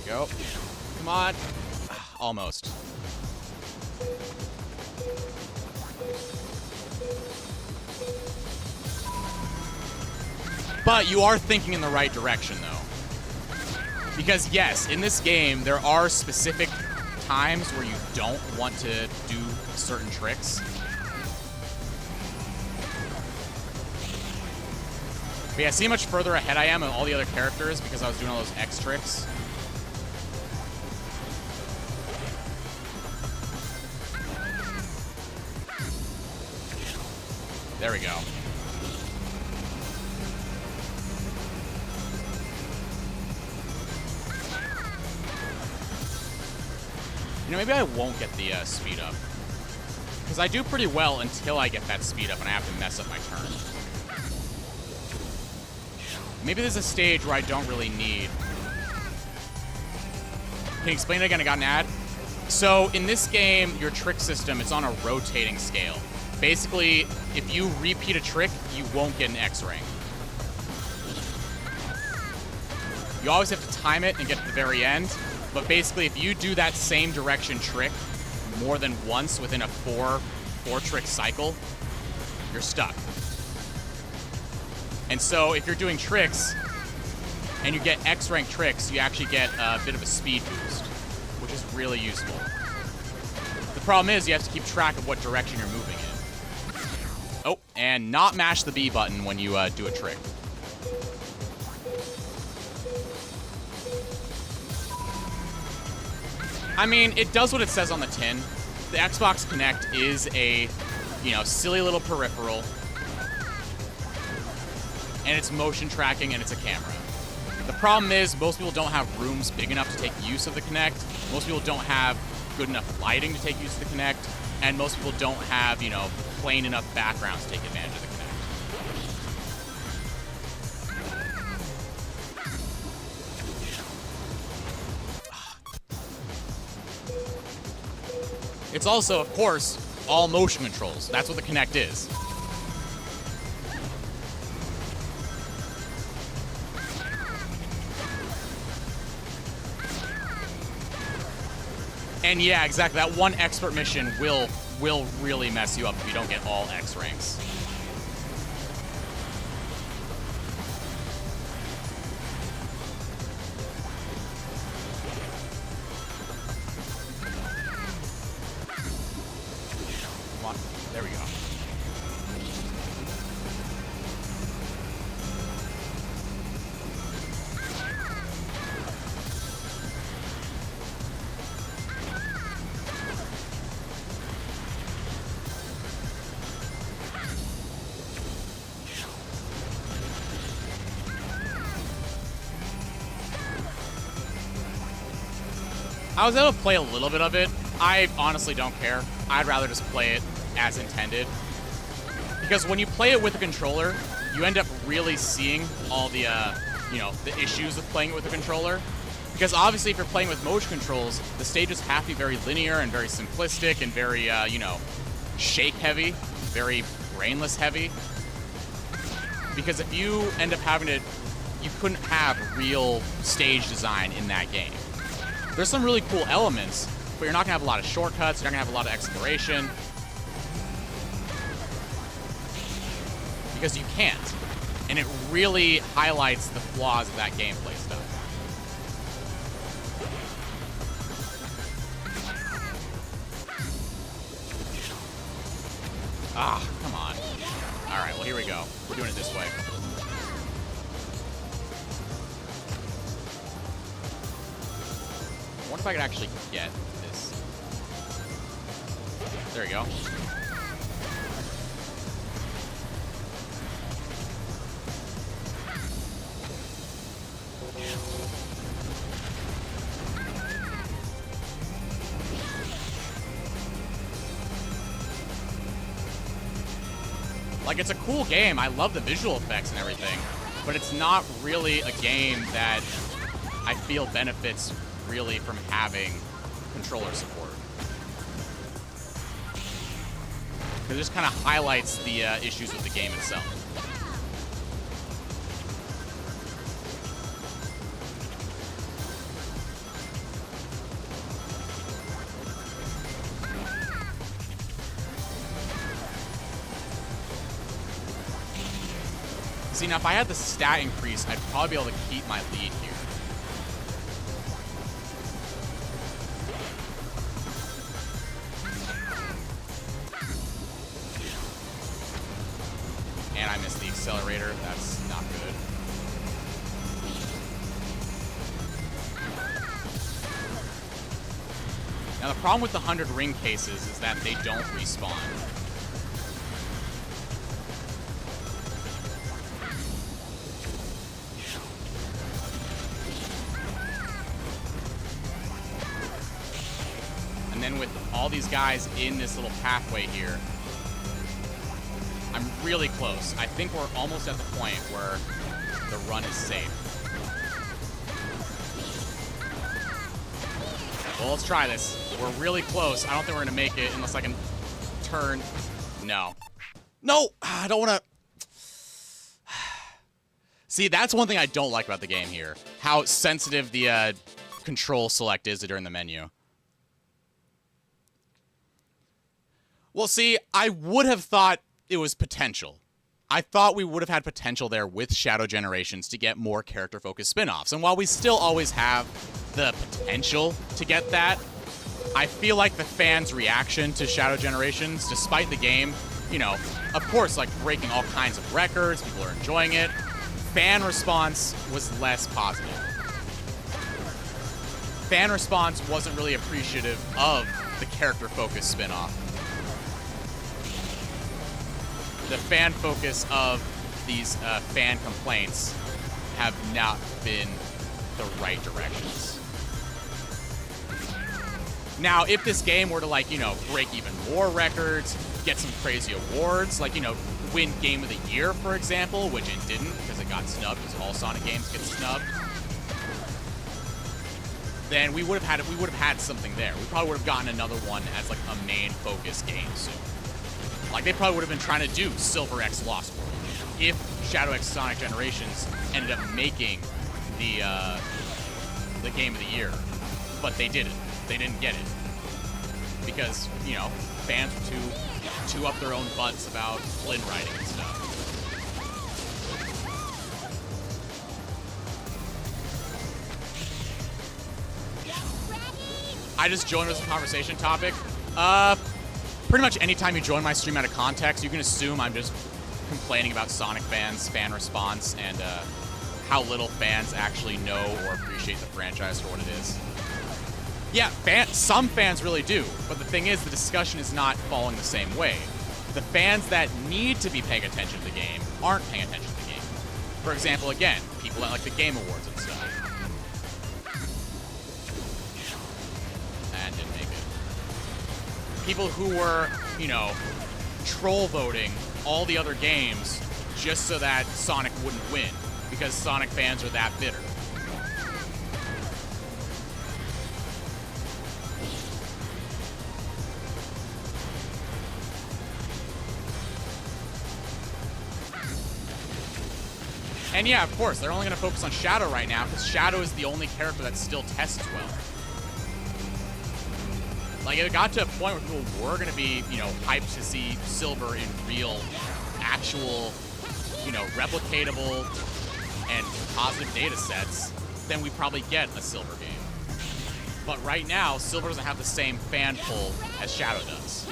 There we go. Come on. Almost. But you are thinking in the right direction, though. Because yes, in this game, there are specific times where you don't want to do certain tricks. But yeah, see how much further ahead I am of all the other characters because I was doing all those X tricks? There we go. You know, maybe I won't get the speed up. Because I do pretty well until I get that speed up and I have to mess up my turn. Maybe there's a stage where I don't really need... Can you explain it again? I got an ad. So, in this game, your trick system, it's on a rotating scale. Basically, if you repeat a trick, you won't get an X rank. You always have to time it and get to the very end. But basically, if you do that same direction trick more than once within a four trick cycle, you're stuck. And so if you're doing tricks and you get X rank tricks, you actually get a bit of a speed boost, which is really useful. The problem is you have to keep track of what direction you're moving in. Oh, and not mash the B button when you do a trick. I mean, it does what it says on the tin. The Xbox Kinect is a, you know, silly little peripheral. And it's motion tracking and it's a camera. The problem is most people don't have rooms big enough to take use of the Kinect. Most people don't have good enough lighting to take use of the Kinect. And most people don't have, you know, plain enough backgrounds to take advantage of the Kinect. It's also, of course, all motion controls. That's what the Kinect is. And yeah, exactly. That one expert mission will really mess you up if you don't get all X ranks. There we go. I was able to play a little bit of it. I honestly don't care. I'd rather just play it as intended. Because when you play it with a controller, you end up really seeing all the, you know, the issues of playing it with a controller. Because obviously if you're playing with motion controls, the stages have to be very linear and very simplistic and very, you know, shake heavy, very brainless heavy. Because if you end up having to, you couldn't have real stage design in that game. There's some really cool elements, but you're not gonna have a lot of shortcuts, you're not gonna have a lot of exploration. Because you can't. And it really highlights the flaws of that gameplay stuff. Ah, come on. Alright, well here we go. We're doing it this way. I wonder if I could actually get this. There we go. Like, it's a cool game. I love the visual effects and everything, but it's not really a game that I feel benefits really from having controller support. It just kind of highlights the issues with the game itself. See, now if I had the stat increase, I'd probably be able to keep my lead here. And I missed the accelerator. That's not good. Now the problem with the 100 ring cases is that they don't respawn. And then with all these guys in this little pathway here, I'm really close. I think we're almost at the point where the run is safe. Well, let's try this. We're really close. I don't think we're going to make it unless I can turn. No. No! I don't want to... See, that's one thing I don't like about the game here. How sensitive the control select is during the menu. Well, see, I would have thought it was potential. I thought we would have had potential there with Shadow Generations to get more character-focused spin-offs. And while we still always have the potential to get that, I feel like the fans' reaction to Shadow Generations, despite the game, you know, of course, like breaking all kinds of records, people are enjoying it, fan response was less positive. Fan response wasn't really appreciative of the character-focused spin-off. The fan focus of these fan complaints have not been the right directions. Now, if this game were to, like, you know, break even more records, get some crazy awards, like, you know, win Game of the Year, for example, which it didn't because it got snubbed, because all Sonic games get snubbed, then we would have had something there. We probably would have gotten another one as like a main focus game soon. Like, they probably would have been trying to do Silver X Lost World if Shadow X Sonic Generations ended up making the Game of the Year. But they didn't. They didn't get it. Because, you know, fans were too up their own butts about Flynn writing and stuff. I just joined as a conversation topic. Pretty much anytime you join my stream out of context, you can assume I'm just complaining about Sonic fans, fan response, and how little fans actually know or appreciate the franchise for what it is. Yeah, some fans really do, but the thing is, the discussion is not following the same way. The fans that need to be paying attention to the game aren't paying attention to the game. For example, again, people that like the Game Awards and stuff. people who were, you know, troll voting all the other games just so that Sonic wouldn't win, because Sonic fans are that bitter. And yeah, of course, they're only going to focus on Shadow right now, because Shadow is the only character that still tests well. Like, it got to a point where people were going to be, you know, hyped to see Silver in real, actual, you know, replicatable and positive data sets. Then we probably get a Silver game. But right now, Silver doesn't have the same fan pull as Shadow does.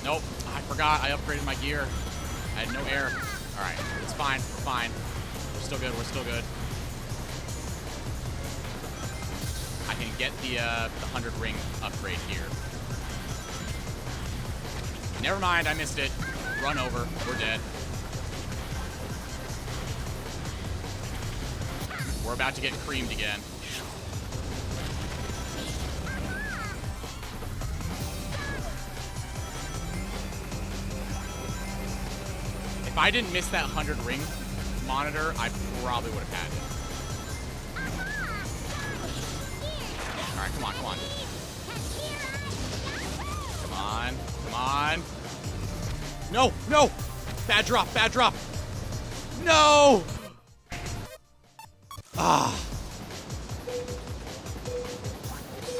Nope, I forgot. I upgraded my gear. I had no air. All right, it's fine. We're fine. We're still good. We're still good. I can get the 100 ring upgrade here. Never mind, I missed it. Run over. We're dead. We're about to get creamed again. If I didn't miss that 100 ring monitor, I probably would have had it. Alright, come on, come on. Come on, come on. No, no! Bad drop, bad drop! No! Ah.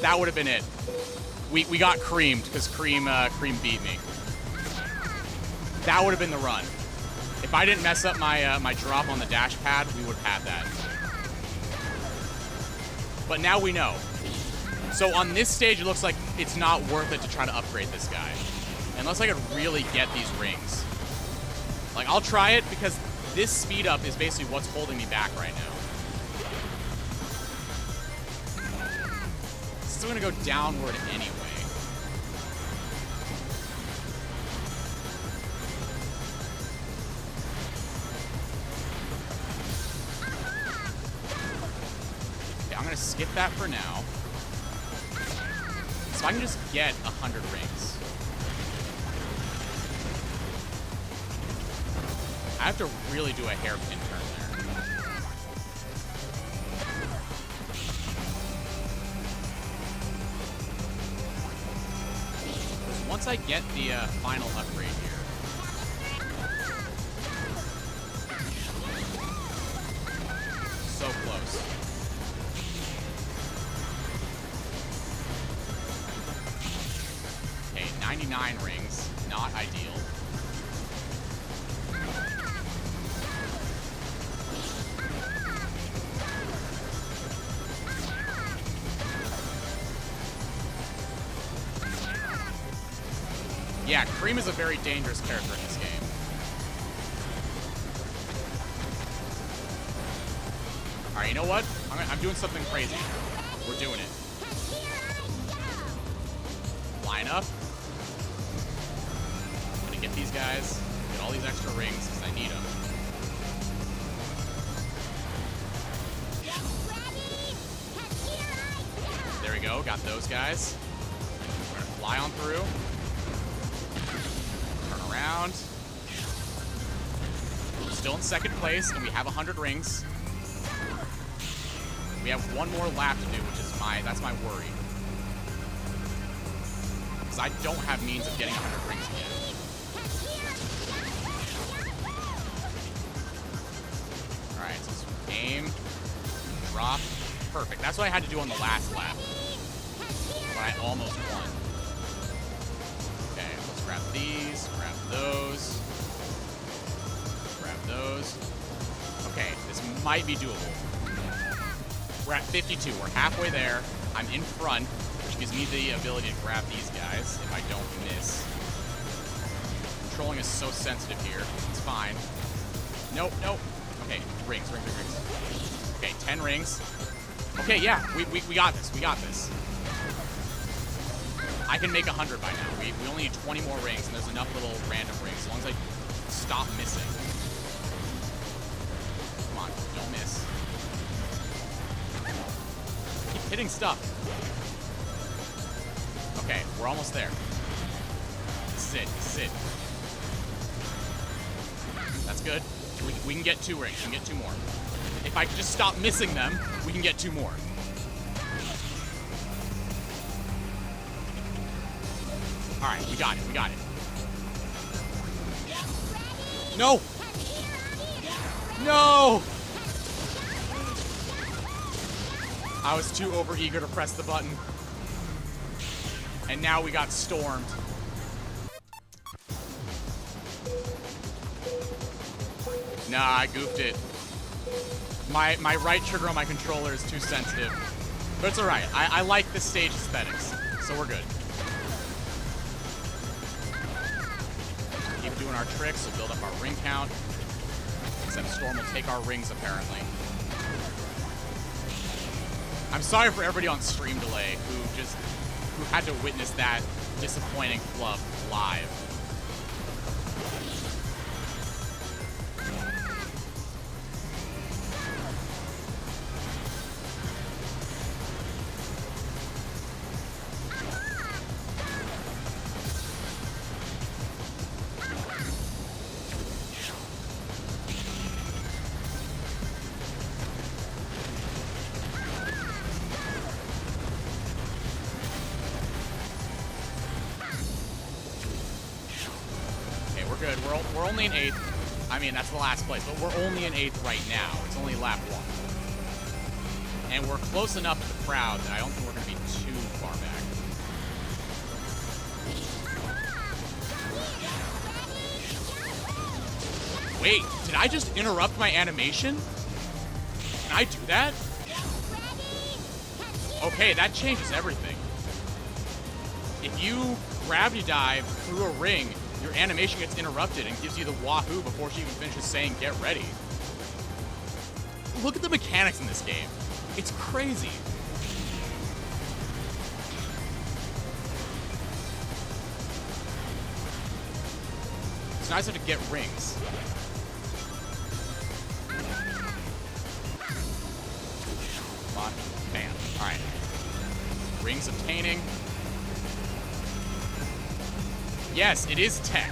That would have been it. We got creamed because Cream beat me. That would have been the run. If I didn't mess up my my drop on the dash pad, we would have had that. But now we know. So on this stage, it looks like it's not worth it to try to upgrade this guy. Unless I could really get these rings. Like, I'll try it because this speed up is basically what's holding me back right now. Still gonna go downward anyway. Okay, I'm gonna skip that for now. So I can just get 100 rings. I have to really do a hairpin turn there. Once I get the final upgrade here. So close. Okay, 99 rings. Not ideal. Yeah, Cream is a very dangerous character in this game. Alright, you know what? I'm doing something crazy. We're doing it. Line up. I'm gonna get these guys, get all these extra rings, because I need them. There we go, got those guys. We're gonna fly on through. Around. Still in second place, and we have 100 rings. We have one more lap to do, which is that's my worry. Because I don't have means of getting 100 rings yet. Alright, so just aim, drop, perfect. That's what I had to do on the last lap. But I almost won. Okay, let's grab these, grab those, grab those. Okay, this might be doable. We're at 52, we're halfway there. I'm in front, which gives me the ability to grab these guys if I don't miss. controlling is so sensitive here. It's fine. Nope, nope. Okay, rings. Okay, 10 rings. Okay, yeah, we got this. We got this. I can make 100 by now. We only need 20 more rings, and there's enough little random rings. As long as I stop missing. Come on, don't miss. Keep hitting stuff. Okay, we're almost there. This is it. That's good. We can get 2 rings. We can get 2 more. If I could just stop missing them, we can get 2 more. All right, we got it. No! No! I was too overeager to press the button. And now we got stormed. Nah, I goofed it. My right trigger on my controller is too sensitive. But it's alright. I like the stage aesthetics, so we're good. Keep doing our tricks, we'll build up our ring count. Except Storm will take our rings, apparently. I'm sorry for everybody on stream delay who had to witness that disappointing flub live. We're only in 8th. I mean, that's the last place, but we're only in 8th right now. It's only lap 1. And we're close enough to the crowd that I don't think we're going to be too far back. Wait, did I just interrupt my animation? Can I do that? Okay, that changes everything. If you gravity dive through a ring, your animation gets interrupted and gives you the wahoo before she even finishes saying get ready. Look at the mechanics in this game. It's crazy. It's nice to get rings. Come on. Bam. Alright. Rings obtaining. Yes, it is tech.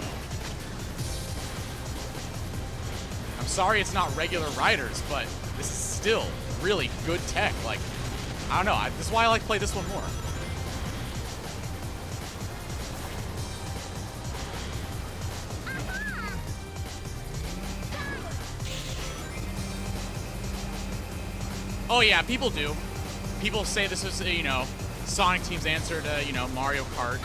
I'm sorry it's not regular riders, but this is still really good tech. Like, I don't know. This is why I like to play this one more. Oh yeah, people do. People say this is, Sonic Team's answer to, Mario Kart.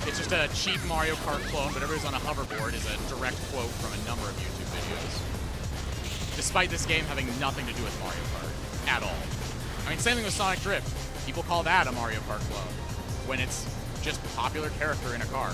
It's just a cheap Mario Kart clone, but everybody's on a hoverboard is a direct quote from a number of YouTube videos. Despite this game having nothing to do with Mario Kart at all. I mean, same thing with Sonic Drift. People call that a Mario Kart clone when it's just a popular character in a car.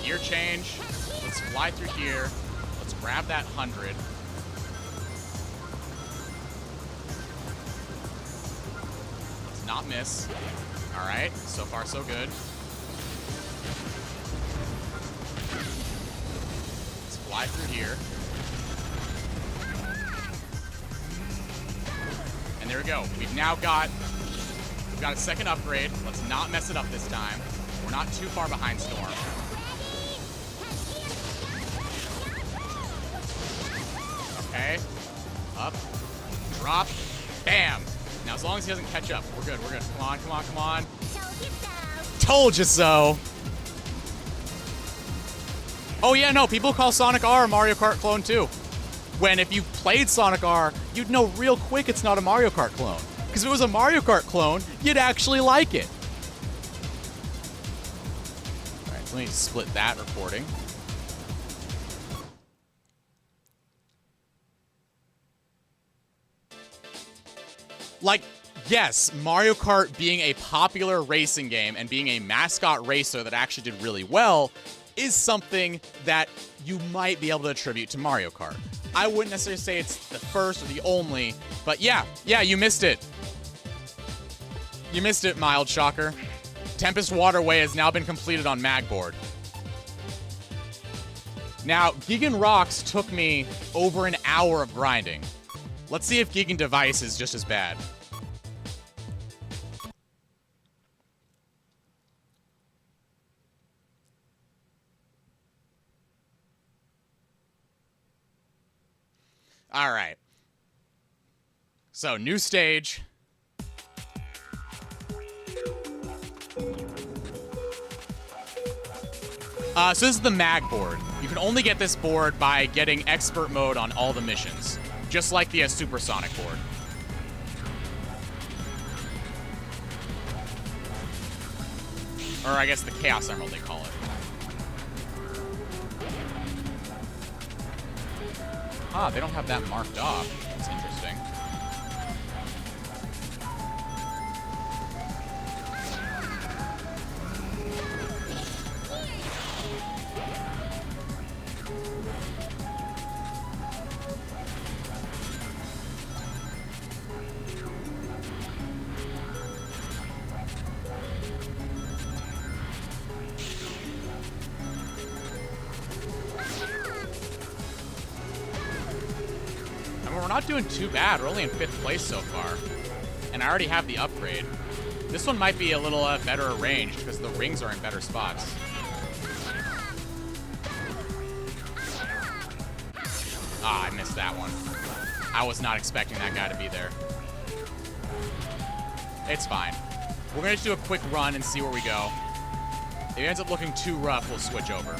Gear change. Let's fly through here. Let's grab that 100. Let's not miss. All right, so far so good. Let's fly through here. And there we go. We've got a second upgrade. Let's not mess it up this time. We're not too far behind Storm. Okay. Up. Drop. Bam. Now, as long as he doesn't catch up, we're good. We're good. Come on, come on, come on. Told you so. Told you so. Oh yeah, no, people call Sonic R a Mario Kart clone too. When if you played Sonic R, you'd know real quick it's not a Mario Kart clone. Because if it was a Mario Kart clone, you'd actually like it. All right, so let me split that recording. Like, yes, Mario Kart being a popular racing game and being a mascot racer that actually did really well is something that you might be able to attribute to Mario Kart. I wouldn't necessarily say it's the first or the only, but yeah, you missed it. You missed it, mild shocker. Tempest Waterway has now been completed on Magboard. Now, Gigan Rocks took me over an hour of grinding. Let's see if Gigan Device is just as bad. All right. So, new stage. So this is the mag board. You can only get this board by getting expert mode on all the missions, just like the Supersonic board. Or I guess the Chaos Emerald they call it. Ah, they don't have that marked off. That's interesting. We're not doing too bad. We're only in 5th place so far. And I already have the upgrade. This one might be a little better arranged because the rings are in better spots. Ah, I missed that one. I was not expecting that guy to be there. It's fine. We're going to just do a quick run and see where we go. If it ends up looking too rough, we'll switch over.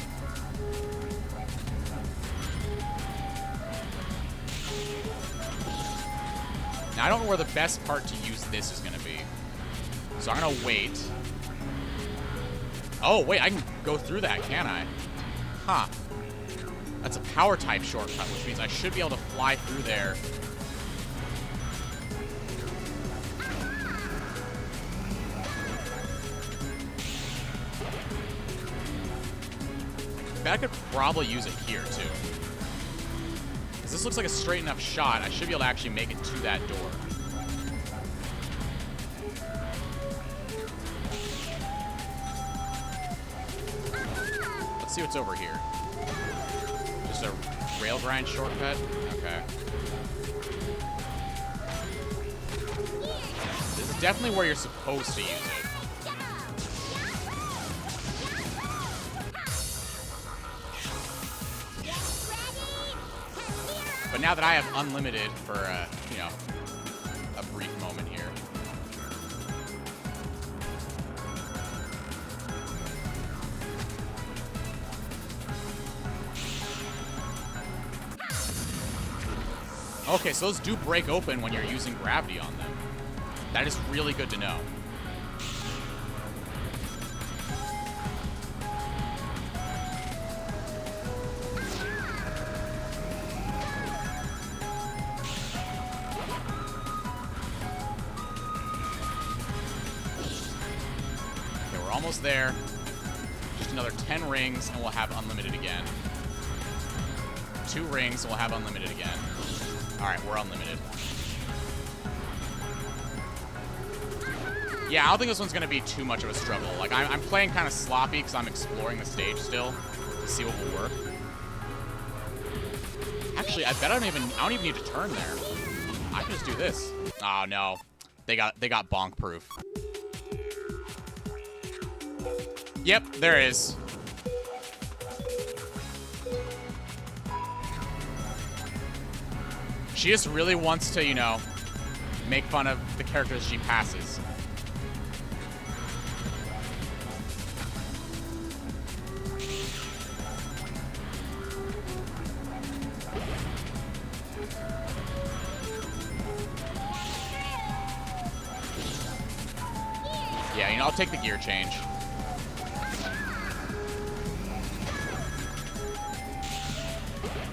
Now, I don't know where the best part to use this is going to be. So I'm going to wait. Oh, wait, I can go through that, can I? Huh. That's a power type shortcut, which means I should be able to fly through there. I bet I could probably use it here, too. This looks like a straight enough shot. I should be able to actually make it to that door. Let's see what's over here. Just a rail grind shortcut? Okay. This is definitely where you're supposed to use it. But now that I have unlimited for, you know, a brief moment here. Okay, so those do break open when you're using gravity on them. That is really good to know. Almost there. Just another 10 rings and we'll have unlimited again. 2 rings and we'll have unlimited again. Alright, we're unlimited. Yeah, I don't think this one's going to be too much of a struggle. Like, I'm playing kind of sloppy because I'm exploring the stage still to see what will work. Actually, I bet I don't even need to turn there. I can just do this. Oh, no. They got bonk proof. Yep, there is. She just really wants to, you know, make fun of the characters she passes. Yeah, you know, I'll take the gear change.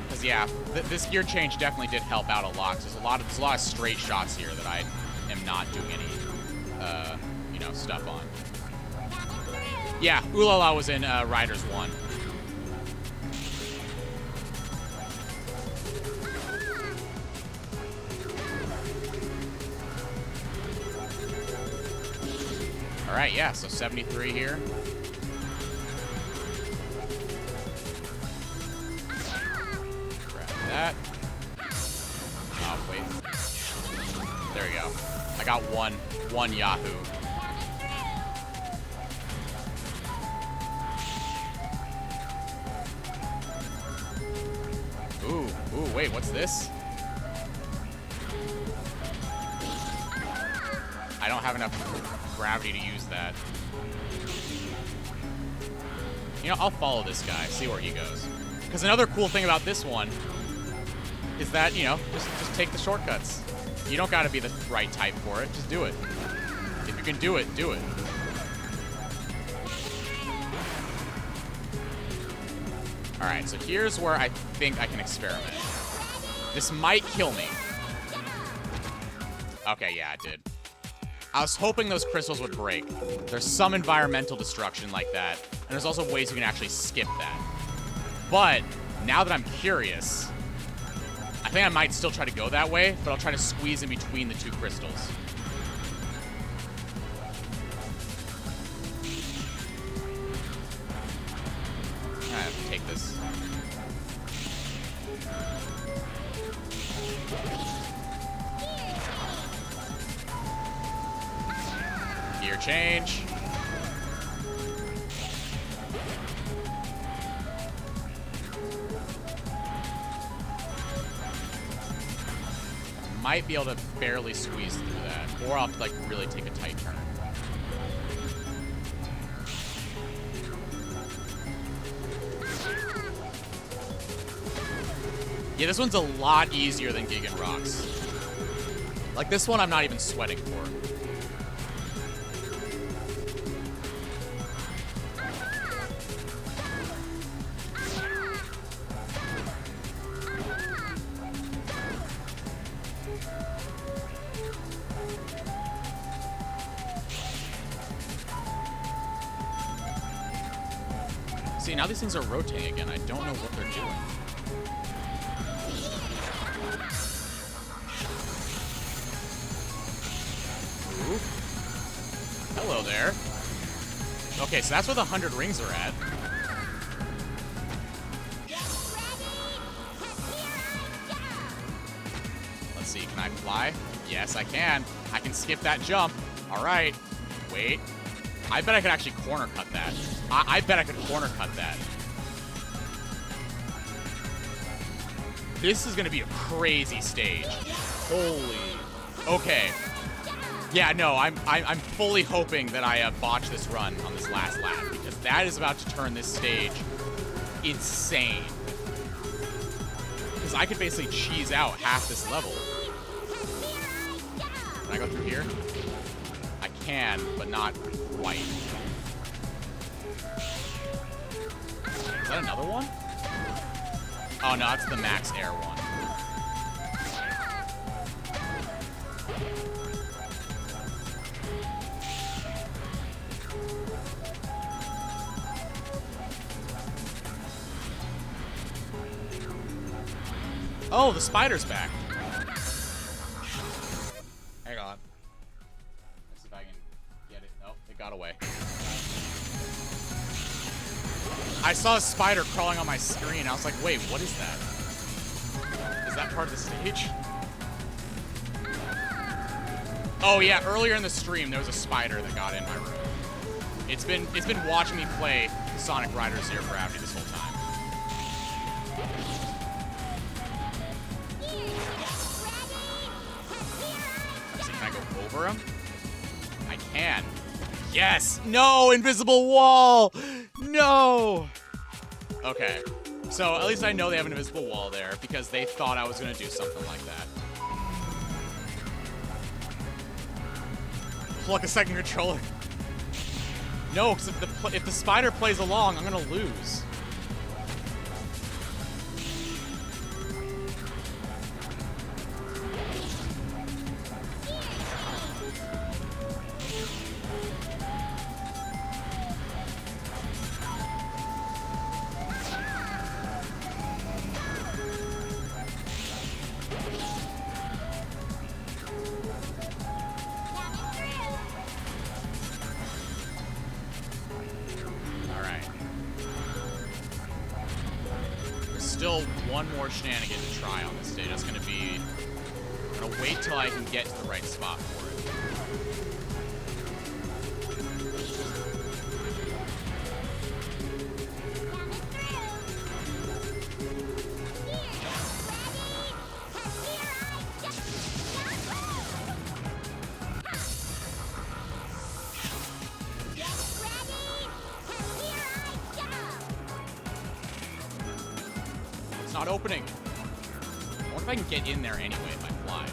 Because yeah, this gear change definitely did help out a lot. 'Cause there's a lot of straight shots here that I am not doing any, you know, stuff on. Yeah, Ulala was in Riders 1. All right, yeah, so 73 here. Grab that. Oh, wait. There we go. I got one Yahoo. Ooh, wait, what's this? I don't have enough gravity to use that. You know, I'll follow this guy, see where he goes. Because another cool thing about this one is that, you know, just take the shortcuts. You don't gotta be the right type for it, just do it. If you can do it, do it. Alright, so here's where I think I can experiment. This might kill me. Okay, yeah, it did. I was hoping those crystals would break. There's some environmental destruction like that, and there's also ways you can actually skip that. But now that I'm curious, I think I might still try to go that way, but I'll try to squeeze in between the two crystals. I have to take this. Gear change. Might be able to barely squeeze through that, or I'll like really take a tight turn. Yeah, this one's a lot easier than Gigan Rocks. Like this one I'm not even sweating for. See, now these things are rotating again. I don't know what they're doing. Ooh. Hello there. Okay, so that's where the 100 rings are at. Let's see, can I fly? Yes, I can. I can skip that jump. All right. Wait. I bet I could actually corner cut that. I bet I could corner cut that. This is gonna be a crazy stage. Holy. Okay. Yeah, no, I'm fully hoping that I botch this run on this last lap because that is about to turn this stage insane. Because I could basically cheese out half this level. Can I go through here? I can, but not quite. Is that another one? Oh, no, that's the max air one. Oh, the spider's back. Hang on. Let's see if I can get it. Nope, it got away. I saw a spider crawling on my screen. I was like, wait, what is that? Is that part of the stage? Oh yeah, earlier in the stream there was a spider that got in my room. It's been watching me play Sonic Riders Zero Gravity this whole time. Let's see, can I go over him? I can. Yes! No! Invisible wall! No! Okay. So, at least I know they have an invisible wall there because they thought I was going to do something like that. Pluck a second controller. No, because if the spider plays along, I'm gonna lose. Still one more shenanigan to try on this stage. That's going to be... I'm going to wait till I can get to the right spot for it. Not opening. I wonder if I can get in there anyway if I fly.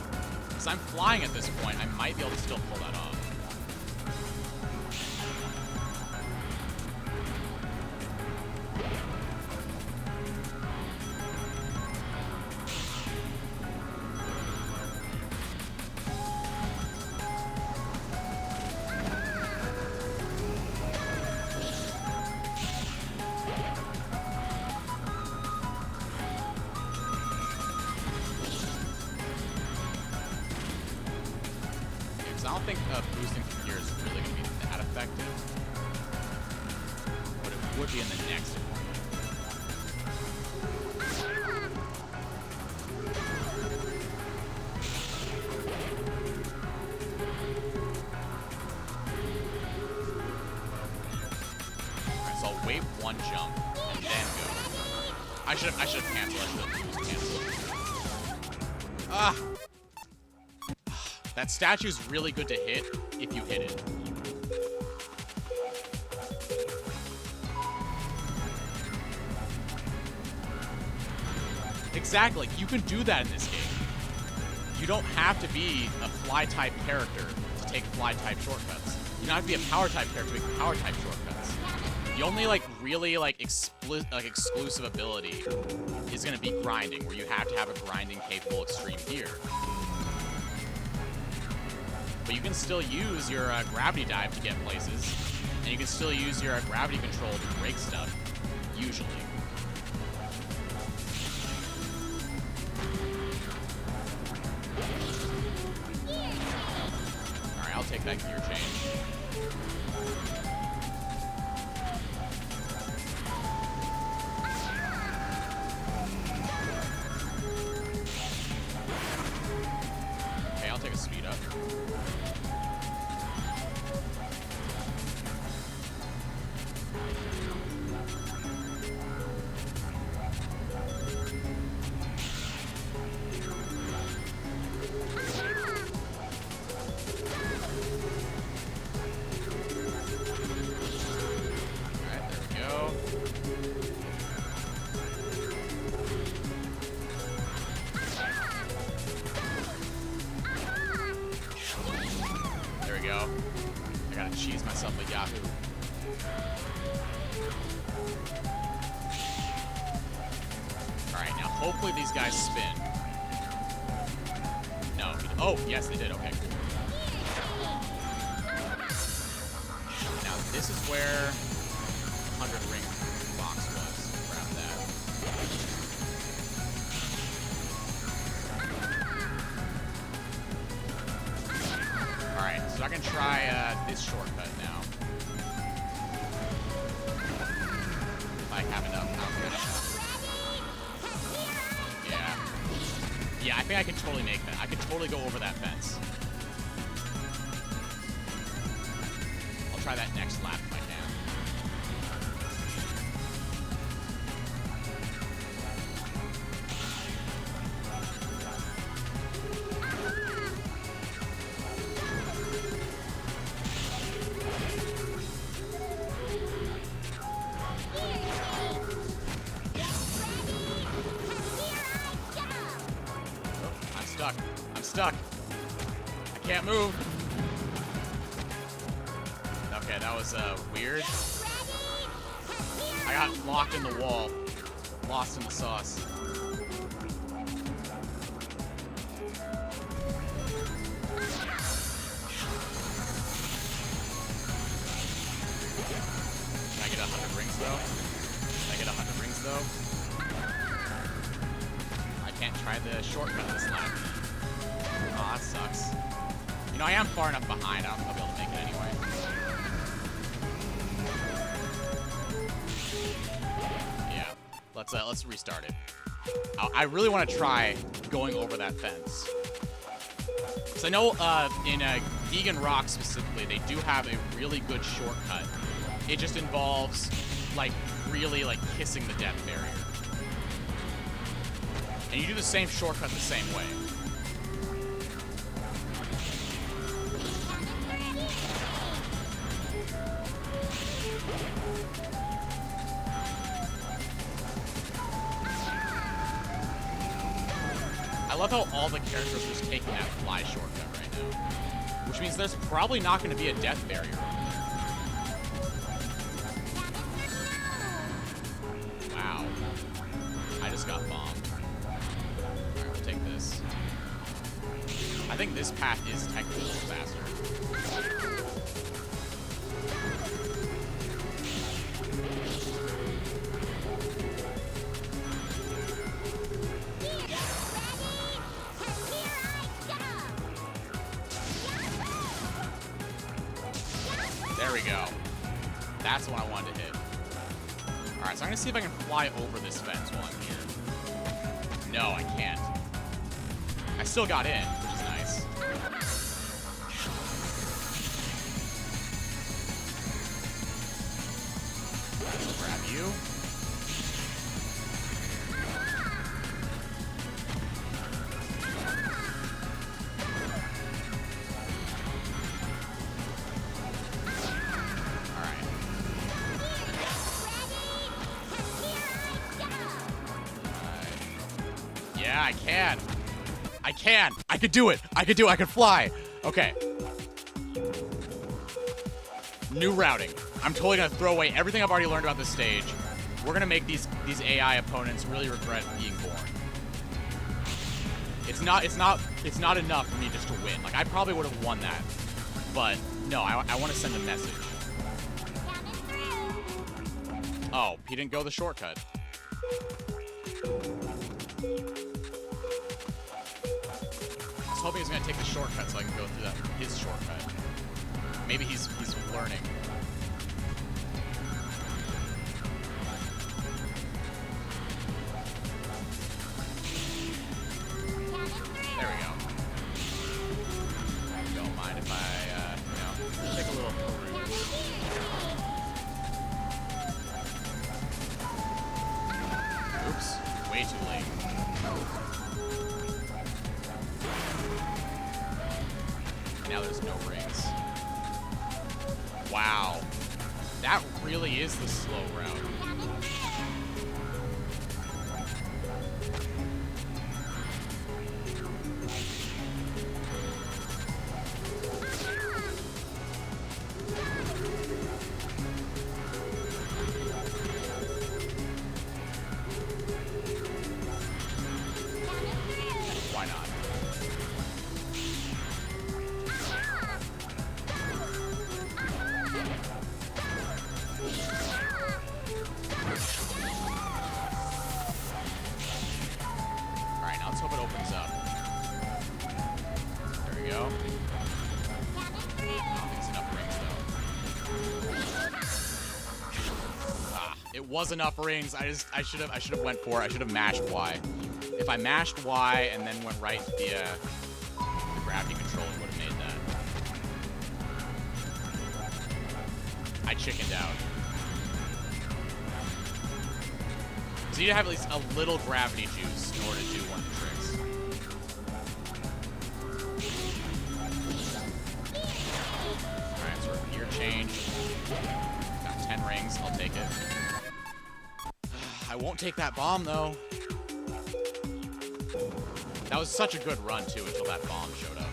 Because I'm flying at this point, I might be able to still pull that off. I don't think boosting from here is really going to be that effective, but it would be in the next one. Alright, so I'll wait one jump and then go. I should have canceled. Ah! That statue's really good to hit if you hit it. Exactly. You can do that in this game. You don't have to be a fly-type character to take fly-type shortcuts. You don't have to be a power-type character to make power-type shortcuts. The only, like, really, like, exclusive ability is going to be grinding, where you have to have a grinding-capable extreme gear. But you can still use your gravity dive to get places, and you can still use your gravity control to break stuff, usually. Alright, I'll take that gear change. Okay, I'll take a speed up. Go. I gotta cheese myself a Yahoo. Alright, now hopefully these guys spin. No. Oh, yes, they did. Okay, cool. Now, this is where 100 ring box was. Grab that. Alright, so I can try this shortcut now. If I have enough outfit. Yeah. Yeah, I think I can totally make that. I can totally go over that fence. I'll try that next lap if I can. I'm stuck. I can't move. Okay, Okay, that was weird. I got locked in the wall. Lost in the sauce. Can I get 100 rings though? Can I get 100 rings though? I can't try the shortcut this time. Oh, that sucks. You know, I am far enough behind. I'll be able to make it anyway. Yeah. Let's restart it. I really want to try going over that fence. So I know in Vegan Rock specifically, they do have a really good shortcut. It just involves like really like kissing the death barrier. And you do the same shortcut the same way. I love how all the characters are just taking that fly shortcut right now. Which means there's probably not going to be a death barrier. Wow. I just got bombed. Alright, we'll take this. I think this path is technically faster. There we go. That's what I wanted to hit. Alright, so I'm gonna see if I can fly over this fence while I'm here. No, I can't. I still got in, which is nice. I'll grab you. Yeah, I can. I can. I could do it. I could do it. I could fly. Okay. New routing. I'm totally gonna throw away everything I've already learned about this stage. We're gonna make these AI opponents really regret being born. It's not enough for me just to win. Like I probably would have won that, but no, I want to send a message. Oh, he didn't go the shortcut. I was hoping he was gonna take the shortcut so I can go through his shortcut. Maybe he's learning. There we go. Don't mind if I, take a little peruse. Oops, way too late. Now there's no rings. Wow. That really is the slow route. Why not? Alright, now let's hope it opens up. There we go. I don't think it's enough rings though. Ah, it was enough rings. I should have went for it. I should have mashed Y. If I mashed Y and then went right to the gravity control, it would have made that. I chickened out. So you need to have at least a little gravity juice in order to do one of the tricks. Alright, so we're gear change. Got 10 rings, I'll take it. I won't take that bomb though. That was such a good run too until that bomb showed up.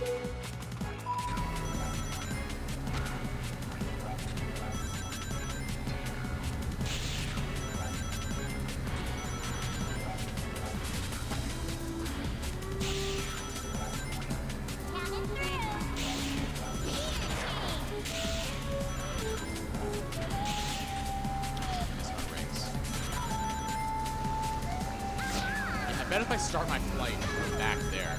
bet if I start my flight from back there.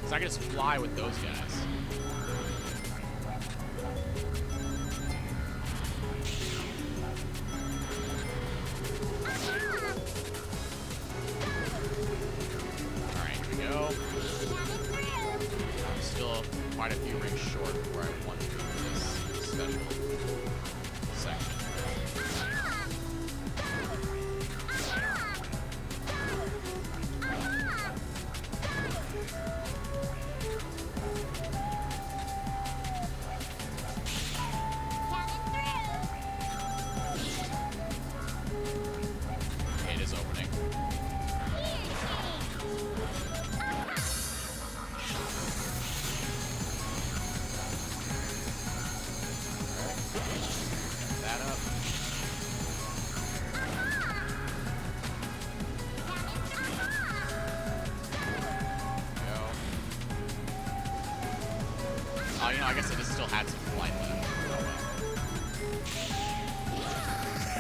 So I can just fly with those guys. Alright, here we go. I'm still quite a few rings short where I want to do this special section. Okay, it is opening. That up. Go. Oh, you know, I guess I just still had some flight left.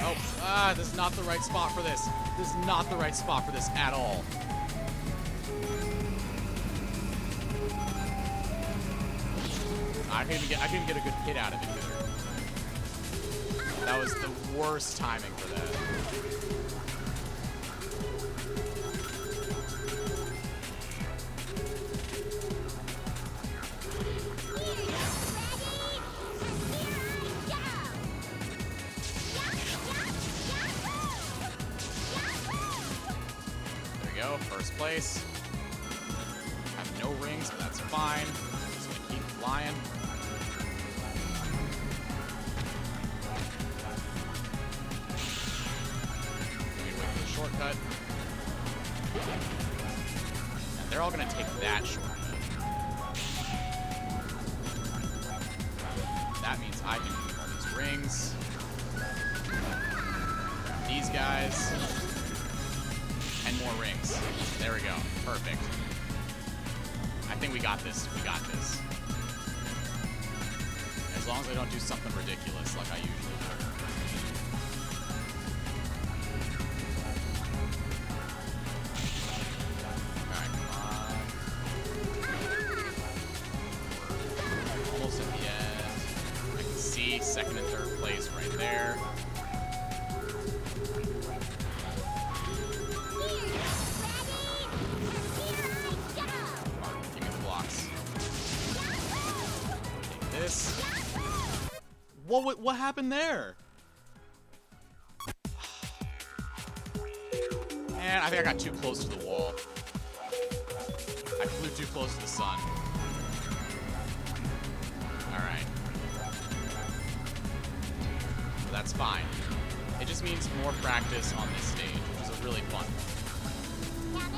Oh, this is not the right spot for this. This is not the right spot for this at all. I couldn't even get a good hit out of it either. That was the worst timing for that. There we go, first place. I have no rings, but that's fine. Just gonna keep flying. Maybe wait for the shortcut. And they're all gonna take that shortcut. That means I can keep all these rings. Grab these guys. 10 more rings. There we go. Perfect. I think we got this. We got this. As long as I don't do something ridiculous like I usually do. Alright, come on. Almost at the end. I can see second and third place right there. Give me the blocks. Take this. What happened there? Man, I think I got too close to the wall. I flew too close to the sun. Alright. But that's fine. It just means more practice on this stage, which is a really fun one.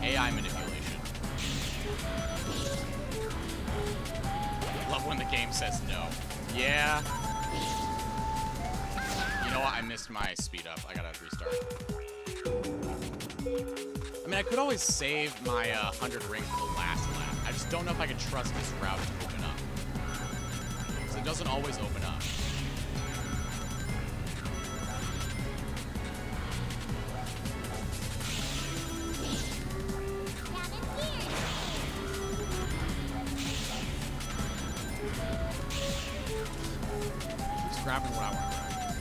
AI manipulation. Love when the game says no. Yeah. You know what? I missed my speed up. I gotta restart. I mean, I could always save my 100 ring for the last lap. I just don't know if I can trust this route to open up. Because it doesn't always open up. Just grabbing what I want to grab.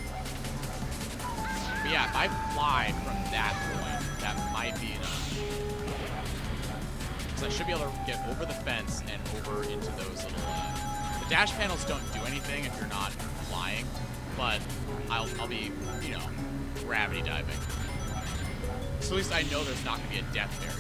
But yeah, if I fly from that point, that might be enough. So I should be able to get over the fence and over into those little, the dash panels don't do anything if you're not flying, but I'll be, you know, gravity diving. So at least I know there's not going to be a death barrier.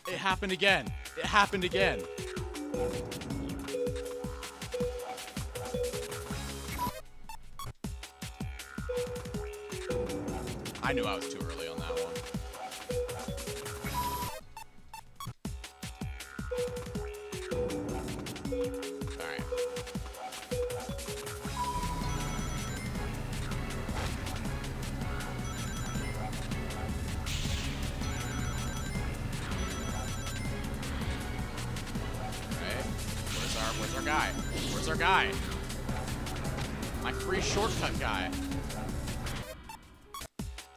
It happened again. It happened again. I knew I was too early on that one. Alright. Alright. Where's our guy? Where's our guy? My free shortcut guy.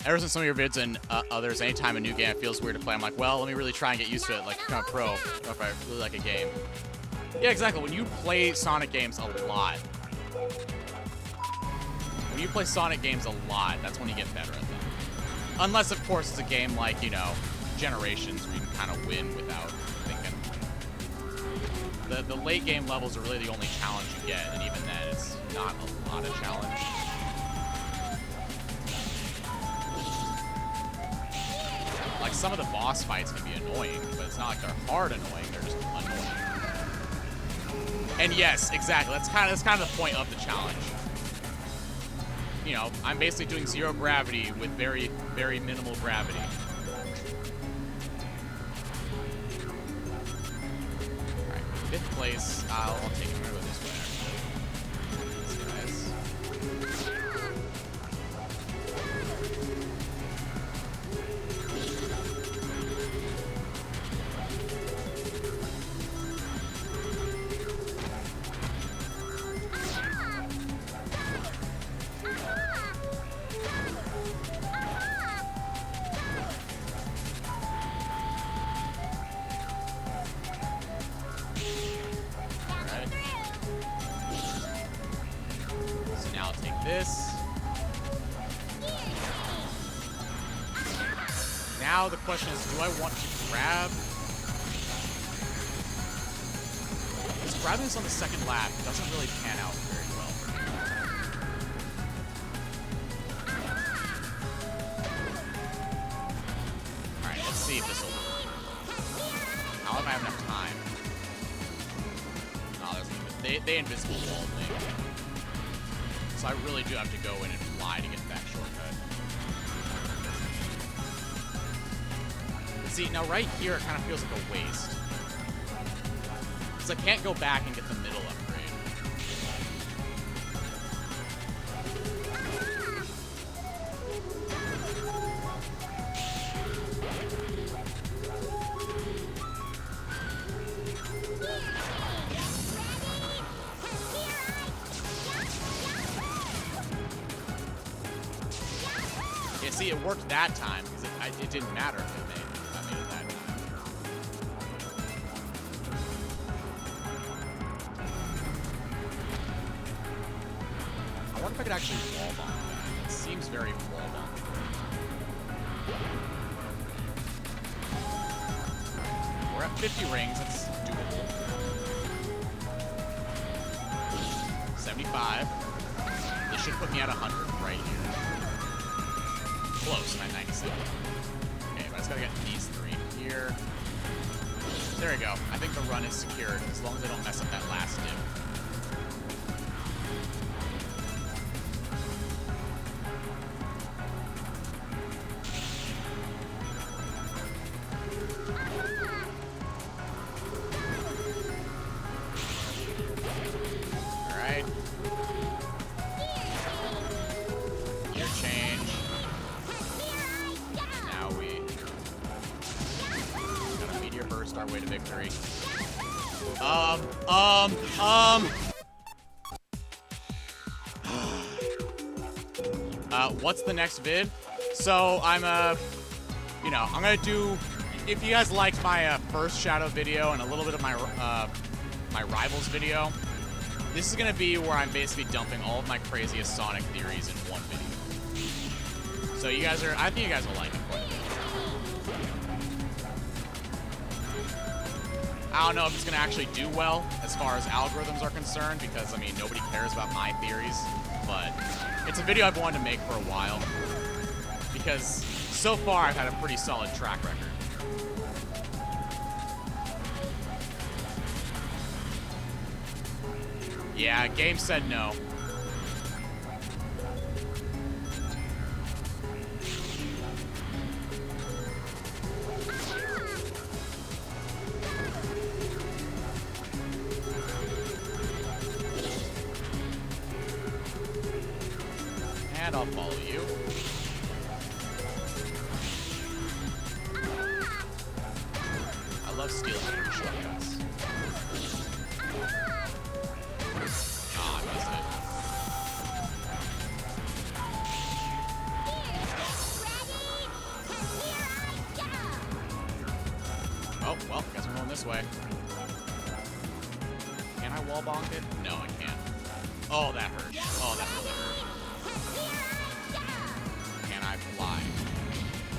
Ever since some of your vids and others, anytime a new game feels weird to play, I'm like, well, let me really try and get used to it, like become a pro, if I really like a game. Yeah, exactly. When you play Sonic games a lot, that's when you get better at them. Unless, of course, it's a game like, you know, Generations, where you can kind of win without thinking. The late game levels are really the only challenge you get, and even then, it's not a lot of challenge. Like, some of the boss fights can be annoying, but it's not like they're hard annoying, they're just annoying. And yes, exactly, that's kind of the point of the challenge. You know, I'm basically doing zero gravity with very, very minimal gravity. Alright, 5th place, I'll take it over this way, actually. These guys. This. Now the question is, do I want to grab? Because grabbing this on the second lap doesn't really pan out very well for me. Alright, let's see if this will work. How if I have enough time? Oh, there's they invisible walled me. So I really do have to go in and fly to get that shortcut. But see, now right here it kind of feels like a waste. Because I can't go back and get the middle upgrade. Yeah, see, it worked that time, because it didn't matter if I made it that time. I wonder if I could actually wall bomb that. It seems very wall bomb. We're at 50 rings, that's doable. 75. This should put me at 100 right here. Close, I'm at 97. Okay, but I just gotta get these 3 here. There we go. I think the run is secured, as long as I don't mess up that last dip. Alright. Gear change. Now we gotta meteor burst our way to victory. What's the next vid? So I'm gonna do, if you guys liked my first Shadow video and a little bit of my my Rivals video, this is gonna be where I'm basically dumping all of my craziest Sonic theories in one video. So you guys I think you guys will like it quite a bit. I don't know if it's gonna actually do well as far as algorithms are concerned, because I mean nobody cares about my theories, but it's a video I've wanted to make for a while, because so far I've had a pretty solid track record. Yeah, game said no. And I'll follow you. I love stealing your shortcuts. Ah, I missed it. Oh, well, guess we're going this way. Can I wall bonk it? No, I can't. Oh, that hurt. Oh, that really hurt. Can I fly?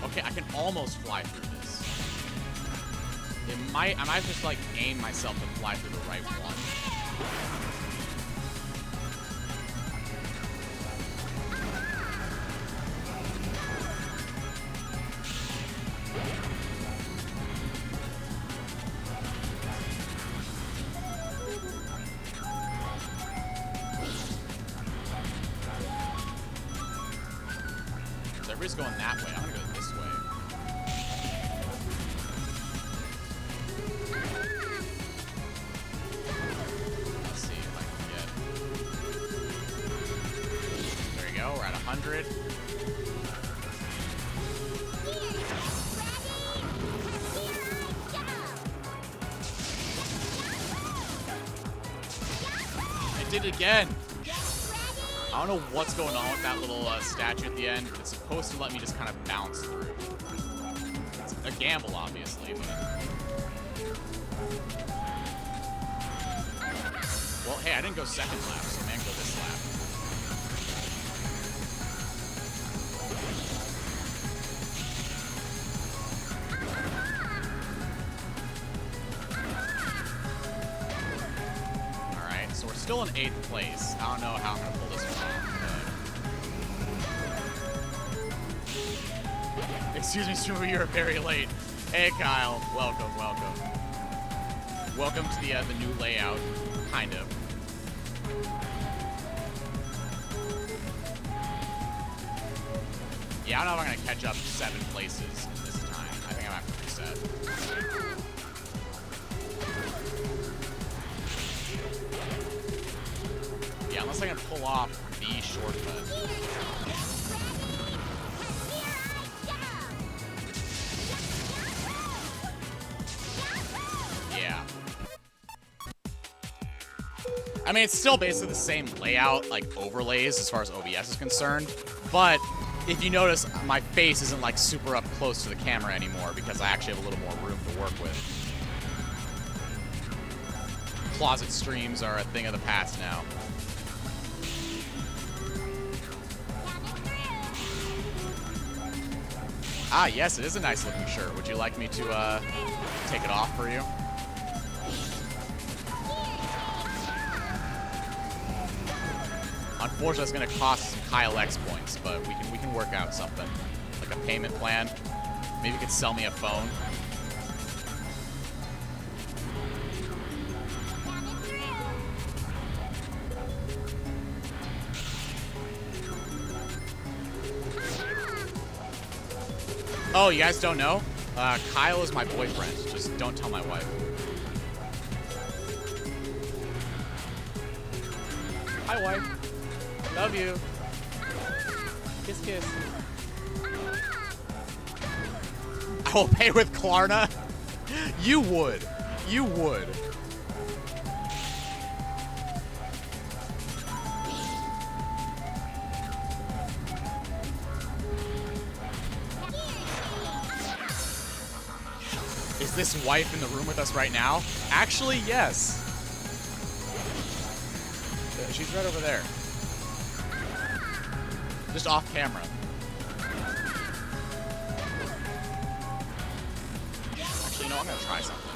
Okay, I can almost fly through this. I might just like aim myself to fly through the right one. So everybody's going that way. I'm gonna go this way. Let's see if I can get. There we go. We're at 100. I did it again. I don't know what's going on with that little statue at the end. It's supposed to let me just kind of bounce through. It's a gamble, obviously, but... Well, hey, I didn't go second lap, so man, go this lap. Alright, so we're still in 8th place. I don't know how I'm going to pull this one off. Excuse me, Streamer, you're very late. Hey, Kyle. Welcome, welcome. Welcome to the new layout, kind of. Yeah, I don't know if I'm going to catch up 7 places in this time. I think I'm going to have to reset. Yeah, unless I can pull off the shortcut. Yeah. I mean, it's still basically the same layout, like overlays as far as OBS is concerned, but if you notice, my face isn't like super up close to the camera anymore because I actually have a little more room to work with. Closet streams are a thing of the past now. Ah, yes, it is a nice looking shirt. Would you like me to take it off for you? Unfortunately, it's going to cost some Kyle X points, but we can work out something. Like a payment plan. Maybe you could sell me a phone. Oh, you guys don't know? Kyle is my boyfriend. Just don't tell my wife. Hi, wife. Love you. Kiss, kiss. I will pay with Klarna. You would. You would. Is this wife in the room with us right now? Actually, yes. She's right over there. Just off camera. Actually, no, I'm gonna try something.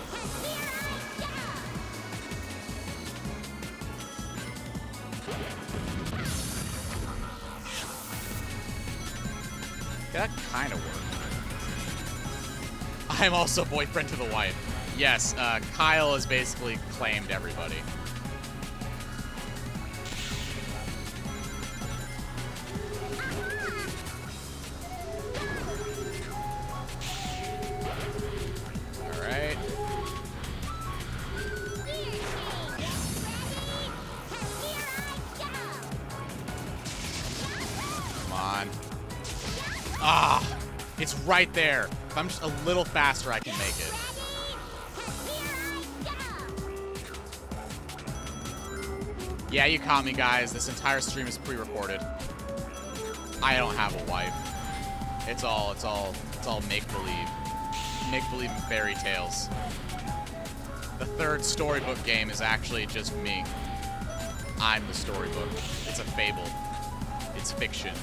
That kind of worked. I'm also boyfriend to the wife. Yes, Kyle has basically claimed everybody. Alright. on. Ah, it's right there. If I'm just a little faster, I can make it. Yeah, you caught me, guys. This entire stream is pre-recorded. I don't have a wife. It's all make-believe. Make-believe fairy tales. The third storybook game is actually just me. I'm the storybook. It's a fable. It's fiction.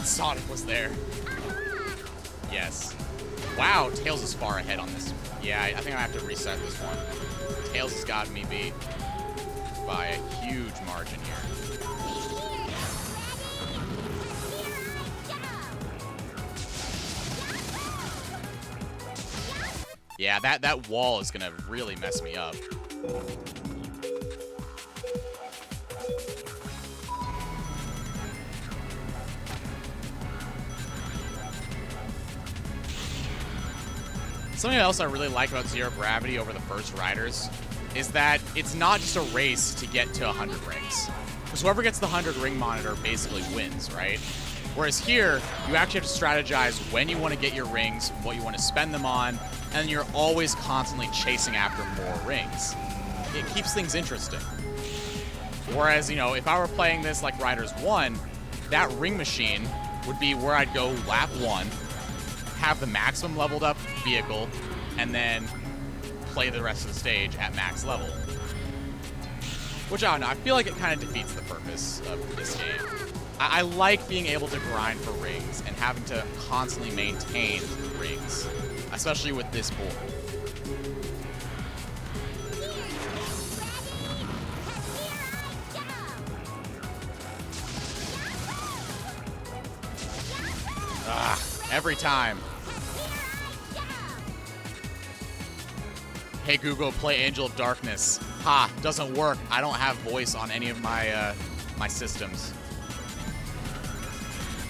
Sonic was there. Yes. Wow, Tails is far ahead on this. Yeah, I think I have to reset this one. Tails has got me beat by a huge margin here. Yeah, that wall is gonna really mess me up. Something else I really like about Zero Gravity over the first Riders is that it's not just a race to get to 100 rings. Because whoever gets the 100 ring monitor basically wins, right? Whereas here, you actually have to strategize when you want to get your rings, what you want to spend them on, and you're always constantly chasing after more rings. It keeps things interesting. Whereas, you know, if I were playing this like Riders 1, that ring machine would be where I'd go lap 1, have the maximum leveled up vehicle, and then play the rest of the stage at max level. Which, I don't know, I feel like it kind of defeats the purpose of this game. I like being able to grind for rings and having to constantly maintain rings, especially with this board. Every time. Hey Google, play Angel of Darkness. Ha, doesn't work. I don't have voice on any of my my systems.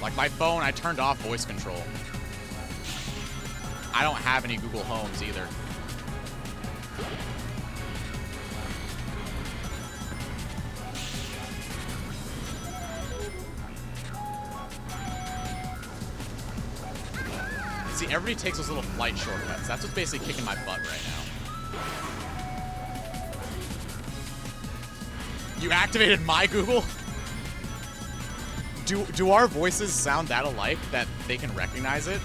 Like my phone, I turned off voice control. I don't have any Google Homes either. See, everybody takes those little flight shortcuts. That's what's basically kicking my butt right now. You activated my Google? Do our voices sound that alike that they can recognize it?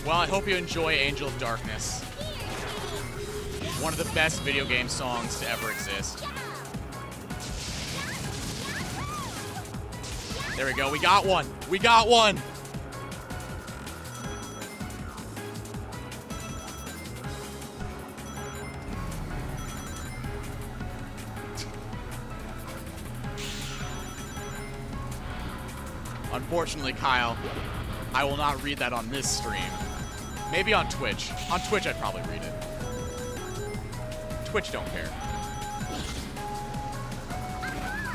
Well, I hope you enjoy Angel of Darkness. One of the best video game songs to ever exist. There we go. We got one. We got one. Unfortunately, Kyle, I will not read that on this stream. Maybe on Twitch. On Twitch, I'd probably read it. Twitch don't care.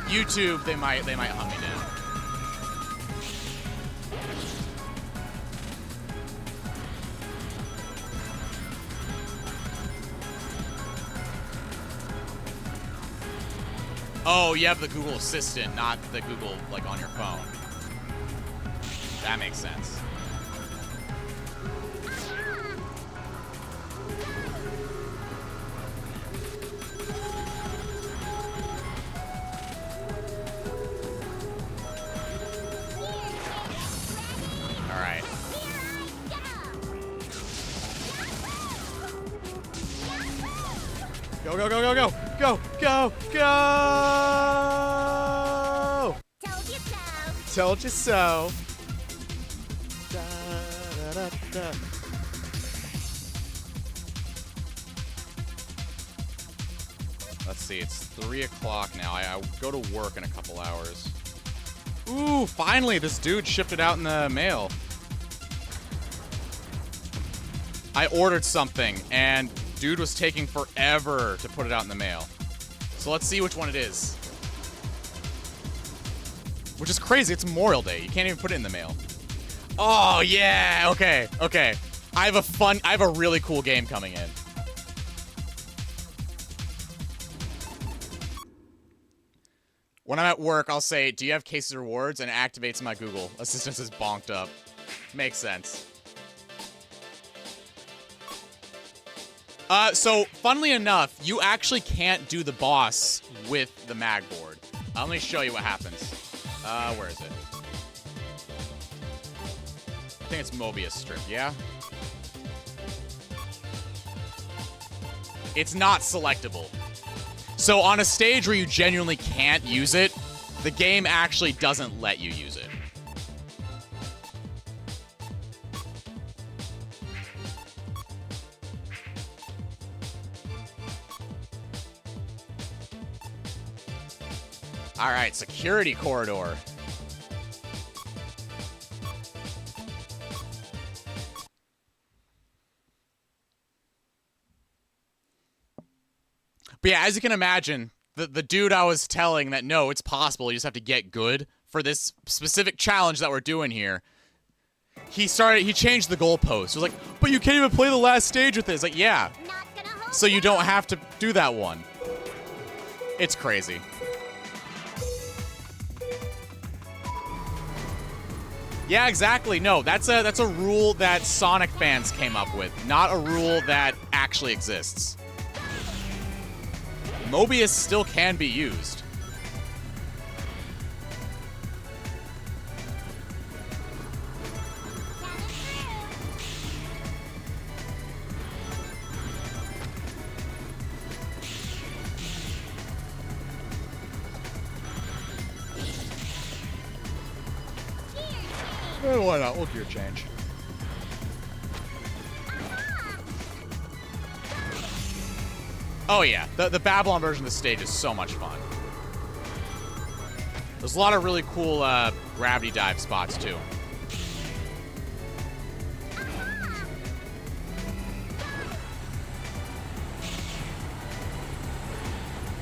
YouTube, they might hunt me down. Oh, you have the Google Assistant, not the Google, like, on your phone. That makes sense. All right. Go, go, go, go, go! Go, go, go! Told you so. Told you so. Da, da, da, da. Let's see, it's 3 o'clock now. I go to work in a couple hours. Ooh, finally, this dude shipped it out in the mail. I ordered something, and dude was taking forever to put it out in the mail. So let's see which one it is. Which is crazy, it's Memorial Day. You can't even put it in the mail. Oh, yeah, okay, okay. I have a really cool game coming in. When I'm at work, I'll say, do you have cases rewards? And it activates my Google. Assistant is bonked up. Makes sense. So, funnily enough, you actually can't do the boss with the mag board. Let me show you what happens. Where is it? I think it's Mobius strip, yeah? It's not selectable. So on a stage where you genuinely can't use it, the game actually doesn't let you use it. All right, security corridor. But yeah, as you can imagine, the dude I was telling that, no, it's possible, you just have to get good for this specific challenge that we're doing here, he changed the goalpost. He was like, but you can't even play the last stage with this. Like, yeah, so you don't have to do that one. It's crazy. Yeah, exactly. No, that's a rule that Sonic fans came up with, not a rule that actually exists. Mobius still can be used. Why not? We'll gear change. Oh yeah, the Babylon version of the stage is so much fun. There's a lot of really cool gravity dive spots too.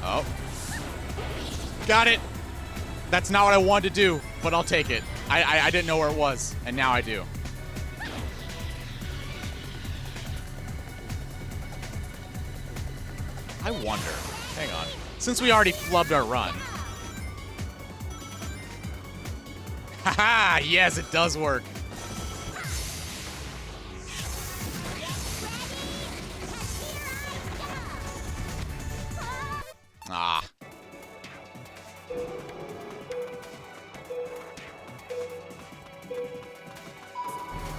Oh. Got it! That's not what I wanted to do, but I'll take it. I didn't know where it was, and now I do. I wonder. Hang on. Since we already flubbed our run. Haha! Yes, it does work. Ah.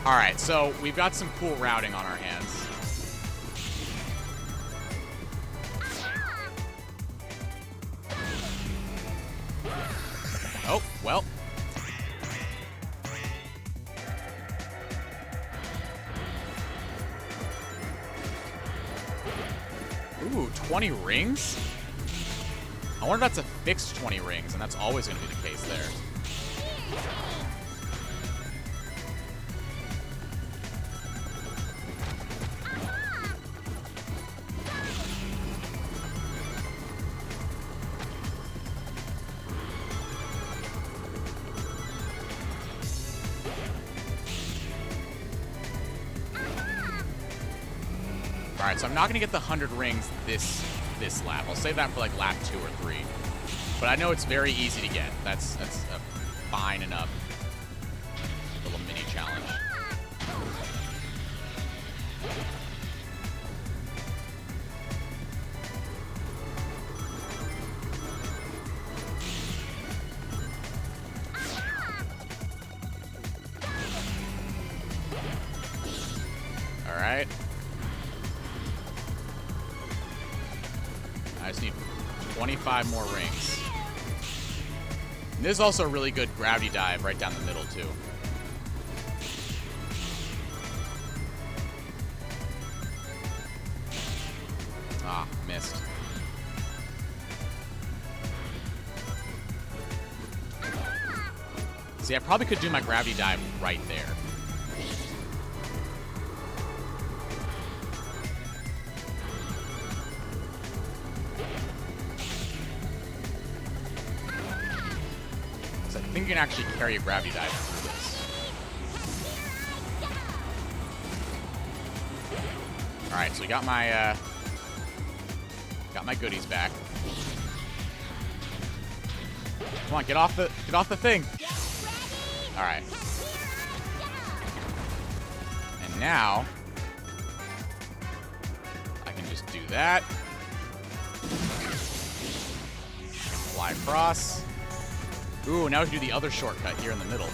Alright, so we've got some cool routing on our hands. Oh, well. Ooh, 20 rings? I wonder if that's a fixed 20 rings, and that's always going to be the case there. Alright, so I'm not going to get the 100 rings this lap. I'll save that for like lap 2 or 3. But I know it's very easy to get. That's a fine enough little mini challenge. Alright. I just need 25 more rings. And this is also a really good gravity dive right down the middle, too. Ah, missed. See, I probably could do my gravity dive right there. So I think you can actually carry a gravity dive through this. All right, so we got my goodies back. Come on, get off the thing. All right. And now I can just do that. Fly across. Ooh, now we can do the other shortcut here in the middle.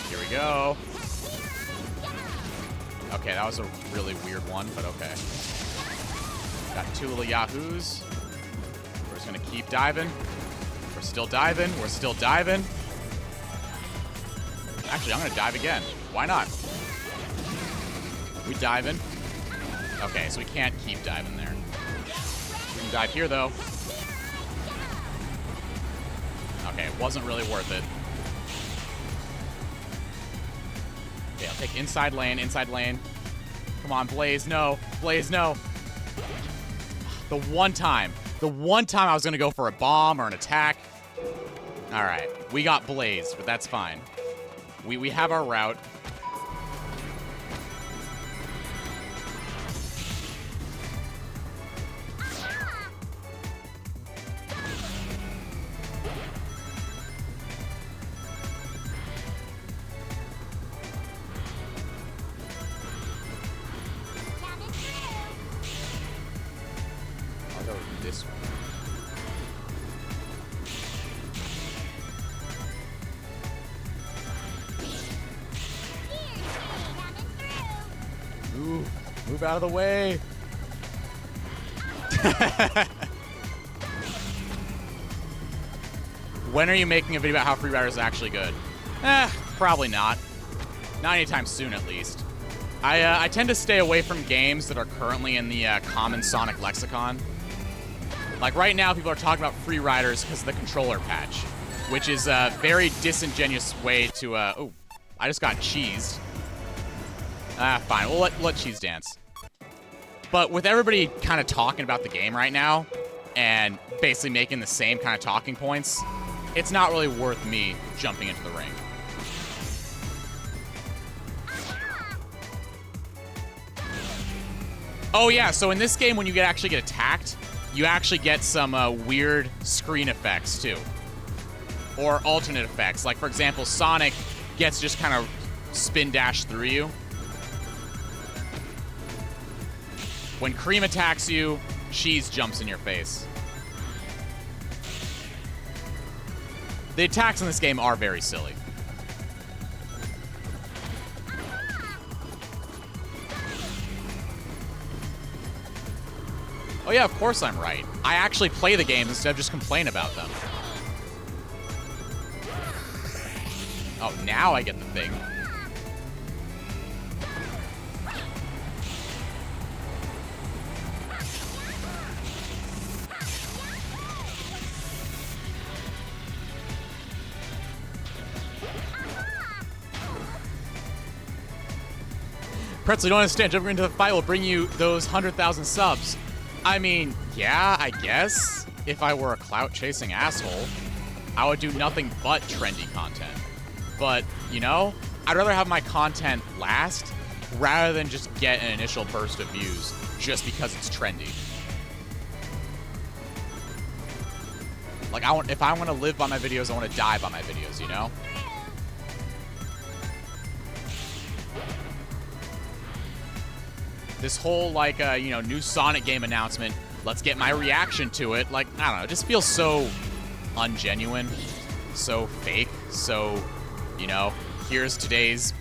Here we go. Okay, that was a really weird one, but okay. Got two little yahoos. We're just gonna keep diving. We're still diving. We're still diving. Actually, I'm gonna dive again. Why not? We diving. Okay, so we can't keep diving there. We can dive here, though. Okay, it wasn't really worth it. Okay, I'll take inside lane, inside lane. Come on, Blaze, no. Blaze, no. The one time I was going to go for a bomb or an attack. All right, we got blazed, but that's fine. We have our route. I'll go this way. Ooh, move out of the way. When are you making a video about how Free Rider is actually good? Probably not. Not anytime soon, at least. I tend to stay away from games that are currently in the common Sonic lexicon. Like right now, people are talking about Free Riders because of the controller patch, which is a very disingenuous way to. Oh, I just got cheesed. Fine. We'll let cheese dance. But with everybody kind of talking about the game right now and basically making the same kind of talking points, it's not really worth me jumping into the ring. Oh yeah, so in this game, when you actually get attacked, you actually get some weird screen effects too. Or alternate effects. Like, for example, Sonic gets just kind of spin dash through you. When Cream attacks you, Cheese jumps in your face. The attacks in this game are very silly. Oh yeah, of course I'm right. I actually play the games instead of just complain about them. Oh, now I get the thing. Pretzel, you don't understand. Jumping into the fight will bring you those 100,000 subs. I mean, yeah, I guess. If I were a clout-chasing asshole, I would do nothing but trendy content. But, you know, I'd rather have my content last rather than just get an initial burst of views just because it's trendy. Like, if I want to live by my videos, I want to die by my videos, you know? This whole, like, you know, new Sonic game announcement, let's get my reaction to it. Like, I don't know, it just feels so ungenuine, so fake, so, you know, here's today's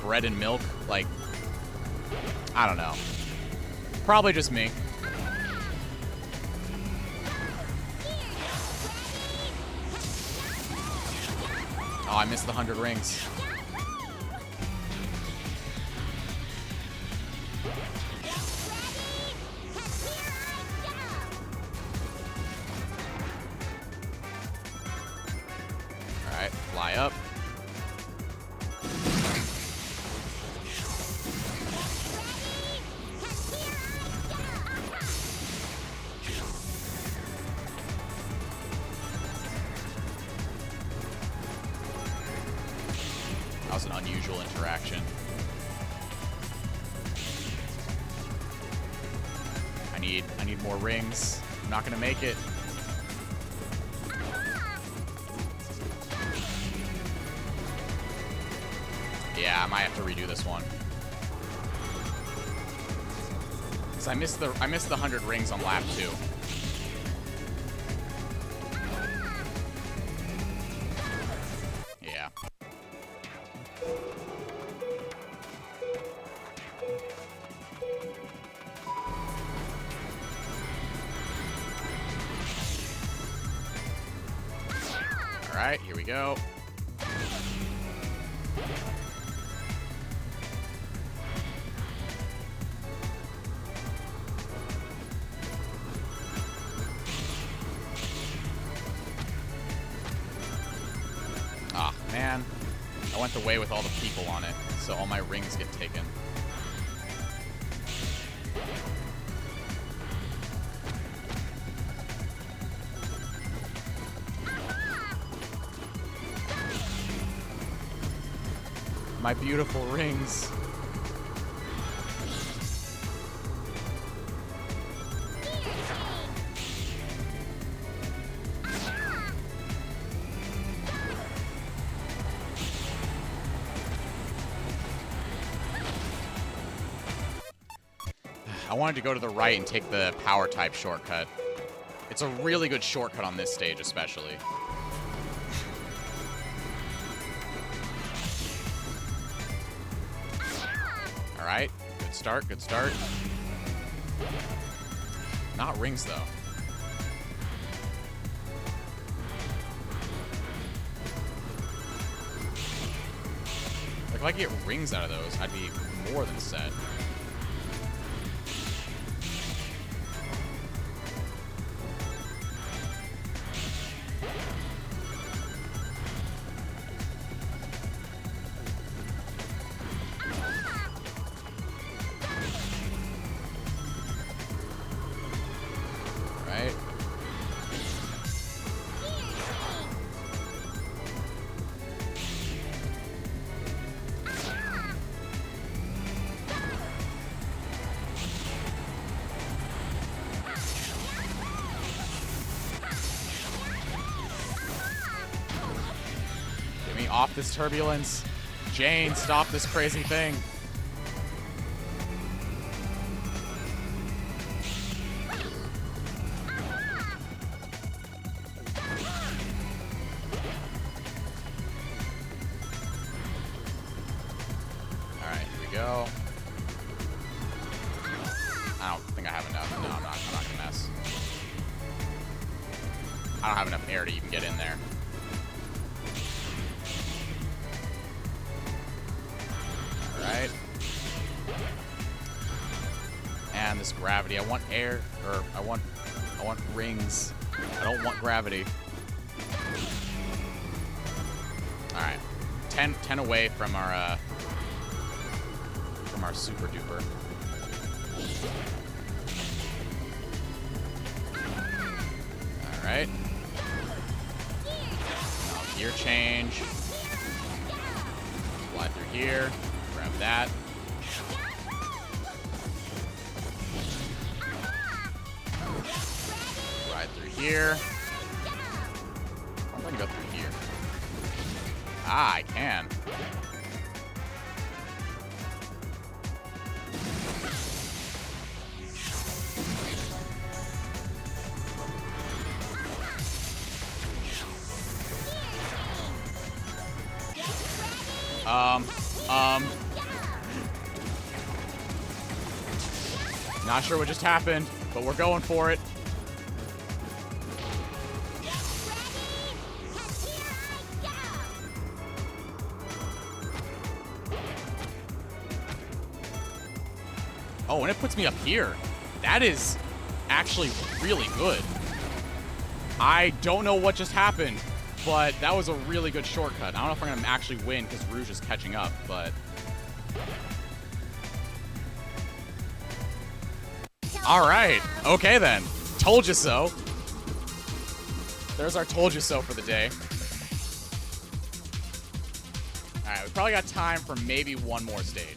bread and milk. Like, I don't know. Probably just me. Oh, I missed the 100 rings. was an unusual interaction. I need more rings. I'm not gonna make it. Yeah, I might have to redo this one. Cause I missed the 100 rings on lap 2. Yeah. All right, here we go. Ah, man. I went the way with all the people on it, so all my rings get taken. My beautiful rings. I wanted to go to the right and take the power type shortcut. It's a really good shortcut on this stage, especially. All right, good start, good start. Not rings, though. Like, if I get rings out of those, I'd be more than set. Right. Get me off this turbulence. Jane, stop this crazy thing. Alright, here we go. I don't think I have enough. No, I'm not gonna mess. I don't have enough air to even get in there. Alright. And this gravity. I want air, or I want rings. I don't want gravity. Alright. 10 away from our super duper. Alright. Now gear change. Fly through here. Grab that. Ride through here. I'm gonna go through here. Ah, I can. Not sure what just happened, but we're going for it. Oh, and it puts me up here. That is actually really good. I don't know what just happened, but that was a really good shortcut. I don't know if I'm going to actually win because Rouge is catching up, but... All right. Okay, then. Told you so. There's our told you so for the day. All right, probably got time for maybe one more stage.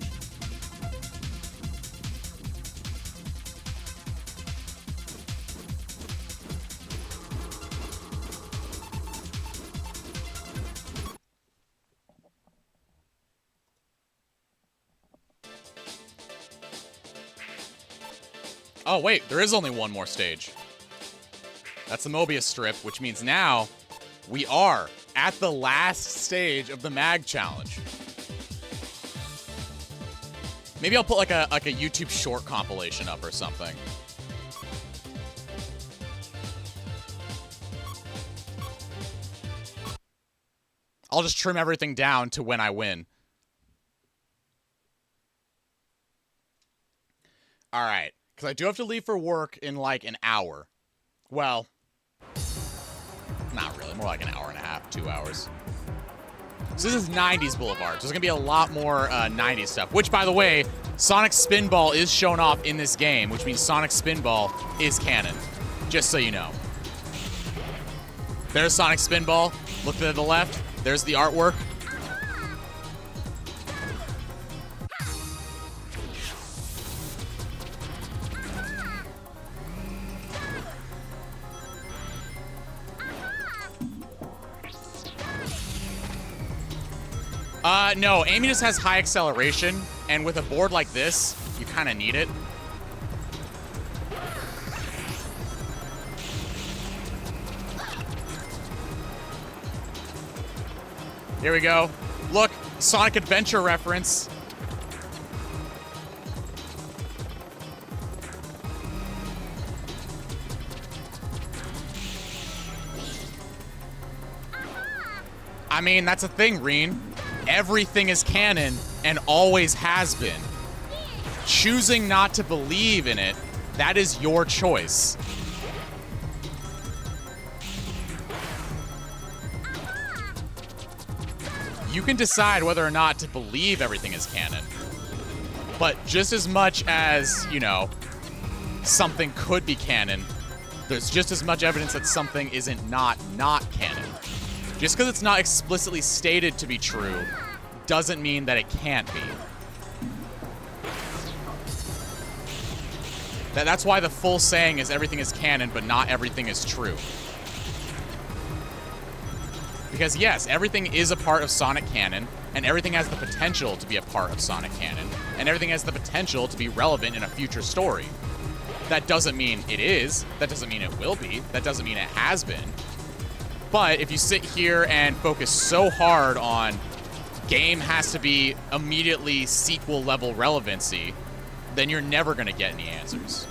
Oh, wait, there is only one more stage. That's the Mobius strip, which means now we are at the last stage of the Mag Challenge. Maybe I'll put like a YouTube short compilation up or something. I'll just trim everything down to when I win. All right. Because I do have to leave for work in like an hour. Well, not really. More like an hour and a half, 2 hours. So this is 90s Boulevard. So there's going to be a lot more 90s stuff. Which, by the way, Sonic Spinball is shown off in this game, which means Sonic Spinball is canon. Just so you know. There's Sonic Spinball. Look to the left. There's the artwork. No, Amy just has high acceleration, and with a board like this, you kind of need it. Here we go. Look, Sonic Adventure reference. I mean, that's a thing, Reen. Everything is canon and always has been. Choosing not to believe in it, that is your choice. You can decide whether or not to believe everything is canon. But just as much as, you know, something could be canon, there's just as much evidence that something isn't not canon. Just because it's not explicitly stated to be true doesn't mean that it can't be. That's why the full saying is everything is canon, but not everything is true. Because yes, everything is a part of Sonic canon, and everything has the potential to be a part of Sonic canon, and everything has the potential to be relevant in a future story. That doesn't mean it is, that doesn't mean it will be, that doesn't mean it has been. But if you sit here and focus so hard on game has to be immediately sequel level relevancy, then you're never going to get any answers.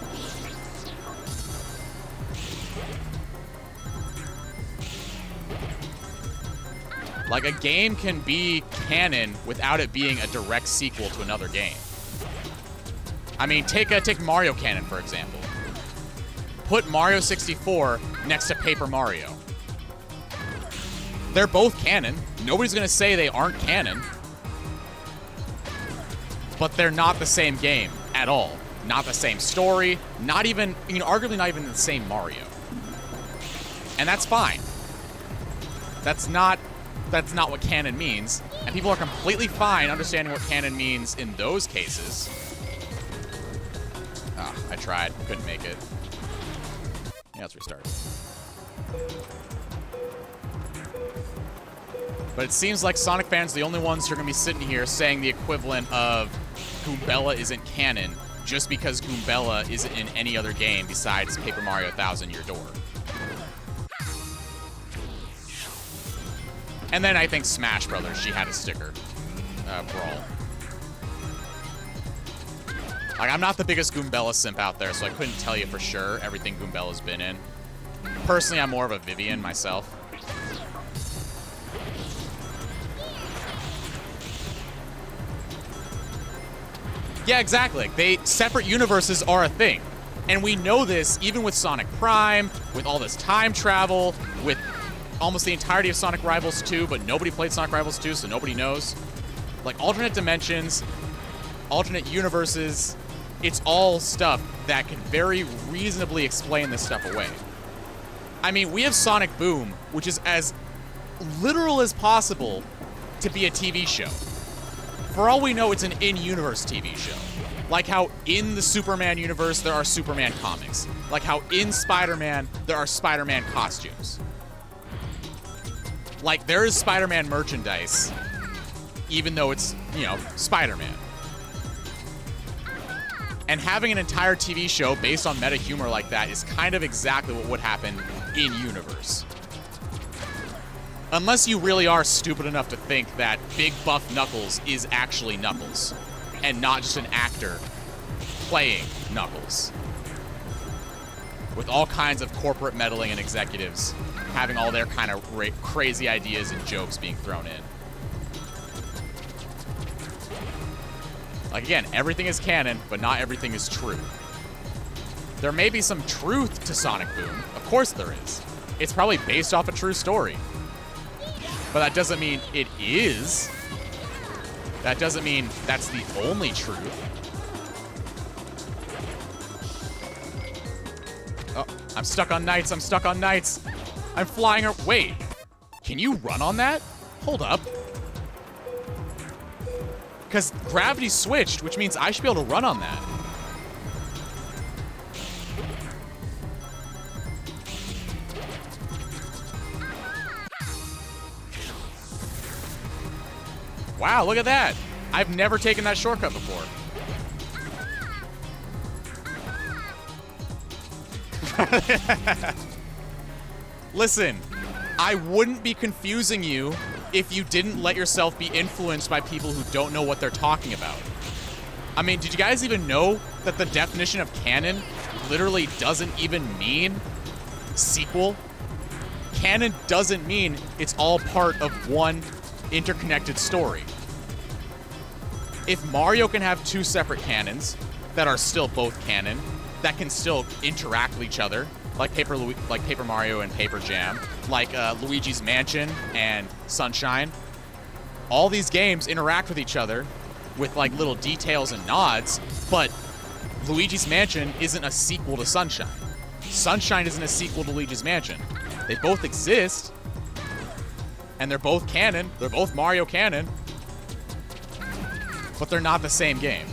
Like, a game can be canon without it being a direct sequel to another game. I mean, take Mario canon, for example. Put Mario 64 next to Paper Mario. They're both canon. Nobody's going to say they aren't canon. But they're not the same game at all. Not the same story. Not even, you know, arguably not even the same Mario. And that's fine. That's not what canon means. And people are completely fine understanding what canon means in those cases. Ah, I tried. Couldn't make it. Yeah, let's restart. But it seems like Sonic fans are the only ones who are going to be sitting here saying the equivalent of Goombella isn't canon just because Goombella isn't in any other game besides Paper Mario 1000 Year Door. And then I think Smash Brothers, she had a sticker. Brawl. Like, I'm not the biggest Goombella simp out there, so I couldn't tell you for sure everything Goombella's been in. Personally, I'm more of a Vivian myself. Yeah, exactly. Separate universes are a thing. And we know this even with Sonic Prime, with all this time travel, with almost the entirety of Sonic Rivals 2, but nobody played Sonic Rivals 2, so nobody knows. Like, alternate dimensions, alternate universes, it's all stuff that can very reasonably explain this stuff away. I mean, we have Sonic Boom, which is as literal as possible to be a TV show. For all we know, it's an in-universe TV show. Like how in the Superman universe, there are Superman comics. Like how in Spider-Man, there are Spider-Man costumes. Like, there is Spider-Man merchandise, even though it's, you know, Spider-Man. And having an entire TV show based on meta humor like that is kind of exactly what would happen in-universe. Unless you really are stupid enough to think that big buff Knuckles is actually Knuckles, and not just an actor playing Knuckles. With all kinds of corporate meddling and executives having all their kind of crazy ideas and jokes being thrown in. Like, again, everything is canon, but not everything is true. There may be some truth to Sonic Boom. Of course there is. It's probably based off a true story. But that doesn't mean it is. That doesn't mean that's the only truth. Oh, I'm stuck on Knights. I'm stuck on Knights. I'm flying. Wait, can you run on that? Hold up. Because gravity switched, which means I should be able to run on that. Wow, look at that. I've never taken that shortcut before. Listen, I wouldn't be confusing you if you didn't let yourself be influenced by people who don't know what they're talking about. I mean, did you guys even know that the definition of canon literally doesn't even mean sequel? Canon doesn't mean it's all part of one interconnected story. If Mario can have two separate canons that are still both canon, that can still interact with each other, like Paper Mario and Paper Jam, like Luigi's Mansion and Sunshine. All these games interact with each other with like little details and nods, but Luigi's Mansion isn't a sequel to Sunshine. Sunshine isn't a sequel to Luigi's Mansion. They both exist, and they're both canon. They're both Mario canon, but they're not the same game.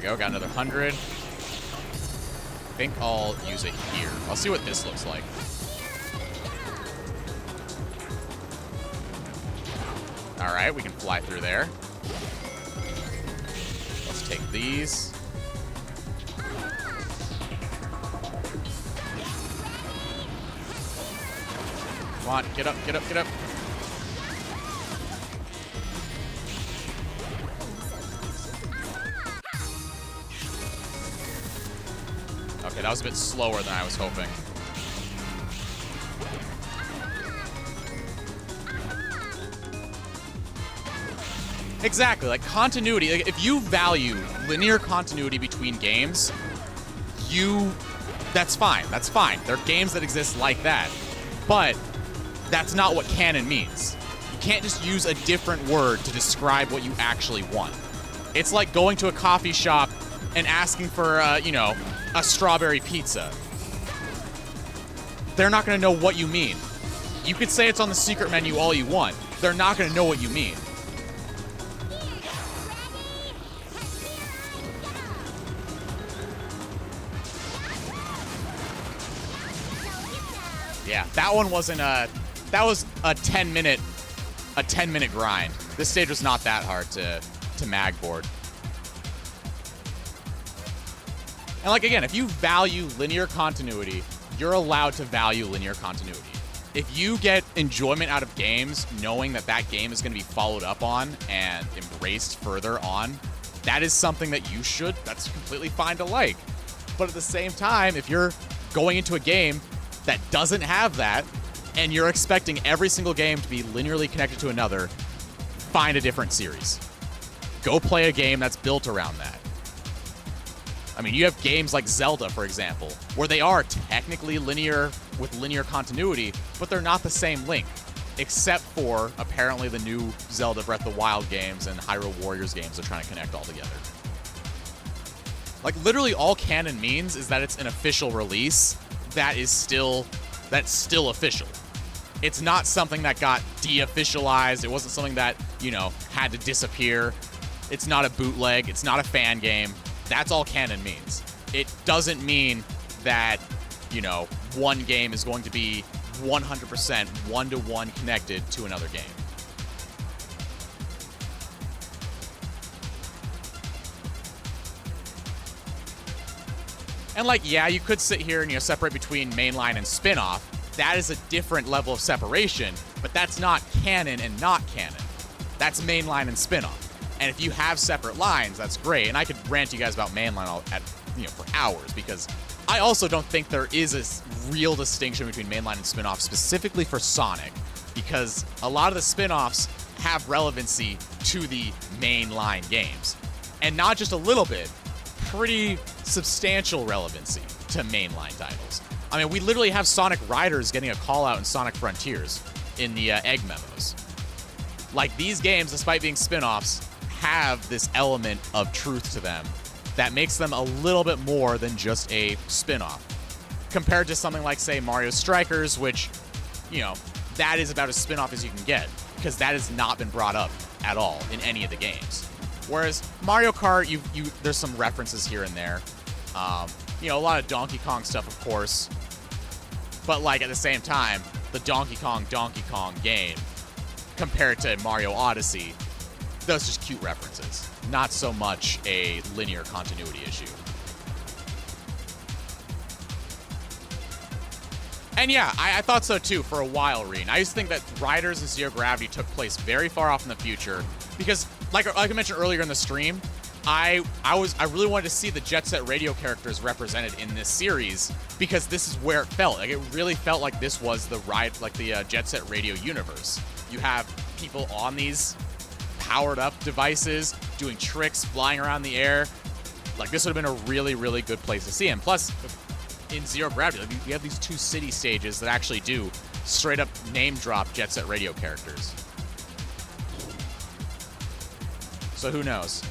Go, got another 100. I think I'll use it here. I'll see what this looks like. All right, we can fly through there. Let's take these. Come on, get up, get up, get up. Okay, that was a bit slower than I was hoping. Exactly, like continuity. Like, if you value linear continuity between games, that's fine. That's fine. There are games that exist like that. But that's not what canon means. You can't just use a different word to describe what you actually want. It's like going to a coffee shop and asking for, you know, a strawberry pizza. They're not going to know what you mean. You could say it's on the secret menu all you want. They're not going to know what you mean. Yeah, that one wasn't that was a 10-minute grind. This stage was not that hard to mag board. And like, again, if you value linear continuity, you're allowed to value linear continuity. If you get enjoyment out of games knowing that that game is going to be followed up on and embraced further on, that is something that that's completely fine to like. But at the same time, if you're going into a game that doesn't have that, and you're expecting every single game to be linearly connected to another, find a different series. Go play a game that's built around that. I mean, you have games like Zelda, for example, where they are technically linear with linear continuity, but they're not the same Link. except for apparently the new Zelda Breath of the Wild games and Hyrule Warriors games are trying to connect all together. Like, literally all canon means is that it's an official release that's still official. It's not something that got de-officialized. It wasn't something that, you know, had to disappear. It's not a bootleg. It's not a fan game. That's all canon means. It doesn't mean that, you know, one game is going to be 100% one-to-one connected to another game. And like, yeah, you could sit here and, you know, separate between mainline and spin-off. That is a different level of separation, but that's not canon and not canon. That's mainline and spin-off. And if you have separate lines, that's great. And I could rant to you guys about mainline for hours, because I also don't think there is a real distinction between mainline and spin-off specifically for Sonic, because a lot of the spin-offs have relevancy to the mainline games. And not just a little bit, pretty substantial relevancy to mainline titles. I mean, we literally have Sonic Riders getting a call out in Sonic Frontiers in the egg memos. Like, these games, despite being spin-offs, have this element of truth to them that makes them a little bit more than just a spin-off. Compared to something like, say, Mario Strikers, which, you know, that is about as spin-off as you can get, because that has not been brought up at all in any of the games. Whereas Mario Kart, there's some references here and there. You know, a lot of Donkey Kong stuff, of course. But, like, at the same time, the Donkey Kong game, compared to Mario Odyssey, those just cute references. Not so much a linear continuity issue. And yeah, I thought so too for a while, Reen. I used to think that Riders and Zero Gravity took place very far off in the future because, like I mentioned earlier in the stream, I really wanted to see the Jet Set Radio characters represented in this series because this is where it felt. Like, it really felt like this was the Jet Set Radio universe. You have people on these powered up devices doing tricks, flying around the air. Like, this would have been a really, really good place to see him. Plus, in Zero Gravity, like, we have these 2 city stages that actually do straight up name drop Jet Set Radio characters. So who knows?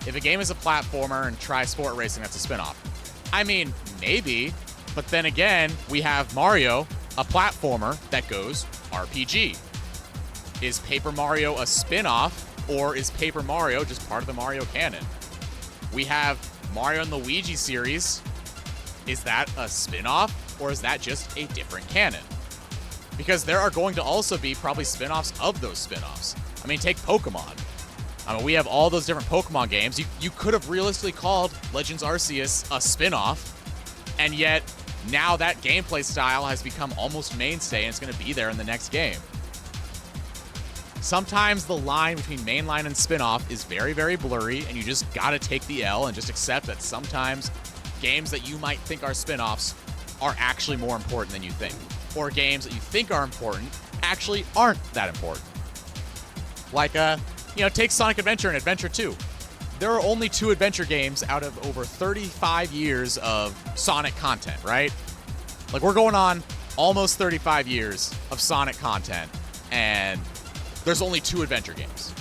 If a game is a platformer and Tri-Sport Racing, that's a spinoff. I mean, maybe, but then again, we have Mario, a platformer that goes RPG. Is Paper Mario a spinoff, or is Paper Mario just part of the Mario canon? We have Mario and Luigi series. Is that a spinoff, or is that just a different canon? Because there are going to also be probably spinoffs of those spinoffs. I mean, take Pokemon. I mean, we have all those different Pokemon games. You could have realistically called Legends Arceus a spinoff, and yet now that gameplay style has become almost mainstay, and it's going to be there in the next game. Sometimes the line between mainline and spinoff is very, very blurry, and you just got to take the L and just accept that sometimes games that you might think are spinoffs are actually more important than you think. Or games that you think are important actually aren't that important. Like, take Sonic Adventure and Adventure 2. There are only 2 adventure games out of over 35 years of Sonic content, right? Like, we're going on almost 35 years of Sonic content, and there's only 2 adventure games.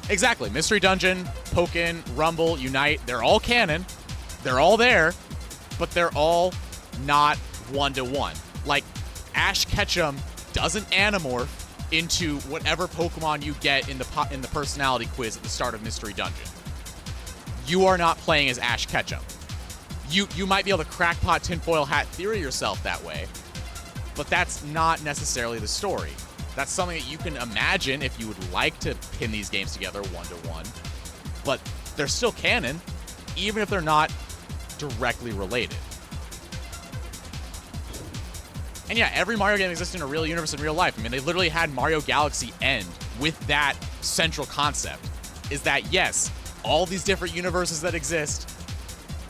Exactly. Mystery Dungeon, Pokken, Rumble, Unite, they're all canon. They're all there, but they're all not one-to-one. Like, Ash Ketchum doesn't Animorph into whatever Pokemon you get in the personality quiz at the start of Mystery Dungeon. You are not playing as Ash Ketchum. You might be able to crackpot tinfoil hat theory yourself that way, but that's not necessarily the story. That's something that you can imagine if you would like to pin these games together one-to-one, but they're still canon, even if they're not directly related. And yeah, every Mario game exists in a real universe in real life. I mean, they literally had Mario Galaxy end with that central concept, is that yes, all these different universes that exist,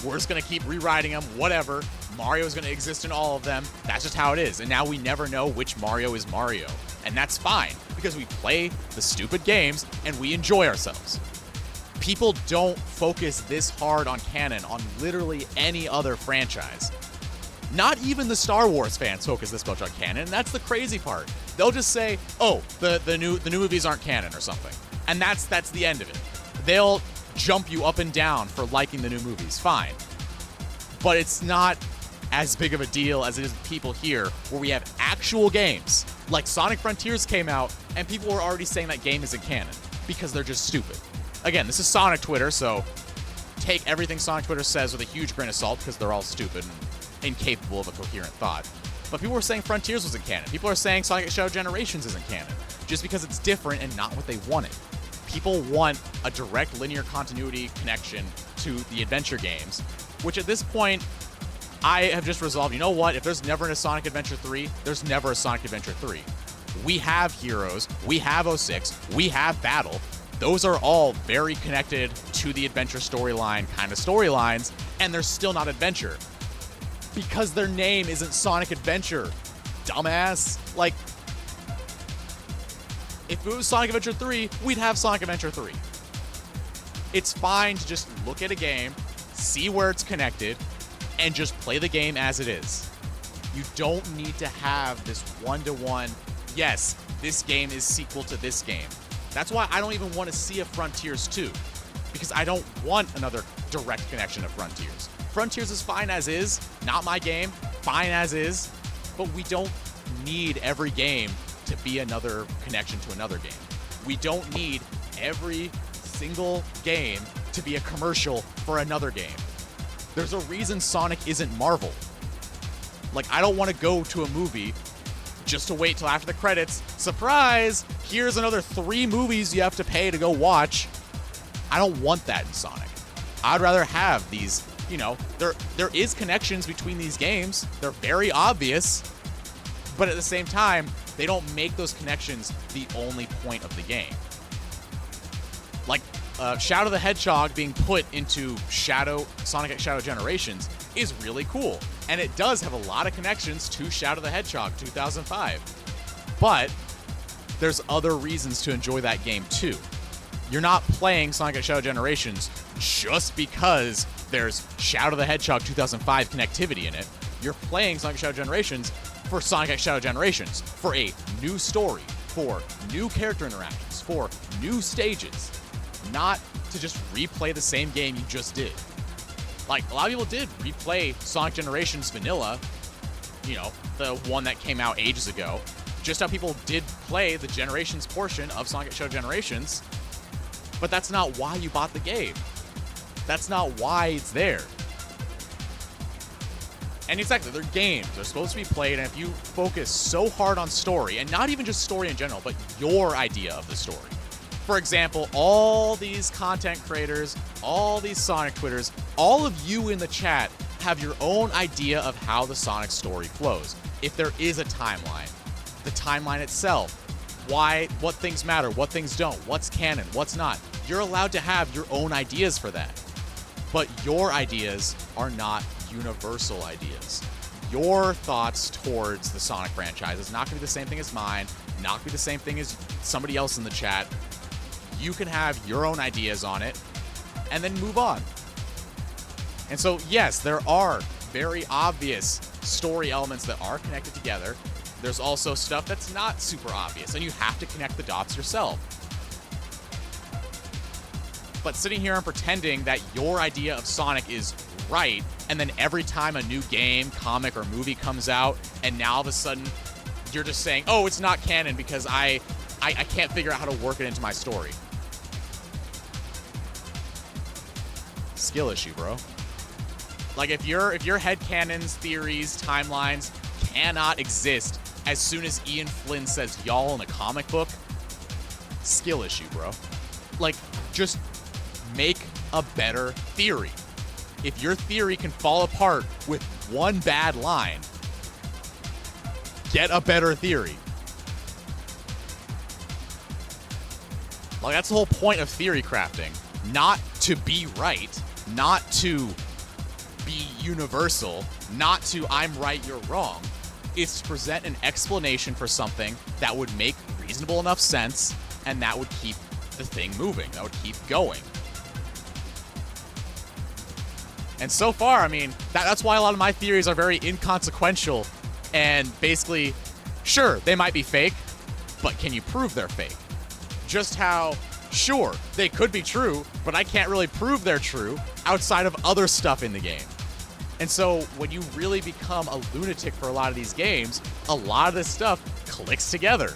we're just going to keep rewriting them, whatever. Mario is going to exist in all of them. That's just how it is. And now we never know which Mario is Mario. And that's fine, because we play the stupid games and we enjoy ourselves. People don't focus this hard on canon on literally any other franchise. Not even the Star Wars fans focus this much on canon, and that's the crazy part. They'll just say, "Oh, the new movies aren't canon" or something, and that's the end of it. They'll jump you up and down for liking the new movies, fine, but it's not as big of a deal as it is with people here, where we have actual games like Sonic Frontiers came out, and people were already saying that game isn't canon because they're just stupid. Again, this is Sonic Twitter, so take everything Sonic Twitter says with a huge grain of salt because they're all stupid and incapable of a coherent thought. But people were saying Frontiers wasn't canon. People are saying Sonic Shadow Generations isn't canon just because it's different and not what they wanted. People want a direct linear continuity connection to the adventure games, which at this point, I have just resolved, you know what? If there's never a Sonic Adventure 3, there's never a Sonic Adventure 3. We have Heroes, we have 06, we have Battle. Those are all very connected to the adventure storyline kind of storylines, and they're still not adventure. Because their name isn't Sonic Adventure, dumbass. Like, if it was Sonic Adventure 3, we'd have Sonic Adventure 3. It's fine to just look at a game, see where it's connected, and just play the game as it is. You don't need to have this one-to-one, yes, this game is sequel to this game. That's why I don't even want to see a Frontiers 2, because I don't want another direct connection of Frontiers. Frontiers is fine as is, not my game, fine as is, but we don't need every game to be another connection to another game. We don't need every single game to be a commercial for another game. There's a reason Sonic isn't Marvel. Like, I don't want to go to a movie just to wait till after the credits. Surprise! Here's another 3 movies you have to pay to go watch. I don't want that in Sonic. I'd rather have these, you know, there is connections between these games. They're very obvious, but at the same time, they don't make those connections the only point of the game. Like, Shadow the Hedgehog being put into Sonic X Shadow Generations is really cool. And it does have a lot of connections to Shadow the Hedgehog 2005. But there's other reasons to enjoy that game too. You're not playing Sonic X Shadow Generations just because there's Shadow the Hedgehog 2005 connectivity in it. You're playing Sonic X Shadow Generations for Sonic X Shadow Generations, for a new story, for new character interactions, for new stages. Not to just replay the same game you just did. Like, a lot of people did replay Sonic Generations Vanilla, you know, the one that came out ages ago. Just how people did play the Generations portion of Sonic X Shadow Generations, but that's not why you bought the game. That's not why it's there. And exactly, they're games. They're supposed to be played, and if you focus so hard on story, and not even just story in general, but your idea of the story. For example, all these content creators, all these Sonic Twitters, all of you in the chat have your own idea of how the Sonic story flows. If there is a timeline, the timeline itself, what things matter, what things don't, what's canon, what's not. You're allowed to have your own ideas for that. But your ideas are not universal ideas. Your thoughts towards the Sonic franchise is not going to be the same thing as mine, not going to be the same thing as somebody else in the chat. You can have your own ideas on it and then move on. And so, yes, there are very obvious story elements that are connected together. There's also stuff that's not super obvious, and you have to connect the dots yourself. But sitting here and pretending that your idea of Sonic is right, and then every time a new game, comic, or movie comes out, and now all of a sudden you're just saying, oh, it's not canon because I can't figure out how to work it into my story. Skill issue, bro. Like, if your headcanons, theories, timelines cannot exist as soon as Ian Flynn says y'all in a comic book, skill issue, bro. Like, just make a better theory. If your theory can fall apart with one bad line, get a better theory. Like, that's the whole point of theory crafting. Not to be right, not to be universal, not to I'm right, you're wrong. It's to present an explanation for something that would make reasonable enough sense and that would keep the thing moving, that would keep going. And so far, I mean, that's why a lot of my theories are very inconsequential and basically, sure, they might be fake, but can you prove they're fake? Just how, sure, they could be true, but I can't really prove they're true outside of other stuff in the game. And so when you really become a lunatic for a lot of these games, a lot of this stuff clicks together.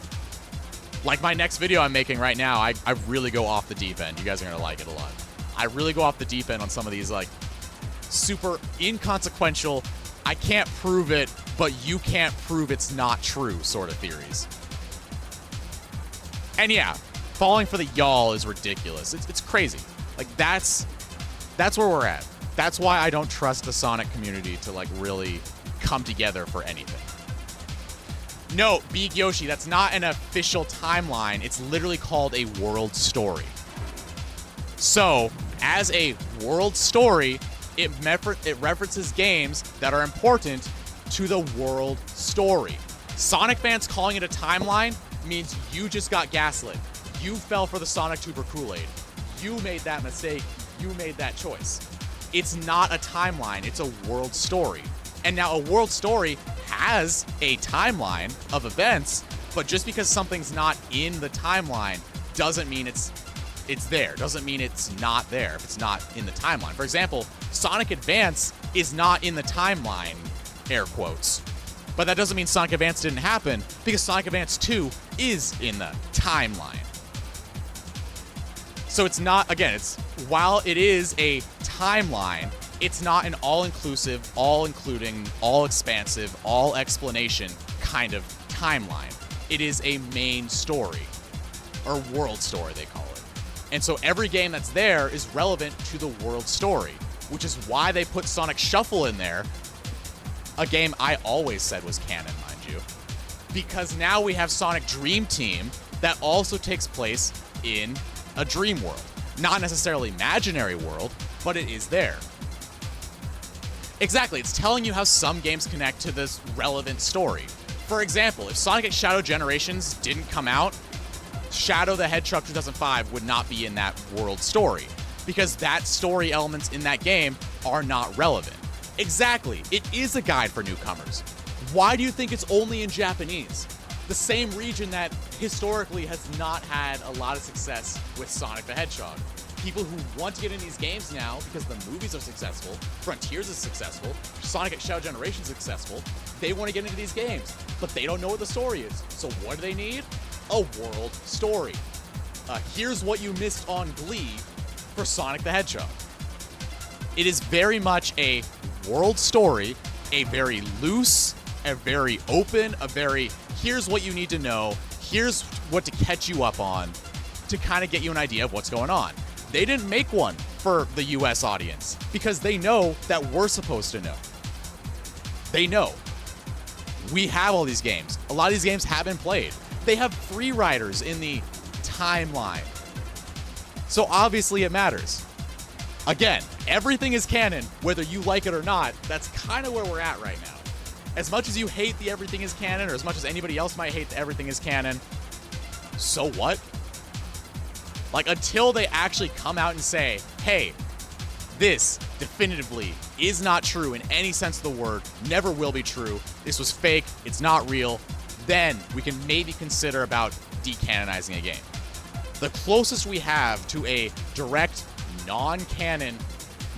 Like my next video I'm making right now, I really go off the deep end. You guys are going to like it a lot. I really go off the deep end on some of these like super inconsequential, I can't prove it, but you can't prove it's not true sort of theories. And yeah, falling for the y'all is ridiculous. It's crazy. Like that's where we're at. That's why I don't trust the Sonic community to like really come together for anything. No, Big Yoshi, that's not an official timeline. It's literally called a world story. So, as a world story, it references games that are important to the world story. Sonic fans calling it a timeline means you just got gaslit. You fell for the Sonic Tuber Kool-Aid. You made that mistake. You made that choice. It's not a timeline, it's a world story. And now a world story has a timeline of events, but just because something's not in the timeline doesn't mean it's there. Doesn't mean it's not there if it's not in the timeline. For example, Sonic Advance is not in the timeline, air quotes. But that doesn't mean Sonic Advance didn't happen, because Sonic Advance 2 is in the timeline. So it's not, again, while it is a timeline, it's not an all-inclusive, all-including, all-expansive, all-explanation kind of timeline. It is a main story, or world story, they call it. And so every game that's there is relevant to the world story, which is why they put Sonic Shuffle in there, a game I always said was canon, mind you. Because now we have Sonic Dream Team that also takes place in a dream world. Not necessarily imaginary world, but it is there. Exactly, it's telling you how some games connect to this relevant story. For example, if Sonic X Shadow Generations didn't come out, Shadow the Hedgehog 2005 would not be in that world story, because that story elements in that game are not relevant. Exactly, it is a guide for newcomers. Why do you think it's only in Japanese? The same region that historically has not had a lot of success with Sonic the Hedgehog. People who want to get in these games now because the movies are successful, Frontiers is successful, Sonic X Shadow Generation is successful, they want to get into these games, but they don't know what the story is. So what do they need? A world story. Here's what you missed on Glee for Sonic the Hedgehog. It is very much a world story, a very loose, a very open, a very here's what you need to know, here's what to catch you up on to kind of get you an idea of what's going on. They didn't make one for the US audience because they know that we're supposed to know. They know. We have all these games. A lot of these games have been played. They have free riders in the timeline. So obviously it matters. Again, everything is canon, whether you like it or not. That's kind of where we're at right now. As much as you hate the everything is canon, or as much as anybody else might hate the everything is canon, so what? Like, until they actually come out and say, hey, this definitively is not true in any sense of the word, never will be true, this was fake, it's not real, then we can maybe consider about decanonizing a game. The closest we have to a direct, non-canon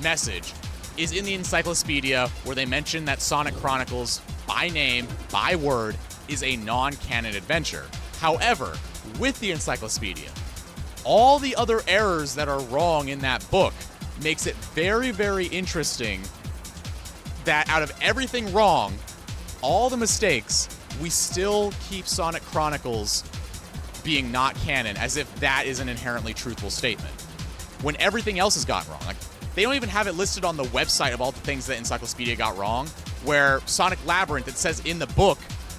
message is in the Encyclopedia, where they mention that Sonic Chronicles, by name, by word, is a non-canon adventure. However, with the Encyclopedia, all the other errors that are wrong in that book makes it very, very interesting that out of everything wrong, all the mistakes, we still keep Sonic Chronicles being not canon, as if that is an inherently truthful statement, when everything else has gotten wrong. Like, they don't even have it listed on the website of all the things that Encyclopedia got wrong, where Sonic Labyrinth, it says in the book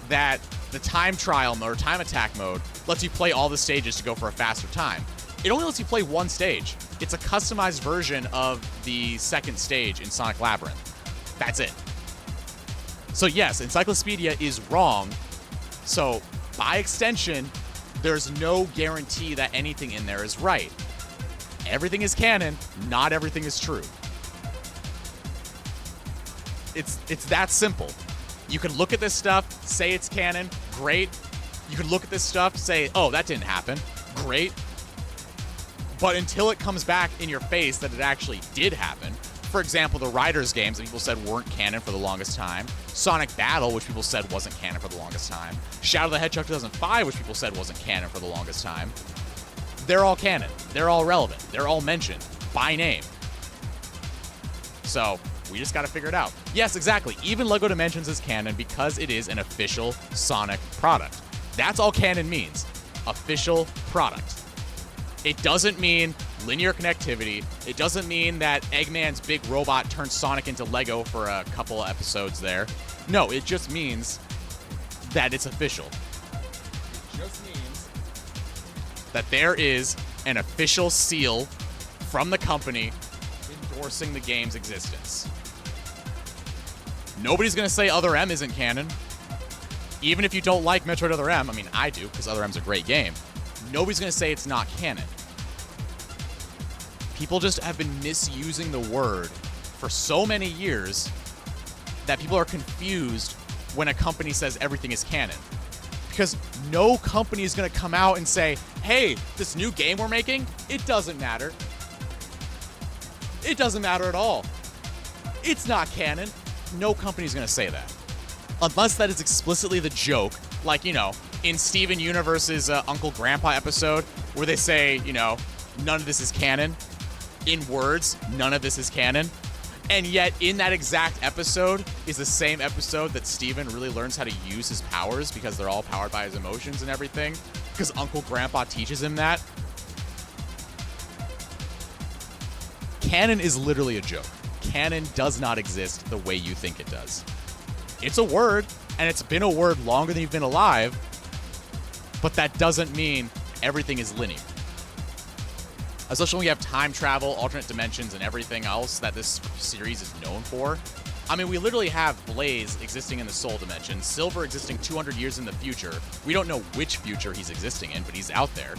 that the time trial mode, or time attack mode, lets you play all the stages to go for a faster time. It only lets you play one stage. It's a customized version of the second stage in Sonic Labyrinth. That's it. So yes, Encyclopedia is wrong. So by extension, there's no guarantee that anything in there is right. Everything is canon, not everything is true. It's that simple. You can look at this stuff, say it's canon, great. You can look at this stuff, say, oh, that didn't happen, great. But until it comes back in your face that it actually did happen, for example, the Riders games that people said weren't canon for the longest time, Sonic Battle, which people said wasn't canon for the longest time, Shadow the Hedgehog 2005, which people said wasn't canon for the longest time, they're all canon. They're all relevant. They're all mentioned by name. So we just got to figure it out. Yes, exactly. Even LEGO Dimensions is canon because it is an official Sonic product. That's all canon means. Official product. It doesn't mean linear connectivity. It doesn't mean that Eggman's big robot turns Sonic into Lego for a couple of episodes there. No, it just means that it's official. It just means that there is an official seal from the company endorsing the game's existence. Nobody's going to say Other M isn't canon. Even if you don't like Metroid Other M, I mean, I do, because Other M's a great game. Nobody's going to say it's not canon. People just have been misusing the word for so many years that people are confused when a company says everything is canon. Because no company is going to come out and say, hey, this new game we're making, it doesn't matter. It doesn't matter at all. It's not canon. No company's going to say that. Unless that is explicitly the joke, like, you know, in Steven Universe's Uncle Grandpa episode, where they say, you know, none of this is canon. In words, none of this is canon. And yet, in that exact episode is the same episode that Steven really learns how to use his powers because they're all powered by his emotions and everything. Because Uncle Grandpa teaches him that. Canon is literally a joke. Canon does not exist the way you think it does. It's a word, and it's been a word longer than you've been alive, but that doesn't mean everything is linear. Especially when you have time travel, alternate dimensions, and everything else that this series is known for. I mean, we literally have Blaze existing in the Soul Dimension, Silver existing 200 years in the future. We don't know which future he's existing in, but he's out there.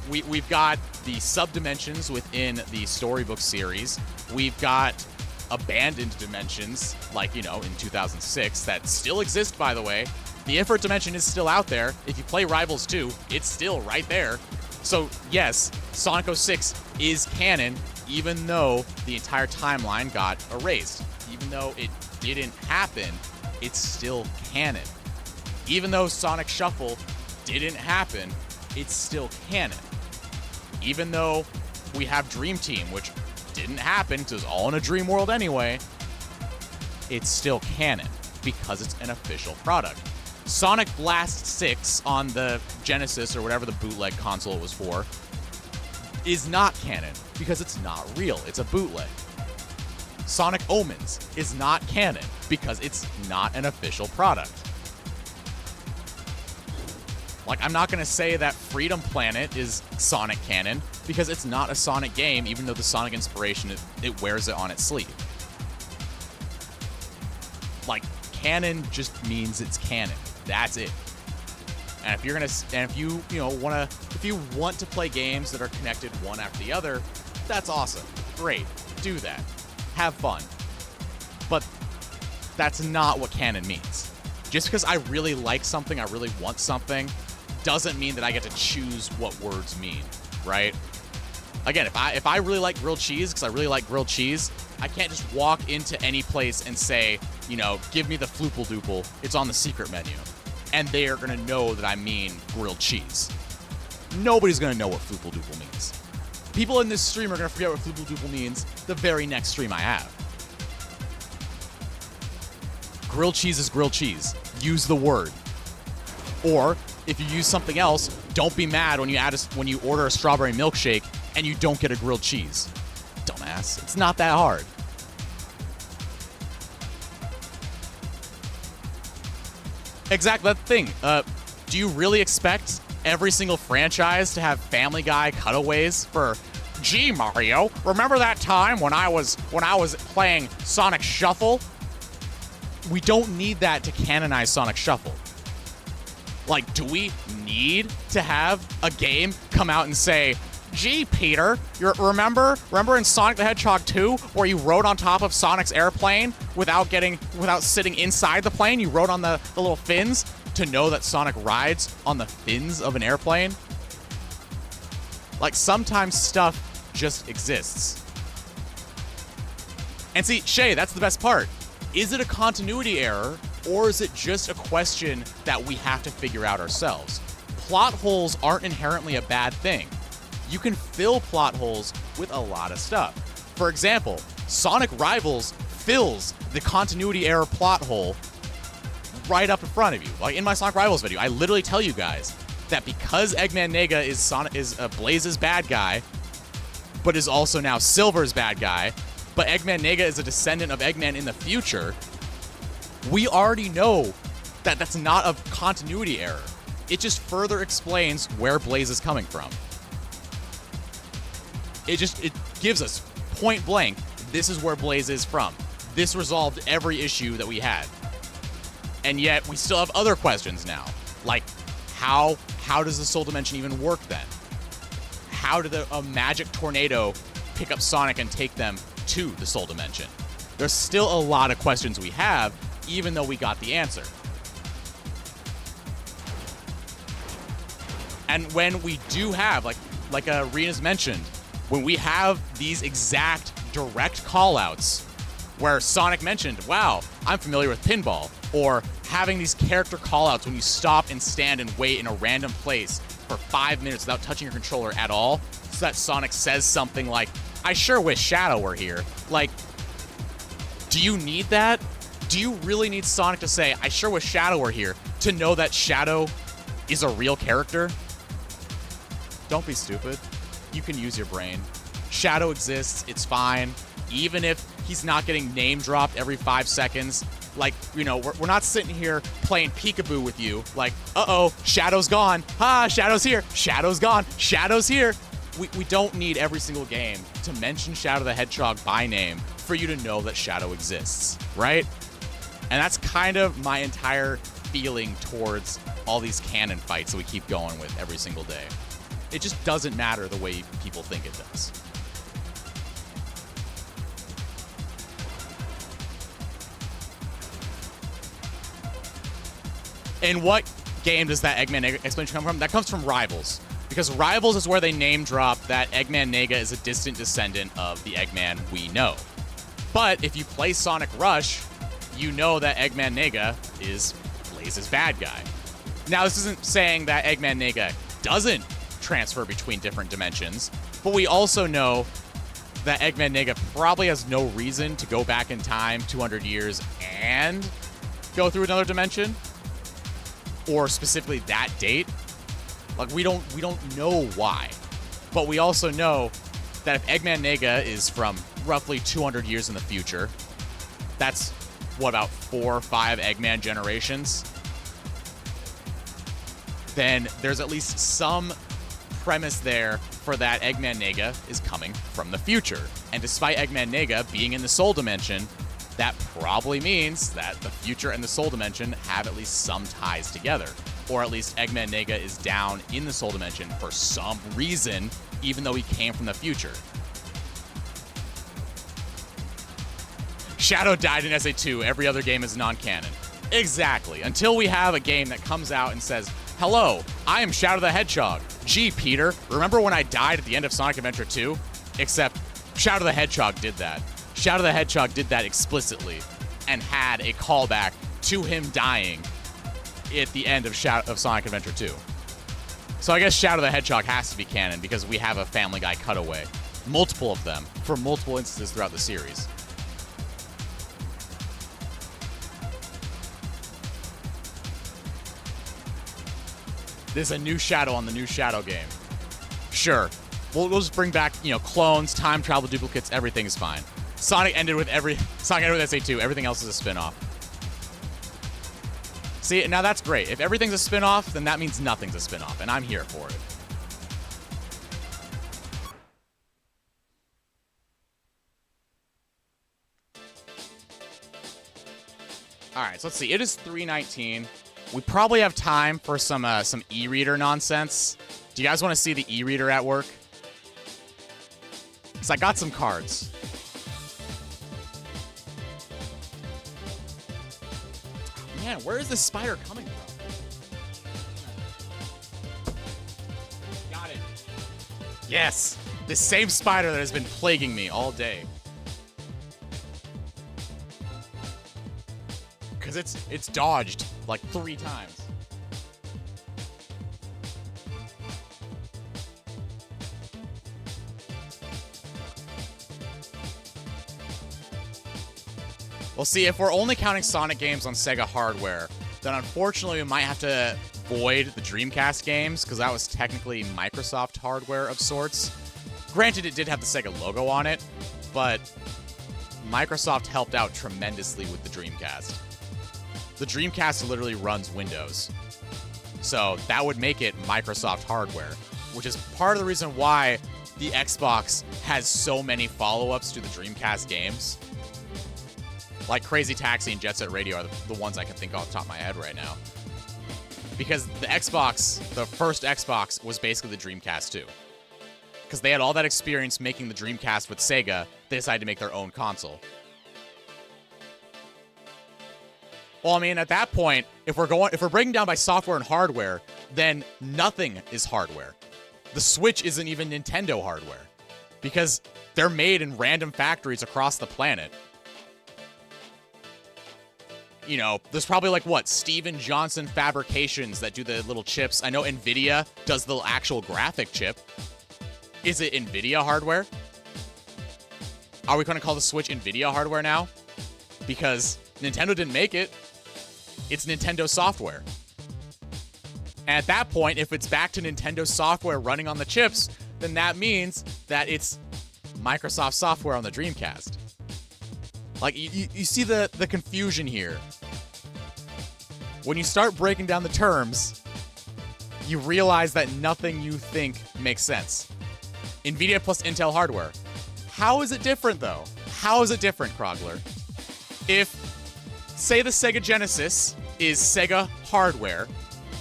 We've got the sub-dimensions within the Storybook series. We've got abandoned dimensions, like, you know, in 2006, that still exist, by the way. The Infinite Dimension is still out there. If you play Rivals 2, it's still right there. So, yes, Sonic 06 is canon, even though the entire timeline got erased. Even though it didn't happen, it's still canon. Even though Sonic Shuffle didn't happen, it's still canon. Even though we have Dream Team, which didn't happen because it was all in a dream world anyway, it's still canon because it's an official product. Sonic Blast 6 on the Genesis or whatever the bootleg console it was for is not canon because it's not real. It's a bootleg. Sonic Omens is not canon because it's not an official product. Like, I'm not going to say that Freedom Planet is Sonic canon because it's not a Sonic game, even though the Sonic inspiration, it wears it on its sleeve. Like, canon just means it's canon. That's it. And if you're gonna, and if you if you want to play games that are connected one after the other, that's awesome. Great, do that. Have fun. But that's not what canon means. Just because I really like something, I really want something, doesn't mean that I get to choose what words mean, right? Again, if I really like grilled cheese because I really like grilled cheese, I can't just walk into any place and say, you know, give me the Floople Doople. It's on the secret menu. And they are going to know that I mean grilled cheese. Nobody's going to know what Floople Doople means. People in this stream are going to forget what Floople Doople means the very next stream I have. Grilled cheese is grilled cheese. Use the word. Or, if you use something else, don't be mad when you order a strawberry milkshake and you don't get a grilled cheese. Dumbass. It's not that hard. Exactly, that thing. Do you really expect every single franchise to have Family Guy cutaways for, gee, Mario, remember that time when I was playing Sonic Shuffle? We don't need that to canonize Sonic Shuffle. Like, do we need to have a game come out and say, gee, Peter, remember in Sonic the Hedgehog 2 where you rode on top of Sonic's airplane without sitting inside the plane. You rode on the little fins to know that Sonic rides on the fins of an airplane. Like, sometimes stuff just exists. And see, Shay, that's the best part. Is it a continuity error, or is it just a question that we have to figure out ourselves? Plot holes aren't inherently a bad thing. You can fill plot holes with a lot of stuff. For example, Sonic Rivals fills the continuity error plot hole right up in front of you. Like in my Sonic Rivals video, I literally tell you guys that because Eggman Nega is Blaze's bad guy, but is also now Silver's bad guy, but Eggman Nega is a descendant of Eggman in the future, we already know that that's not a continuity error. It just further explains where Blaze is coming from. It gives us point blank, this is where Blaze is from. This resolved every issue that we had. And yet we still have other questions now. Like, how does the Soul Dimension even work then? How did a magic tornado pick up Sonic and take them to the Soul Dimension? There's still a lot of questions we have, even though we got the answer. And when we do have, like Rena's mentioned, when we have these exact direct callouts where Sonic mentioned, wow, I'm familiar with pinball, or having these character callouts when you stop and stand and wait in a random place for 5 minutes without touching your controller at all, so that Sonic says something like, I sure wish Shadow were here. Like, do you need that? Do you really need Sonic to say, I sure wish Shadow were here, to know that Shadow is a real character? Don't be stupid. You can use your brain. Shadow exists, it's fine. Even if he's not getting name dropped every 5 seconds, like, you know, we're not sitting here playing peekaboo with you, like, uh-oh, Shadow's gone. Ha, Shadow's here. Shadow's gone. Shadow's here. We don't need every single game to mention Shadow the Hedgehog by name for you to know that Shadow exists, right? And that's kind of my entire feeling towards all these canon fights that we keep going with every single day. It just doesn't matter the way people think it does. And what game does that Eggman Nega explanation come from? That comes from Rivals. Because Rivals is where they name drop that Eggman Nega is a distant descendant of the Eggman we know. But if you play Sonic Rush, you know that Eggman Nega is Blaze's bad guy. Now, this isn't saying that Eggman Nega doesn't transfer between different dimensions, but we also know that Eggman Nega probably has no reason to go back in time 200 years and go through another dimension, or specifically that date. Like, we don't know why, but we also know that if Eggman Nega is from roughly 200 years in the future, that's what, about 4 or 5 Eggman generations, then there's at least some premise there for that Eggman Nega is coming from the future. And despite Eggman Nega being in the Soul Dimension, that probably means that the future and the Soul Dimension have at least some ties together. Or at least Eggman Nega is down in the Soul Dimension for some reason, even though he came from the future. Shadow died in SA2, every other game is non-canon. Exactly, until we have a game that comes out and says, hello, I am Shadow the Hedgehog. Gee, Peter, remember when I died at the end of Sonic Adventure 2? Except Shadow the Hedgehog did that. Shadow the Hedgehog did that explicitly and had a callback to him dying at the end of Sonic Adventure 2. So I guess Shadow the Hedgehog has to be canon because we have a Family Guy cutaway. Multiple of them for multiple instances throughout the series. There's a new Shadow on the new Shadow game. Sure. We'll just bring back, you know, clones, time travel duplicates, everything's fine. Sonic ended with SA2, everything else is a spin-off. See, now that's great. If everything's a spin-off, then that means nothing's a spin-off, and I'm here for it. All right, so let's see. It is 3:19. We probably have time for some e-reader nonsense. Do you guys want to see the e-reader at work? Because I got some cards. Man, where is this spider coming from? Got it. Yes! The same spider that has been plaguing me all day. Because it's dodged like 3 times. Well, see, if we're only counting Sonic games on Sega hardware, then unfortunately we might have to void the Dreamcast games, because that was technically Microsoft hardware of sorts. Granted, it did have the Sega logo on it, but Microsoft helped out tremendously with the Dreamcast. The Dreamcast literally runs Windows. So that would make it Microsoft hardware, which is part of the reason why the Xbox has so many follow-ups to the Dreamcast games. Like Crazy Taxi and Jet Set Radio are the ones I can think off the top of my head right now. Because the Xbox, the first Xbox, was basically the Dreamcast 2. Because they had all that experience making the Dreamcast with Sega, they decided to make their own console. Well, I mean, at that point, if we're breaking down by software and hardware, then nothing is hardware. The Switch isn't even Nintendo hardware. Because they're made in random factories across the planet. You know, there's probably like, what, Steven Johnson Fabrications that do the little chips. I know NVIDIA does the actual graphic chip. Is it NVIDIA hardware? Are we going to call the Switch NVIDIA hardware now? Because Nintendo didn't make it. It's Nintendo software. And at that point, if it's back to Nintendo software running on the chips, then that means that it's Microsoft software on the Dreamcast. Like, you see the confusion here. When you start breaking down the terms, you realize that nothing you think makes sense. NVIDIA plus Intel hardware. How is it different, though? How is it different, Krogler? If, say, the Sega Genesis is Sega hardware,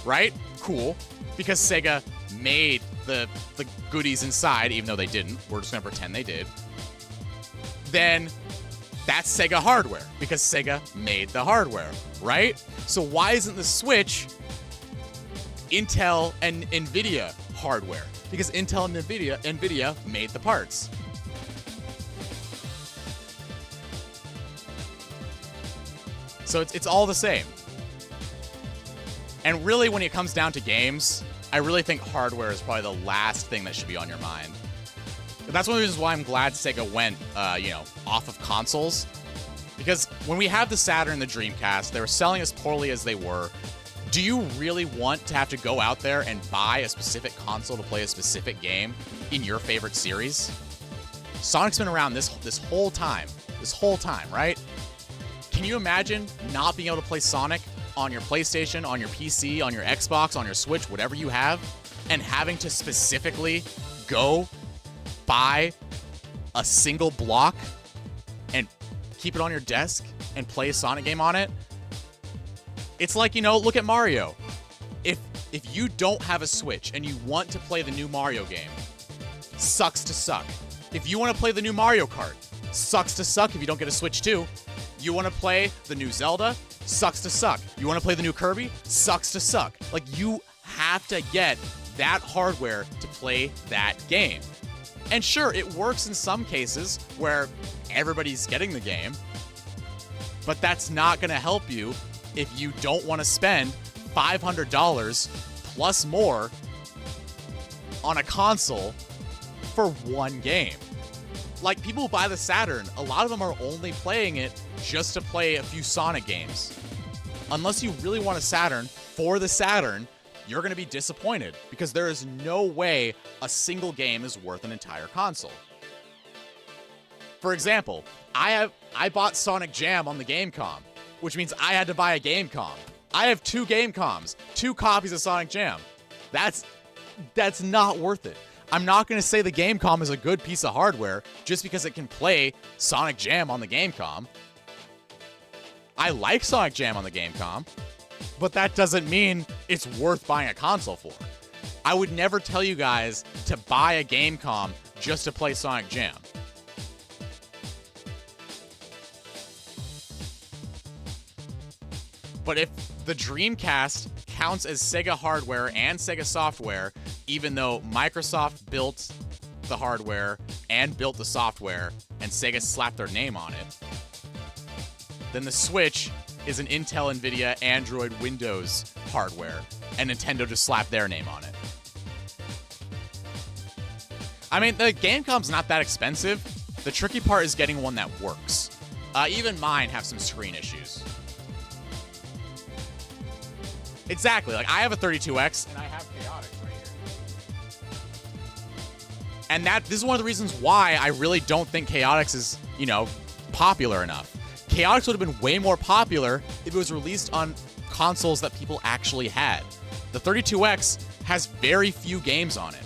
right? Cool. Because Sega made the goodies inside, even though they didn't. We're just going to pretend they did. Then that's Sega hardware, because Sega made the hardware, right? So why isn't the Switch Intel and NVIDIA hardware? Because Intel and NVIDIA made the parts. So it's all the same. And really, when it comes down to games, I really think hardware is probably the last thing that should be on your mind. That's one of the reasons why I'm glad Sega went, off of consoles. Because when we have the Saturn and the Dreamcast, they were selling as poorly as they were. Do you really want to have to go out there and buy a specific console to play a specific game in your favorite series? Sonic's been around this whole time. This whole time, right? Can you imagine not being able to play Sonic on your PlayStation, on your PC, on your Xbox, on your Switch, whatever you have, and having to specifically go buy a single block and keep it on your desk and play a Sonic game on it? It's like, look at Mario. If you don't have a Switch and you want to play the new Mario game, sucks to suck. If you want to play the new Mario Kart, sucks to suck if you don't get a Switch too. You want to play the new Zelda, sucks to suck. You want to play the new Kirby, sucks to suck. Like, you have to get that hardware to play that game. And sure, it works in some cases where everybody's getting the game, but that's not going to help you if you don't want to spend $500 plus more on a console for one game. Like, people who buy the Saturn, a lot of them are only playing it just to play a few Sonic games. Unless you really want a Saturn for the Saturn, you're going to be disappointed because there is no way a single game is worth an entire console. For example, I bought Sonic Jam on the GameCom, which means I had to buy a GameCom. I have 2 GameComs, 2 copies of Sonic Jam. That's not worth it. I'm not going to say the GameCom is a good piece of hardware just because it can play Sonic Jam on the GameCom. I like Sonic Jam on the GameCom, but that doesn't mean it's worth buying a console for. I would never tell you guys to buy a GameCom just to play Sonic Jam. But if the Dreamcast counts as Sega hardware and Sega software, even though Microsoft built the hardware and built the software and Sega slapped their name on it, then the Switch is an Intel, Nvidia, Android, Windows hardware, and Nintendo just slapped their name on it. I mean, the Gamecom's not that expensive. The tricky part is getting one that works. Even mine have some screen issues. Exactly. Like, I have a 32X, and I have Chaotix right here. And this is one of the reasons why I really don't think Chaotix is, popular enough. Chaotix would have been way more popular if it was released on consoles that people actually had. The 32X has very few games on it.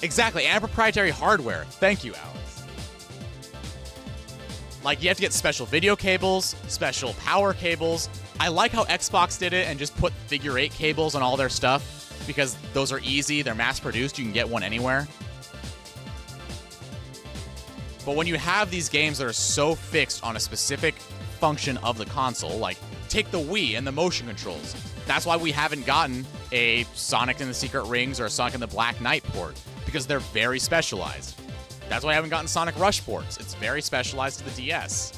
Exactly, and proprietary hardware. Thank you, Alex. Like, you have to get special video cables, special power cables. I like how Xbox did it and just put figure 8 cables on all their stuff because those are easy, they're mass-produced, you can get one anywhere. But when you have these games that are so fixed on a specific function of the console, like, take the Wii and the motion controls. That's why we haven't gotten a Sonic and the Secret Rings or a Sonic and the Black Knight port, because they're very specialized. That's why I haven't gotten Sonic Rush ports. It's very specialized to the DS.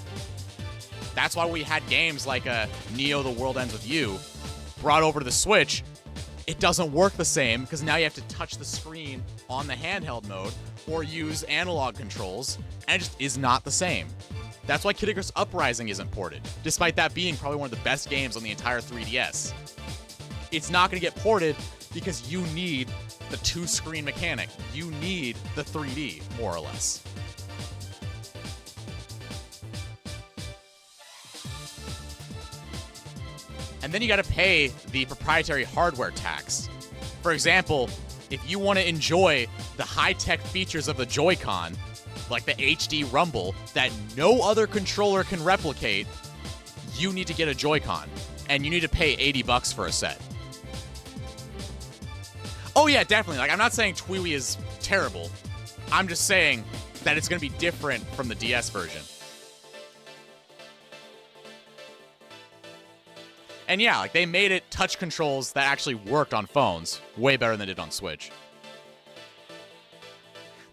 That's why we had games like Neo The World Ends With You brought over to the Switch. It doesn't work the same because now you have to touch the screen on the handheld mode or use analog controls, and it just is not the same. That's why Kid Icarus Uprising isn't ported, despite that being probably one of the best games on the entire 3DS. It's not going to get ported because you need the 2-screen mechanic. You need the 3D, more or less. And then you got to pay the proprietary hardware tax. For example, if you want to enjoy the high-tech features of the Joy-Con, like the HD Rumble that no other controller can replicate, you need to get a Joy-Con, and you need to pay $80 for a set. Oh yeah, definitely. Like, I'm not saying TWiWi is terrible. I'm just saying that it's going to be different from the DS version. And yeah, like, they made it touch controls that actually worked on phones way better than they did on Switch.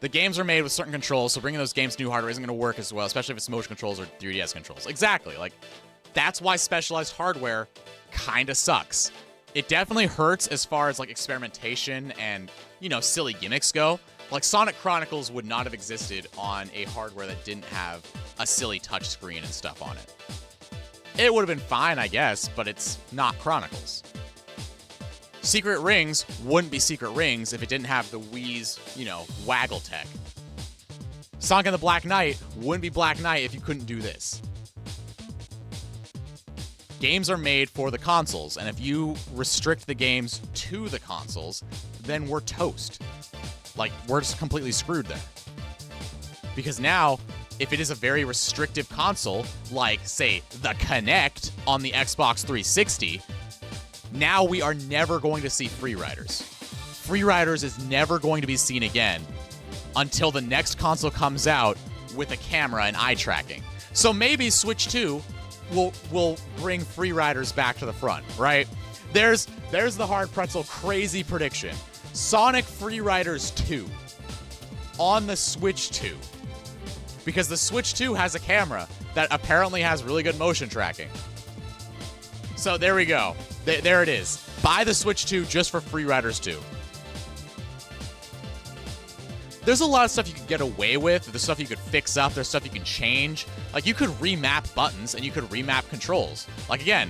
The games are made with certain controls, so bringing those games to new hardware isn't going to work as well, especially if it's motion controls or 3DS controls. Exactly. Like, that's why specialized hardware kind of sucks. It definitely hurts as far as, like, experimentation and, silly gimmicks go. Like, Sonic Chronicles would not have existed on a hardware that didn't have a silly touchscreen and stuff on it. It would have been fine, I guess, but it's not Chronicles. Secret Rings wouldn't be Secret Rings if it didn't have the Wii's, waggle tech. Sonic and the Black Knight wouldn't be Black Knight if you couldn't do this. Games are made for the consoles, and if you restrict the games to the consoles, then we're toast. Like, we're just completely screwed there. Because now, if it is a very restrictive console, like, say, the Kinect on the Xbox 360, now we are never going to see Free Riders. Free Riders is never going to be seen again until the next console comes out with a camera and eye tracking. So maybe Switch 2 will bring Free Riders back to the front, right? There's the Hard Pretzel crazy prediction. Sonic Free Riders 2 on the Switch 2. Because the Switch 2 has a camera that apparently has really good motion tracking. So there we go. There it is. Buy the Switch 2 just for Free Riders 2. There's a lot of stuff you could get away with. There's stuff you could fix up. There's stuff you can change. Like, you could remap buttons and you could remap controls. Like, again,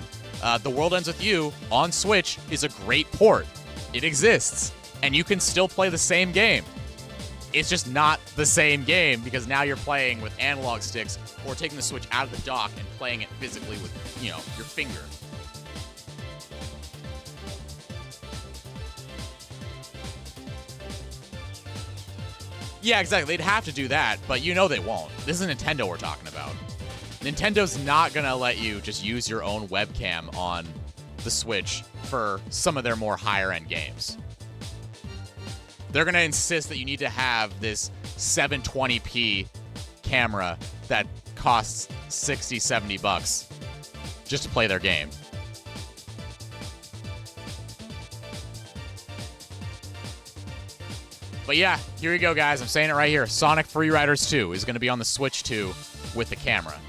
The World Ends With You on Switch is a great port. It exists. And you can still play the same game. It's just not the same game because now you're playing with analog sticks or taking the Switch out of the dock and playing it physically with, your finger. Yeah, exactly. They'd have to do that, but they won't. This is Nintendo we're talking about. Nintendo's not going to let you just use your own webcam on the Switch for some of their more higher-end games. They're going to insist that you need to have this 720p camera that costs 60, 70 bucks just to play their game. But yeah, here you go, guys. I'm saying it right here. Sonic Free Riders 2 is going to be on the Switch 2 with the camera.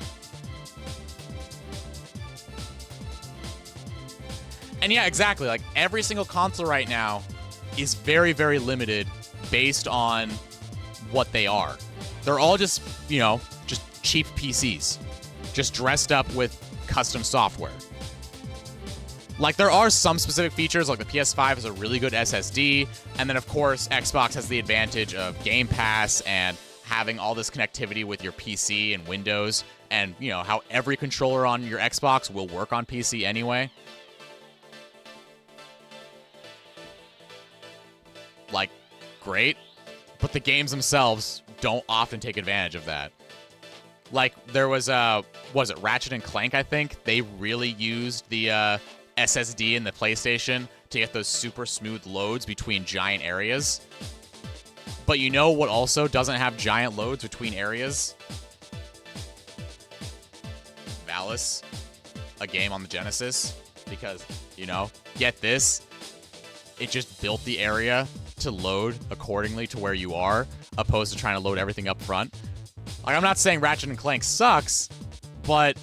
And yeah, exactly. Like, every single console right now is very, very limited based on what they are. They're all just, you know, just cheap PCs. Just dressed up with custom software. Like, there are some specific features, like the PS5 has a really good SSD, and then, of course, Xbox has the advantage of Game Pass and having all this connectivity with your PC and Windows, and, you know, how every controller on your Xbox will work on PC anyway. Like, great, but the games themselves don't often take advantage of that. Like, there was, Ratchet and Clank, I think? They really used the, SSD in the PlayStation to get those super smooth loads between giant areas. But you know what also doesn't have giant loads between areas? Valis, a game on the Genesis. Because, you know, get this, it just built the area to load accordingly to where you are, opposed to trying to load everything up front. Like, I'm not saying Ratchet and Clank sucks, but,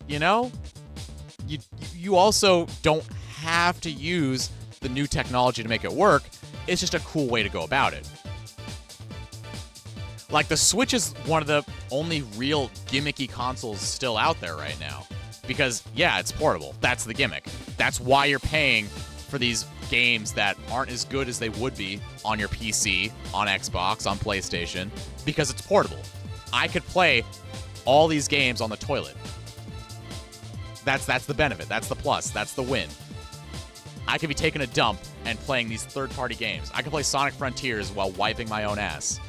you know, you also don't have to use the new technology to make it work. It's just a cool way to go about it. Like, the Switch is one of the only real gimmicky consoles still out there right now. Because, yeah, it's portable. That's the gimmick. That's why you're paying for these games that aren't as good as they would be on your PC, on Xbox, on PlayStation, because it's portable. I could play all these games on the toilet. That's the benefit. That's the plus. That's the win. I could be taking a dump and playing these third-party games. I can play Sonic Frontiers while wiping my own ass.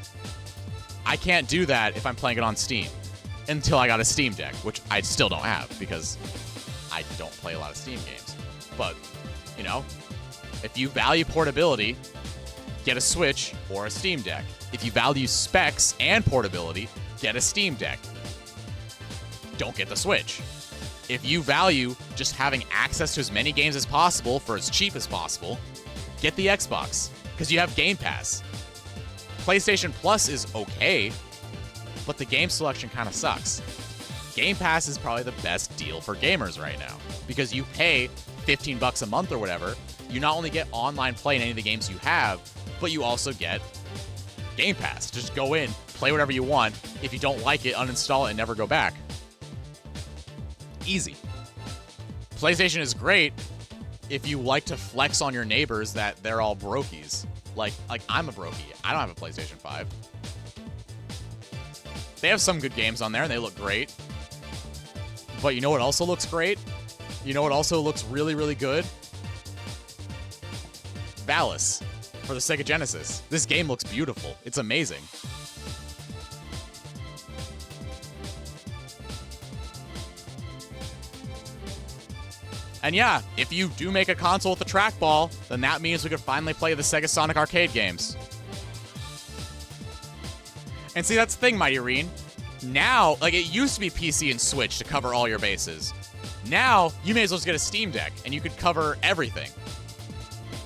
I can't do that if I'm playing it on Steam until I got a Steam Deck, which I still don't have because I don't play a lot of Steam games. But, you know, if you value portability, get a Switch or a Steam Deck. If you value specs and portability, get a Steam Deck. Don't get the Switch. If you value just having access to as many games as possible for as cheap as possible, get the Xbox, because you have Game Pass. PlayStation Plus is okay, but the game selection kind of sucks. Game Pass is probably the best deal for gamers right now, because you pay $15 a month or whatever, you not only get online play in any of the games you have, but you also get Game Pass. Just go in, play whatever you want. If you don't like it, uninstall it and never go back. Easy. PlayStation is great if you like to flex on your neighbors that they're all brokies. Like I'm a brokey. I don't have a PlayStation 5. They have some good games on there and they look great. But you know what also looks great? You know what also looks really, really good? Valis for the Sega Genesis. This game looks beautiful. It's amazing. And yeah, if you do make a console with a trackball, then that means we could finally play the Sega Sonic arcade games. And see, that's the thing, Mighty Reen. Now, like, it used to be PC and Switch to cover all your bases. Now, you may as well just get a Steam Deck, and you could cover everything.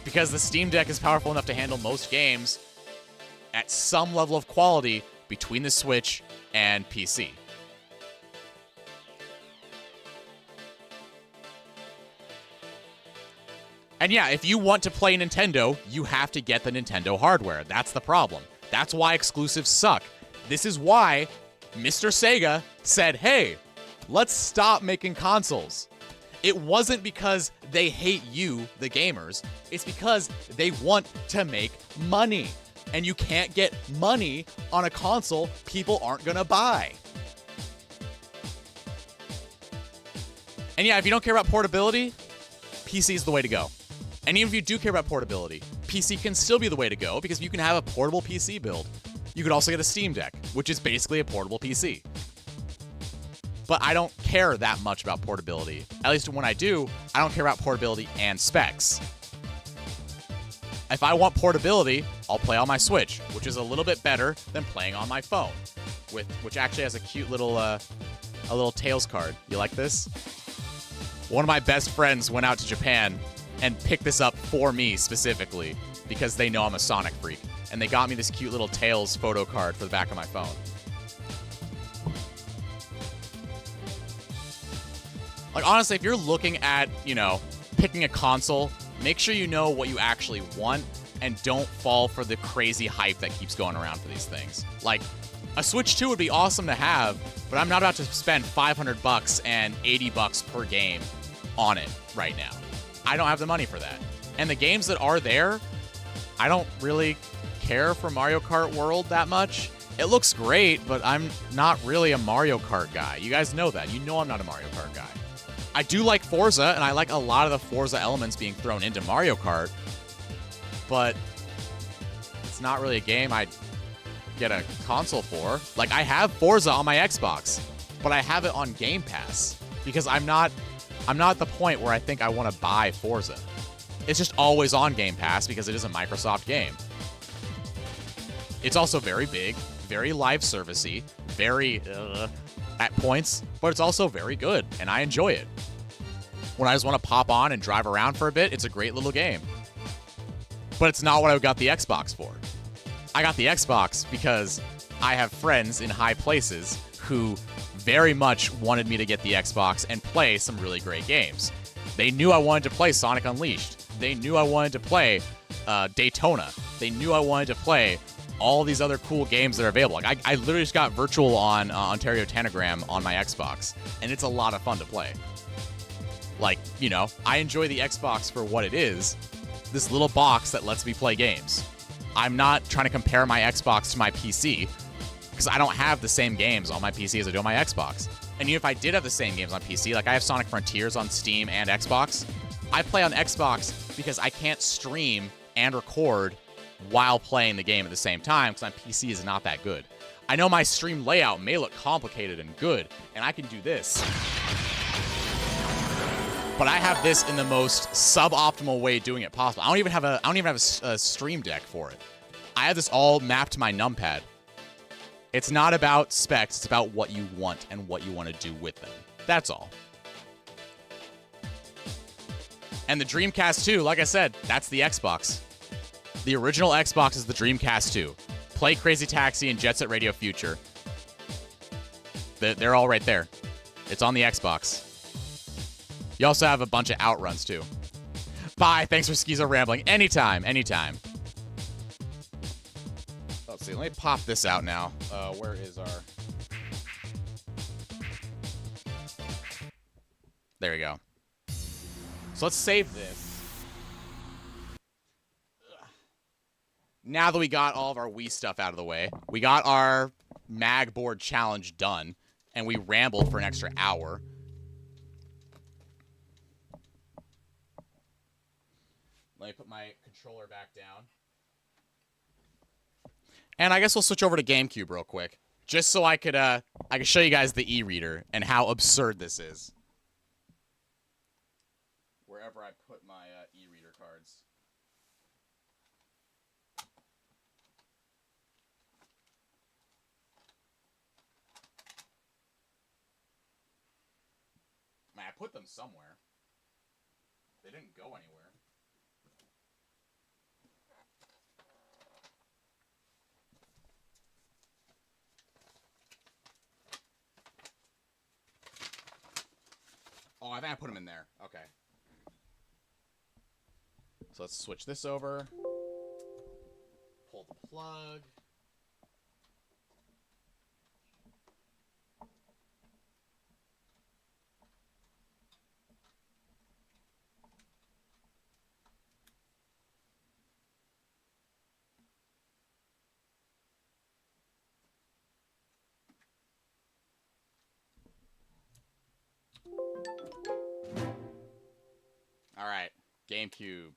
Because the Steam Deck is powerful enough to handle most games at some level of quality between the Switch and PC. And yeah, if you want to play Nintendo, you have to get the Nintendo hardware. That's the problem. That's why exclusives suck. This is why Mr. Sega said, hey, let's stop making consoles. It wasn't because they hate you, the gamers. It's because they want to make money. And you can't get money on a console people aren't gonna buy. And yeah, if you don't care about portability, PC is the way to go. And even if you do care about portability, PC can still be the way to go because you can have a portable PC build. You could also get a Steam Deck, which is basically a portable PC. But I don't care that much about portability. At least when I do, I don't care about portability and specs. If I want portability, I'll play on my Switch, which is a little bit better than playing on my phone, which actually has a cute little A little Tails card. You like this? One of my best friends went out to Japan and picked this up for me specifically because they know I'm a Sonic freak. And they got me this cute little Tails photo card for the back of my phone. Like, honestly, if you're looking at, you know, picking a console, make sure you know what you actually want and don't fall for the crazy hype that keeps going around for these things. Like, a Switch 2 would be awesome to have, but I'm not about to spend $500 and $80 per game on it right now. I don't have the money for that. And the games that are there, I don't really care for Mario Kart World that much. It looks great, but I'm not really a Mario Kart guy. You guys know that. You know I'm not a Mario Kart guy. I do like Forza, and I like a lot of the Forza elements being thrown into Mario Kart, but it's not really a game I'd get a console for. Like, I have Forza on my Xbox, but I have it on Game Pass because I'm not at the point where I think I want to buy Forza. It's just always on Game Pass because it is a Microsoft game. It's also very big, very live servicey, very at points, but it's also very good, and I enjoy it. When I just want to pop on and drive around for a bit, it's a great little game. But it's not what I got the Xbox for. I got the Xbox because I have friends in high places who very much wanted me to get the Xbox and play some really great games. They knew I wanted to play Sonic Unleashed. They knew I wanted to play Daytona. They knew I wanted to play all these other cool games that are available. Like, I literally just got Virtual on Ontario Tanagram on my Xbox, and it's a lot of fun to play. Like, you know, I enjoy the Xbox for what it is, this little box that lets me play games. I'm not trying to compare my Xbox to my PC, because I don't have the same games on my PC as I do on my Xbox. And even if I did have the same games on PC, like I have Sonic Frontiers on Steam and Xbox, I play on Xbox because I can't stream and record while playing the game at the same time because my PC is not that good. I know my stream layout may look complicated and good, and I can do this. But I have this in the most suboptimal way doing it possible. I don't even have a stream deck for it. I have this all mapped to my numpad. It's not about specs, it's about what you want and what you want to do with them. That's all. And the Dreamcast 2, like I said, that's the Xbox. The original Xbox is the Dreamcast 2. Play Crazy Taxi and Jet Set Radio Future. They're all right there. It's on the Xbox. You also have a bunch of outruns, too. Bye. Thanks for Schizo Rambling. Anytime. Anytime. Let's see. Let me pop this out now. Where is our... There we go. So let's save this. Now that we got all of our Wii stuff out of the way, we got our mag board challenge done, and we rambled for an extra hour. Let me put my controller back down. And I guess we'll switch over to GameCube real quick, just so I could show you guys the e-reader and how absurd this is. Wherever I put my e-reader cards. Man, I put them somewhere. They didn't go anywhere. Oh, I think I put them in there. Okay. So let's switch this over. Pull the plug. All right, GameCube.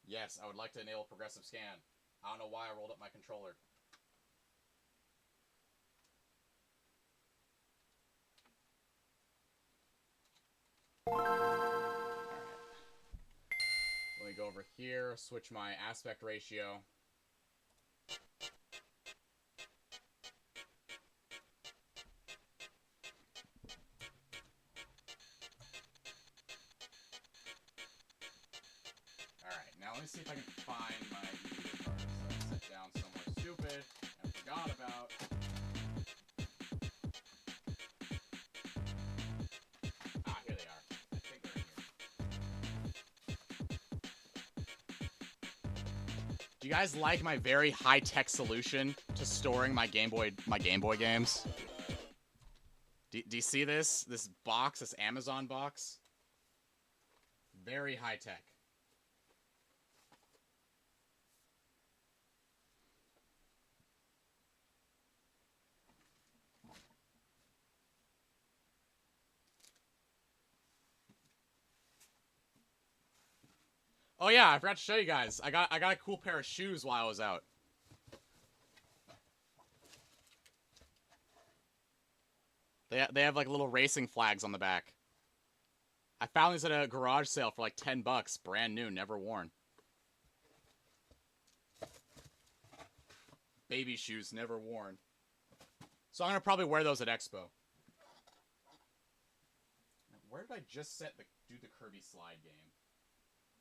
Yes, I would like to enable progressive scan. I don't know why I rolled up my controller. Alright. Let me go over here, switch my aspect ratio. let me see if I can find my Yu-Gi-Oh cards that I set down somewhere stupid and forgot about. Ah, here they are. I think they're in here. Do you guys like my very high-tech solution to storing my Game Boy games? Do you see this? This box, this Amazon box? Very high-tech. Oh yeah, I forgot to show you guys. I got a cool pair of shoes while I was out. They have like little racing flags on the back. I found these at a garage sale for like $10, brand new, never worn. Baby shoes, never worn. So I'm gonna probably wear those at Expo. Where did I just do the Kirby slide game?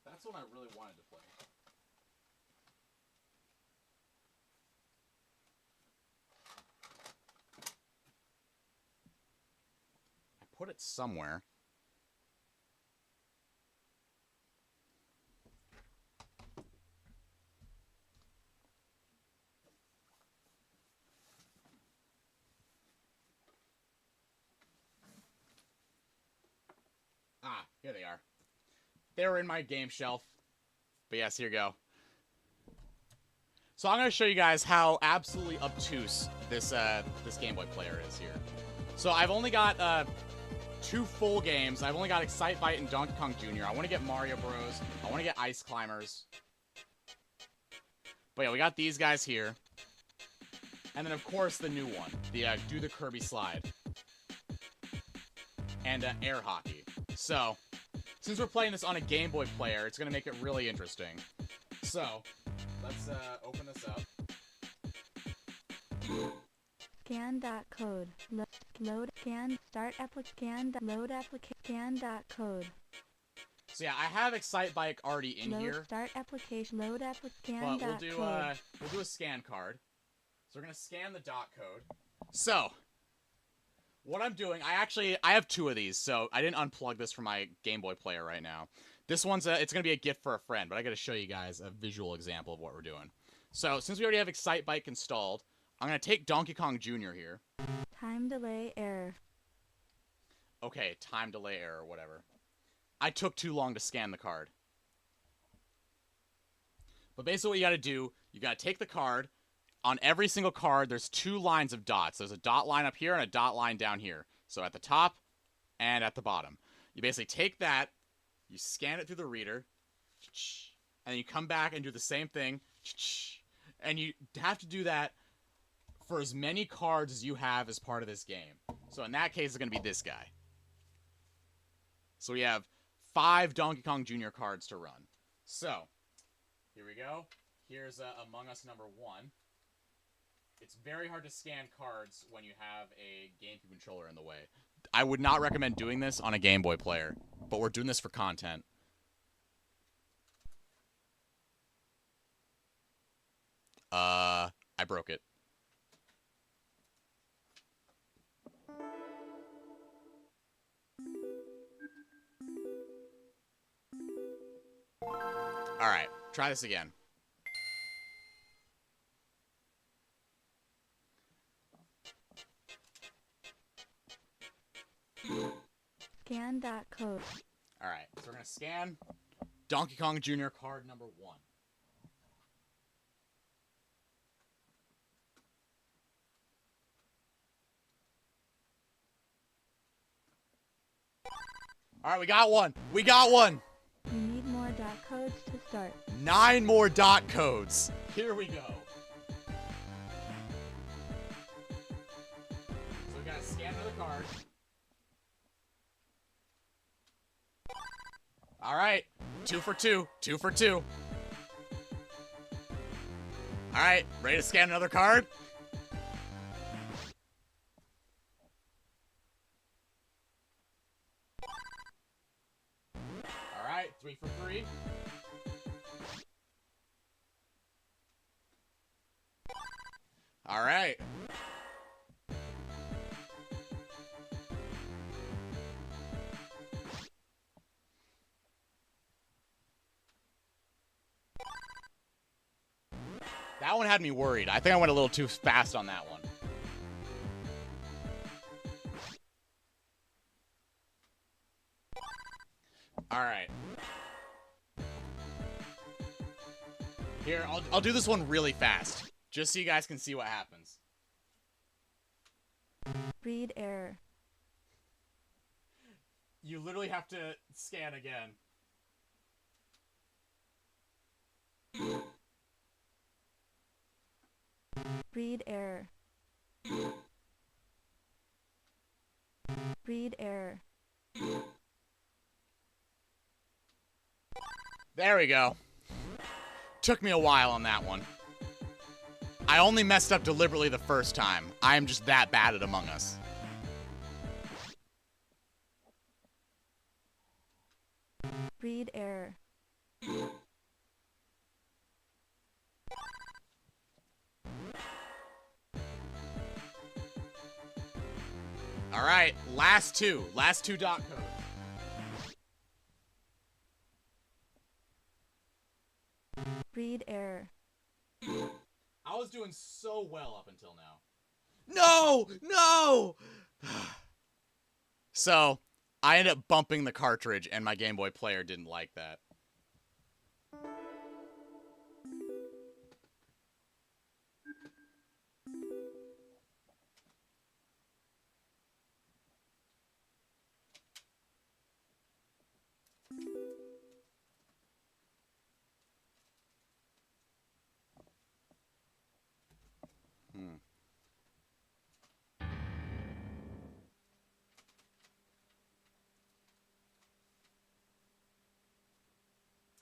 That's what I really wanted to play. I put it somewhere. Ah, here they are. They were in my game shelf. But yes, here you go. So I'm going to show you guys how absolutely obtuse this Game Boy player is here. So I've only got 2 full games. I've only got Excitebike and Donkey Kong Jr. I want to get Mario Bros. I want to get Ice Climbers. But yeah, we got these guys here. And then, of course, the new one. The Do the Kirby Slide. And Air Hockey. So, since we're playing this on a Game Boy player, it's going to make it really interesting. So, let's open this up. Scan.code. Load scan. Start application. Load application. Scan.code. So yeah, I have Excitebike already in Load here. start application. Load application. But we'll do a scan card. So we're gonna scan the dot code. So what I'm doing, I have 2 of these, so I didn't unplug this from my Game Boy player right now. This one's it's gonna be a gift for a friend, but I gotta show you guys a visual example of what we're doing. So since we already have Excitebike installed, I'm gonna take Donkey Kong Jr. here. Time delay error. Okay, time delay error, whatever. I took too long to scan the card. But basically what you gotta do, you gotta take the card. On every single card, there's 2 lines of dots. There's a dot line up here and a dot line down here. So at the top and at the bottom. You basically take that, you scan it through the reader, and then you come back and do the same thing. And you have to do that for as many cards as you have as part of this game. So in that case, it's going to be this guy. So we have 5 Donkey Kong Jr. cards to run. So, here we go. Here's Among Us number 1. It's very hard to scan cards when you have a GameCube controller in the way. I would not recommend doing this on a Game Boy player, but we're doing this for content. I broke it. Alright, try this again. Scan.code. Alright, so we're going to scan Donkey Kong Jr. card number 1. Alright, we got one. We got one. You need more dot codes to start. 9 more dot codes. Here we go. So we gotta scan another card. Alright, 2 for 2. 2 for 2. Alright, ready to scan another card? Alright, 3 for 3. That one had me worried. I think I went a little too fast on that one. All right. Here, I'll do this one really fast, just so you guys can see what happens. Read error. You literally have to scan again. Read error. Read error. There we go. Took me a while on that one. I only messed up deliberately the first time. I am just that bad at Among Us. Read error. All right, last two dot codes. Read error. I was doing so well up until now. No! So, I ended up bumping the cartridge, and my Game Boy player didn't like that.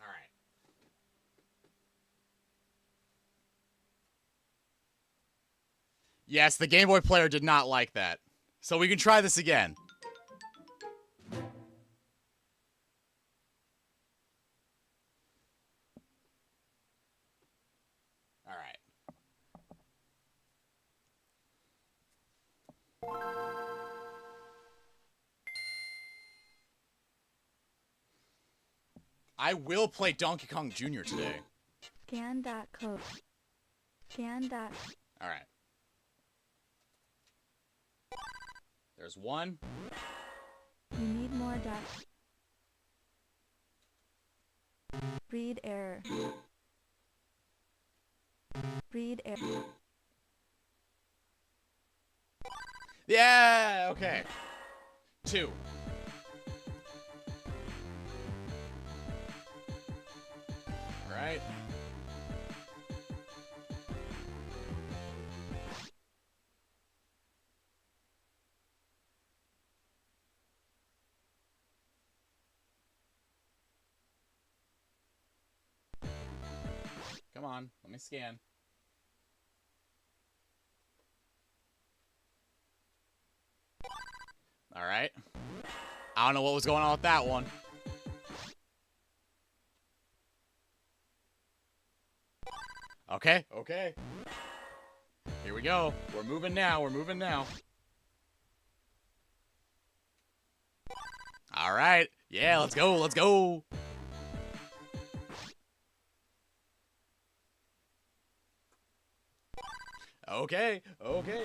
All right. Yes, the Game Boy player did not like that. So we can try this again. All right. I will play Donkey Kong Jr. today. Scan dot code. Scan dot. All right. There's one. You need more dot. Read error. Read error. Yeah, okay. Two. All right. Come on, let me scan. All right. I don't know what was going on with that one. Okay, okay. Here we go. We're moving now. We're moving now. All right. Yeah, let's go. Let's go. Okay, okay.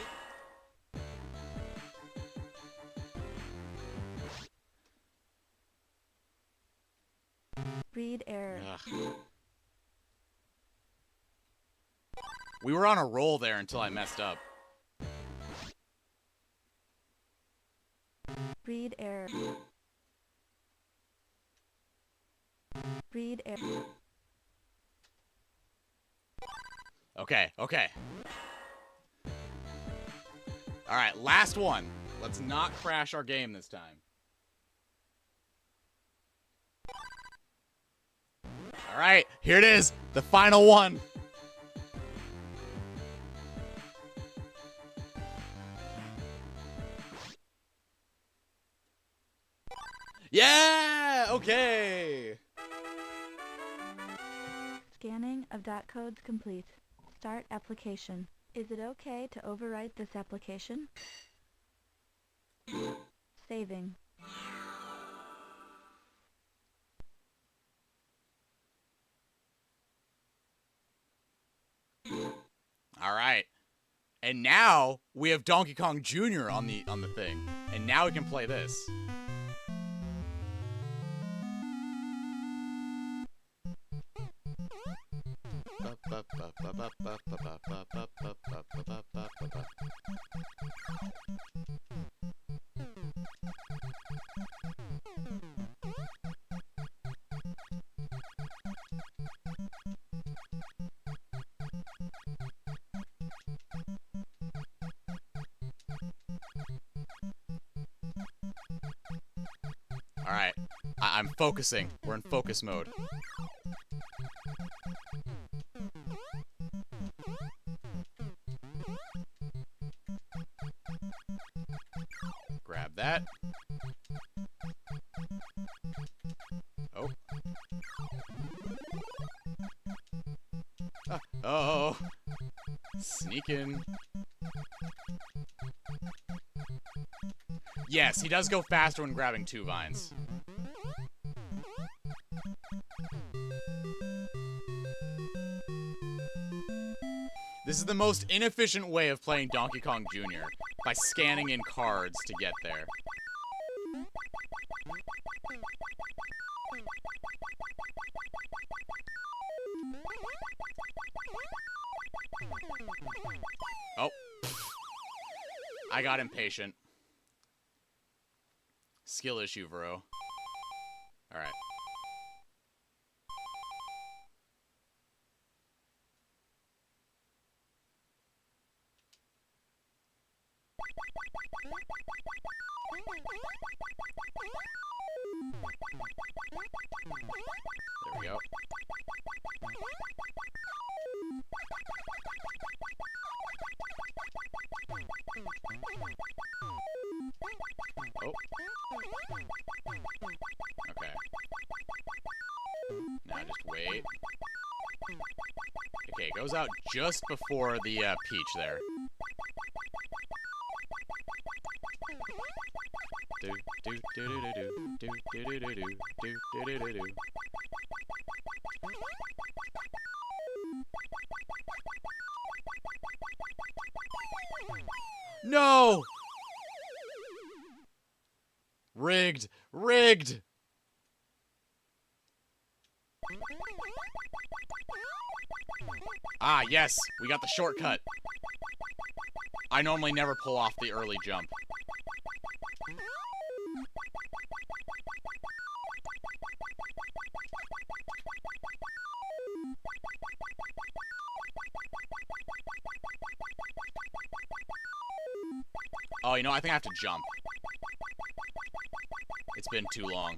Read error. Ugh. We were on a roll there until I messed up. Read error. Read error. Okay, okay. All right, last one. Let's not crash our game this time. All right, here it is. The final one. Yeah, okay. Scanning of dot codes complete. Start application. Is it okay to overwrite this application? Saving. All right. And now we have Donkey Kong Jr. on the thing. And now we can play this. All right, I'm focusing. We're in focus mode. Grab that. Oh. Oh. Sneaking. Yes, he does go faster when grabbing 2 vines. This is the most inefficient way of playing Donkey Kong Jr. by scanning in cards to get there. Oh. I got impatient. Skill issue, bro. Alright. There we go. Oh. Okay. Now just wait. Okay, it goes out just before the peach there. Do do do do do do do do do do do do do do. No! Rigged! Rigged! Ah, yes! We got the shortcut. I normally never pull off the early jump. Oh, you know, I think I have to jump. It's been too long.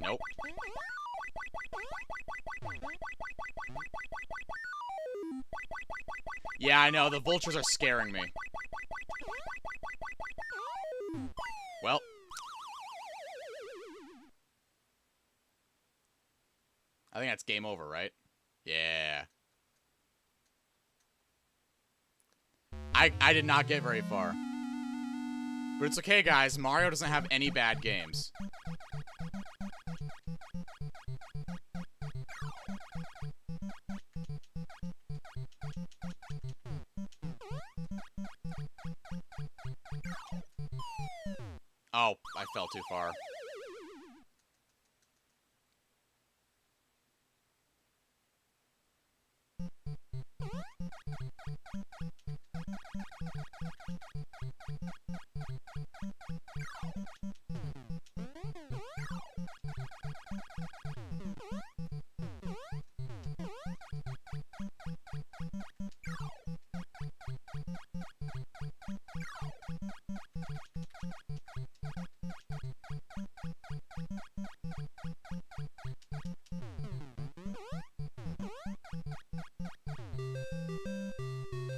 Nope. Yeah, I know. The vultures are scaring me. Well. I think that's game over, right? Yeah. I did not get very far. But it's okay, guys. Mario doesn't have any bad games. Oh, I fell too far.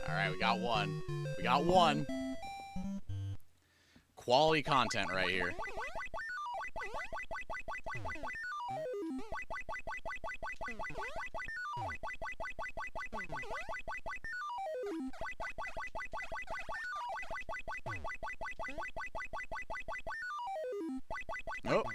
Alright, we got one. We got one. Quality content right here. Nope.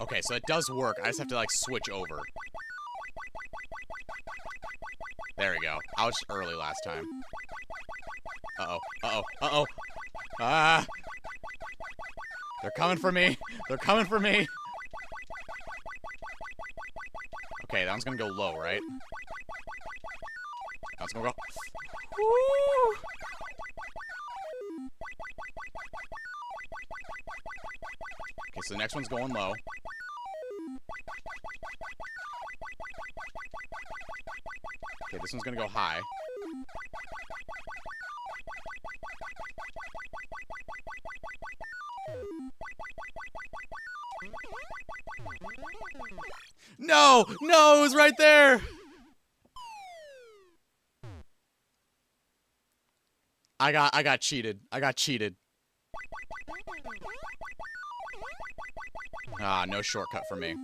Okay, so it does work. I just have to, like, switch over. There we go. I was early last time. Uh-oh. Uh-oh. Uh-oh. Ah! They're coming for me. They're coming for me. Okay, that one's gonna go low, right? That one's gonna go... Woo! Okay, so the next one's going low. Okay, this one's gonna go high. No! No, it was right there! I got cheated. I got cheated. Ah, no shortcut for me.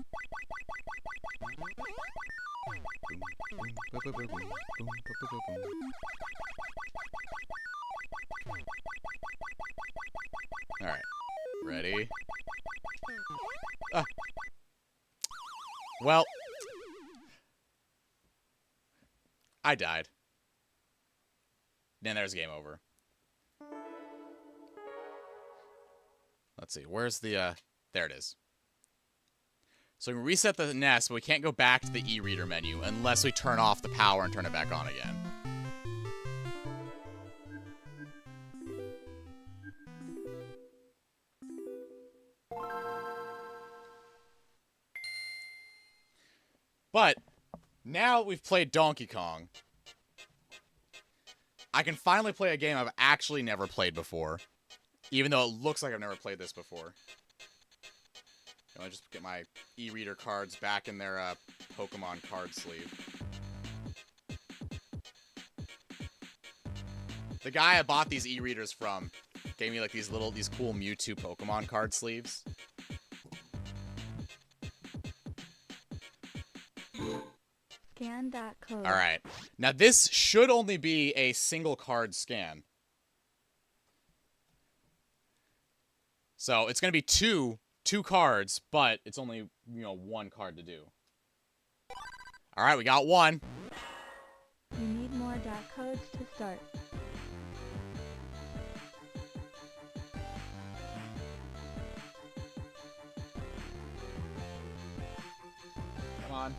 Alright. Ready? Ah. Well. I died. Then there's game over. Let's see. Where's the, there it is. So we can reset the nest, but we can't go back to the e-reader menu unless we turn off the power and turn it back on again. But now we've played Donkey Kong, I can finally play a game I've actually never played before, even though it looks like I've never played this before. I'm gonna just get my e-reader cards back in their Pokemon card sleeve. The guy I bought these e-readers from gave me like these cool Mewtwo Pokemon card sleeves. Scan.code. Alright. Now this should only be a single card scan. So it's gonna be two cards, but it's only, one card to do. Alright, we got one. You need more codes to start. Come on.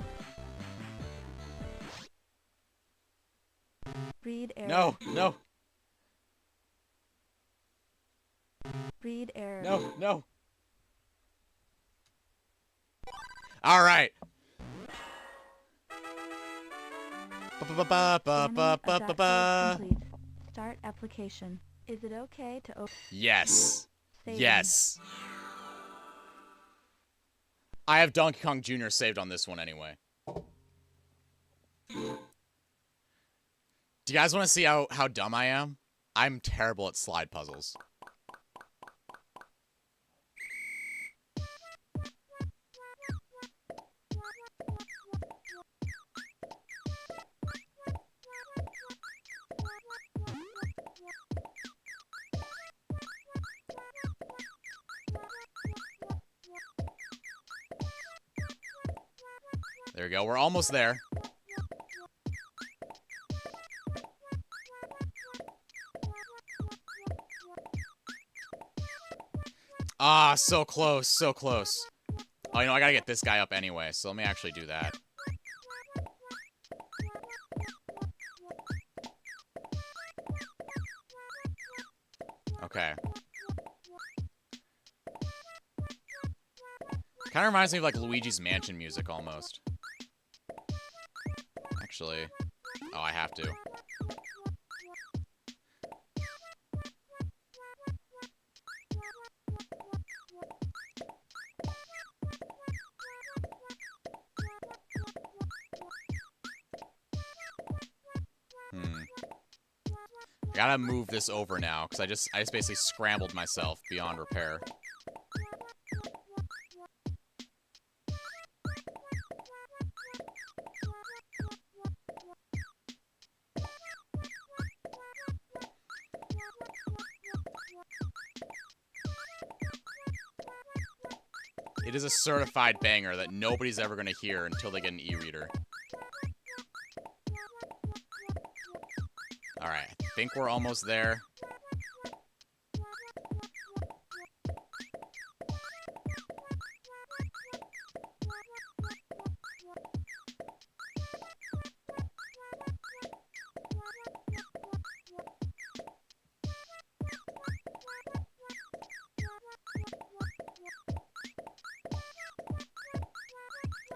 Read error. No, no, Read error. no, no. Alright. Scanning of .codes complete. Start application. Is it okay to open? Yes. Saving. Yes. I have Donkey Kong Jr. saved on this one anyway. Do you guys want to see how dumb I am? I'm terrible at slide puzzles. There we go. We're almost there. Ah, so close, so close. Oh, I gotta get this guy up anyway, so let me actually do that. Okay. Kind of reminds me of, like, Luigi's Mansion music, almost. Actually. Oh, I have to. Gotta move this over now, because I just basically scrambled myself beyond repair. It is a certified banger that nobody's ever going to hear until they get an e-reader. Alright, I think we're almost there.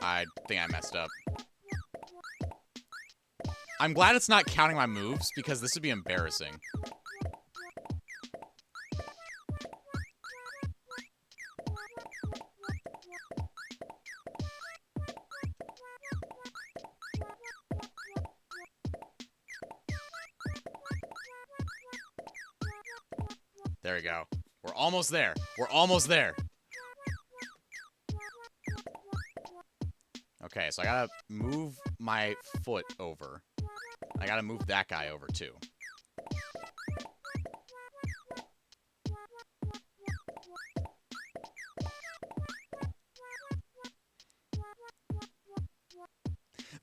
I think I messed up. I'm glad it's not counting my moves, because this would be embarrassing. There we go. We're almost there. We're almost there. Okay, so I gotta move my foot over. I gotta move that guy over, too.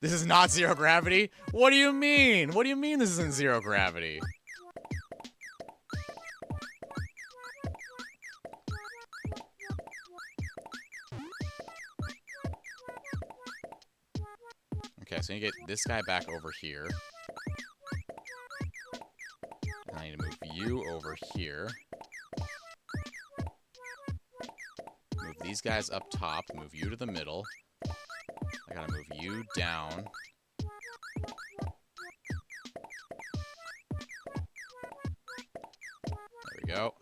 This is not zero gravity? What do you mean? What do you mean this isn't zero gravity? Okay, so you get this guy back over here. And I need to move you over here. Move these guys up top. Move you to the middle. I gotta move you down. There we go.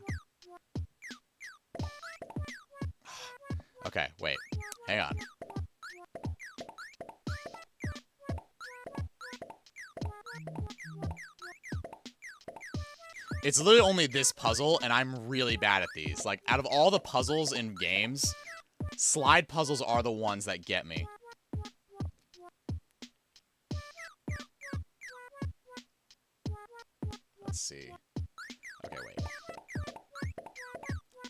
Okay, wait. Hang on. It's literally only this puzzle, and I'm really bad at these. Like, out of all the puzzles in games, slide puzzles are the ones that get me. Let's see. Okay, wait.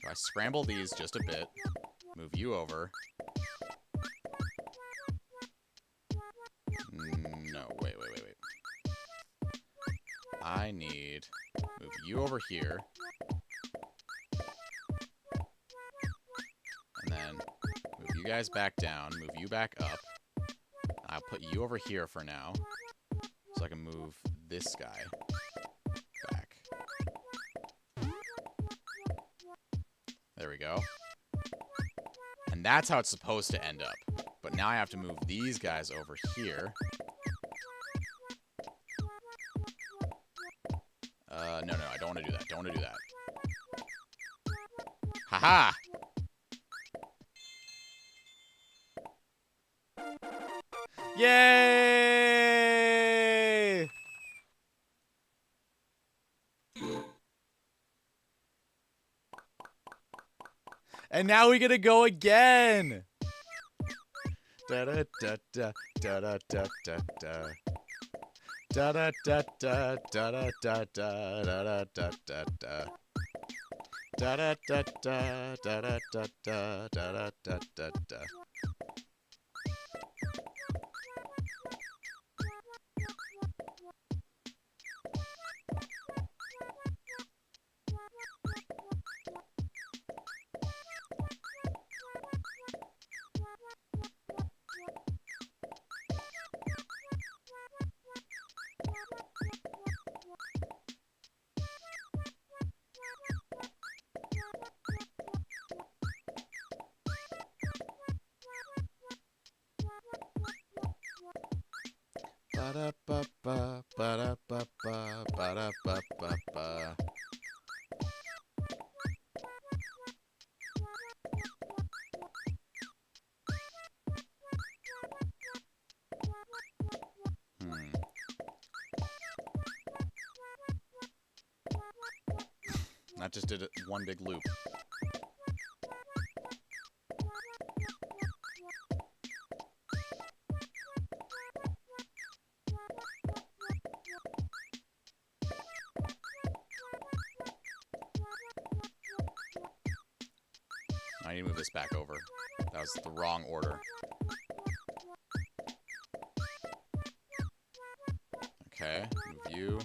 So I scramble these just a bit. Move you over. No, wait. I need... Move you over here. And then move you guys back down. Move you back up. I'll put you over here for now. So I can move this guy back. There we go. And that's how it's supposed to end up. But now I have to move these guys over here. No, I don't want to do that. Don't want to do that. Haha! Yay! And now we get to go again! Da da da da da da da da da. Da da da da da da da da da da da da. Da da da da da da da da da da da da. Ba-da-ba-ba, ba-da-ba-ba, ba-da-ba-ba-ba. That just did one big loop. I need to move this back over. That was the wrong order. Okay, move you.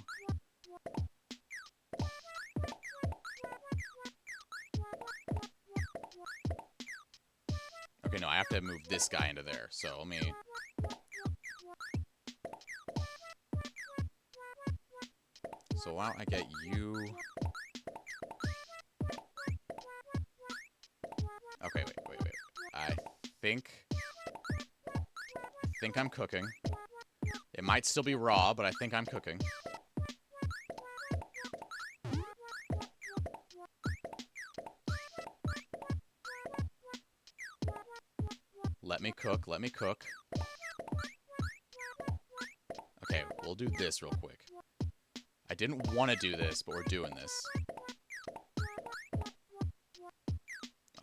Okay, no, I have to move this guy into there. So let me... So why don't I get you... Okay, wait. I think I'm cooking. It might still be raw, but I think I'm cooking. Let me cook, let me cook. Okay, we'll do this real quick. I didn't want to do this, but we're doing this.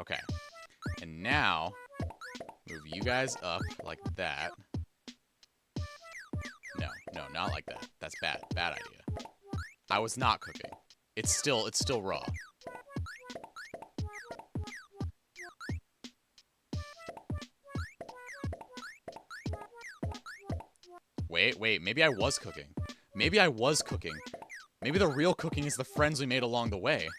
Okay. And now, move you guys up like that. No, not like that. That's bad. Bad idea. I was not cooking. It's still raw. Wait, maybe I was cooking. Maybe the real cooking is the friends we made along the way.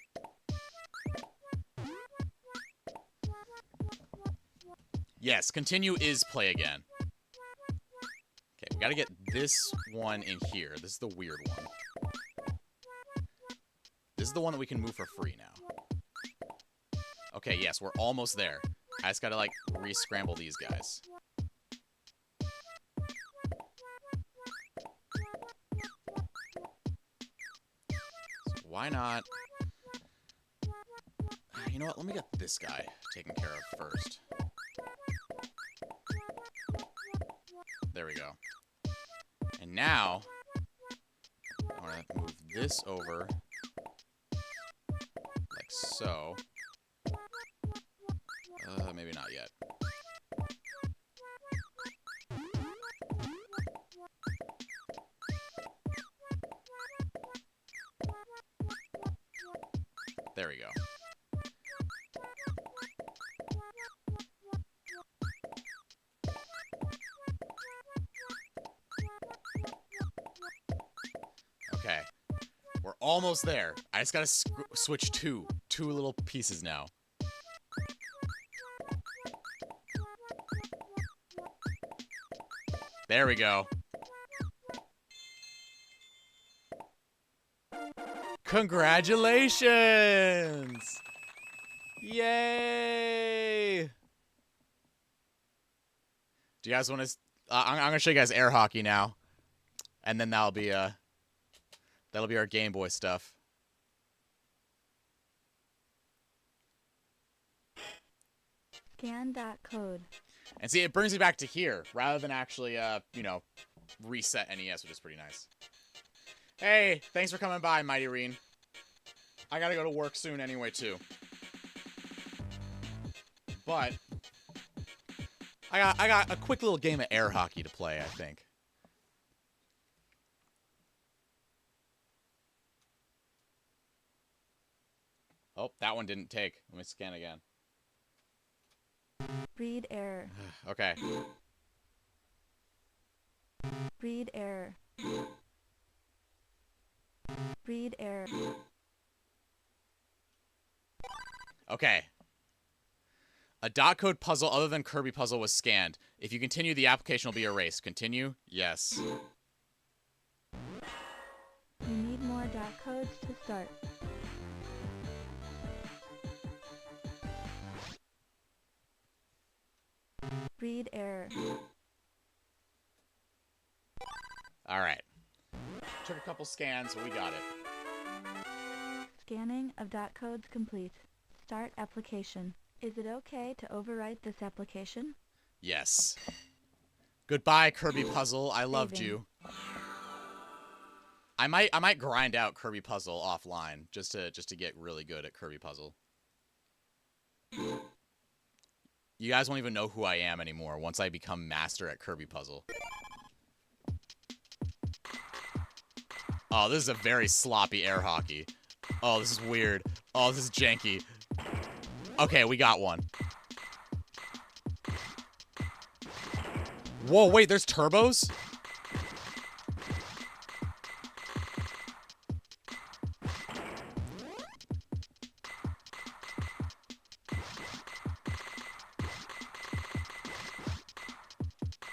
Yes, continue is play again. Okay, we gotta get this one in here. This is the weird one. This is the one that we can move for free now. Okay, yes, we're almost there. I just gotta, like, re-scramble these guys. So why not... You know what? Let me get this guy taken care of first. There we go. And now, I want to move this over, like so. Maybe not yet. There we go. Okay, we're almost there. I just gotta switch two little pieces now. There we go. Congratulations! Yay! Do you guys want to... I'm gonna show you guys air hockey now, and then that'll be our Game Boy stuff. Scan.code. And see, it brings me back to here, rather than actually, you know, reset NES, which is pretty nice. Hey, thanks for coming by, Mighty Reen. I gotta go to work soon anyway, too. But I got a quick little game of air hockey to play, I think. Oh, that one didn't take. Let me scan again. Read error. Okay. Read error. Read error. Okay. A dot code puzzle other than Kirby puzzle was scanned. If you continue, the application will be erased. Continue? Yes. You need more dot codes to start. Read error. Alright. Took a couple scans, but we got it. Scanning of dot codes complete. Start application. Is it okay to overwrite this application? Yes. Goodbye, Kirby puzzle. I loved Saving. you. I might grind out Kirby Puzzle offline just to get really good at Kirby Puzzle. You guys won't even know who I am anymore once I become master at Kirby Puzzle. Oh, this is a very sloppy air hockey. Oh, this is weird. Oh, this is janky. Okay, we got one. Whoa, wait, there's turbos?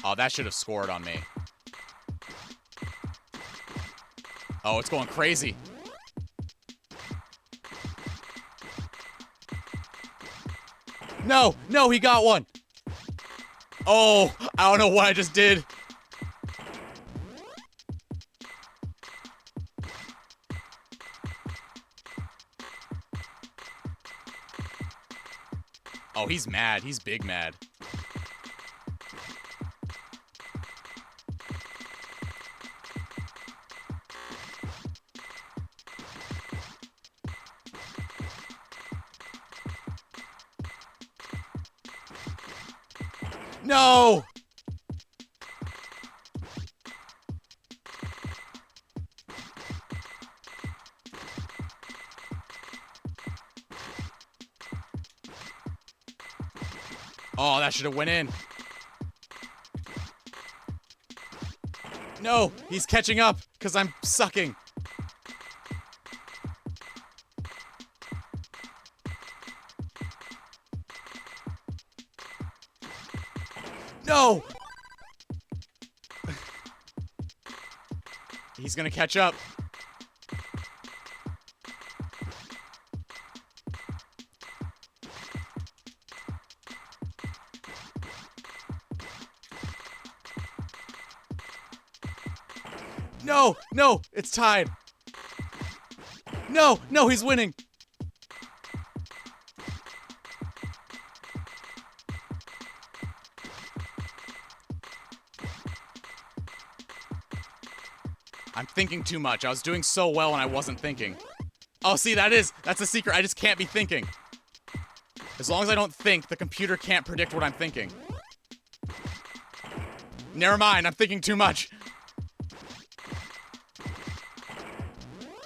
Oh, that should have scored on me. Oh, it's going crazy. No, no, he got one. Oh, I don't know what I just did. Oh, he's mad. He's big mad. No! Oh, that should have went in. No, he's catching up because I'm sucking. No! He's gonna catch up. No! No! It's tied. No! No, he's winning. I'm thinking too much. I was doing so well and I wasn't thinking. Oh, see, that's the secret. I just can't be thinking. As long as I don't think, the computer can't predict what I'm thinking. Never mind, I'm thinking too much.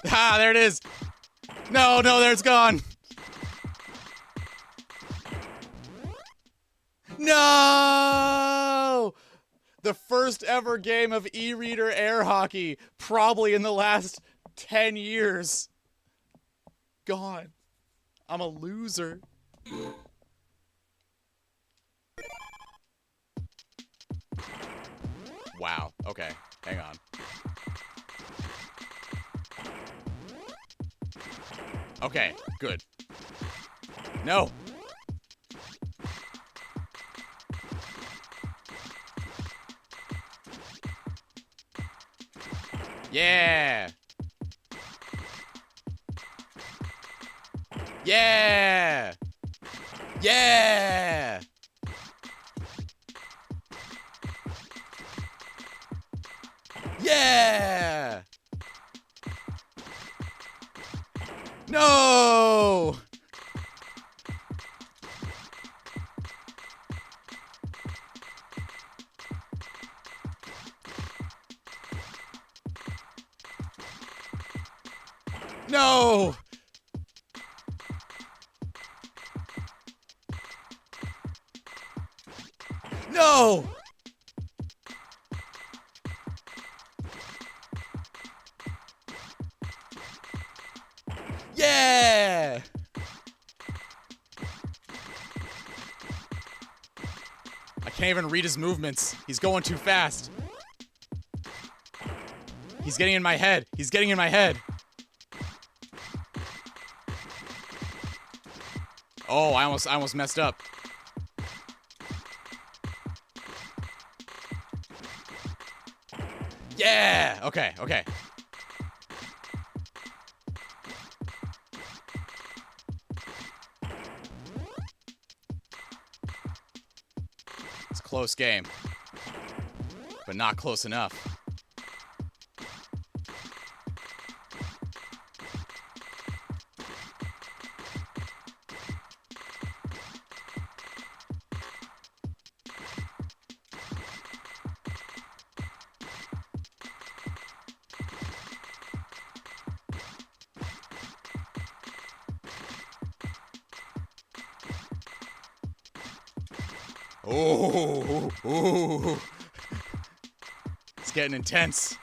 Ah, there it is. No, no, there it's gone. No! The first ever game of e-reader air hockey, probably in the last 10 years. Gone. I'm a loser. Wow. Okay. Hang on. Okay. Good. No. Yeah. Yeah. Yeah. Yeah. No. No. No. Yeah. I can't even read his movements. He's going too fast. He's getting in my head. He's getting in my head. Oh, I almost messed up. Yeah. Okay. Okay. It's a close game, but not close enough. Oh, ooh. It's getting intense.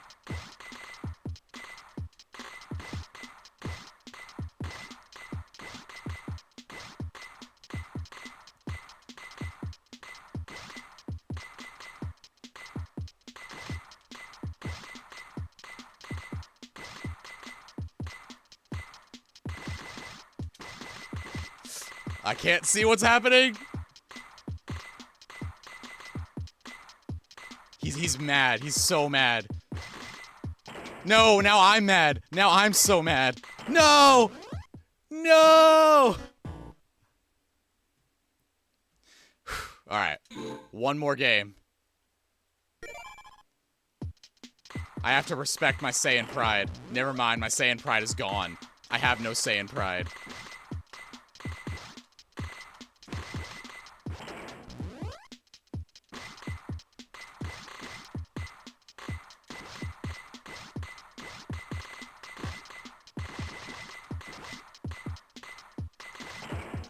I can't see what's happening. He's mad. He's so mad. No, now I'm mad. Now I'm so mad. No! No! All right. One more game. I have to respect my Saiyan pride. Never mind, my Saiyan pride is gone. I have no Saiyan pride.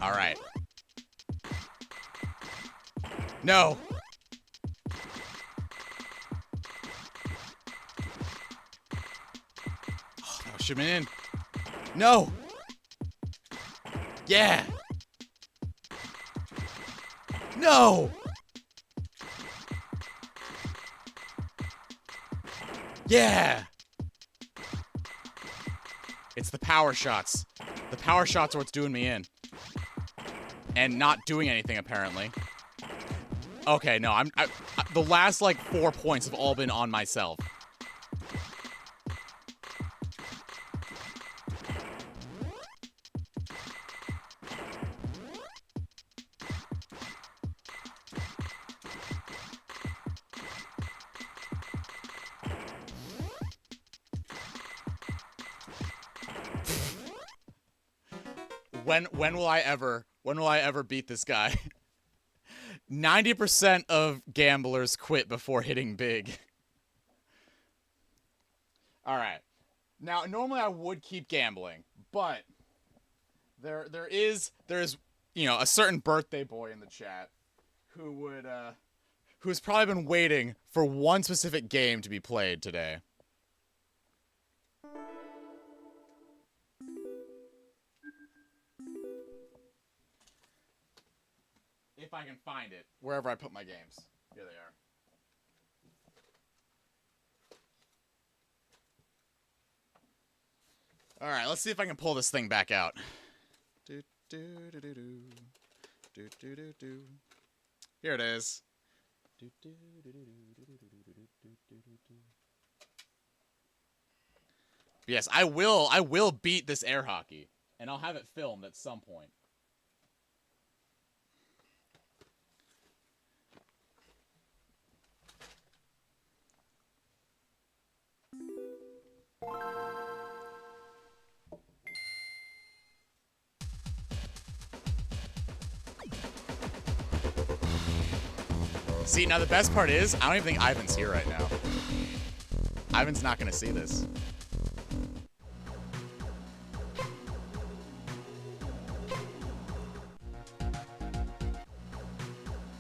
All right. No. Oh, that should have been in. No. Yeah. No. Yeah. It's the power shots. The power shots are what's doing me in. And not doing anything, apparently. Okay, no, the last, like, 4 points have all been on myself. When will I ever beat this guy? 90% of gamblers quit before hitting big. All right. Now, normally I would keep gambling, but there is, you know, a certain birthday boy in the chat who's probably been waiting for one specific game to be played today. If I can find it, wherever I put my games. Here they are. All right, let's see if I can pull this thing back out. Here it is. Yes, I will beat this air hockey, and I'll have it filmed at some point. See, now the best part is, I don't even think Ivan's here right now. Ivan's not gonna see this.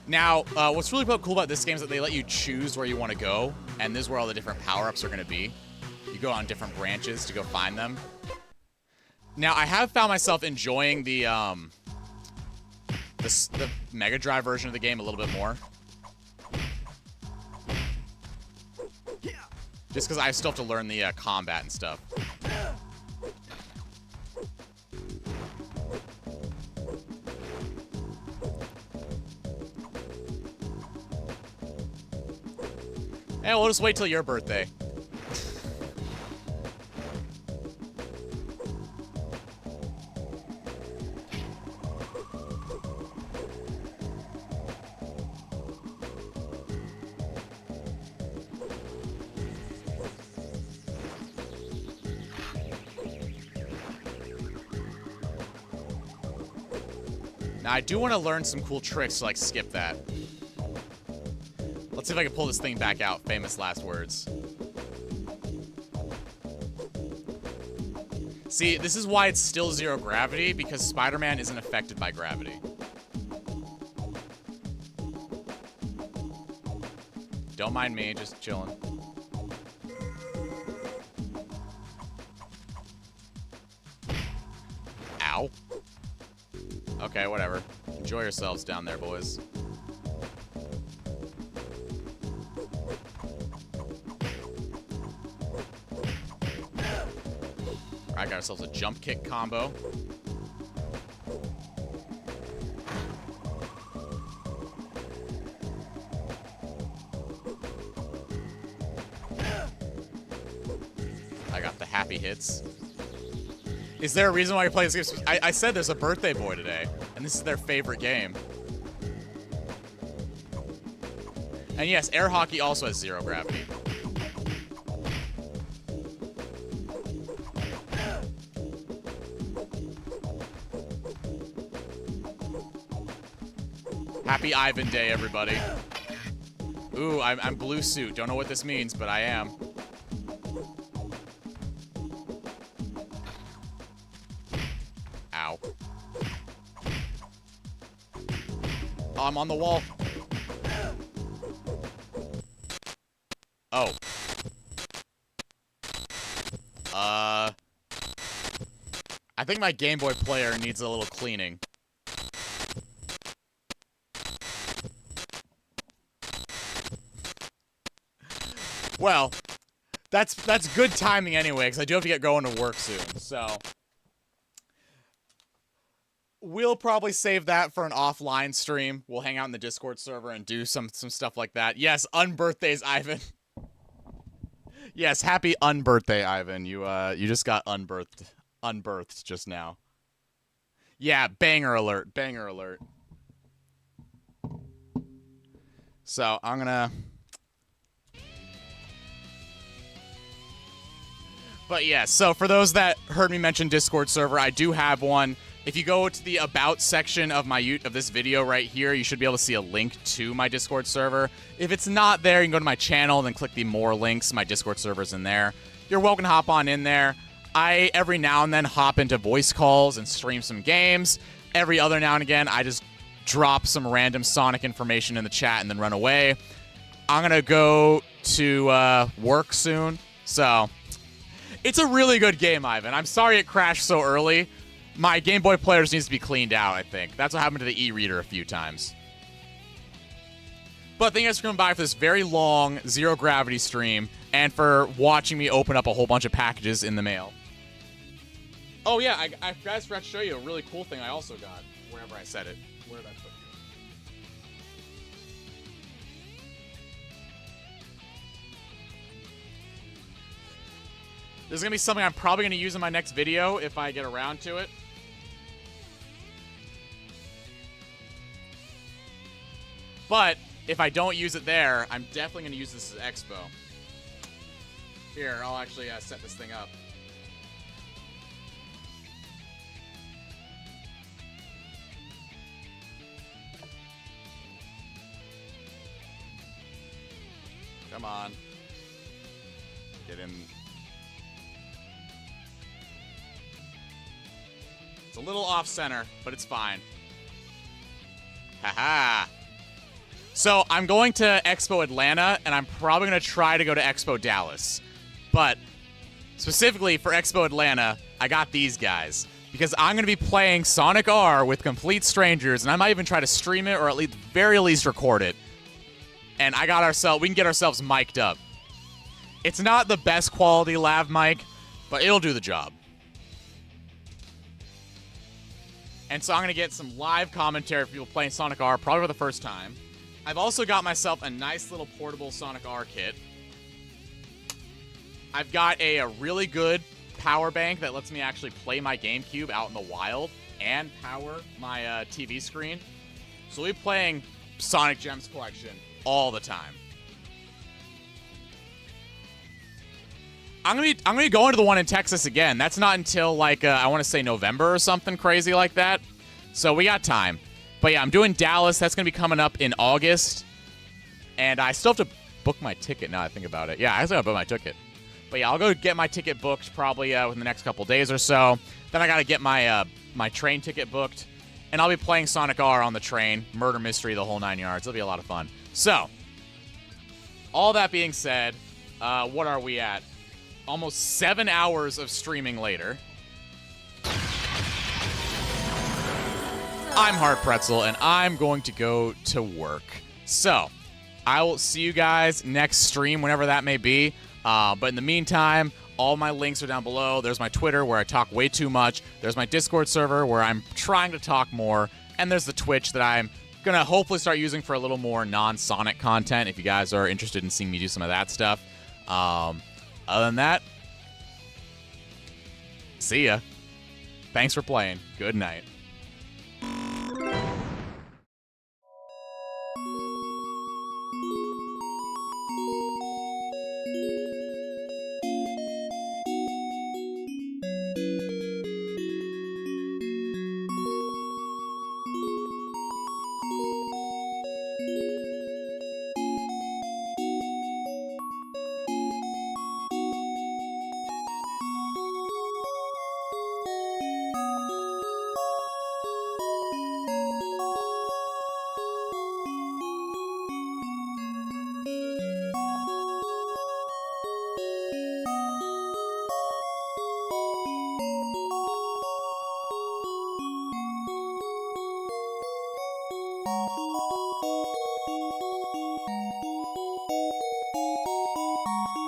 Now, what's really cool about this game is that they let you choose where you want to go, and this is where all the different power-ups are going to be. You go on different branches to go find them. Now, I have found myself enjoying the Mega Drive version of the game a little bit more. Just because I still have to learn the combat and stuff. Hey, we'll just wait till your birthday. Now, I do want to learn some cool tricks to, like, skip that. Let's see if I can pull this thing back out. Famous last words. See, this is why it's still zero gravity, because Spider-Man isn't affected by gravity. Don't mind me, just chilling. Ow. Okay, whatever. Enjoy yourselves down there, boys. Alright, got ourselves a jump kick combo. I got the happy hits. Is there a reason why you play this game? I said there's a birthday boy today, and this is their favorite game. And yes, air hockey also has 0 gravity. Happy Ivan Day, everybody. Ooh, I'm blue suit. Don't know what this means, but I am. Ow. Oh, I'm on the wall. Oh. I think my Game Boy player needs a little cleaning. Well, that's good timing anyway, because I do have to get going to work soon, so we'll probably save that for an offline stream. We'll hang out in the Discord server and do some stuff like that. Yes, unbirthdays, Ivan. Yes, happy unbirthday, Ivan. You just got unbirthed just now. Yeah, banger alert, banger alert. So I'm gonna. But yeah, so for those that heard me mention Discord server, I do have one. If you go to the About section of this video right here, you should be able to see a link to my Discord server. If it's not there, you can go to my channel and then click the More Links. My Discord server's in there. You're welcome to hop on in there. I, every now and then, hop into voice calls and stream some games. Every other now and again, I just drop some random Sonic information in the chat and then run away. I'm going to go to work soon, so it's a really good game, Ivan. I'm sorry it crashed so early. My Game Boy player just needs to be cleaned out, I think. That's what happened to the e-reader a few times. But thank you guys for coming by for this very long Zero Gravity stream and for watching me open up a whole bunch of packages in the mail. Oh yeah, I guys forgot to show you a really cool thing I also got. Wherever I said it. Where did I put it? This is going to be something I'm probably going to use in my next video if I get around to it. But if I don't use it there, I'm definitely going to use this as Expo. Here, I'll actually set this thing up. Come on. Get in. It's a little off-center, but it's fine. Haha. So I'm going to Expo Atlanta, and I'm probably going to try to go to Expo Dallas. But specifically for Expo Atlanta, I got these guys. Because I'm going to be playing Sonic R with complete strangers, and I might even try to stream it or at least very least record it. And we can get ourselves mic'd up. It's not the best quality lav mic, but it'll do the job. And so I'm going to get some live commentary for people playing Sonic R, probably for the first time. I've also got myself a nice little portable Sonic R kit. I've got a really good power bank that lets me actually play my GameCube out in the wild and power my TV screen. So we'll be playing Sonic Gems Collection all the time. I'm gonna be going to the one in Texas again. That's not until like I want to say November or something crazy like that. So we got time. But yeah, I'm doing Dallas. That's gonna be coming up in August, and I still have to book my ticket now I think about it. Yeah, I still have to book my ticket. But yeah, I'll go get my ticket booked probably within the next couple days or so. Then I gotta get my my train ticket booked, and I'll be playing Sonic R on the train, murder mystery, the whole 9 yards. It'll be a lot of fun. So all that being said, what are we at? Almost 7 hours of streaming later. I'm Hard Pretzel, and I'm going to go to work. So, I will see you guys next stream, whenever that may be. But in the meantime, all my links are down below. There's my Twitter, where I talk way too much. There's my Discord server, where I'm trying to talk more. And there's the Twitch that I'm going to hopefully start using for a little more non-Sonic content, if you guys are interested in seeing me do some of that stuff. Other than that, see ya. Thanks for playing. Good night.